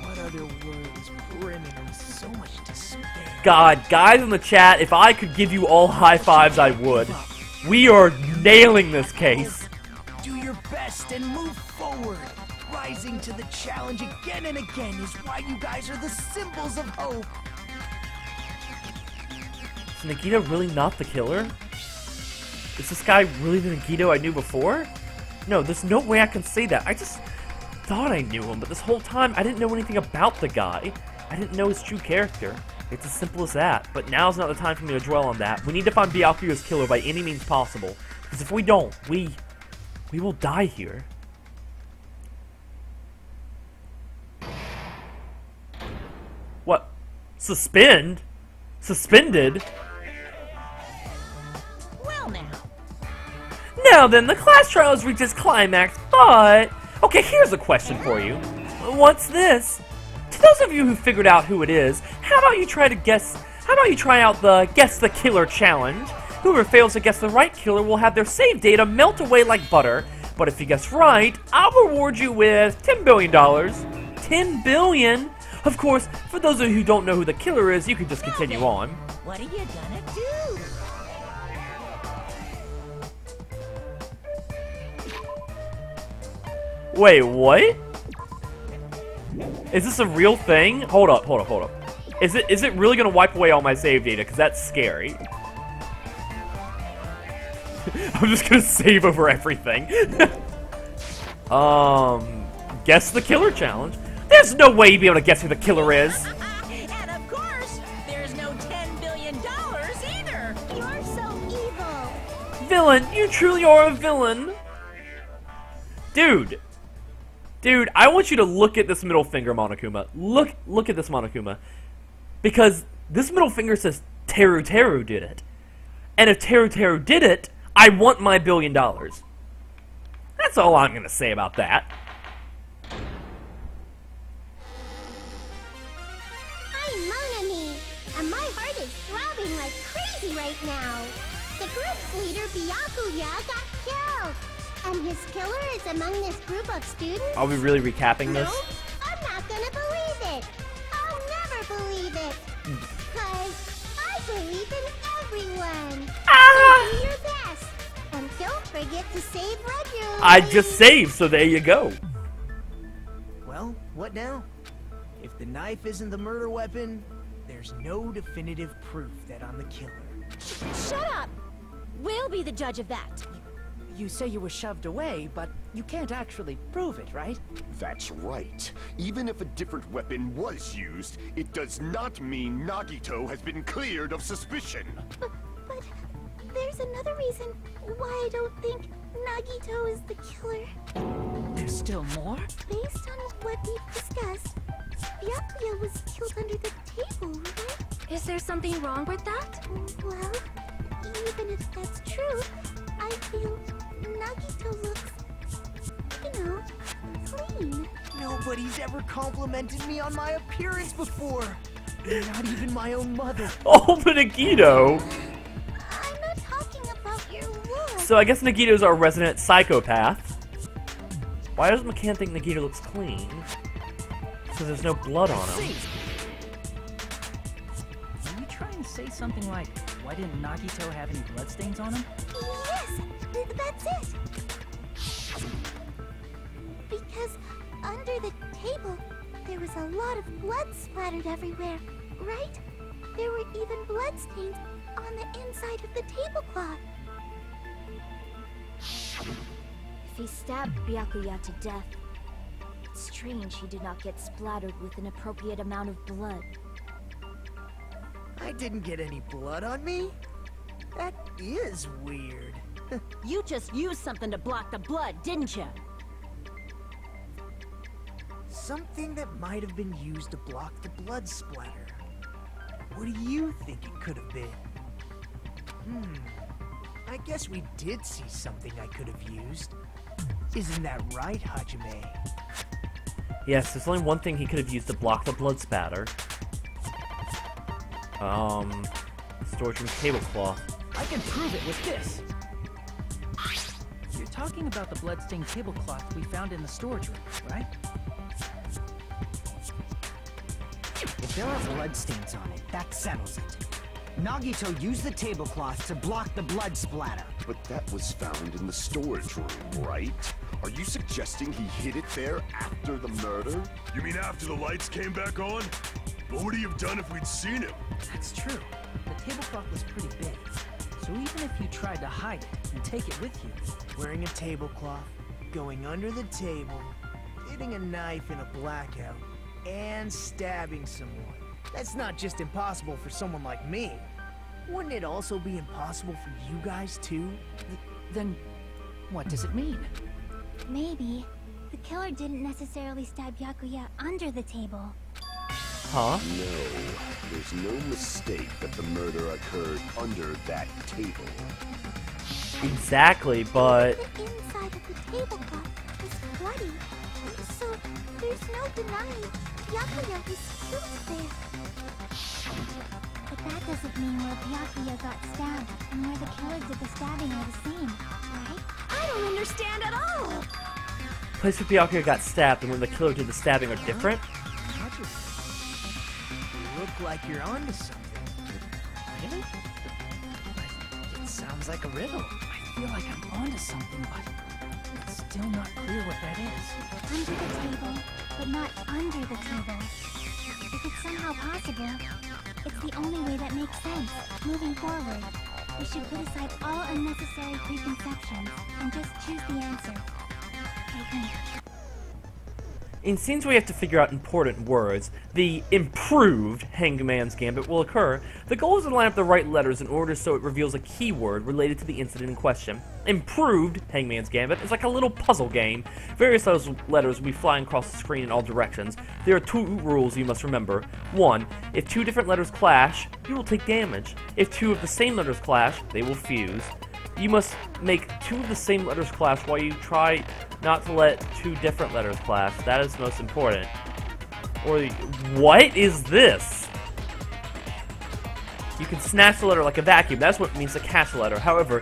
What other words brimming with so much despair? God, guys in the chat, if I could give you all high fives, I would. We are nailing this case. Do your best and move forward. Rising to the challenge again and again is why you guys are the symbols of hope. Is Nagito really not the killer? Is this guy really the Nagito I knew before? No, there's no way I can say that. I just thought I knew him, but this whole time I didn't know anything about the guy. I didn't know his true character. It's as simple as that. But now's not the time for me to dwell on that. We need to find Byakuya's killer by any means possible. Because if we don't, we will die here. What? Suspend? Suspended? Well now. Now then, the class trial has reached its climax, but... Okay, here's a question for you. What's this? To those of you who figured out who it is, how about you try out the Guess the Killer challenge? Whoever fails to guess the right killer will have their save data melt away like butter. But if you guess right, I'll reward you with $10 billion. 10 billion? Of course, for those of you who don't know who the killer is, you can just continue on. What are you gonna do? Wait, what? Is this a real thing? Hold up. Is it really gonna wipe away all my save data? Because that's scary. I'm just gonna save over everything. Guess the killer challenge. There's no way you'd be able to guess who the killer is. And of course, there's no $10 billion either. You're so evil! Villain, you truly are a villain. Dude, I want you to look at this middle finger, Monokuma. Look at this, Monokuma. Because this middle finger says Teru Teru did it. And if Teru Teru did it, I want my $1 billion. That's all I'm gonna say about that. I'm Monami, and my heart is throbbing like crazy right now. The group's leader, Byakuya, got killed. And his killer is among this group of students? Are we really recapping this? No, I'm not gonna believe it. I'll never believe it. Because I believe in everyone. So do your best. And don't forget to save regularly. I just saved, so there you go. Well, what now? If the knife isn't the murder weapon, there's no definitive proof that I'm the killer. Shut up! We'll be the judge of that. You say you were shoved away, but you can't actually prove it, right? That's right. Even if a different weapon was used, it does not mean Nagito has been cleared of suspicion. But there's another reason why I don't think Nagito is the killer. There's still more? Based on what we've discussed, Byakuya was killed under the table, right? Is there something wrong with that? Well, even if that's true, I feel Nagito looks, you know, clean. Nobody's ever complimented me on my appearance before. Not even my own mother. Oh, but Nagito. I'm not talking about your looks. So I guess Nagito's our resident psychopath. Why does McCann think Nagito looks clean? Because there's no blood on him. Are you trying to say something like, why didn't Nagito have any bloodstains on him? Yes, that's it. Because under the table, there was a lot of blood splattered everywhere, right? There were even bloodstains on the inside of the tablecloth. If he stabbed Byakuya to death, it's strange he did not get splattered with an appropriate amount of blood. I didn't get any blood on me? That is weird. You just used something to block the blood, didn't you? Something that might have been used to block the blood splatter. What do you think it could have been? I guess we did see something I could have used. Isn't that right, Hajime? Yes, there's only one thing he could have used to block the blood spatter. Storage room tablecloth. I can prove it with this. You're talking about the bloodstained tablecloth we found in the storage room, right? If there are bloodstains on it, that settles it. Nagito used the tablecloth to block the blood splatter. But that was found in the storage room, right? Are you suggesting he hid it there after the murder? You mean after the lights came back on? What would he have done if we'd seen him? That's true. The tablecloth was pretty big. So even if you tried to hide it and take it with you... Wearing a tablecloth, going under the table, getting a knife in a blackout, and stabbing someone. That's not just impossible for someone like me. Wouldn't it also be impossible for you guys too? Then, what does it mean? Maybe the killer didn't necessarily stab Byakuya under the table. Huh? No, there's no mistake that the murder occurred under that table. Exactly, but... The inside of the tablecloth was bloody, so there's no denying Byakuya was killed there. But that doesn't mean where Byakuya got stabbed and where the killer did the stabbing are the same, right? I don't understand at all! The place where Byakuya got stabbed and where the killer did the stabbing are different? You look like you're onto something. Really? It sounds like a riddle. I feel like I'm onto something, but it's still not clear what that is. Under the table, but not under the table. If it's somehow possible, it's the only way that makes sense. Moving forward, we should put aside all unnecessary preconceptions and just choose the answer. I think. In scenes where you have to figure out important words, the improved Hangman's Gambit will occur. The goal is to line up the right letters in order so it reveals a keyword related to the incident in question. Improved Hangman's Gambit is like a little puzzle game. Various letters will be flying across the screen in all directions. There are two rules you must remember. 1. If two different letters clash, you will take damage. If two of the same letters clash, they will fuse. You must make two of the same letters clash while you try not to let two different letters clash. That is most important. Or, what is this? You can snatch the letter like a vacuum. That's what it means to catch a letter. However,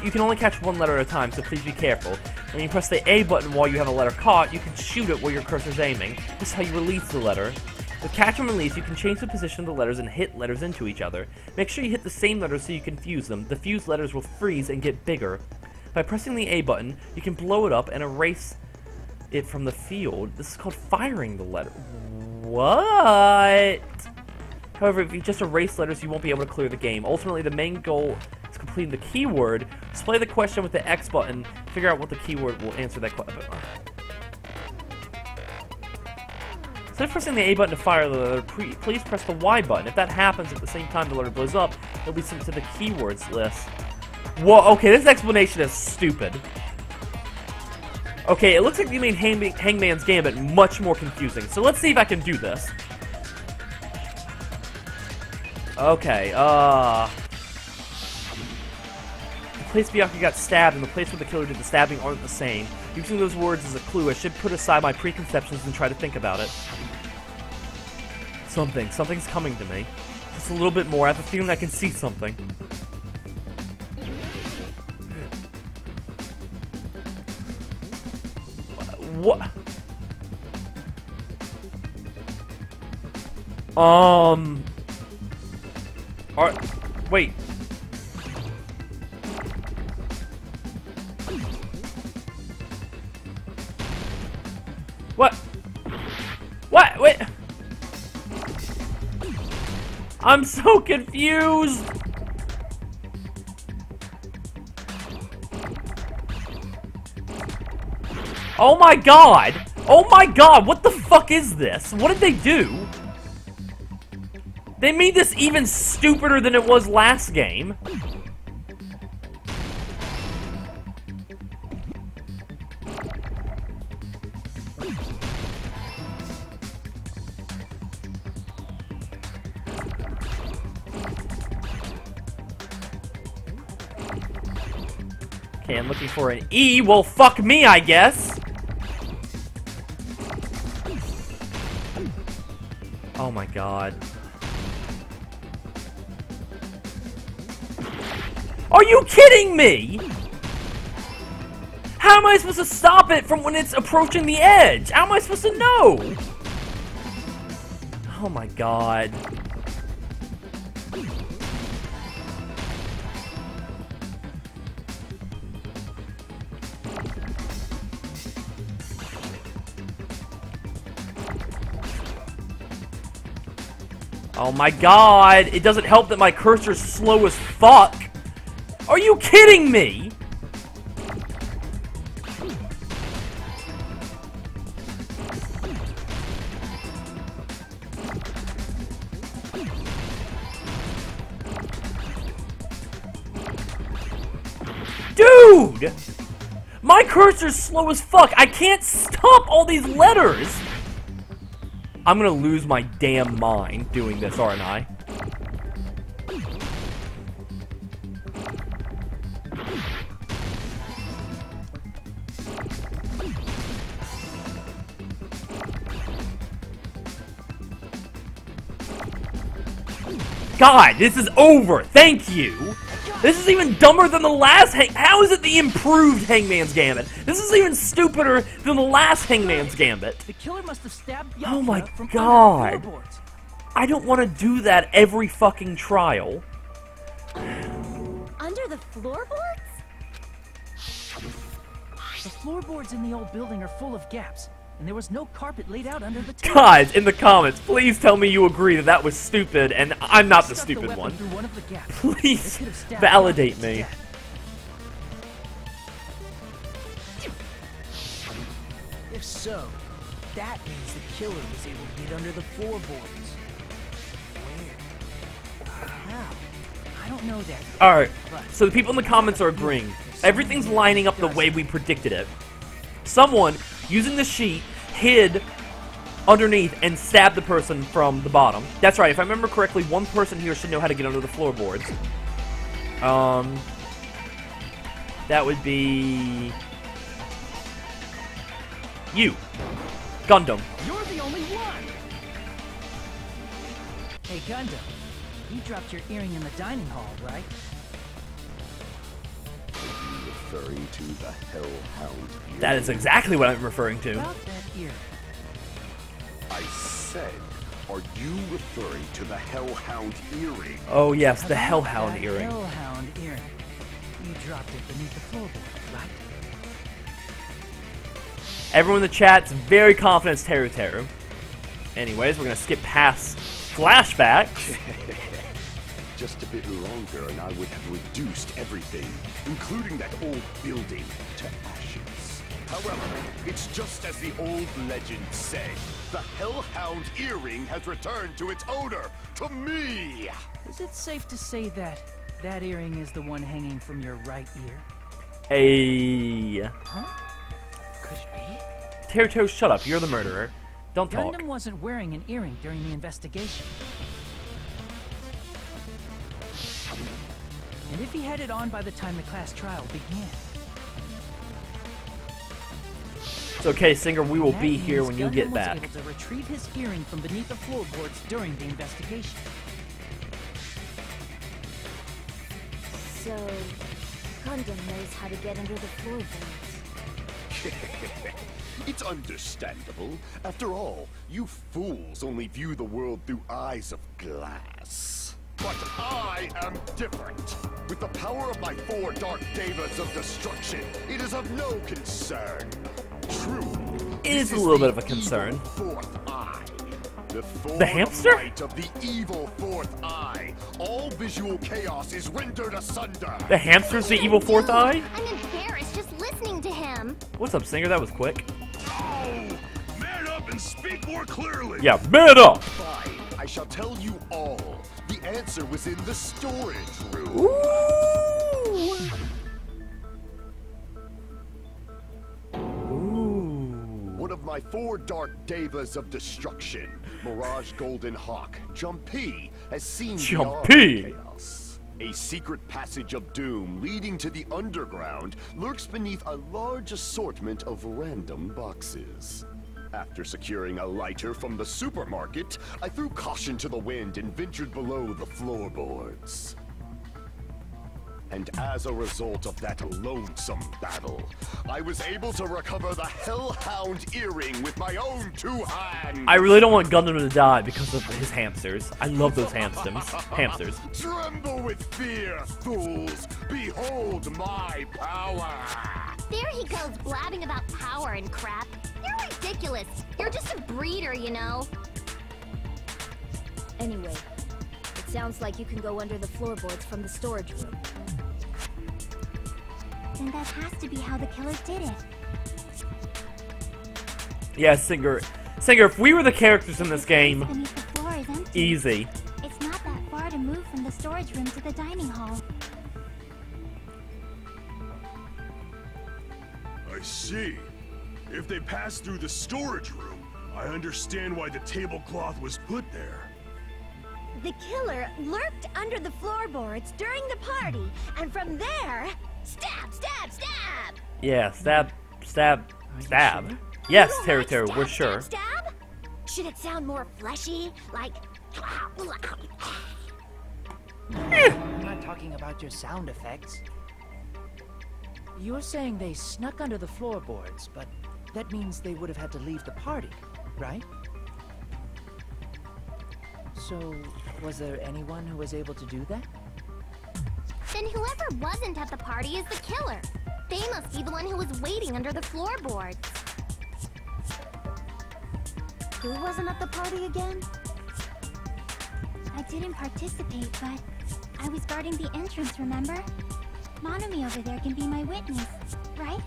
you can only catch one letter at a time, so please be careful. When you press the A button while you have a letter caught, you can shoot it while your cursor's aiming. This is how you release the letter. With catch and release, you can change the position of the letters and hit letters into each other. Make sure you hit the same letters so you can fuse them. The fused letters will freeze and get bigger. By pressing the A button, you can blow it up and erase it from the field. This is called firing the letter. What? However, if you just erase letters, you won't be able to clear the game. Ultimately, the main goal is completing the keyword. Display the question with the X button. Figure out what the keyword will answer that question. Instead of pressing the A button to fire the letter, please press the Y button. If that happens at the same time the letter blows up, it'll be sent to the keywords list. Whoa, okay, this explanation is stupid. Okay, it looks like you made Hangman's Gambit much more confusing. So let's see if I can do this. Okay, the place Byakuya got stabbed and the place where the killer did the stabbing aren't the same. Using those words as a clue, I should put aside my preconceptions and try to think about it. Something's coming to me. Just a little bit more. I have a feeling I can see something. What? Wait. What? What? Wait. I'm so confused. Oh my god! Oh my god, what the fuck is this? What did they do? They made this even stupider than it was last game. Okay, I'm looking for an E. Well, fuck me, I guess. Oh my god. Are you kidding me? How am I supposed to stop it from when it's approaching the edge? How am I supposed to know? Oh my god. Oh my god, it doesn't help that my cursor's slow as fuck. Are you kidding me? Dude! My cursor's slow as fuck. I can't stop all these letters. I'm gonna lose my damn mind doing this, aren't I? God, this is over. Thank you. This is even dumber than the last How is it the improved Hangman's Gambit? This is even stupider than the last Hangman's Gambit. The killer must have stabbed Oh my from god. under the floorboards. I don't want to do that every fucking trial. Under the floorboards? The floorboards in the old building are full of gaps, and there was no carpet laid out under the table. Guys, in the comments, please tell me you agree that that was stupid and I'm not the Stuck the stupid weapon one. through one of the gaps. Please They could have stabbed validate Bobby to me. death. If so, that means the killer was able to get under the floorboards. Where? How? I don't know that. Alright, so the people in the comments are agreeing. Everything's lining up the way we predicted it. Someone, using the sheet, hid underneath and stabbed the person from the bottom. That's right, if I remember correctly, one person here should know how to get under the floorboards. That would be... you. Gundam. You're the only one! Hey, Gundam. You dropped your earring in the dining hall, right? Referring to the Hellhound earring. That is exactly what I'm referring to. About that earring. I said, are you referring to the Hellhound earring? Oh yes, the About Hellhound that earring. Hellhound earring. You dropped it beneath the floorboard, right? Everyone in the chat's very confident it's Teru Teru. Anyways, we're gonna skip past flashbacks. Just a bit longer and I would have reduced everything, including that old building, to ashes. However, it's just as the old legend said. The Hellhound earring has returned to its owner, to me! Is it safe to say that that earring is the one hanging from your right ear? Hey. Huh? Could it be? Teru Teru, shut up. You're the murderer. Don't talk. Gundam wasn't wearing an earring during the investigation. And if he had it on by the time the class trial began? It's okay, Singer. We will That be here means when you Gundam get was back. able to retrieve his earring from beneath the floorboards during the investigation. So, Gundam knows how to get under the floorboards. It's understandable. After all, you fools only view the world through eyes of glass. But I am different. With the power of my 4 dark devas of destruction, it is of no concern. True. It is a little bit of a concern. Fourth eye. The hamster? Light of the evil 4th eye. All visual chaos is rendered asunder. The hamster's the evil 4th eye? I'm embarrassed just listening to him. What's up, Singer? That was quick. Oh, man up and speak more clearly. Yeah, man up! Fine, I shall tell you all. The answer was in the storage room. Ooh. One of my 4 dark devas of destruction, Mirage Golden Hawk, Jumpy, has seen beyond chaos. A secret passage of doom leading to the underground lurks beneath a large assortment of random boxes. After securing a lighter from the supermarket, I threw caution to the wind and ventured below the floorboards. And as a result of that lonesome battle, I was able to recover the Hellhound earring with my own 2 hands. I really don't want Gundam to die because of his hamsters. I love those hamsters. Tremble with fear, fools! Behold my power! There he goes blabbing about power and crap. You're ridiculous. You're just a breeder, you know. Anyway, it sounds like you can go under the floorboards from the storage room. Then that has to be how the killers did it. Yeah, Singer, if we were the characters in this game, Beneath the floor is empty. easy. It's not that far to move from the storage room to the dining hall. I see. If they passed through the storage room, I understand why the tablecloth was put there. The killer lurked under the floorboards during the party, and from there, stab, stab, stab! Yeah, stab. Yes, Teru, we're sure. Stab? Should it sound more fleshy? Like... I'm not talking about your sound effects. You're saying they snuck under the floorboards, but that means they would have had to leave the party, right? So, was there anyone who was able to do that? Then whoever wasn't at the party is the killer. They must be the one who was waiting under the floorboards. Who wasn't at the party again? I didn't participate, but I was guarding the entrance, remember? Monami over there can be my witness, right?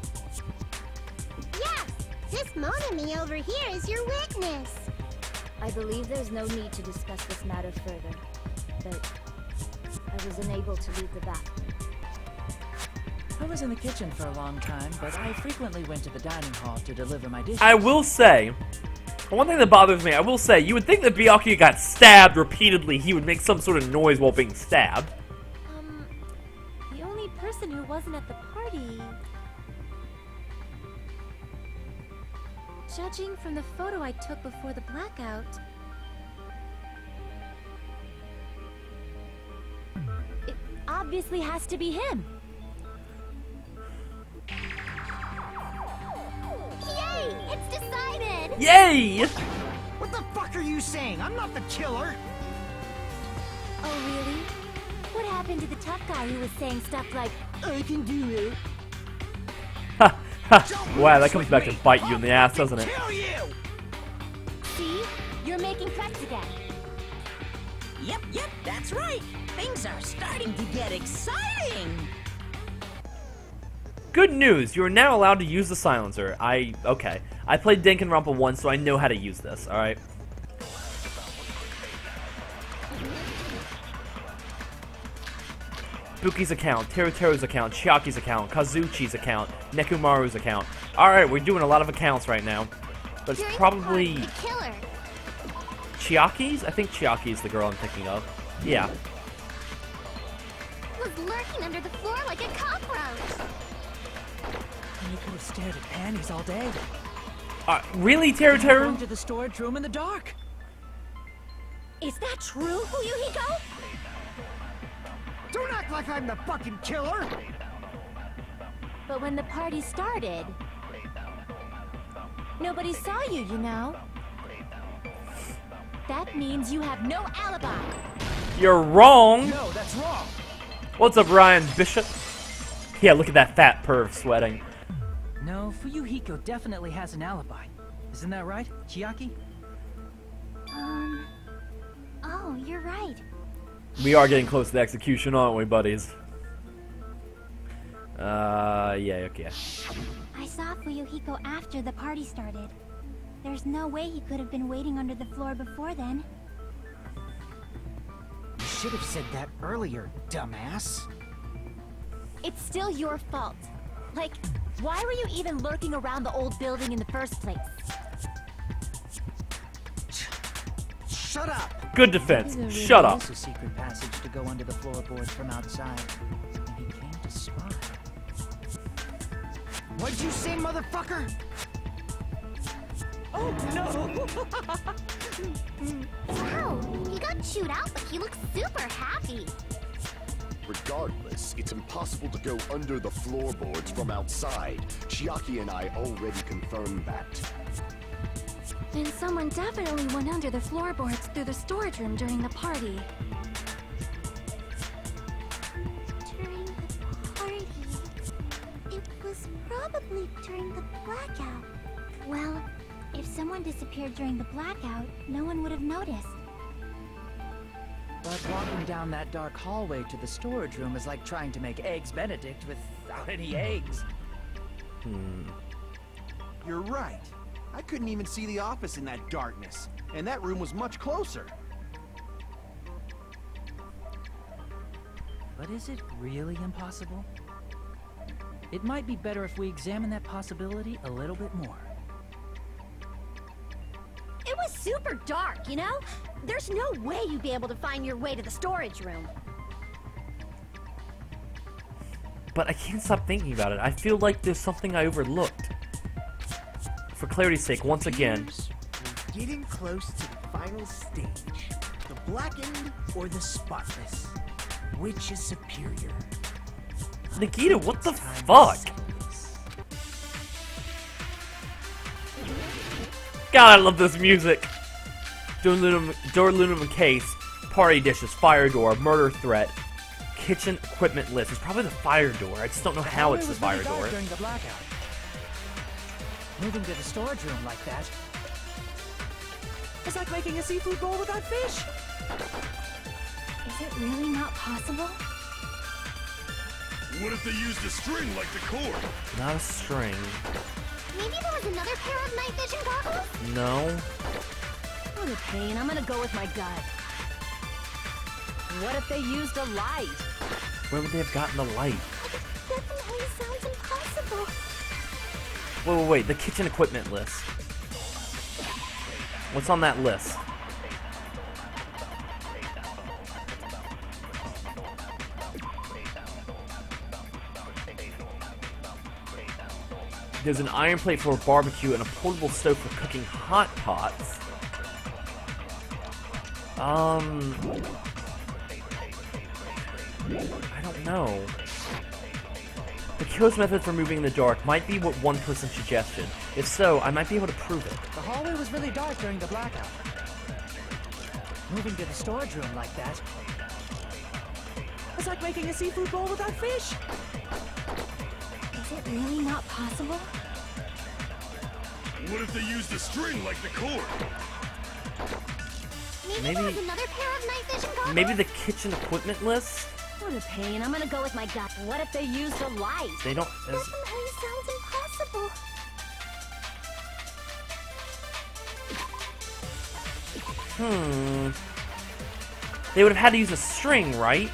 Yes! This Monami over here is your witness! I believe there's no need to discuss this matter further, but I was unable to leave the bathroom. I was in the kitchen for a long time, but I frequently went to the dining hall to deliver my dishes. I will say, one thing that bothers me, you would think that Byakuya got stabbed repeatedly, he would make some sort of noise while being stabbed. The only person who wasn't at the party... Judging from the photo I took before the blackout... It obviously has to be him. Yay! It's decided! Yay! What the fuck are you saying? I'm not the killer! Oh, really? What happened to the tough guy who was saying stuff like, I can do it? Ha ha! Wow, that comes back to bite you in the ass, doesn't it? See? You're making threats again. Yep, that's right. Things are starting to get exciting. Good news, you are now allowed to use the silencer. Okay. I played Danganronpa once, so I know how to use this, alright? Buki's account, Teruteru's account, Chiaki's account, Kazuchi's account, Nekumaru's account. Alright, we're doing a lot of accounts right now. But it's probably... The killer. Chiaki's? I think Chiaki's the girl I'm thinking of. Yeah. Was lurking under the floor like a cockroach. You could have stared at panties all day. Really, Teruteru? Going to the storage room in the dark. Is that true, Fuyuhiko? Don't act like I'm the fucking killer! But when the party started, Nobody saw you, you know. That means you have no alibi. You're wrong. No, that's wrong. What's up, Ryan Bishop? Yeah, look at that fat perv sweating. No, Fuyuhiko definitely has an alibi. Isn't that right, Chiaki? Oh, you're right. We are getting close to the execution, aren't we, buddies? Yeah, okay. I saw Fuyuhiko after the party started. There's no way he could have been waiting under the floor before then. You should have said that earlier, dumbass. It's still your fault. Like, why were you even lurking around the old building in the first place? Shut up! Good defense. Maybe there really Shut up. is a secret passage to go under the floorboards from outside. And he came to spy. What'd you say, motherfucker? Oh no! Wow, he got chewed out, but he looks super happy. Regardless, it's impossible to go under the floorboards from outside. Chiaki and I already confirmed that. Then someone definitely went under the floorboards through the storage room during the party. During the party? It was probably during the blackout. Well, if someone disappeared during the blackout, no one would have noticed. But walking down that dark hallway to the storage room is like trying to make Eggs Benedict without any eggs. You're right. I couldn't even see the office in that darkness, and that room was much closer. But is it really impossible? It might be better if we examine that possibility a little bit more. It was super dark, you know? There's no way you'd be able to find your way to the storage room. But I can't stop thinking about it. I feel like there's something I overlooked. For clarity's sake, once again. We're getting close to the final stage. The blackened or the spotless? Which is superior? Nikita, what the fuck? God, I love this music. Door aluminum case, party dishes, fire door, murder threat, kitchen equipment list. It's probably the fire door. I just don't know how it's the fire door. During the blackout. Moving to the storage room like that. It's like making a seafood bowl without fish. Is it really not possible? What if they used a string like the cord? Not a string. Maybe there was another pair of night vision goggles? No. What a pain. I'm gonna go with my gut. What if they used a light? Where would they have gotten the light? That definitely sounds impossible. Wait. The kitchen equipment list. What's on that list? There's an iron plate for a barbecue and a portable stove for cooking hot pots. I don't know. The killer's method for moving in the dark might be what one person suggested. If so, I might be able to prove it. The hallway was really dark during the blackout. Moving to the storage room like that. It's like making a seafood bowl without fish. Is it really not possible? What if they used a string like the cord? Maybe there was another pair of night vision goggles? Maybe the kitchen equipment list? What a pain. I'm gonna go with my gut. What if they used a light? They don't... Definitely sounds impossible. They would have had to use a string, right?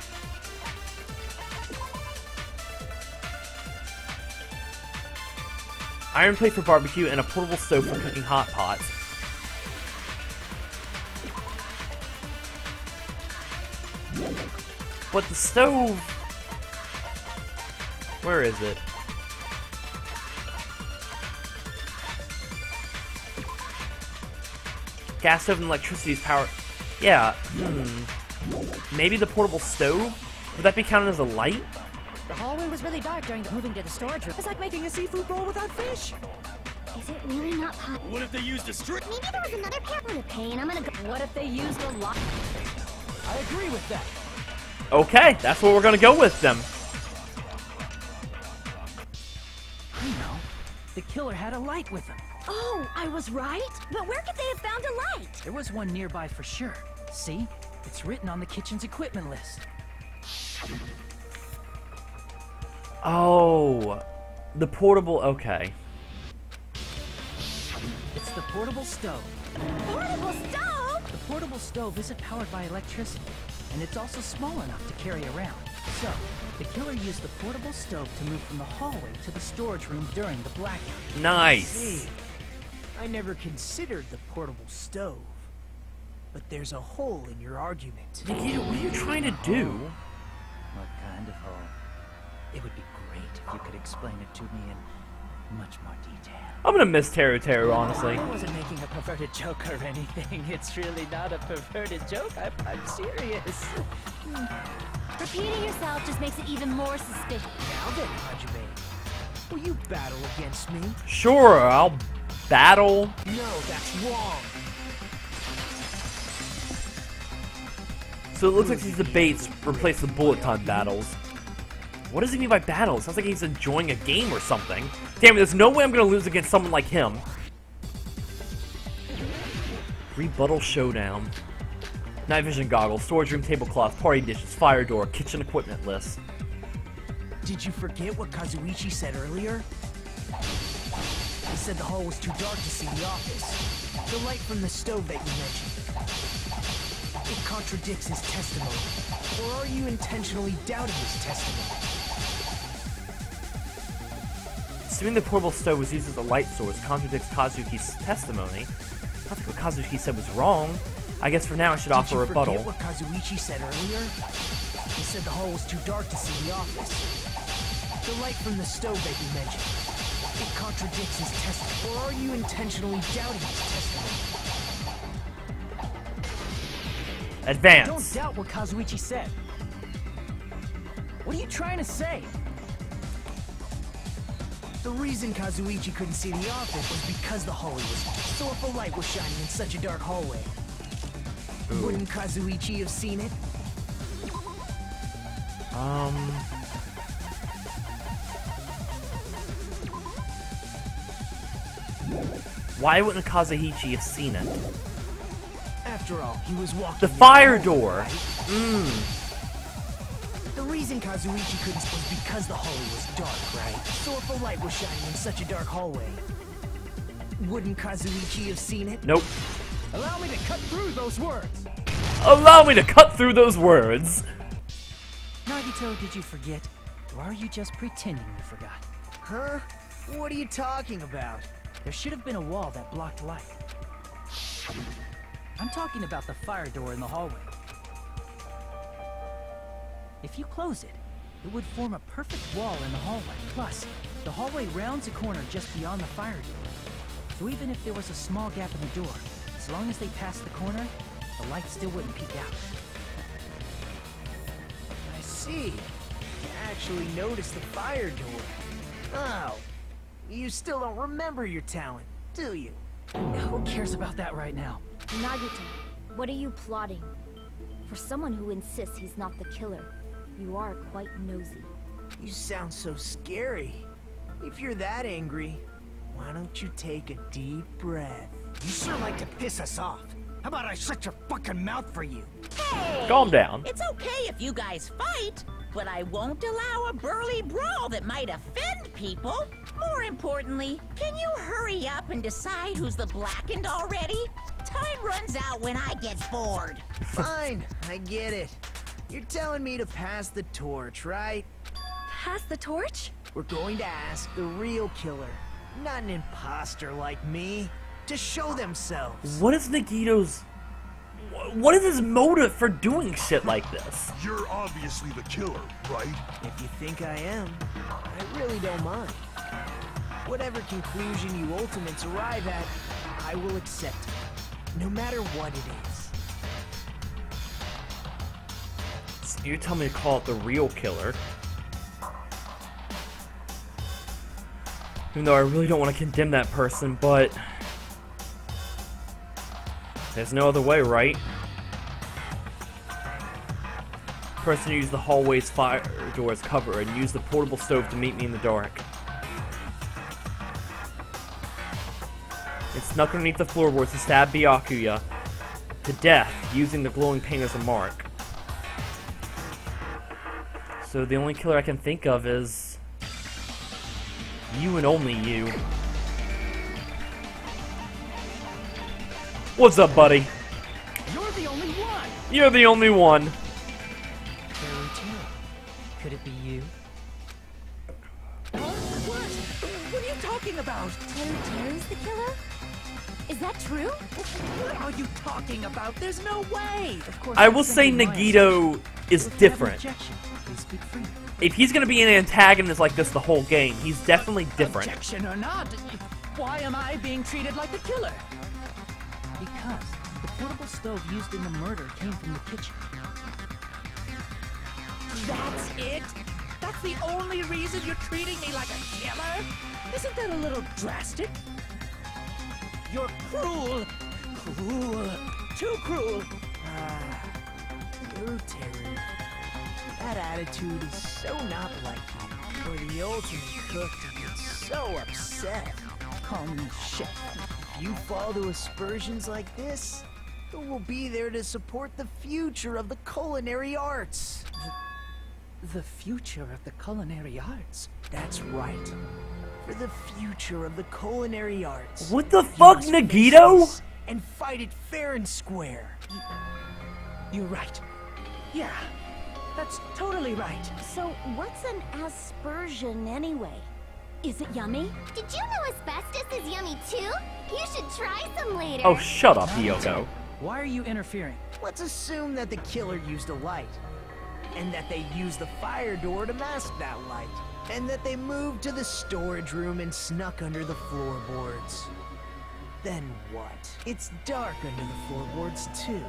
Iron plate for barbecue and a portable stove for cooking hot pots. But the stove... Where is it? Gas stove and electricity's power... Yeah, Maybe the portable stove? Would that be counted as a light? The hallway was really dark during the moving to the storage room. It's like making a seafood bowl without fish. Is it really not possible? What if they used a strip? Maybe there was another pair of pain. I'm gonna go. What if they used a lot? I agree with that. Okay, that's what we're gonna go with them. I know. The killer had a light with him. Oh, I was right? But where could they have found a light? There was one nearby for sure. See? It's written on the kitchen's equipment list. Oh, the portable. Okay. It's the portable stove. Portable stove? The portable stove isn't powered by electricity, and it's also small enough to carry around. So, the killer used the portable stove to move from the hallway to the storage room during the blackout. Nice. See, I never considered the portable stove. But there's a hole in your argument. Nikita, what are you trying to do? What kind of hole? It would be great if you could explain it to me in much more detail. I'm gonna miss Teru, honestly. I wasn't making a perverted joke or anything. It's really not a perverted joke. I'm serious. Repeating yourself just makes it even more suspicious. Now then, Hajime, will you battle against me? Sure, I'll battle. No, that's wrong. So it looks like these debates replace the bullet time battles. What does he mean by battle? It sounds like he's enjoying a game or something. Damn it, there's no way I'm gonna lose against someone like him. Rebuttal showdown. Night vision goggles, storage room tablecloth, party dishes, fire door, kitchen equipment list. Did you forget what Kazuichi said earlier? He said the hall was too dark to see the office. The light from the stove that you mentioned. It contradicts his testimony. Or are you intentionally doubting his testimony? Assuming the portable stove was used as a light source contradicts Kazuki's testimony. I think what Kazuki said was wrong. I guess for now I should offer a rebuttal. Did you forget what Kazuichi said earlier? He said the hall was too dark to see the office. The light from the stove that you mentioned. It contradicts his testimony. Or are you intentionally doubting his testimony? Advance. Don't doubt what Kazuichi said. What are you trying to say? The reason Kazuichi couldn't see the office was because the hallway was dark. So if a light was shining in such a dark hallway, wouldn't Kazuichi have seen it? Why wouldn't Kazuichi have seen it? After all, he was walking. The fire down the hall, door. Right? The reason Kazuichi couldn't was because the hallway was dark, right? So if a light was shining in such a dark hallway, wouldn't Kazuichi have seen it? Nope. Allow me to cut through those words. Allow me to cut through those words. Nagito, did you forget? Or are you just pretending you forgot? Huh? What are you talking about? There should have been a wall that blocked light. I'm talking about the fire door in the hallway. If you close it, it would form a perfect wall in the hallway. Plus, the hallway rounds a corner just beyond the fire door. So even if there was a small gap in the door, as long as they passed the corner, the light still wouldn't peek out. I see. You actually noticed the fire door. Oh. You still don't remember your talent, do you? Who cares about that right now? Nagito, what are you plotting? For someone who insists he's not the killer, you are quite nosy. You sound so scary. If you're that angry, why don't you take a deep breath? You sure like to piss us off. How about I shut your fucking mouth for you? Hey! Calm down. It's okay if you guys fight, but I won't allow a burly brawl that might offend people. More importantly, can you hurry up and decide who's the blackened already? Time runs out when I get bored. Fine, I get it. You're telling me to pass the torch, right? Pass the torch? We're going to ask the real killer, not an imposter like me, to show themselves. What is Nagito's... What is his motive for doing shit like this? You're obviously the killer, right? If you think I am, I really don't mind. Whatever conclusion you ultimates arrive at, I will accept it, no matter what it is. So you're telling me to call it the real killer? Even though I really don't want to condemn that person, but there's no other way, right? Person used the hallway's fire door as cover and used the portable stove to meet me in the dark. It snuck underneath the floorboards to stab Byakuya to death using the glowing paint as a mark. So the only killer I can think of is you and only you. What's up, buddy? You're the only one! You're the only one. Could it be you? What are you talking about? Teru's the killer? Is that true? What are you talking about? There's no way! Of course, I will say Nagito is different. If he's gonna be an antagonist like this the whole game, he's definitely different. Objection or not, why am I being treated like the killer? Because the portable stove used in the murder came from the kitchen. That's it? That's the only reason you're treating me like a killer? Isn't that a little drastic? You're cruel. Cruel. Too cruel. Teru. That attitude is so not like you. For the ultimate cook to get so upset. Call me chef. If you fall to aspersions like this, who will be there to support the future of the culinary arts? The future of the culinary arts? That's right. For the future of the culinary arts. What the fuck, Nagito? And fight it fair and square. You're right. Yeah, that's totally right. So what's an aspersion anyway? Is it yummy? Did you know asbestos is yummy too? You should try some later. Oh, shut up, Yoko. Why are you interfering? Let's assume that the killer used a light. And that they used the fire door to mask that light. And that they moved to the storage room and snuck under the floorboards. Then what? It's dark under the floorboards too.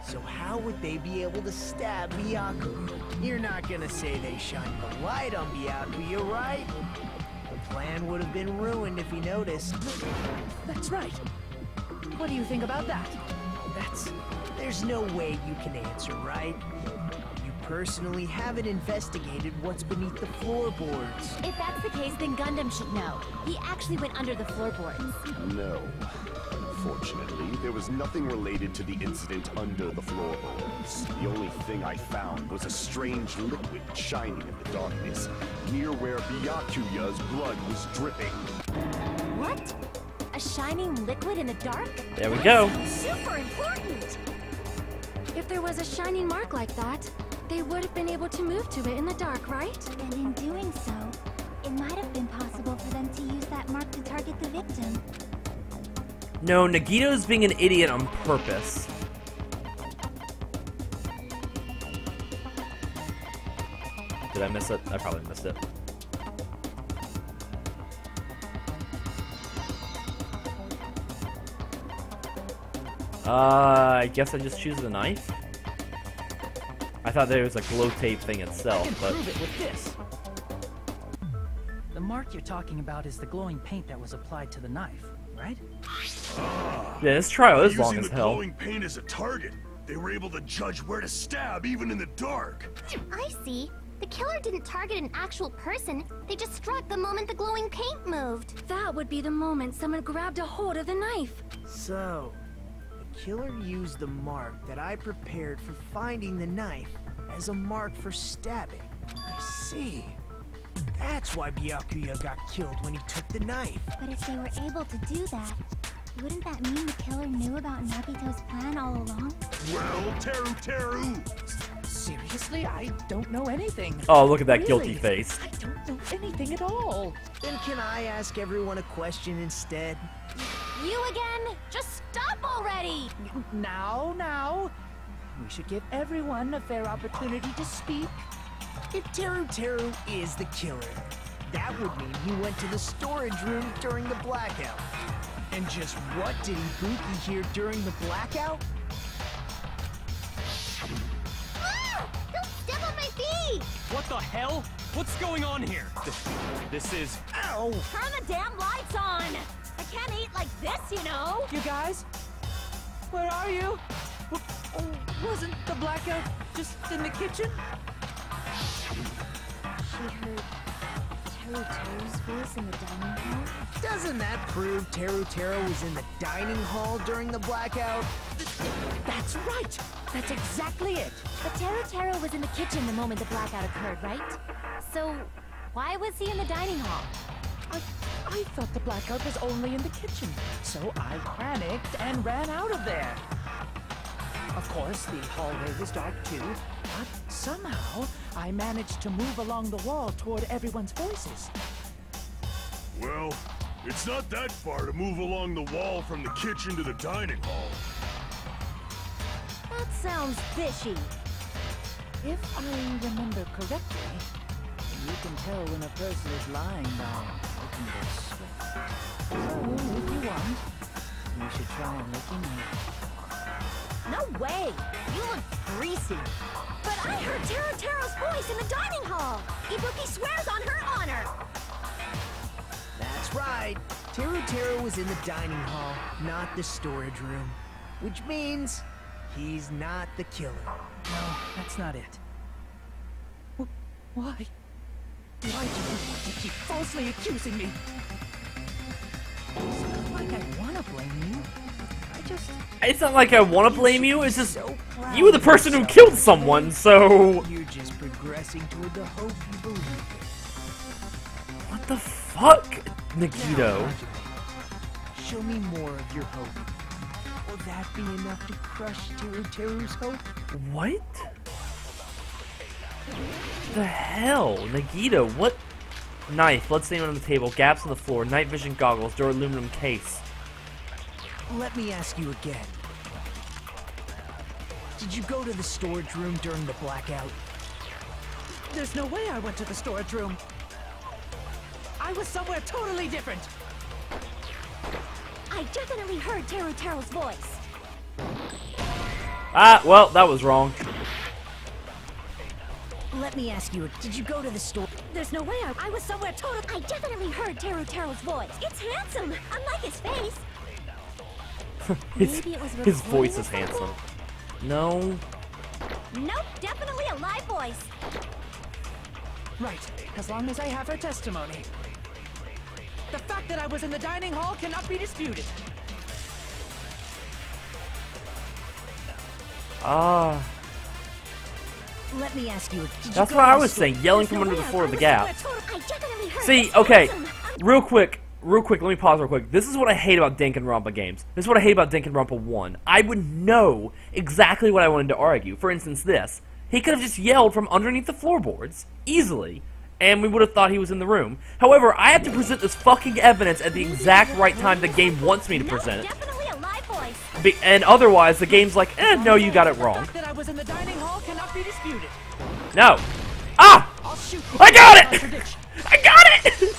So how would they be able to stab Byakuya? You're not gonna say they shined the light on Byakuya, right? The plan would have been ruined if he noticed. That's right. What do you think about that? There's no way you can answer, right? You personally haven't investigated what's beneath the floorboards. If that's the case, then Gundam should know. He actually went under the floorboards. No. Unfortunately, there was nothing related to the incident under the floorboards. The only thing I found was a strange liquid shining in the darkness, near where Byakuya's blood was dripping. What? A shining liquid in the dark? There we go. Super important! If there was a shining mark like that, they would have been able to move to it in the dark, right? And in doing so, it might have been possible for them to use that mark to target the victim. No, Nagito's being an idiot on purpose. Did I miss it? I probably missed it. I guess I just choose the knife? I thought there was a glow tape thing itself, I can but... prove it with this. The mark you're talking about is the glowing paint that was applied to the knife, right? Yeah, this trial is long Using as the hell. glowing paint as a target, they were able to judge where to stab even in the dark. I see. The killer didn't target an actual person. They just struck the moment the glowing paint moved. That would be the moment someone grabbed a hold of the knife. So, the killer used the mark that I prepared for finding the knife as a mark for stabbing. I see. That's why Byakuya got killed when he took the knife. But if they were able to do that, wouldn't that mean the killer knew about Nagito's plan all along? Well, Teru! Seriously? I don't know anything. Oh, look at that Really? guilty face. I don't know anything at all. Then can I ask everyone a question instead? You again? Just stop already! Now. We should give everyone a fair opportunity to speak. If Teru is the killer, that would mean he went to the storage room during the blackout. And just what did Ibuki hear during the blackout? Ah! Don't step on my feet! What the hell? What's going on here? This is... Ow! Turn the damn lights on! I can't eat like this, you know! You guys? Where are you? Wasn't the blackout just in the kitchen? She heard Teru's voice in the dining hall? Doesn't that prove Teru was in the dining hall during the blackout? That's right! That's exactly it! But Teru was in the kitchen the moment the blackout occurred, right? So, why was he in the dining hall? I thought the blackout was only in the kitchen, so I panicked and ran out of there. Of course, the hallway was dark too, but somehow I managed to move along the wall toward everyone's voices. Well, it's not that far to move along the wall from the kitchen to the dining hall. That sounds fishy. If I remember correctly, you can tell when a person is lying by looking at their sweat. So, if you want, you should try licking me. No way! You look greasy. But I heard Teru's voice in the dining hall! Ibuki swears on her honor! That's right. Teru was in the dining hall, not the storage room. Which means he's not the killer. No, that's not it. Why? Why do you want to keep falsely accusing me? It's not like I want to blame you. It's not like I want to blame you, it's just you were the person who killed someone, so... You're just progressing toward the hope you believe in. What the fuck, Nagito? Show me more of your hope. Will that be enough to crush Teru's hope? What? The hell? Nagito, what? Knife, bloodstain on the table, gaps on the floor, night vision goggles, door aluminum case. Let me ask you again. Did you go to the storage room during the blackout? There's no way I went to the storage room. I was somewhere totally different. I definitely heard Teru's voice. Ah, well, that was wrong. Let me ask you, did you go to the store? There's no way I was somewhere totally... I definitely heard Teru's voice. It's handsome, unlike his face. his voice is handsome. No. Nope, definitely a live voice. Right, as long as I have her testimony. The fact that I was in the dining hall cannot be disputed. Ah. Let me ask you. That's what I was saying, yelling from under the floor of the gap. See, okay, real quick, let me pause real quick. This is what I hate about Danganronpa games. This is what I hate about Danganronpa 1. I would know exactly what I wanted to argue. For instance, this. He could have just yelled from underneath the floorboards, easily, and we would have thought he was in the room. However, I have to present this fucking evidence at the exact right time the game wants me to present it. And otherwise, the game's like, no, you got it wrong. The fact that I was in the dining hall cannot be disputed. No. Ah! I got it! I got it!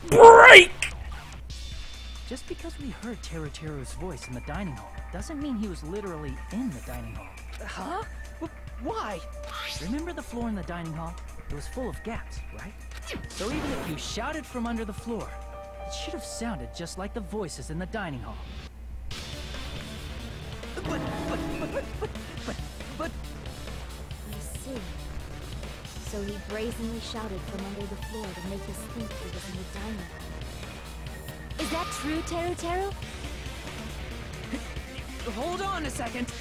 Break! Just because we heard Teru's voice in the dining hall doesn't mean he was literally in the dining hall. Huh? Why? Remember the floor in the dining hall? It was full of gaps, right? So even if you shouted from under the floor, it should have sounded just like the voices in the dining hall. But... I see. So he brazenly shouted from under the floor to make us think he was in the dining hall. Is that true, Teru? Hold on a second.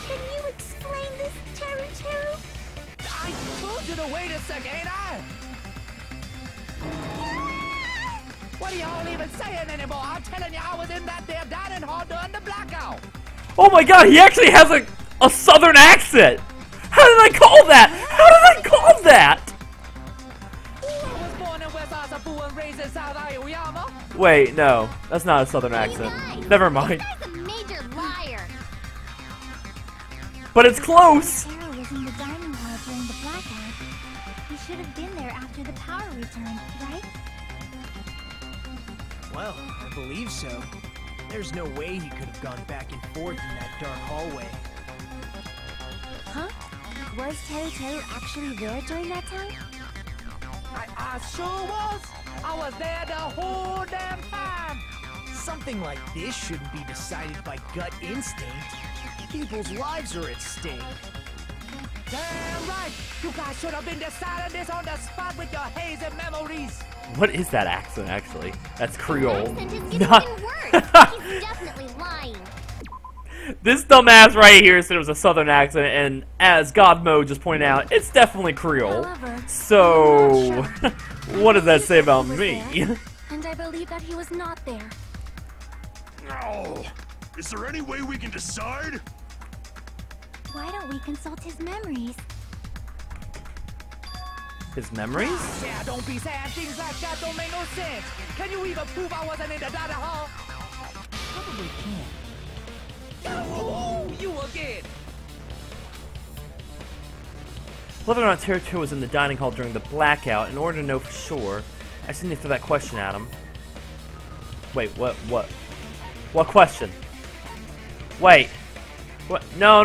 Can you explain this, Teru? I told you to wait a second, ain't I? What are y'all even saying anymore? I'm telling you, I was in that there dining hall during the blackout. Oh my god, he actually has a southern accent! How did I call that? How did I call that? I was born in West Asabu and raised in South Aoyama. Wait, no. That's not a southern accent. Never mind. That's a major liar. But it's close! Teru was in the dining hall during the blackout. He should have been there after the power returned, right? Well, I believe so. There's no way he could have gone back and forth in that dark hallway. Huh? Was Teru actually there during that time? I sure was. I was there the whole damn time. Something like this shouldn't be decided by gut instinct. People's lives are at stake. Damn right. You guys should have been deciding this on the spot with your hazy memories. What is that accent, actually? That's Creole. Accent is getting even worse. He's definitely lying. This dumbass right here said it was a southern accent, and as Godmo just pointed out, it's definitely Creole. However, So, I'm not sure. what does that say about He was me? there, and I believe that he was not there. Oh, is there any way we can decide? Why don't we consult his memories? His memories? Yeah, don't be saying things like that. Don't make no sense. Can you even prove I wasn't in the dining hall? Probably can't. Oh, you again. Whether or not Teru was in the dining hall during the blackout, in order to know for sure, I just need to throw that question at him. Wait, what? What question? Wait. What? No.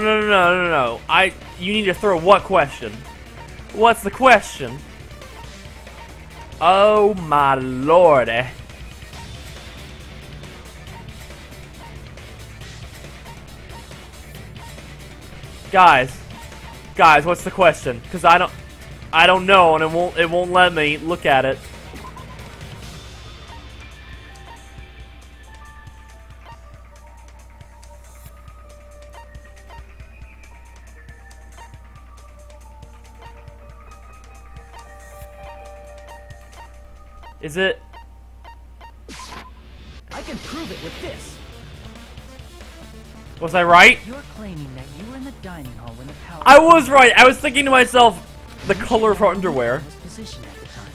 You need to throw what question? What's the question? Oh my lord. Guys, what's the question? Because I don't know, and it won't let me look at it. Is it? I can prove it with this. Was I right? You're claiming that you were in the dining hall when the power... I was right. I was thinking to myself, the color of her underwear. ...was positioned at the time.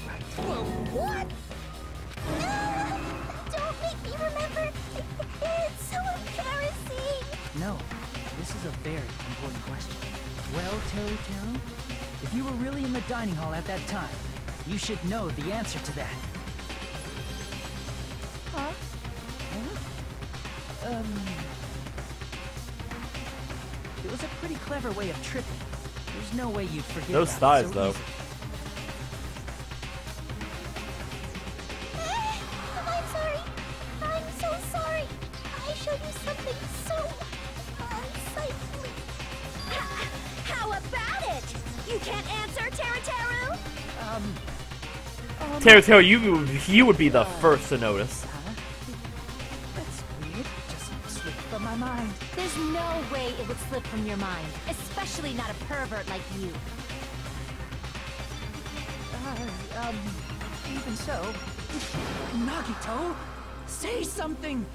Right. What? Don't make me remember. It's so embarrassing. No, this is a very important question. Well, Teru, if you were really in the dining hall at that time, you should know the answer to that. Huh? It was a pretty clever way of tripping. There's no way you'd forget Those about thighs, it so though. easily. I'm sorry. I'm so sorry. I showed you something so unsightly. How about it? You can't answer, Teru? Teru, you would be the first to notice. That's weird. Just slipped from my mind. There's no way it would slip from your mind, especially not a pervert like you. Even so... Nagito, say something!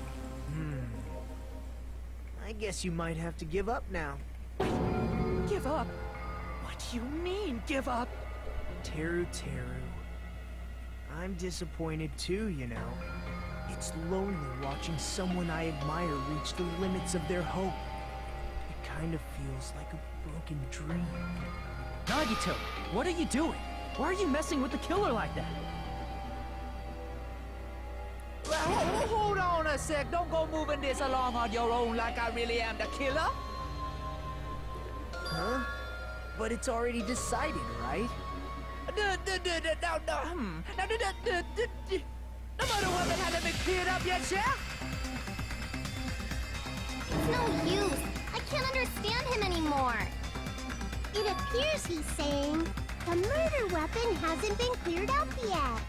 I guess you might have to give up now. Give up? What do you mean, give up? Teru. I'm disappointed too, you know. It's lonely watching someone I admire reach the limits of their hope. It kind of feels like a broken dream. Nagito, what are you doing? Why are you messing with the killer like that? Hold on a sec. Don't go moving this along on your own like I really am the killer. Huh? But it's already decided, right? The murder weapon hasn't been cleared up yet, yeah? It's no use. I can't understand him anymore. It appears he's saying the murder weapon hasn't been cleared up yet.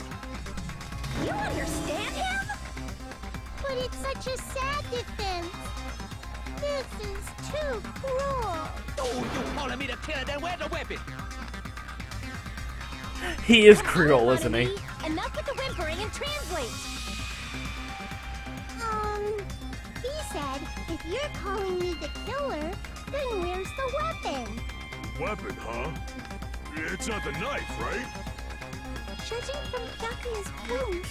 You understand him? But it's such a sad defense. This is too cruel. Oh, you calling me the killer? Then where's the weapon? He is Creole, isn't he? Enough with the whimpering and translate. He said, if you're calling me the killer, then where's the weapon? Weapon, huh? It's not the knife, right? Judging from Byakuya's wound,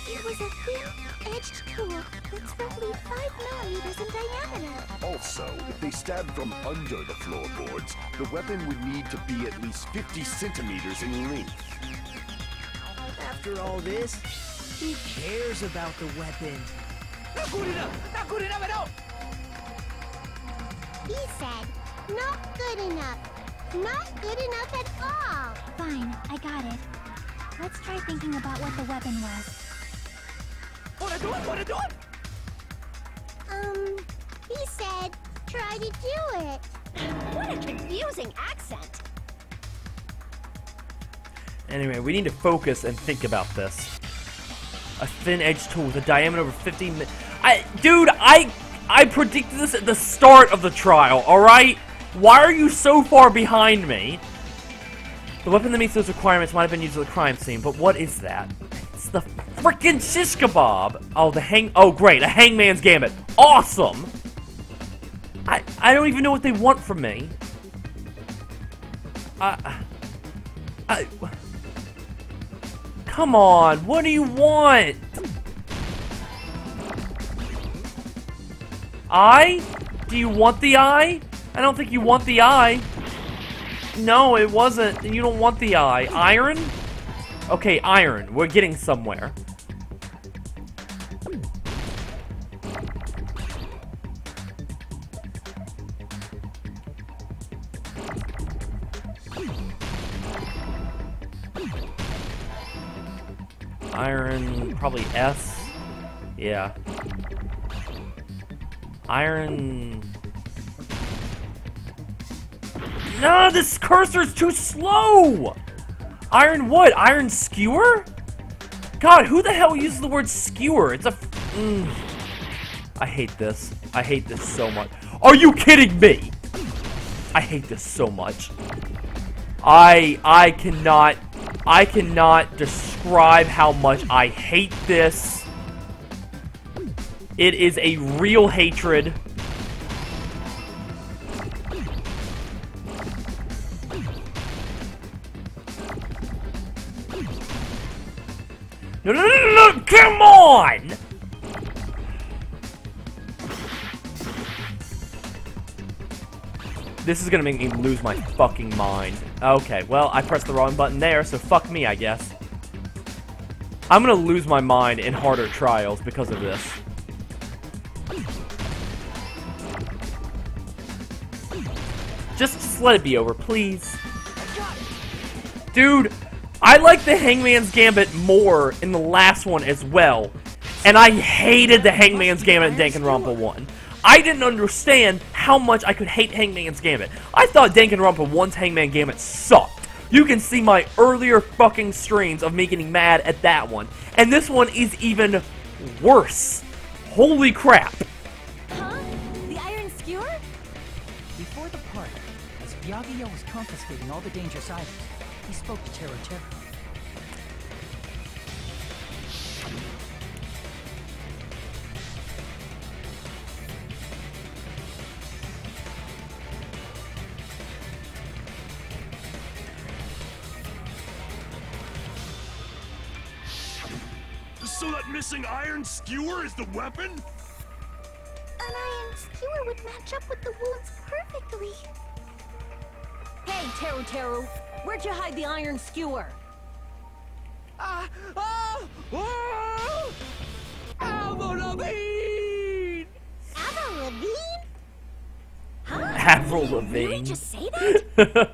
it was a thin-edged tool that's roughly 5 millimeters in diameter. Also, if they stabbed from under the floorboards, the weapon would need to be at least 50 centimeters in length. After all this, who cares about the weapon? Not good enough! Not good enough at all! He said, not good enough. Not good enough at all. Fine, I got it. Let's try thinking about what the weapon was. He said, try to do it. What a confusing accent. Anyway, we need to focus and think about this. A thin-edged tool with a diameter over 15 Dude, I predicted this at the start of the trial, alright? Why are you so far behind me? The weapon that meets those requirements might have been used at the crime scene, but what is that? It's the frickin' shish kebab! Oh great, a hangman's gambit. Awesome! I don't even know what they want from me. Come on, what do you want? Eye? Do you want the eye? I don't think you want the eye. No, it wasn't. You don't want the eye. Iron? Okay, iron. We're getting somewhere. Iron, probably S. Yeah. Iron... No, this cursor's too slow! Iron what? Iron skewer? God, who the hell uses the word skewer? It's a... I hate this. I hate this so much. Are you kidding me? I hate this so much. I cannot describe how much I hate this. It is a real hatred. No, come on! This is gonna make me lose my fucking mind. Okay, well, I pressed the wrong button there, so fuck me, I guess. I'm gonna lose my mind in harder trials because of this. Just let it be over, please. Dude, I like the Hangman's Gambit more in the last one as well. And I hated the Hangman's Gambit in Danganronpa 1. I didn't understand how much I could hate Hangman's Gambit. I thought Danganronpa 1's Hangman Gambit sucked. You can see my earlier fucking streams of me getting mad at that one. And this one is even worse. Holy crap. Huh? The iron skewer? Before the party, as Byakuya was confiscating all the dangerous items, he spoke to Tero. So that missing iron skewer is the weapon? An iron skewer would match up with the wounds perfectly. Hey, Teru, where'd you hide the iron skewer? Avril Lavigne! Avril Lavigne? Huh? Avril Did you Lavigne. really just say that?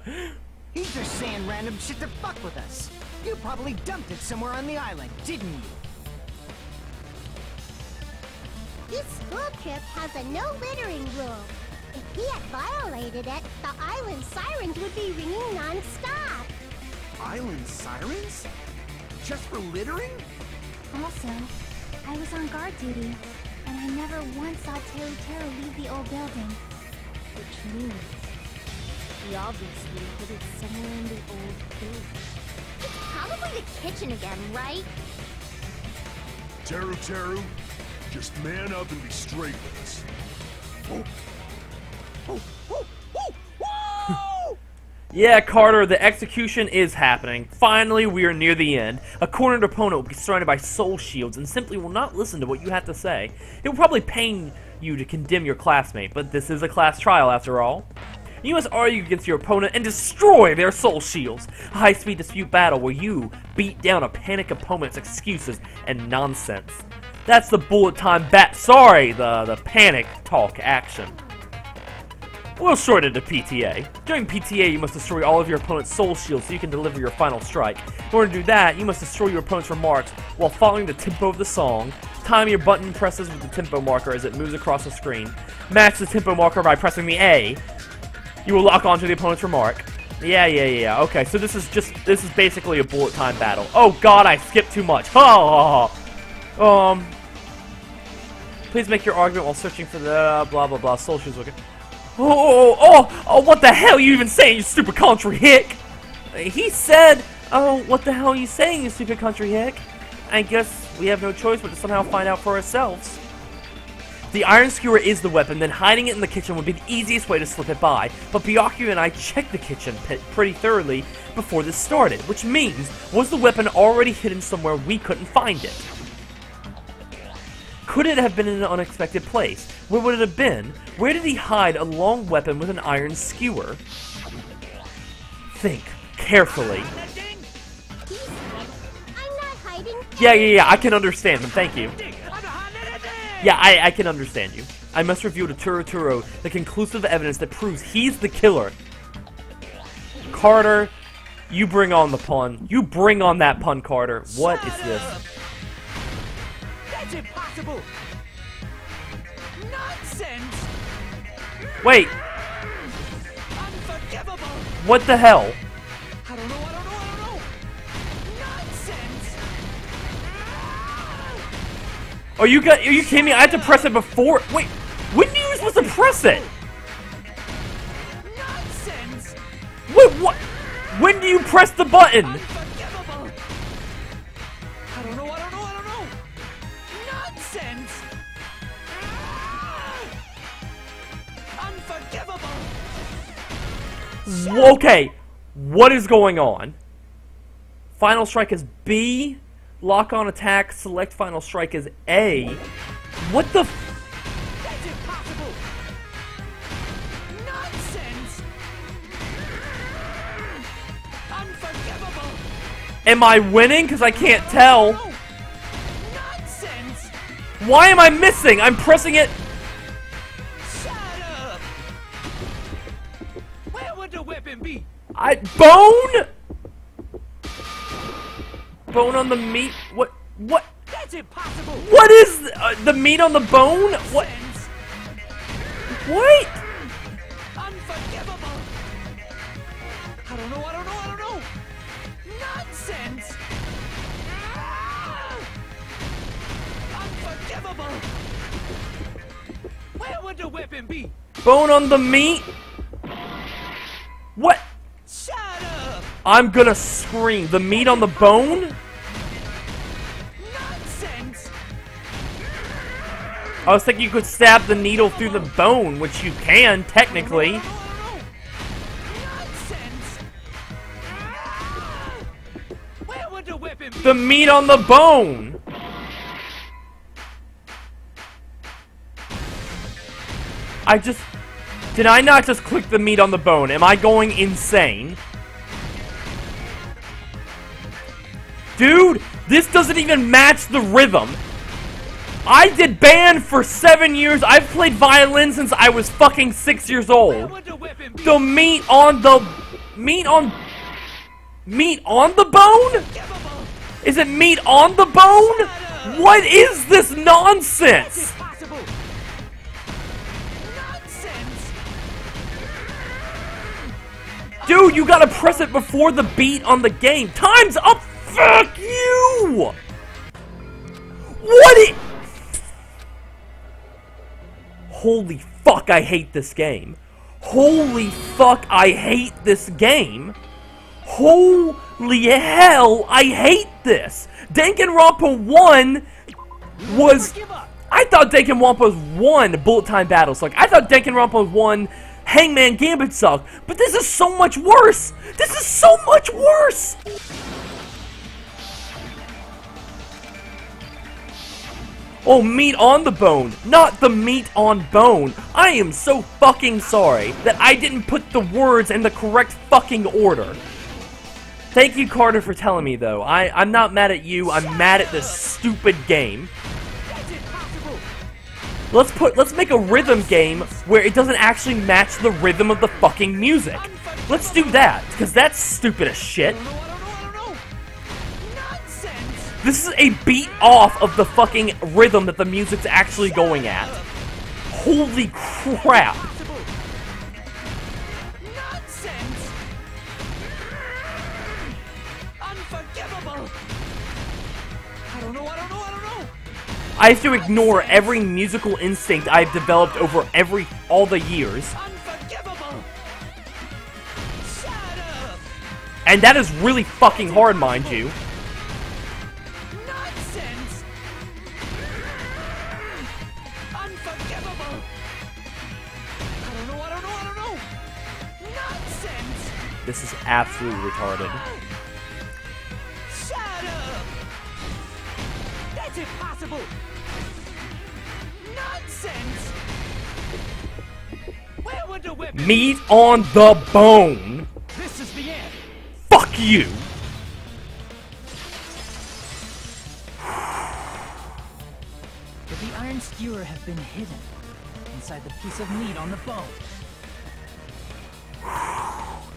He's just saying random shit to fuck with us. You probably dumped it somewhere on the island, didn't you? This school trip has a no littering rule. If he had violated it, the island sirens would be ringing non-stop. Island sirens? Just for littering? Also, I was on guard duty, and I never once saw Teru leave the old building. Which means he obviously hid it somewhere in the old building. It's probably the kitchen again, right? Teru, just man up and be straight with us. Yeah, Carter, the execution is happening. Finally, we are near the end. A cornered opponent will be surrounded by soul shields and simply will not listen to what you have to say. It will probably pain you to condemn your classmate, but this is a class trial after all. You must argue against your opponent and destroy their soul shields. A high-speed dispute battle where you beat down a panic opponent's excuses and nonsense. That's the bullet time the panic talk action. We'll short it to PTA. During PTA, you must destroy all of your opponent's soul shields so you can deliver your final strike. In order to do that, you must destroy your opponent's remarks while following the tempo of the song. Time your button presses with the tempo marker as it moves across the screen. Match the tempo marker by pressing the A. You will lock onto the opponent's remark. Yeah. Okay, so this is basically a bullet time battle. Oh god, I skipped too much. Please make your argument while searching for the blah blah blah soul shoes. Okay. Oh, what the hell are you even saying, you stupid country hick? He said, oh, what the hell are you saying, you stupid country hick? I guess we have no choice but to somehow find out for ourselves. The iron skewer is the weapon, then hiding it in the kitchen would be the easiest way to slip it by. But Byakuya and I checked the kitchen pit pretty thoroughly before this started, which means, was the weapon already hidden somewhere we couldn't find it? Could it have been in an unexpected place? Where would it have been? Where did he hide a long weapon with an iron skewer? Think carefully. I'm not hiding. Yeah, I can understand him, thank you. Yeah, I can understand you. I must reveal to Turoturo the conclusive evidence that proves he's the killer. Carter, you bring on the pun. You bring on that pun, Carter. What is this? That's impossible! Nonsense! Wait! Unforgivable! What the hell? I don't know! Nonsense! Are you kidding me? I had to press it before. Wait, when are you supposed to press it? Nonsense! Wait, what? When do you press the button? Unforgivable! I don't know! Nonsense! Unforgivable! Okay, what is going on? Final strike is B. Lock on attack. Select final strike is A. What the? That's impossible! Nonsense! Unforgivable! Am I winning? Because I can't tell. Nonsense! Why am I missing? I'm pressing it. Shut up! Where would the weapon be? Bone? Bone on the meat? What? That's impossible! What is the meat on the bone? What? What? Unforgivable! I don't know! Nonsense! Unforgivable! Where would the weapon be? Bone on the meat? What? Shut up! I'm gonna scream. The meat on the bone? Nonsense! I was thinking you could stab the needle through the bone, which you can, technically. Nonsense! Where would the weapon be? The meat on the bone! Did I not just click the meat on the bone? Am I going insane? Dude, this doesn't even match the rhythm. I did band for 7 years. I've played violin since I was fucking 6 years old. The meat on the bone? Is it meat on the bone? What is this nonsense? Dude, you gotta press it before the beat on the game. Time's up! Fuck you! Holy fuck, I hate this game. Holy fuck, I hate this game. Holy hell, I hate this. Danganronpa 1 was... I thought Danganronpa 1 Bullet Time Battles. Like, I thought Danganronpa 1 Hangman Gambit sucked. But this is so much worse. This is so much worse. Oh, meat on the bone, not the meat on bone. I am so fucking sorry that I didn't put the words in the correct fucking order. Thank you, Carter, for telling me, though. I'm not mad at you, I'm mad at this stupid game. Let's make a rhythm game where it doesn't actually match the rhythm of the fucking music. Let's do that, because that's stupid as shit. This is a beat off of the fucking rhythm that the music's actually going at. Holy crap. Nonsense! Unforgivable! I don't know. I have to ignore every musical instinct I've developed over all the years. Unforgivable! Shut up! And that is really fucking hard, mind you. Nonsense! Unforgivable! I don't know. Nonsense! This is absolutely retarded. Shut up! That's impossible! Nonsense! Where would the weapon? Meat on the bone. This is the end. Fuck you. Could the iron skewer have been hidden inside the piece of meat on the bone?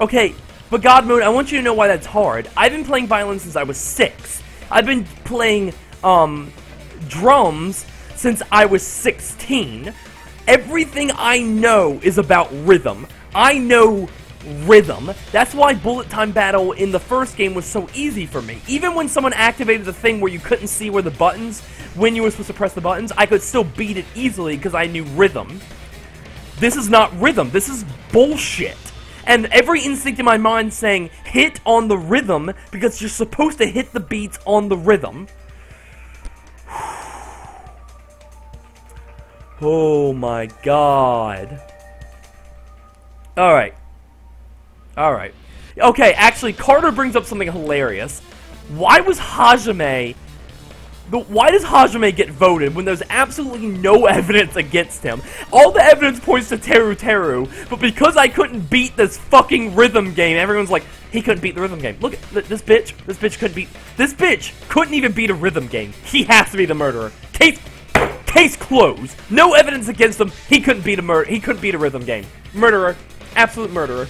Okay, but God Mode, I want you to know why that's hard. I've been playing violin since I was 6. I've been playing, drums since I was 16. Everything I know is about rhythm. I know rhythm. That's why bullet time battle in the first game was so easy for me. Even when someone activated the thing where you couldn't see where the buttons, when you were supposed to press the buttons, I could still beat it easily because I knew rhythm. This is not rhythm. This is bullshit. And every instinct in my mind saying, hit on the rhythm, because you're supposed to hit the beats on the rhythm. Oh my god. Alright. Okay, actually, Carter brings up something hilarious. Why does Hajime get voted when there's absolutely no evidence against him? All the evidence points to Teru, but because I couldn't beat this fucking rhythm game, everyone's like, he couldn't beat the rhythm game. Look at this bitch. This bitch couldn't even beat a rhythm game. He has to be the murderer. Case closed. No evidence against him. He couldn't beat a rhythm game. Murderer. Absolute murderer.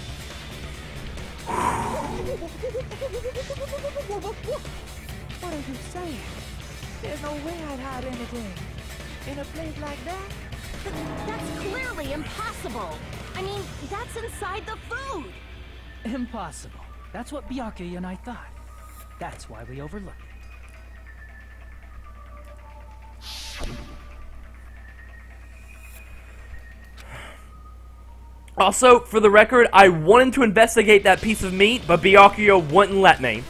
What are you saying? There's no way I'd hide anything in a place like that. But that's clearly impossible. I mean, that's inside the food. Impossible. That's what Byakuya and I thought. That's why we overlooked it. Also, for the record, I wanted to investigate that piece of meat, but Byakuya wouldn't let me.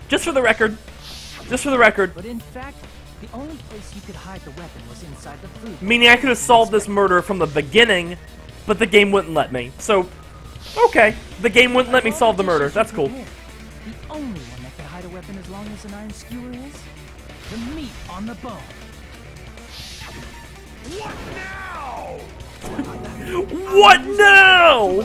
Just for the record. But in fact, the only place you could hide the weapon was inside the food. Meaning I could have solved this murder from the beginning, but the game wouldn't let me. So, okay. The game wouldn't let me solve the murder. That's cool. The only one that can hide a weapon as long as an iron skewer is the meat on the bone. What now? What now?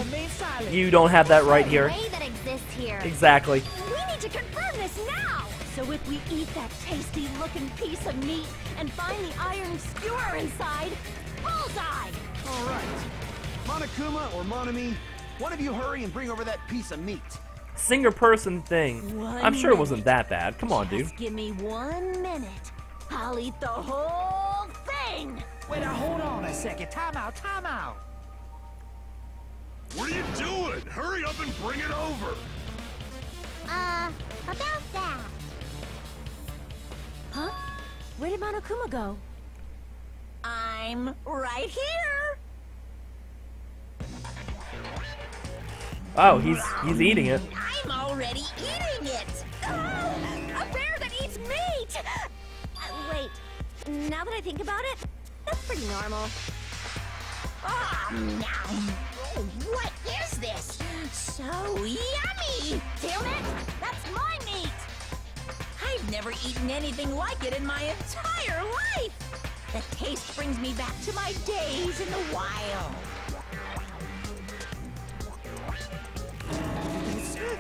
You don't have that right here. That exists here. Exactly. We need to confirm this now. So if we eat that tasty-looking piece of meat and find the iron skewer inside, bullseye! All right. Monokuma or Monami, one of you hurry and bring over that piece of meat. Singer person thing. I'm sure it wasn't that bad. Come on, dude. Just give me 1 minute. I'll eat the whole thing. Wait, now hold on a second. Time out. What are you doing? Hurry up and bring it over. About that. Huh? Where did Monokuma go? I'm right here. Oh, he's eating it. I'm already eating it. A bear that eats meat. Wait, now that I think about it, that's pretty normal. Oh, what is this? So yummy! Damn it! That's my meat! I've never eaten anything like it in my entire life! The taste brings me back to my days in the wild.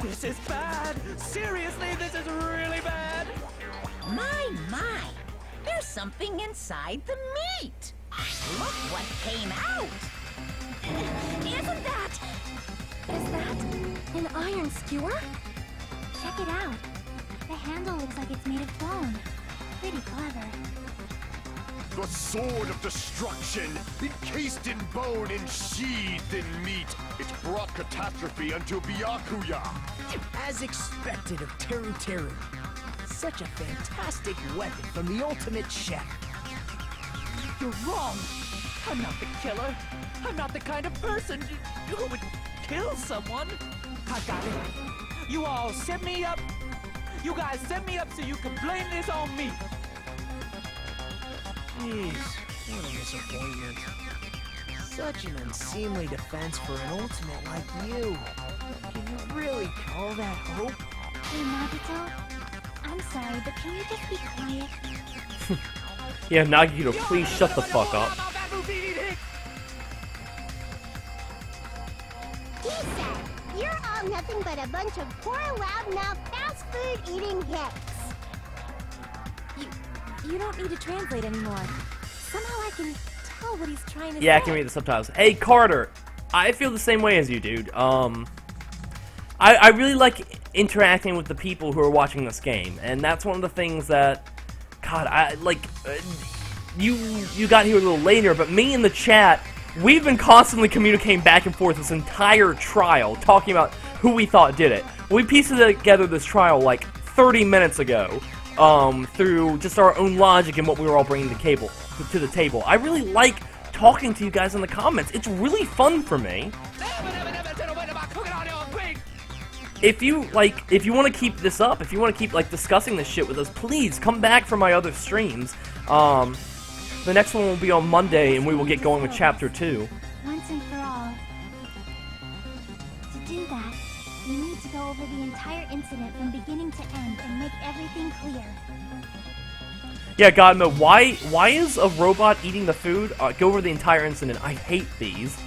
This is bad. Seriously, this is really bad. My. There's something inside the meat. Look what came out! Isn't that... Is that an iron skewer? Check it out. The handle looks like it's made of bone. Pretty clever. The sword of destruction, encased in bone and sheathed in meat. It brought catastrophe unto Byakuya. As expected of Teru Teru. Such a fantastic weapon from the ultimate chef. You're wrong. I'm not the killer. I'm not the kind of person who would kill someone. I got it. You all set me up. You guys set me up so you can blame this on me. Jeez, what a disappointment. Such an unseemly defense for an ultimate like you. Can you really call that hope? Hey, Nagito. I'm sorry, but can you just be quiet? Yeah, Nagito, please shut the fuck up. He said, you're all nothing but a bunch of poor, loudmouth, fast food eating hicks. You don't need to translate anymore. Somehow I can tell what he's trying to say. Yeah, I can read the subtitles. Hey, Carter, I feel the same way as you, dude. I really like interacting with the people who are watching this game, and that's one of the things that, God, you got here a little later, but me in the chat, we've been constantly communicating back and forth this entire trial, talking about who we thought did it. We pieced together this trial like 30 minutes ago, through just our own logic and what we were all bringing to the table. I really like talking to you guys in the comments. It's really fun for me. If you want to keep this up, if you want to keep discussing this shit with us, please come back for my other streams. The next one will be on Monday, and we will get going with Chapter 2. Once and for all. To do that, we need to go over the entire incident from beginning to end and make everything clear. Yeah, Godmo, why is a robot eating the food? Go over the entire incident. I hate these.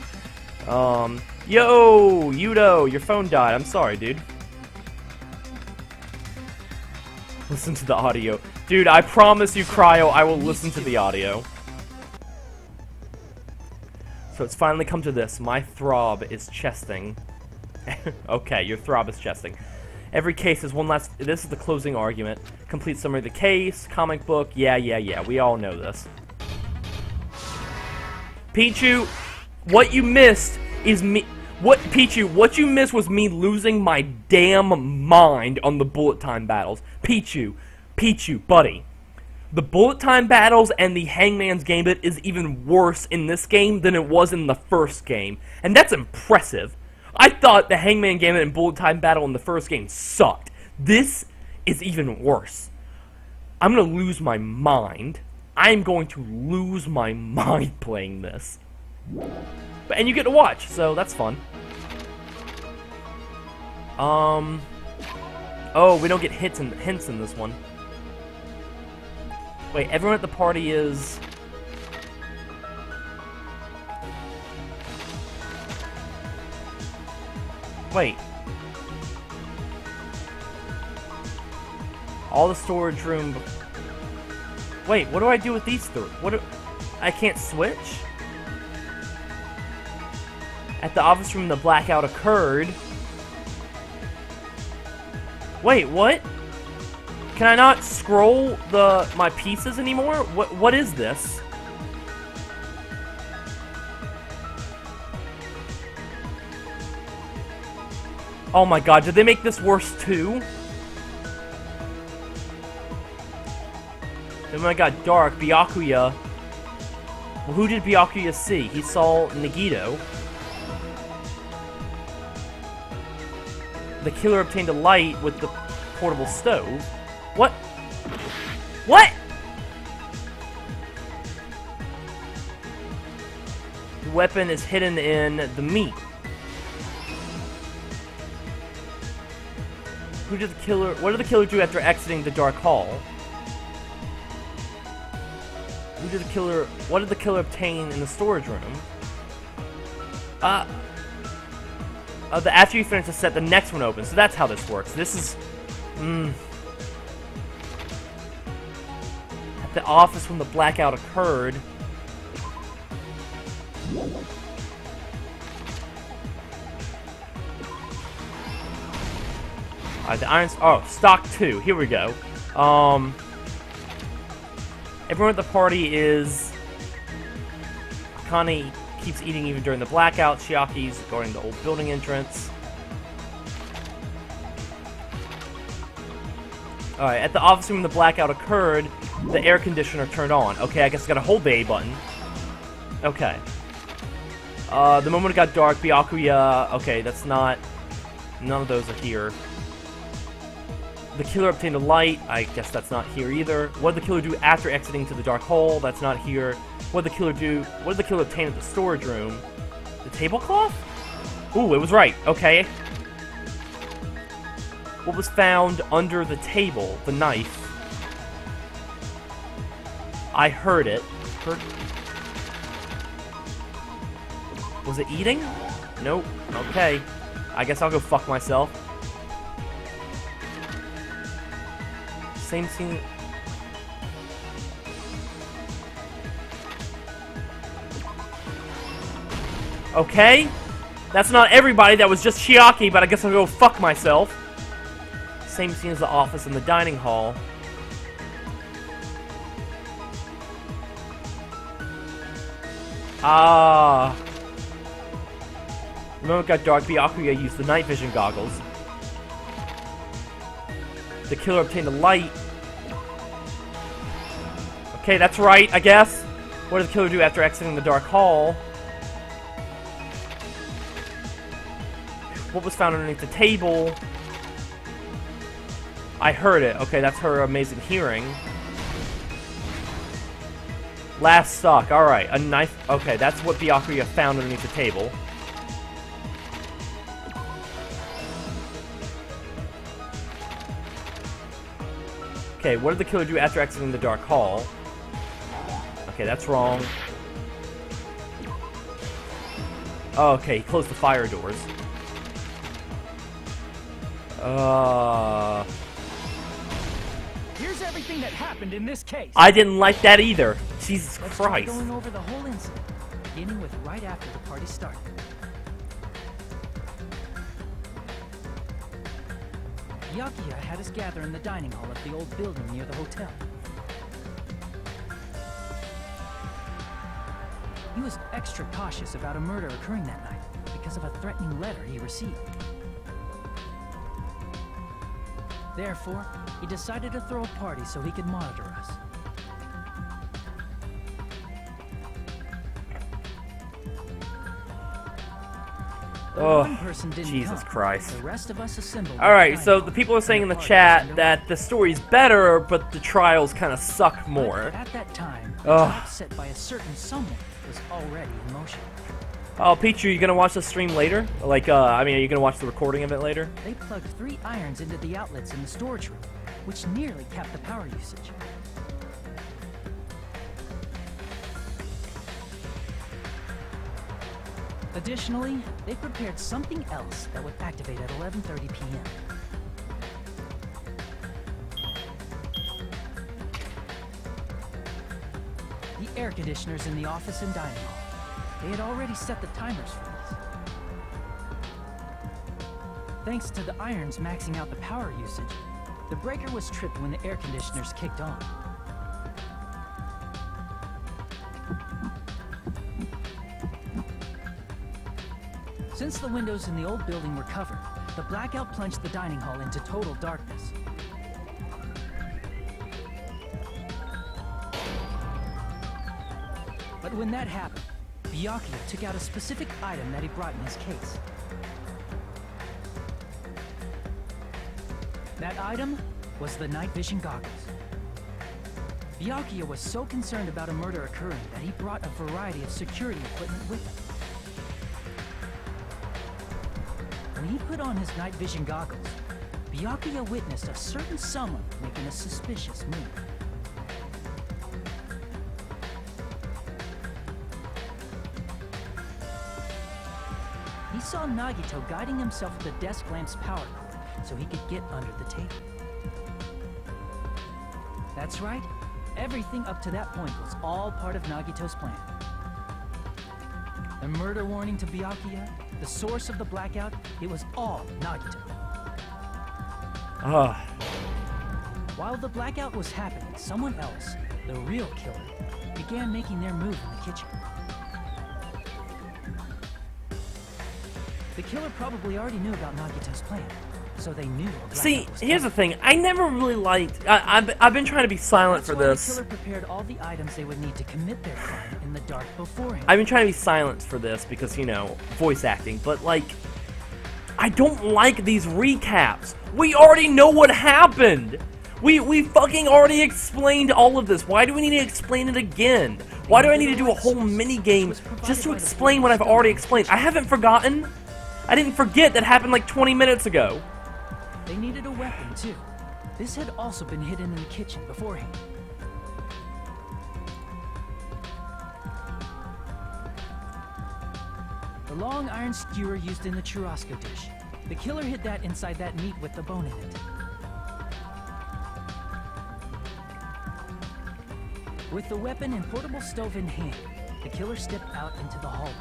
Yo, Yudo, your phone died. I'm sorry, dude. Listen to the audio. Dude, I promise you, Cryo, I will listen to the audio. So it's finally come to this. My throb is chesting. Okay, your throb is chesting. Every case is one last... This is the closing argument. Complete summary of the case. Comic book. Yeah. We all know this. Pichu, what you missed is me... Pichu, what you missed was me losing my damn mind on the bullet time battles. Pichu, buddy. The bullet time battles and the Hangman's Gambit is even worse in this game than it was in the first game. And that's impressive. I thought the Hangman Gambit and bullet time battle in the first game sucked. This is even worse. I'm gonna lose my mind. I'm going to lose my mind playing this. And you get to watch, so that's fun. Oh, we don't get hints in this one. Wait, everyone at the party is... Wait. All the storage room... Wait, what do I do with these three? I can't switch? At the office room, the blackout occurred. Wait, what? Can I not scroll my pieces anymore? What is this? Oh my god, did they make this worse too? Then when I got dark, Byakuya... Well, who did Byakuya see? He saw Nagito. The killer obtained a light with the portable stove. What? What? The weapon is hidden in the meat. Who did the killer... What did the killer do after exiting the dark hall? Who did the killer... What did the killer obtain in the storage room? After you finish the set, the next one opens. So that's how this works. This is... At the office when the blackout occurred... Alright, the irons. Oh, stock 2. Here we go. Everyone at the party is. Akane keeps eating even during the blackout. Chiaki's guarding the old building entrance. Alright, at the office room when the blackout occurred, the air conditioner turned on. Okay, I guess I gotta hold the A button. Okay. The moment it got dark, Byakuya. Okay, that's not. None of those are here. The killer obtained a light. I guess that's not here either. What did the killer do after exiting to the dark hole? That's not here. What did the killer do? What did the killer obtain at the storage room? The tablecloth? Ooh, it was right. Okay. What was found under the table? The knife. I heard it. Was it eating? Nope. Okay. I guess I'll go fuck myself. Same scene. Okay. That's not everybody. That was just Chiaki, but I guess I'll go fuck myself. Same scene as the office and the dining hall. Ah. The moment it got dark, Byakuya used the night vision goggles. The killer obtained a light. Okay, that's right, I guess. What did the killer do after exiting the dark hall? What was found underneath the table? I heard it. Okay, that's her amazing hearing. Last stock. Alright, a knife. Okay, that's what Byakuya found underneath the table. Okay, what did the killer do after exiting the dark hall? Okay, that's wrong. Okay, he closed the fire doors. Here's everything that happened in this case. I didn't like that either. Jesus Let's Christ. Start going over the whole incident, beginning with right after the party started. Byakuya had us gather in the dining hall of the old building near the hotel. He was extra cautious about a murder occurring that night because of a threatening letter he received. Therefore, he decided to throw a party so he could monitor us. Oh, one person didn't Jesus come. Christ. The rest of us assembled. Alright, so the people are saying in the chat that the story's better, but the trials kind of suck more. But at that time, the trap set by a certain someone was already in motion. Oh, Peach, are you gonna watch the stream later? Like, I mean, are you gonna watch the recording of it later? They plugged 3 irons into the outlets in the storage room, which nearly capped the power usage. Additionally, they prepared something else that would activate at 11:30 p.m. The air conditioners in the office and dining hall. They had already set the timers for these. Thanks to the irons maxing out the power usage, the breaker was tripped when the air conditioners kicked on. Since the windows in the old building were covered, the blackout plunged the dining hall into total darkness. But when that happened, Byakuya took out a specific item that he brought in his case. That item was the night vision goggles. Byakuya was so concerned about a murder occurring that he brought a variety of security equipment with him. When he put on his night vision goggles, Byakuya witnessed a certain someone making a suspicious move. He saw Nagito guiding himself with the desk lamp's power cord so he could get under the table. That's right, everything up to that point was all part of Nagito's plan. The murder warning to Byakuya, the source of the blackout, it was all Nagito. While the blackout was happening, someone else, the real killer, began making their move in the kitchen. The killer probably already knew about Nagito's plan, so they knew. See, here's the thing. I never really liked. I've been trying to be silent for this. The killer prepared all the items they would need to commit their crime in the dark beforehand. I've been trying to be silent for this because, you know, voice acting. But like, I don't like these recaps. We already know what happened. We fucking already explained all of this. Why do we need to explain it again? Why do I need to do a whole mini game just to explain what I've already explained? I haven't forgotten. I didn't forget that happened like 20 minutes ago. They needed a weapon, too. This had also been hidden in the kitchen beforehand. The long iron skewer used in the churrasco dish. The killer hid that inside that meat with the bone in it. With the weapon and portable stove in hand, the killer stepped out into the hallway.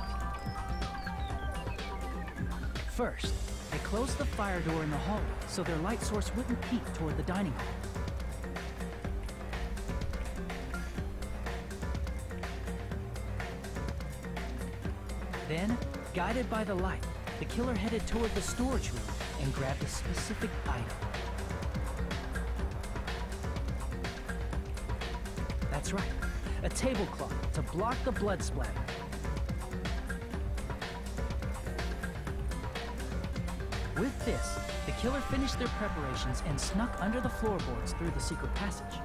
First, they closed the fire door in the hallway so their light source wouldn't peek toward the dining hall. Then, guided by the light, the killer headed toward the storage room and grabbed a specific item. That's right, a tablecloth to block the blood splatter. With this, the killer finished their preparations and snuck under the floorboards through the secret passage.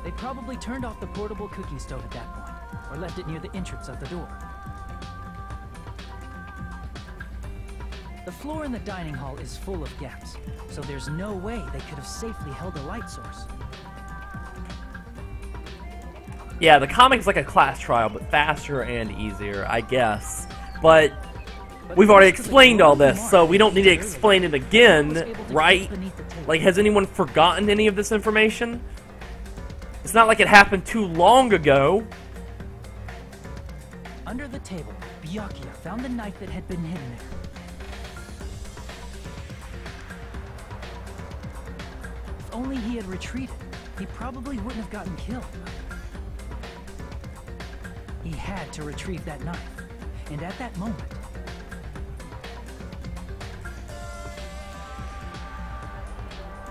They probably turned off the portable cooking stove at that point, or left it near the entrance of the door. The floor in the dining hall is full of gaps, so there's no way they could have safely held a light source. Yeah, the comic's like a class trial, but faster and easier, I guess. But we've already explained all this, so we don't need to explain it again, right? Like, has anyone forgotten any of this information? It's not like it happened too long ago. Under the table, Byakuya found the knife that had been hidden there. If only he had retreated, he probably wouldn't have gotten killed. He had to retrieve that knife, and at that moment,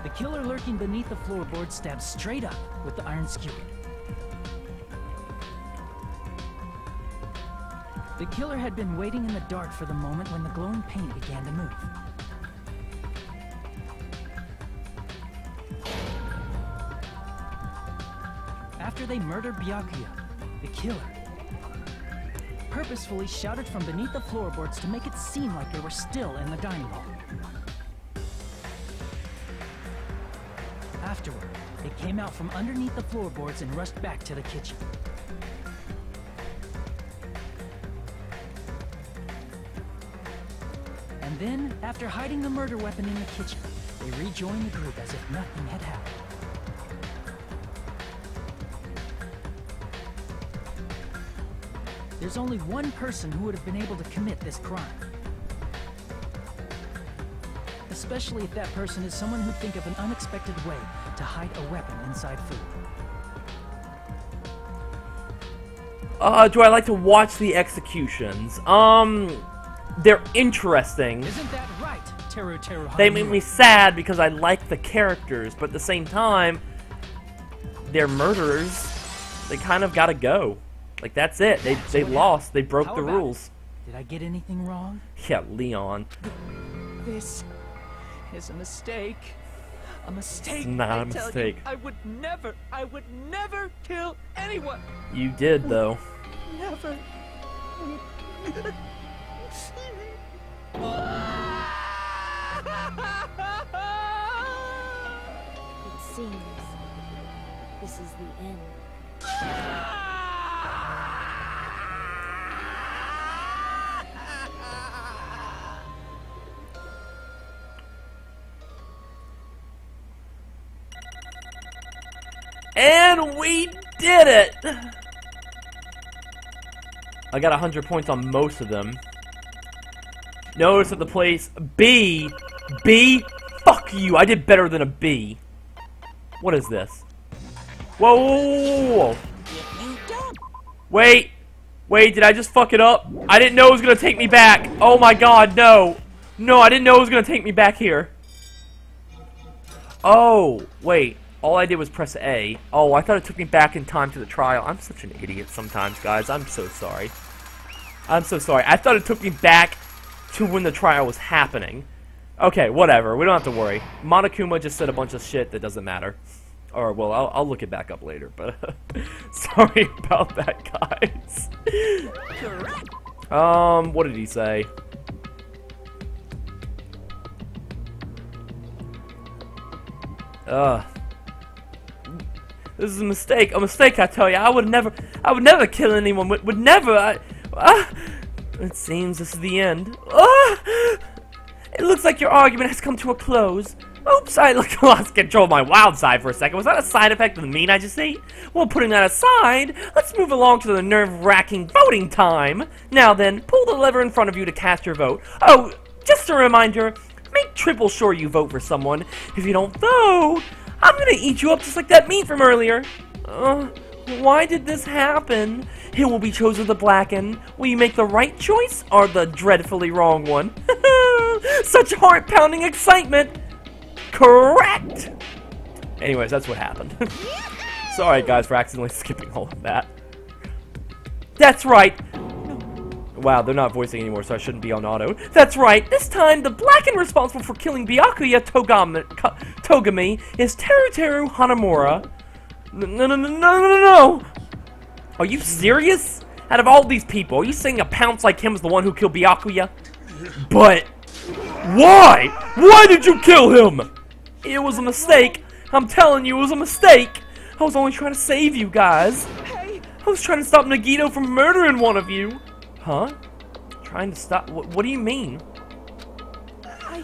the killer lurking beneath the floorboard stabbed straight up with the iron skewer. The killer had been waiting in the dark for the moment when the glowing paint began to move. After they murdered Byakuya, the killer purposefully shouted from beneath the floorboards to make it seem like they were still in the dining hall. Afterward, it came out from underneath the floorboards and rushed back to the kitchen. And then, after hiding the murder weapon in the kitchen, they rejoined the group as if nothing had happened. There's only one person who would have been able to commit this crime. Especially if that person is someone who'd think of an unexpected way to hide a weapon inside food. Do I like to watch the executions? They're interesting. Isn't that right, Teru Teru? They make me sad because I like the characters, but at the same time, they're murderers. They kind of gotta go. Like, that's it. They lost. They broke the rules. Did I get anything wrong? Yeah, Leon. This is a mistake. A mistake. It's not a mistake. I would never kill anyone. You did, though. Never. It seems this is the end. And we did it! I got 100 points on most of them. Notice that the place B. Fuck you! I did better than a B. What is this? Whoa, whoa, whoa, whoa. Wait, did I just fuck it up? I didn't know it was gonna take me back. Oh my god, no. No, I didn't know it was gonna take me back here. Oh, wait. All I did was press A. Oh, I thought it took me back in time to the trial. I'm such an idiot sometimes, guys. I'm so sorry. I'm so sorry. I thought it took me back to when the trial was happening. Okay, whatever. We don't have to worry. Monokuma just said a bunch of shit that doesn't matter. Or, well, I'll look it back up later, but sorry about that, guys. What did he say? This is a mistake, I tell you. I would never kill anyone, would never, it seems this is the end. It looks like your argument has come to a close. Oops, I lost control of my wild side for a second. Was that a side effect of the meat I just ate? Well, putting that aside, let's move along to the nerve-wracking voting time. Now then, pull the lever in front of you to cast your vote. Oh, just a reminder, make triple sure you vote for someone. If you don't vote, I'm gonna eat you up just like that meat from earlier. Why did this happen? It will be chosen the Blacken. Will you make the right choice or the dreadfully wrong one? Such heart-pounding excitement! Correct! Anyways, that's what happened. Sorry, guys, for accidentally skipping all of that. That's right! Wow, they're not voicing anymore, so I shouldn't be on auto. That's right! This time, the Blacken responsible for killing Byakuya Togami is Teruteru Hanamura. No! Are you serious? Out of all these people, are you saying a pounce like him is the one who killed Byakuya? But why? Why did you kill him? It was a mistake. I'm telling you, it was a mistake. I was only trying to save you guys. I was trying to stop Nagito from murdering one of you. Huh? Trying to stop? What do you mean?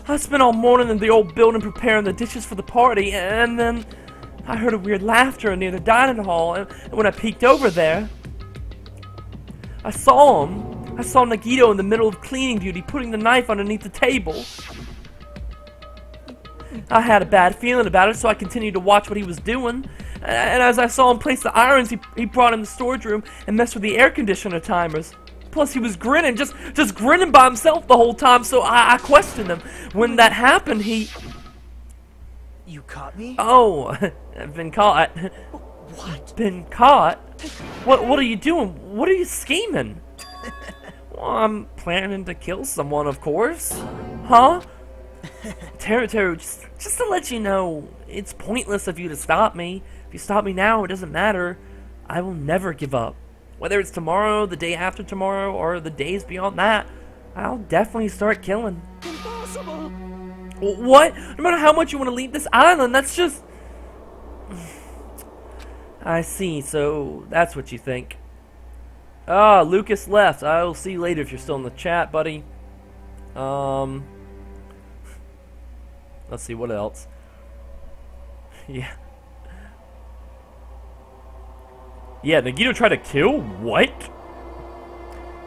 I spent all morning in the old building preparing the dishes for the party, and then I heard a weird laughter near the dining hall, and when I peeked over there, I saw him. I saw Nagito in the middle of cleaning duty, putting the knife underneath the table. I had a bad feeling about it, so I continued to watch what he was doing. And as I saw him place the irons, he brought in the storage room and messed with the air conditioner timers. Plus, he was grinning, just grinning by himself the whole time, so I questioned him. When that happened, he... You caught me? Oh, I've been caught. What? Been caught? What are you doing? What are you scheming? Well, I'm planning to kill someone, of course. Huh? Teru, just to let you know, it's pointless of you to stop me. If you stop me now, it doesn't matter. I will never give up. Whether it's tomorrow, the day after tomorrow, or the days beyond that, I'll definitely start killing. Impossible! What? No matter how much you want to leave this island, that's just... I see, so that's what you think. Ah, Lucas left. I'll see you later if you're still in the chat, buddy. Let's see, what else? Yeah, Nagito tried to kill? What?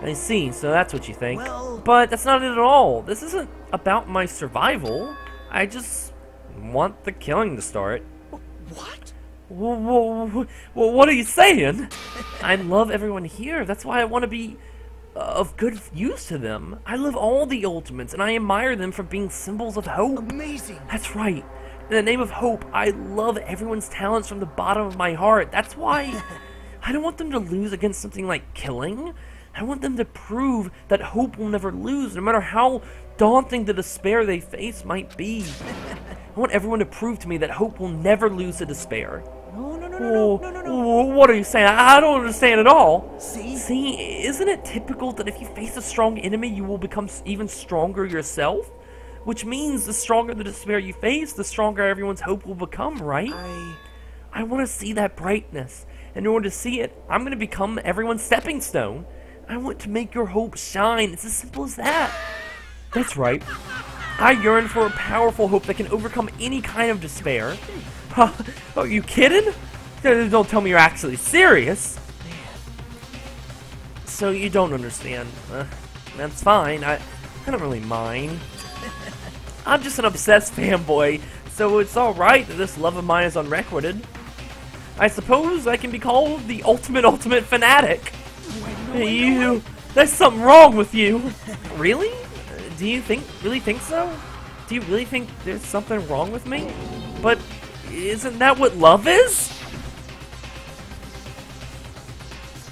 I see, so that's what you think. Well... But that's not it at all. This isn't about my survival. I just want the killing to start. What? What are you saying? I love everyone here. That's why I want to be of good use to them. I love all the Ultimates, and I admire them for being symbols of hope. Amazing. That's right. In the name of hope, I love everyone's talents from the bottom of my heart. That's why I don't want them to lose against something like killing. I want them to prove that hope will never lose, no matter how daunting the despair they face might be. I want everyone to prove to me that hope will never lose to despair. No. What are you saying? I don't understand at all. See, isn't it typical that if you face a strong enemy, you will become even stronger yourself? Which means the stronger the despair you face, the stronger everyone's hope will become, right? I want to see that brightness. And in order to see it, I'm going to become everyone's stepping stone. I want to make your hope shine. It's as simple as that. That's right. I yearn for a powerful hope that can overcome any kind of despair. Are you kidding? Don't tell me you're actually serious. So you don't understand. That's fine. I don't really mind. I'm just an obsessed fanboy, so it's alright that this love of mine is unrecorded. I suppose I can be called the ultimate fanatic. You... There's something wrong with you. Really? Do you really think so? Do you really think there's something wrong with me? But isn't that what love is?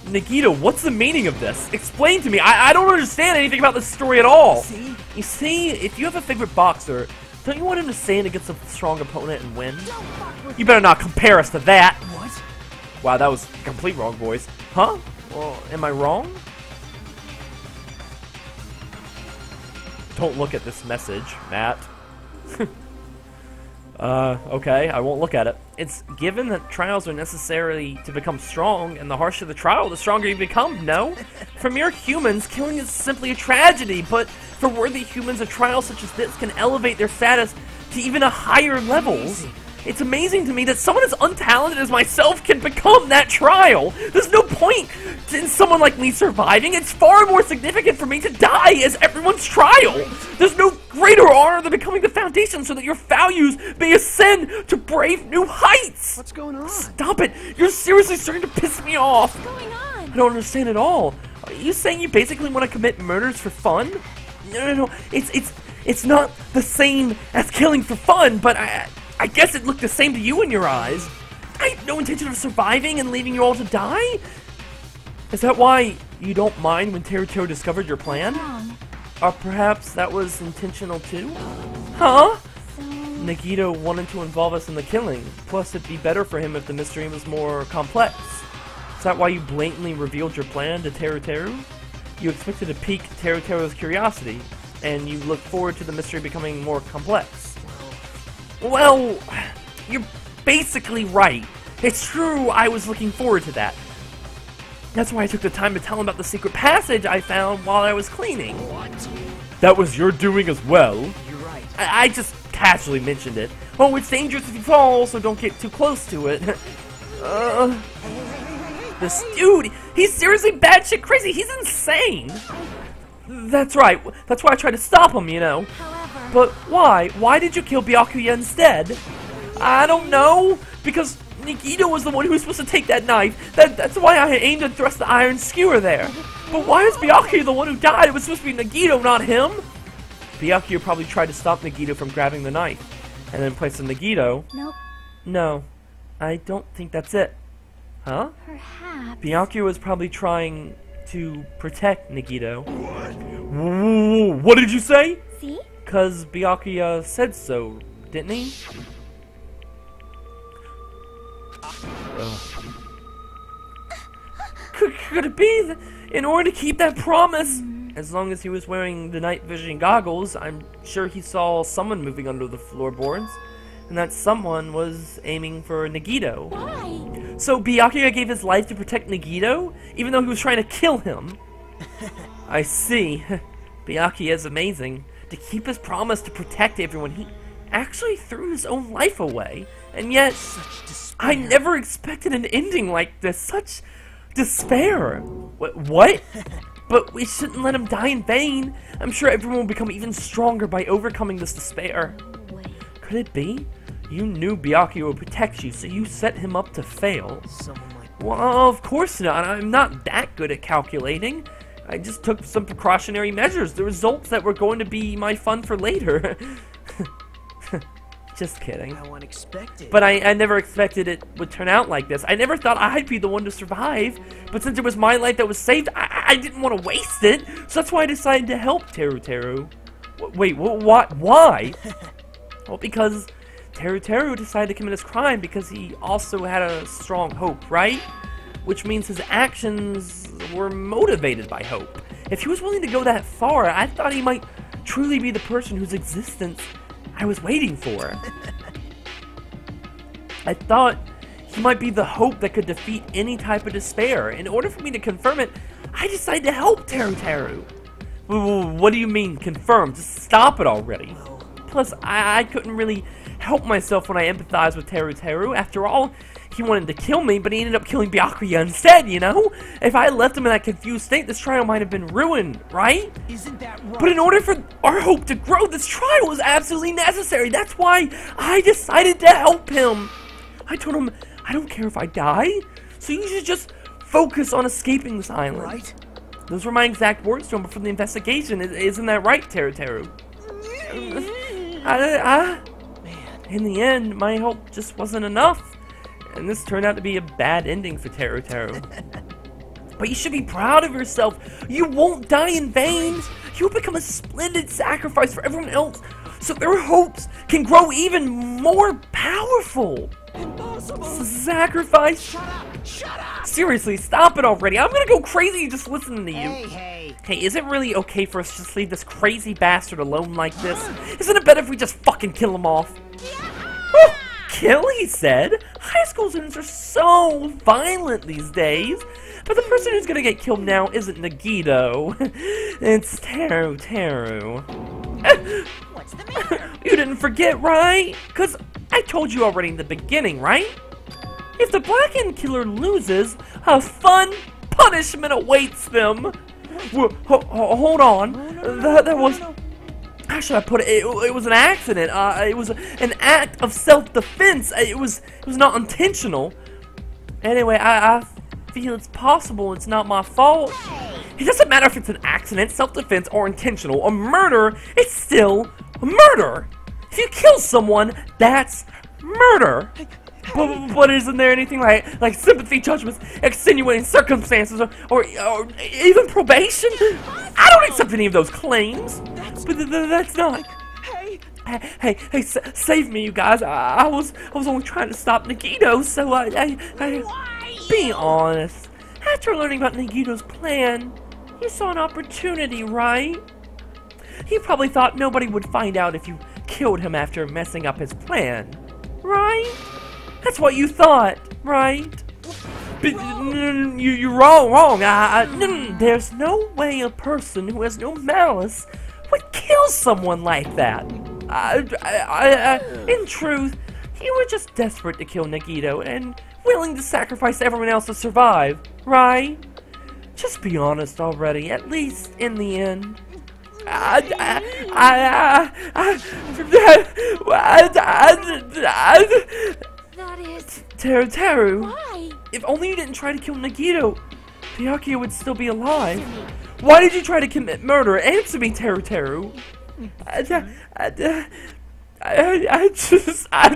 Nagito, what's the meaning of this? Explain to me. I don't understand anything about this story at all. See? You see, if you have a favorite boxer, don't you want him to stand against a strong opponent and win? You better not compare us to that. What? Wow, that was complete wrong, boys. Huh? Well, am I wrong? Don't look at this message, Matt. Okay, I won't look at it. It's given that trials are necessary to become strong, and the harsher the trial, the stronger you become, no? For mere humans, killing is simply a tragedy, but for worthy humans, a trial such as this can elevate their status to even a higher levels. It's amazing to me that someone as untalented as myself can become that trial. There's no point in someone like me surviving. It's far more significant for me to die as everyone's trial. There's no greater honor than becoming the foundation so that your values may ascend to brave new heights. What's going on? Stop it. You're seriously starting to piss me off. What's going on? I don't understand at all. Are you saying you basically want to commit murders for fun? No. It's not the same as killing for fun, but I guess it looked the same to you in your eyes. I have no intention of surviving and leaving you all to die. Is that why you don't mind when Teruto discovered your plan? Or perhaps that was intentional too? Huh? Nagito wanted to involve us in the killing. Plus, it'd be better for him if the mystery was more complex. Is that why you blatantly revealed your plan to Teruto? You expected to pique Teruto's curiosity, and you look forward to the mystery becoming more complex. Well, you're basically right. It's true, I was looking forward to that. That's why I took the time to tell him about the secret passage I found while I was cleaning. What? That was your doing as well? You're right. I just casually mentioned it. Oh, it's dangerous if you fall, so don't get too close to it. This dude, he's seriously batshit crazy. He's insane. That's right. That's why I tried to stop him, you know. But why? Why did you kill Byakuya instead? I don't know. Because Nagito was the one who was supposed to take that knife. That's why I aimed and thrust the iron skewer there. But why is Byakuya the one who died? It was supposed to be Nagito, not him. Byakuya probably tried to stop Nagito from grabbing the knife. And then place on Nagito. Nope. No. I don't think that's it. Huh? Perhaps. Byakuya was probably trying to protect Nagito. What? What did you say? See? Because Byakuya said so, didn't he? Could it be that in order to keep that promise, as long as he was wearing the night vision goggles, I'm sure he saw someone moving under the floorboards, and that someone was aiming for Nagito. Why? So Byakuya gave his life to protect Nagito, even though he was trying to kill him. I see. Byakuya is amazing. To keep his promise to protect everyone, he actually threw his own life away. And yet, I never expected an ending like this. Such despair. What? But we shouldn't let him die in vain. I'm sure everyone will become even stronger by overcoming this despair. Wait. Could it be? You knew Byakuya would protect you, so you set him up to fail. Someone like Well, of course not. I'm not that good at calculating. I just took some precautionary measures. The results that were going to be my fun for later. Just kidding. how unexpected. But I never expected it would turn out like this. I never thought I'd be the one to survive. But since it was my life that was saved, I didn't want to waste it. So that's why I decided to help Teru. Wait, what? Why? Well, because Teru decided to commit this crime because he also had a strong hope, right? Which means his actions were motivated by hope. If he was willing to go that far, I thought he might truly be the person whose existence I was waiting for. I thought he might be the hope that could defeat any type of despair. In order for me to confirm it, I decided to help Teru. What do you mean, confirm? Just stop it already. Plus, I couldn't really help myself when I empathize with Teru. After all, he wanted to kill me, but he ended up killing Byakuya instead, you know? If I had left him in that confused state, this trial might have been ruined, right? Isn't that right? But in order for our hope to grow, this trial was absolutely necessary. That's why I decided to help him. I told him, I don't care if I die, so you should just focus on escaping this island. Right? Those were my exact words to him before the investigation. Isn't that right, Teru? In the end, my help just wasn't enough. And this turned out to be a bad ending for Teru. But you should be proud of yourself. You won't die in vain. You'll become a splendid sacrifice for everyone else, so their hopes can grow even more powerful. Impossible. Sacrifice? Shut up! Seriously, stop it already. I'm gonna go crazy just listening to you. Hey. Hey, is it really okay for us to just leave this crazy bastard alone like this? Isn't it better if we just fucking kill him off? Oh, kill, he said. High school students are so violent these days. But the person who's gonna get killed now isn't Nagito. It's Teru. What's the matter? You didn't forget, right? Because I told you already in the beginning, right? If the Black End Killer loses, a fun punishment awaits them. Hold on. That was... How should I put it? It was an accident. It was an act of self-defense. It was not intentional. Anyway, I feel it's possible. It's not my fault. It doesn't matter if it's an accident, self-defense, or intentional. A murder, it's still a murder. If you kill someone, that's murder. But isn't there anything like sympathy, judgments, extenuating circumstances, or even probation? I don't accept any of those claims. But that's not. Hey, save me, you guys. I was only trying to stop Nagito, so I be honest. After learning about Nagito's plan, you saw an opportunity, right? You probably thought nobody would find out if you killed him after messing up his plan, right? That's what you thought, right? You're wrong. There's no way a person who has no malice would kill someone like that. In truth, you were just desperate to kill Nagito and willing to sacrifice everyone else to survive, right? Just be honest already, at least in the end. That is... Teru. Why? If only you didn't try to kill Nagito, Byakuya would still be alive. Why did you try to commit murder? Answer me, Teru. I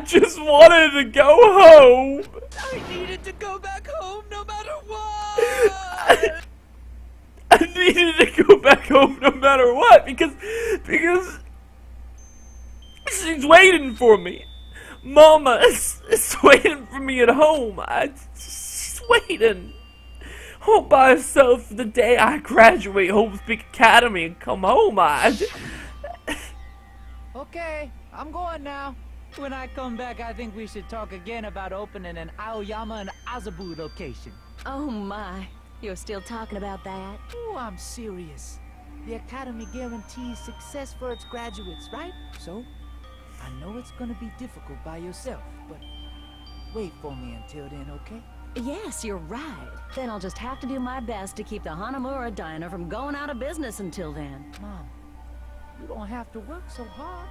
just wanted to go home. I needed to go back home no matter what. I needed to go back home no matter what because she's waiting for me. Mama is waiting for me at home. She's waiting. Home by herself the day I graduate Home Speak Academy and come home. Okay, I'm going now. When I come back, I think we should talk again about opening an Aoyama and Azabu location. Oh my, you're still talking about that? Oh, I'm serious. The Academy guarantees success for its graduates, right? So, I know it's gonna be difficult by yourself, but wait for me until then, okay? Yes, you're right. Then I'll just have to do my best to keep the Hanamura Diner from going out of business until then. Mom, you don't have to work so hard.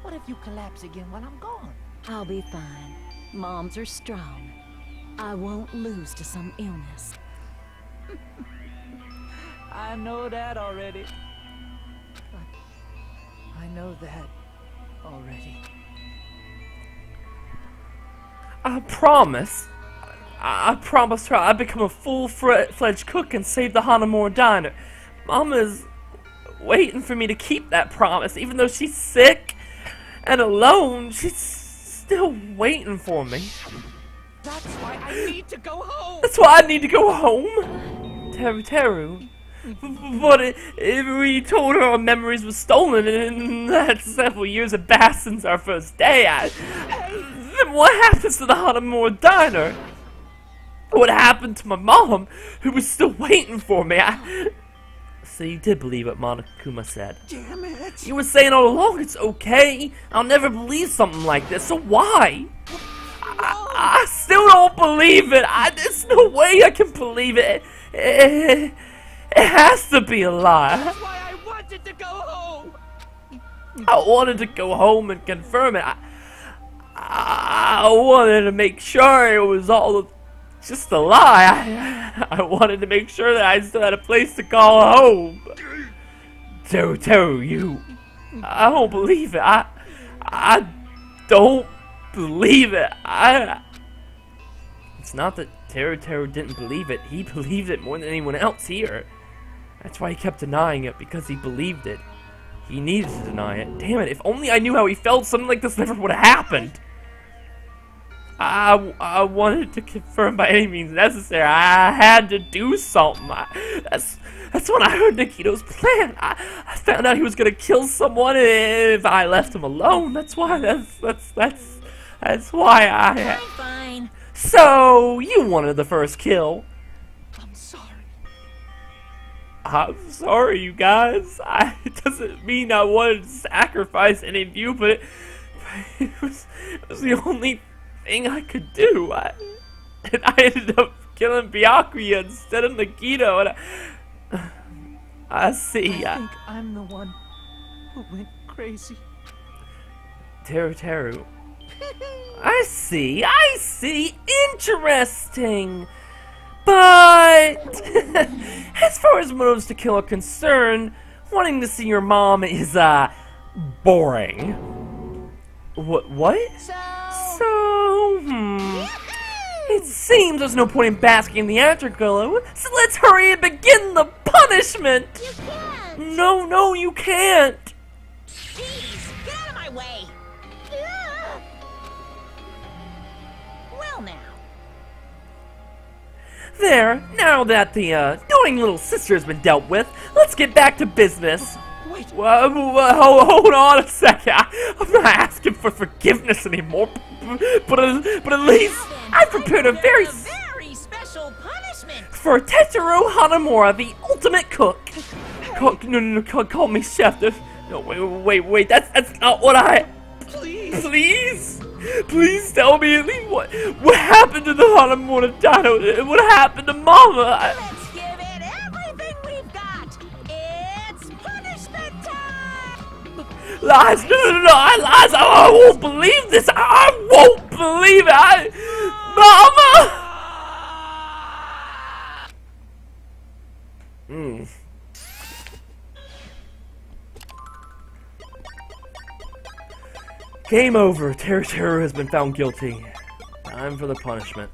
What if you collapse again while I'm gone? I'll be fine. Moms are strong. I won't lose to some illness. I know that already. But I know that already. I promise her I'd become a full-fledged cook and save the Hanamura Diner. Mama's waiting for me to keep that promise. Even though she's sick and alone, she's still waiting for me. That's why I need to go home! That's why I need to go home! Teru. But if we told her our memories were stolen and that's several years have passed since our first day, then what happens to the Hanamura Diner? What happened to my mom, who was still waiting for me? So you did believe what Monokuma said. Damn it! You were saying all along it's okay. I'll never believe something like this, so why? I still don't believe it. There's no way I can believe it. It has to be a lie. That's why I wanted to go home. I wanted to go home and confirm it. I wanted to make sure it was all just a lie. I wanted to make sure that I still had a place to call home. Teru, you... I don't believe it. I don't believe it. It's not that Teru didn't believe it. He believed it more than anyone else here. That's why he kept denying it, because he believed it. He needed to deny it. Damn it, if only I knew how he felt, something like this never would have happened. I wanted to confirm by any means necessary. I had to do something. That's when I heard Nikito's plan. I found out he was gonna kill someone if I left him alone. That's why I... Fine. So, you wanted the first kill. I'm sorry. I'm sorry, you guys. It doesn't mean I wanted to sacrifice any of you, but it was the only thing I could do. And I ended up killing Byakuya instead of Nagito, and I see. I think I'm the one who went crazy. Teru. I see. Interesting. But as far as motives to kill are concerned, wanting to see your mom is boring. What? So, it seems there's no point in basking in the afterglow, so let's hurry and begin the punishment! You can't! No, you can't! Jeez, get out of my way! Well now. There, now that the annoying little sister has been dealt with, let's get back to business. Wait. Hold on a second. I'm not asking for forgiveness anymore, but at least I've prepared a very special punishment for Tetsuo Hanamura, the ultimate cook. Call me chef. No, wait. That's not what I. Please tell me at least what happened to the Hanamura Dino. What happened to Mama? Let's give it everything we've got. It's punishment time. Lies! No, lies! I won't believe this! I won't believe it! Mama! Game over. Teru has been found guilty. Time for the punishment.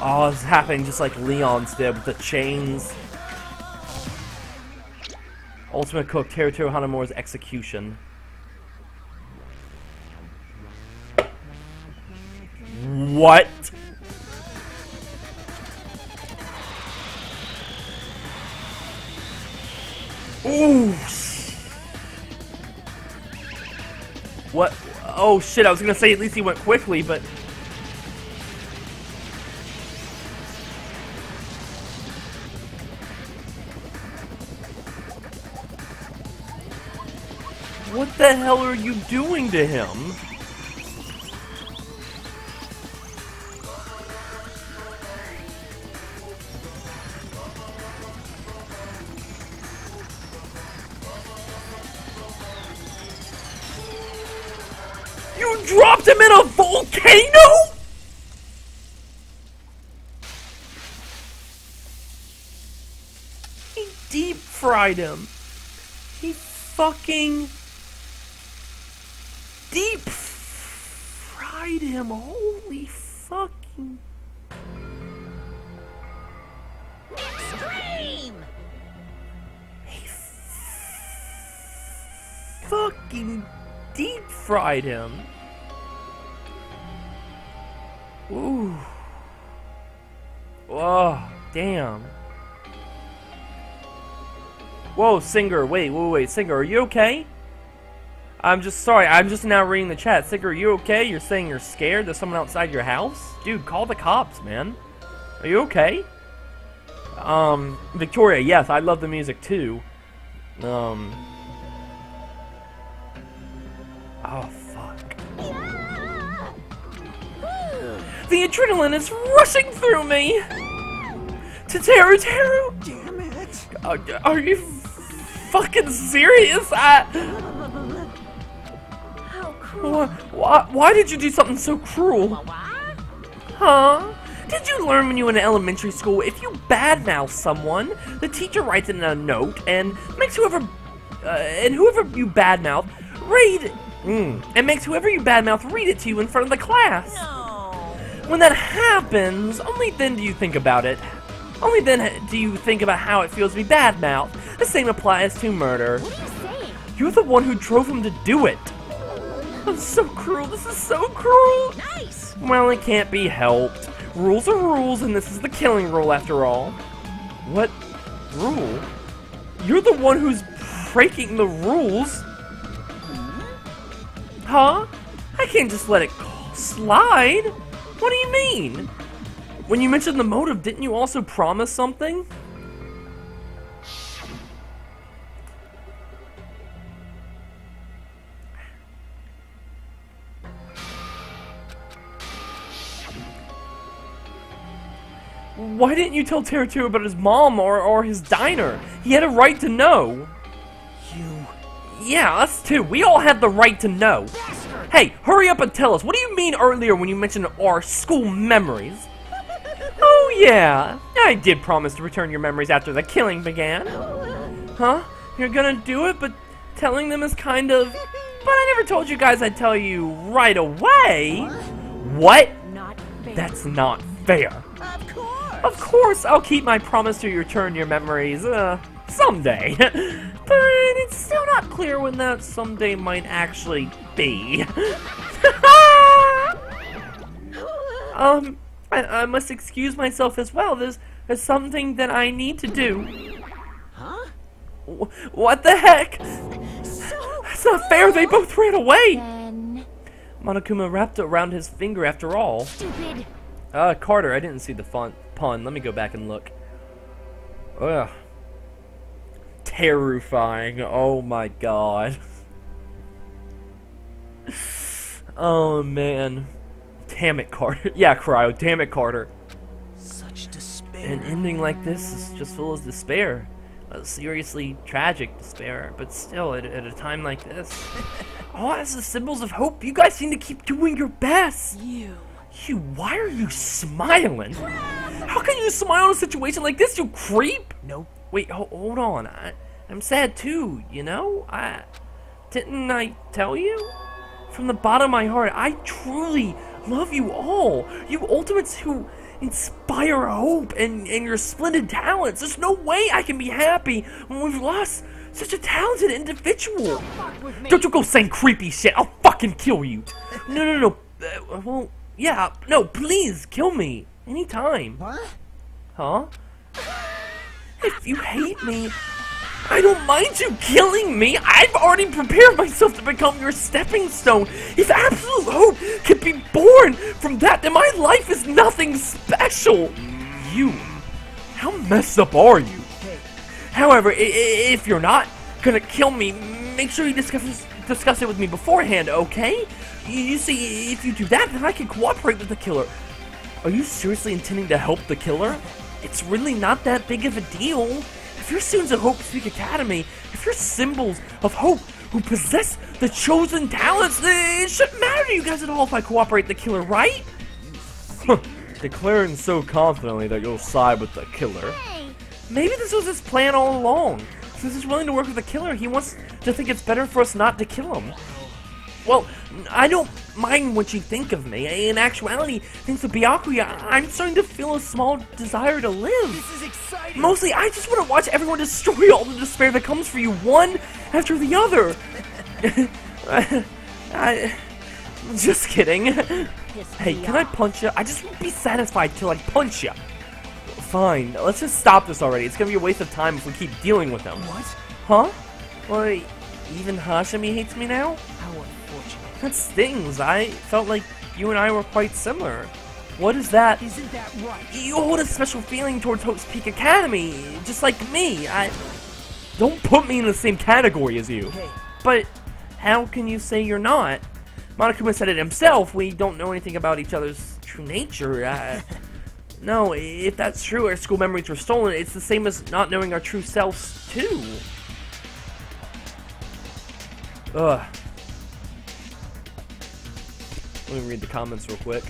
Oh, it's happening just like Leon's did with the chains. Ultimate Cook, Teru Hanamura's execution. What? Ooh. What? Oh shit, I was gonna say at least he went quickly, but... What the hell are you doing to him? You dropped him in a volcano?! He deep fried him. He fucking deep fried him. Holy fucking. Extreme! He fucking deep fried him. Ooh. Oh, damn. Whoa, Singer, wait, Singer, are you okay? I'm just sorry, I'm just now reading the chat. Singer, are you okay? You're saying you're scared there's someone outside your house? Dude, call the cops, man. Are you okay? Victoria, yes, I love the music too. Oh, fuck. The adrenaline is rushing through me! Teru! Damn it! Are you fucking serious? How cruel. Why did you do something so cruel? Huh? Did you learn when you were in elementary school, if you badmouth someone, the teacher writes it in a note and makes whoever you badmouth read it to you in front of the class? No. When that happens, only then do you think about it. Only then do you think about how it feels to be badmouthed. The same applies to murder. What are you saying? You're the one who drove him to do it. I'm so cruel. This is so cruel. Nice. Well, it can't be helped. Rules are rules, and this is the killing rule after all. What rule? You're the one who's breaking the rules. Huh? I can't just let it slide. What do you mean? When you mentioned the motive, didn't you also promise something? Why didn't you tell Teru about his mom or his diner? He had a right to know. Yeah, us too. We all have the right to know. Bastard. Hey, hurry up and tell us. What do you mean earlier when you mentioned our school memories? Oh yeah, I did promise to return your memories after the killing began. Huh? You're gonna do it, but telling them is kind of... But I never told you guys I'd tell you right away. What? Not fair. That's not fair. Of course. Of course, I'll keep my promise to return your memories, someday. But it's still not clear when that someday might actually be. I must excuse myself as well. There's something that I need to do. Huh? What the heck? So It's not fair, they both ran away! Then... Monokuma wrapped it around his finger after all. Stupid. Carter, I didn't see the pun. Let me go back and look. Ugh. Terrifying. Oh my god. Oh man. Damn it, Carter. Yeah, Cryo. Damn it, Carter. Such despair. An ending like this is just full of despair. A seriously tragic despair, but still, at a time like this. All as the symbols of hope. You guys seem to keep doing your best. You, why are you smiling? How can you smile in a situation like this, you creep? Nope. Wait, hold on. I'm sad too, you know? Didn't I tell you? From the bottom of my heart, I truly love you all. You ultimates who inspire hope and your splendid talents. There's no way I can be happy when we've lost such a talented individual. Don't you go saying creepy shit. I'll fucking kill you. No. Well, yeah, no, please kill me. Anytime. What? Huh? If you hate me, I don't mind you killing me. I've already prepared myself to become your stepping stone. If absolute hope can be born from that, then my life is nothing special. You, how messed up are you? However, if you're not gonna kill me, make sure you discuss it with me beforehand, okay? You see, if you do that, then I can cooperate with the killer. Are you seriously intending to help the killer? It's really not that big of a deal. If you're students of Hope Speak Academy, if you're symbols of hope who possess the chosen talents, it shouldn't matter to you guys at all if I cooperate with the killer, right? Declaring so confidently that you'll side with the killer. Maybe this was his plan all along. Since he's willing to work with the killer, he wants to think it's better for us not to kill him. Well, I don't mind what you think of me. In actuality, thanks to Byakuya, I'm starting to feel a small desire to live. This is exciting. Mostly, I just want to watch everyone destroy all the despair that comes for you, one after the other. Just kidding. Hey, can I punch you? I just won't be satisfied till I punch you. Fine, let's just stop this already. It's gonna be a waste of time if we keep dealing with them. What? Huh? Well, even Hashimi hates me now? How unfortunate. That stings. I felt like you and I were quite similar. What is that? Isn't that right? You hold a special feeling towards Hope's Peak Academy, just like me. Don't put me in the same category as you. Hey. But how can you say you're not? Monokuma said it himself. We don't know anything about each other's true nature. No, if that's true, our school memories were stolen. It's the same as not knowing our true selves, too. Ugh. Let me read the comments real quick.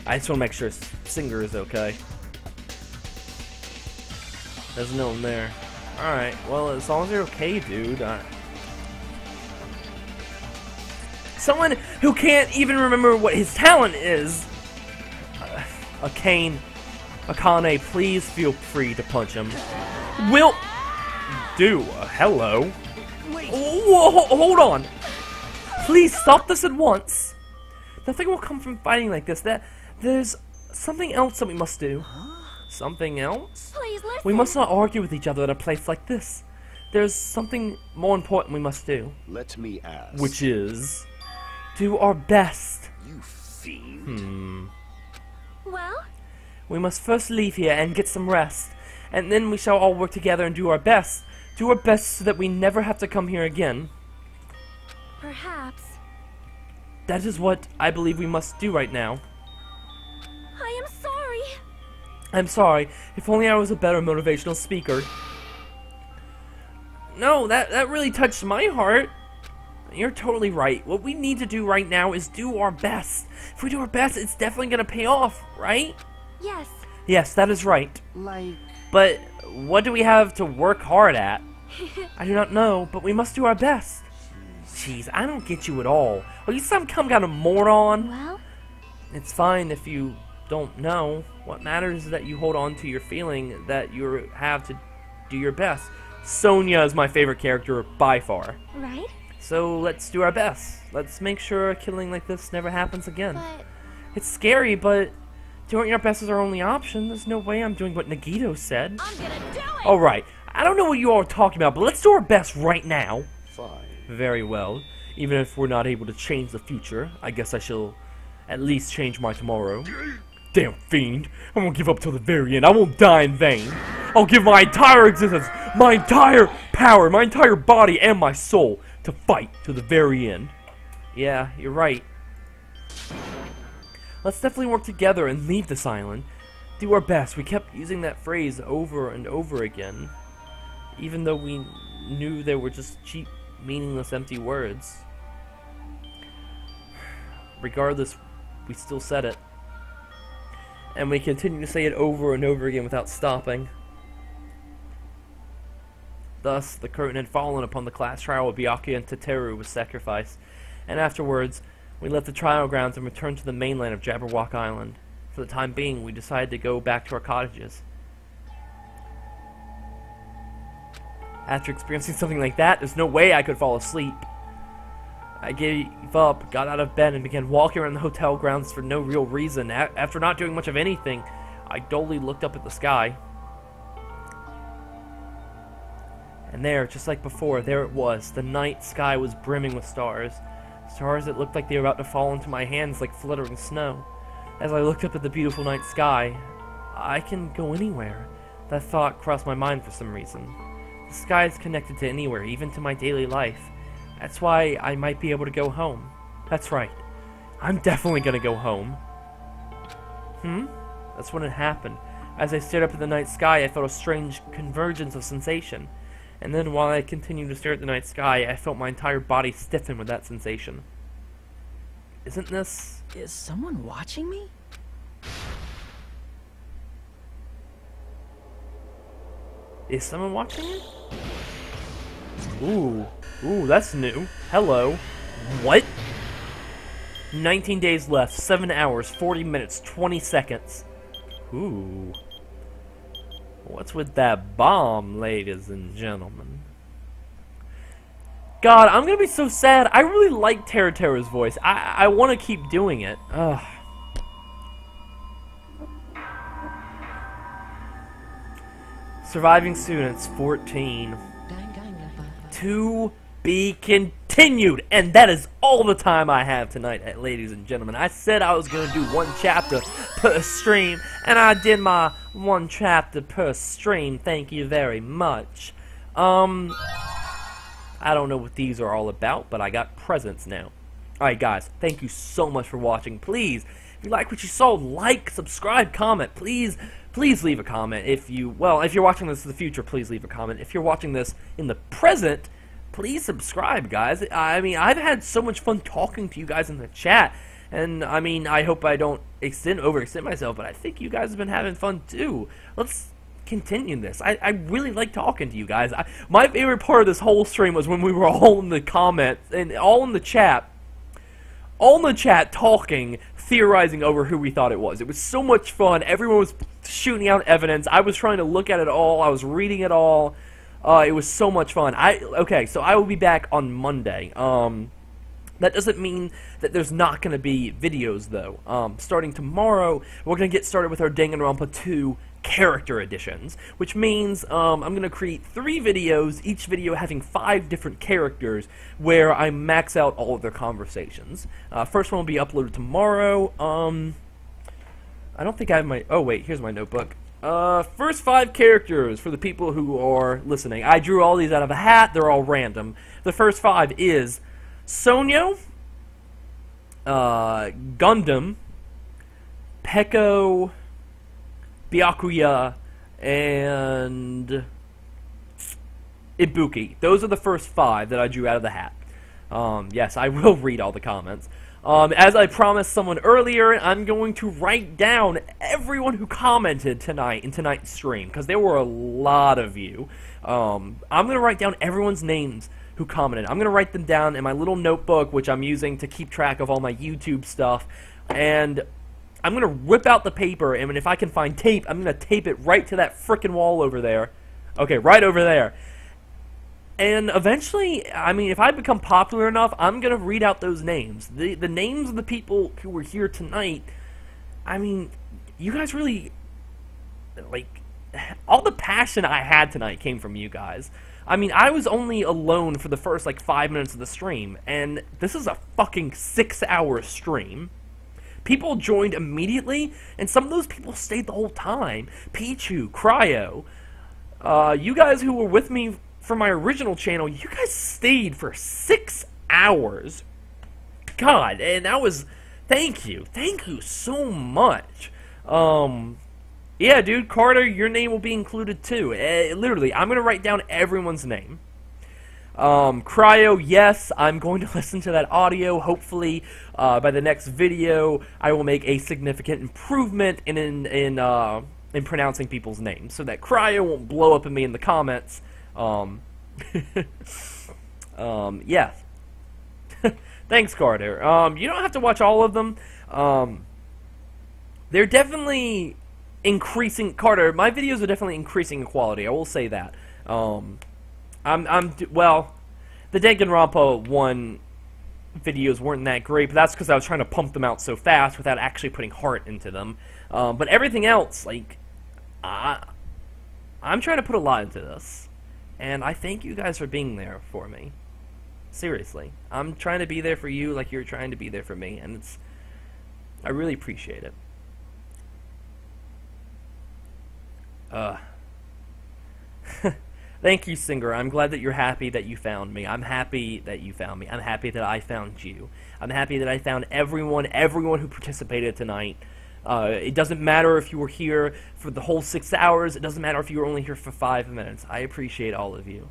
I just want to make sure Singer is okay. There's no one there. Alright, well, as long as you're okay, dude. Someone who can't even remember what his talent is. Akane, please feel free to punch him. Will do. Hello. Wait. Whoa, hold on. Please stop this at once. Nothing will come from fighting like this. There's something else that we must do. Something else? Please listen. We must not argue with each other at a place like this. There's something more important we must do. Let me ask. Which is do our best. You fiend. Well? We must first leave here and get some rest, and then we shall all work together and do our best. Do our best so that we never have to come here again. Perhaps. That is what I believe we must do right now. I am sorry. I'm sorry. If only I was a better motivational speaker. No, that really touched my heart. You're totally right. What we need to do right now is do our best. If we do our best, it's definitely gonna pay off, right? Yes. Yes, that is right. Like... But what do we have to work hard at? I do not know, but we must do our best. Jeez, I don't get you at all. Are you some kind of moron? Well? It's fine if you don't know. What matters is that you hold on to your feeling that you have to do your best. Sonya is my favorite character by far. Right? So let's do our best. Let's make sure a killing like this never happens again. But... It's scary, but doing our best is our only option. There's no way I'm doing what Nagito said. I'm gonna do it! Alright, I don't know what you all are talking about, but let's do our best right now. Fine. Very well. Even if we're not able to change the future, I guess I shall at least change my tomorrow. Damn fiend. I won't give up till the very end. I won't die in vain. I'll give my entire existence, my entire power, my entire body, and my soul to fight to the very end. Yeah, you're right. Let's definitely work together and leave this island. Do our best. We kept using that phrase over and over again, even though we knew they were just cheap, meaningless, empty words. Regardless, we still said it. And we continue to say it over and over again without stopping. Thus, the curtain had fallen upon the class trial of Byakuya and Teteru was sacrificed, and afterwards, we left the trial grounds and returned to the mainland of Jabberwock Island. For the time being, we decided to go back to our cottages. After experiencing something like that, there's no way I could fall asleep. I gave up, got out of bed, and began walking around the hotel grounds for no real reason. After not doing much of anything, I dully looked up at the sky. And there, just like before, there it was. The night sky was brimming with stars. Stars that looked like they were about to fall into my hands like fluttering snow. As I looked up at the beautiful night sky, I can go anywhere. That thought crossed my mind for some reason. The sky is connected to anywhere, even to my daily life. That's why I might be able to go home. That's right. I'm definitely gonna go home. That's when it happened. As I stared up at the night sky, I felt a strange convergence of sensation. And then while I continued to stare at the night sky, I felt my entire body stiffen with that sensation. Isn't this... Is someone watching me? Is someone watching it? Ooh, that's new. Hello. What? 19 days left, 7 hours, 40 minutes, 20 seconds. Ooh. What's with that bomb, ladies and gentlemen? God, I'm gonna be so sad. I really like Teru's voice. I want to keep doing it. Ugh. Surviving students 14. To be continued. And that is all the time I have tonight, ladies and gentlemen. I said I was going to do 1 chapter per stream, and I did my 1 chapter per stream. Thank you very much. I don't know what these are all about, but I got presents now. Alright guys, thank you so much for watching. Please, if you like what you saw, like, subscribe, comment. Please leave a comment. If you're watching this in the future, please leave a comment. If you're watching this in the present, please subscribe, guys. I mean, I've had so much fun talking to you guys in the chat, and I mean, I hope I don't overextend myself, but I think you guys have been having fun too. Let's continue this. I really like talking to you guys. My favorite part of this whole stream was when we were all in the comments and all in the chat talking, theorizing over who we thought it was. It was so much fun. Everyone was shooting out evidence. I was trying to look at it all. I was reading it all. It was so much fun. Okay, so I will be back on Monday. That doesn't mean that there's not going to be videos, though. Starting tomorrow, we're going to get started with our Danganronpa 2 character editions, which means I'm going to create 3 videos, each video having 5 different characters, where I max out all of their conversations. First one will be uploaded tomorrow. I don't think I have my... Oh, wait, here's my notebook. First 5 characters for the people who are listening. I drew all these out of a hat. They're all random. The first 5 is Sonyo, Gundam, Peko, Byakuya, and Ibuki. Those are the first 5 that I drew out of the hat. Yes, I will read all the comments. As I promised someone earlier, I'm going to write down everyone who commented tonight in tonight's stream, because there were a lot of you. I'm going to write down everyone's names who commented. I'm going to write them down in my little notebook, which I'm using to keep track of all my YouTube stuff, and I'm going to rip out the paper, and if I can find tape, I'm going to tape it right to that frickin' wall over there. Okay, right over there. And eventually, I mean, if I become popular enough, I'm going to read out those names. The names of the people who were here tonight, I mean, you guys really, like, all the passion I had tonight came from you guys. I mean, I was only alone for the first, like, 5 minutes of the stream, and this is a fucking 6-hour stream. People joined immediately, and some of those people stayed the whole time. Pichu, Cryo, you guys who were with me for my original channel, you guys stayed for 6 hours. God, and that was... Thank you so much. Yeah, dude, Carter, your name will be included too. Literally, I'm going to write down everyone's name. Cryo, yes, I'm going to listen to that audio. Hopefully, by the next video, I will make a significant improvement in pronouncing people's names, so that Cryo won't blow up at me in the comments. Yeah. Thanks, Carter. You don't have to watch all of them. They're definitely increasing. Carter, my videos are definitely increasing in quality. I will say that. Well, the Danganronpa 1 videos weren't that great, but that's because I was trying to pump them out so fast without actually putting heart into them. But everything else, like, I'm trying to put a lot into this. And I thank you guys for being there for me. Seriously. I'm trying to be there for you like you're trying to be there for me, and I really appreciate it. Thank you, Singer. I'm glad that you're happy that you found me. I'm happy that you found me. I'm happy that I found you. I'm happy that I found everyone who participated tonight. It doesn't matter if you were here for the whole 6 hours. It doesn't matter if you were only here for 5 minutes. I appreciate all of you.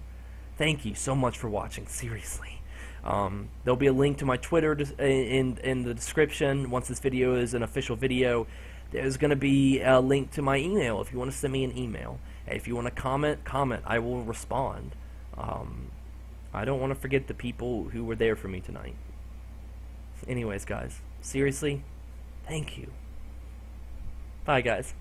Thank you so much for watching. Seriously. There'll be a link to my Twitter in the description. Once this video is an official video, there's going to be a link to my email if you want to send me an email. If you want to comment. I will respond. I don't want to forget the people who were there for me tonight. Anyways, guys, seriously, thank you. Bye, guys.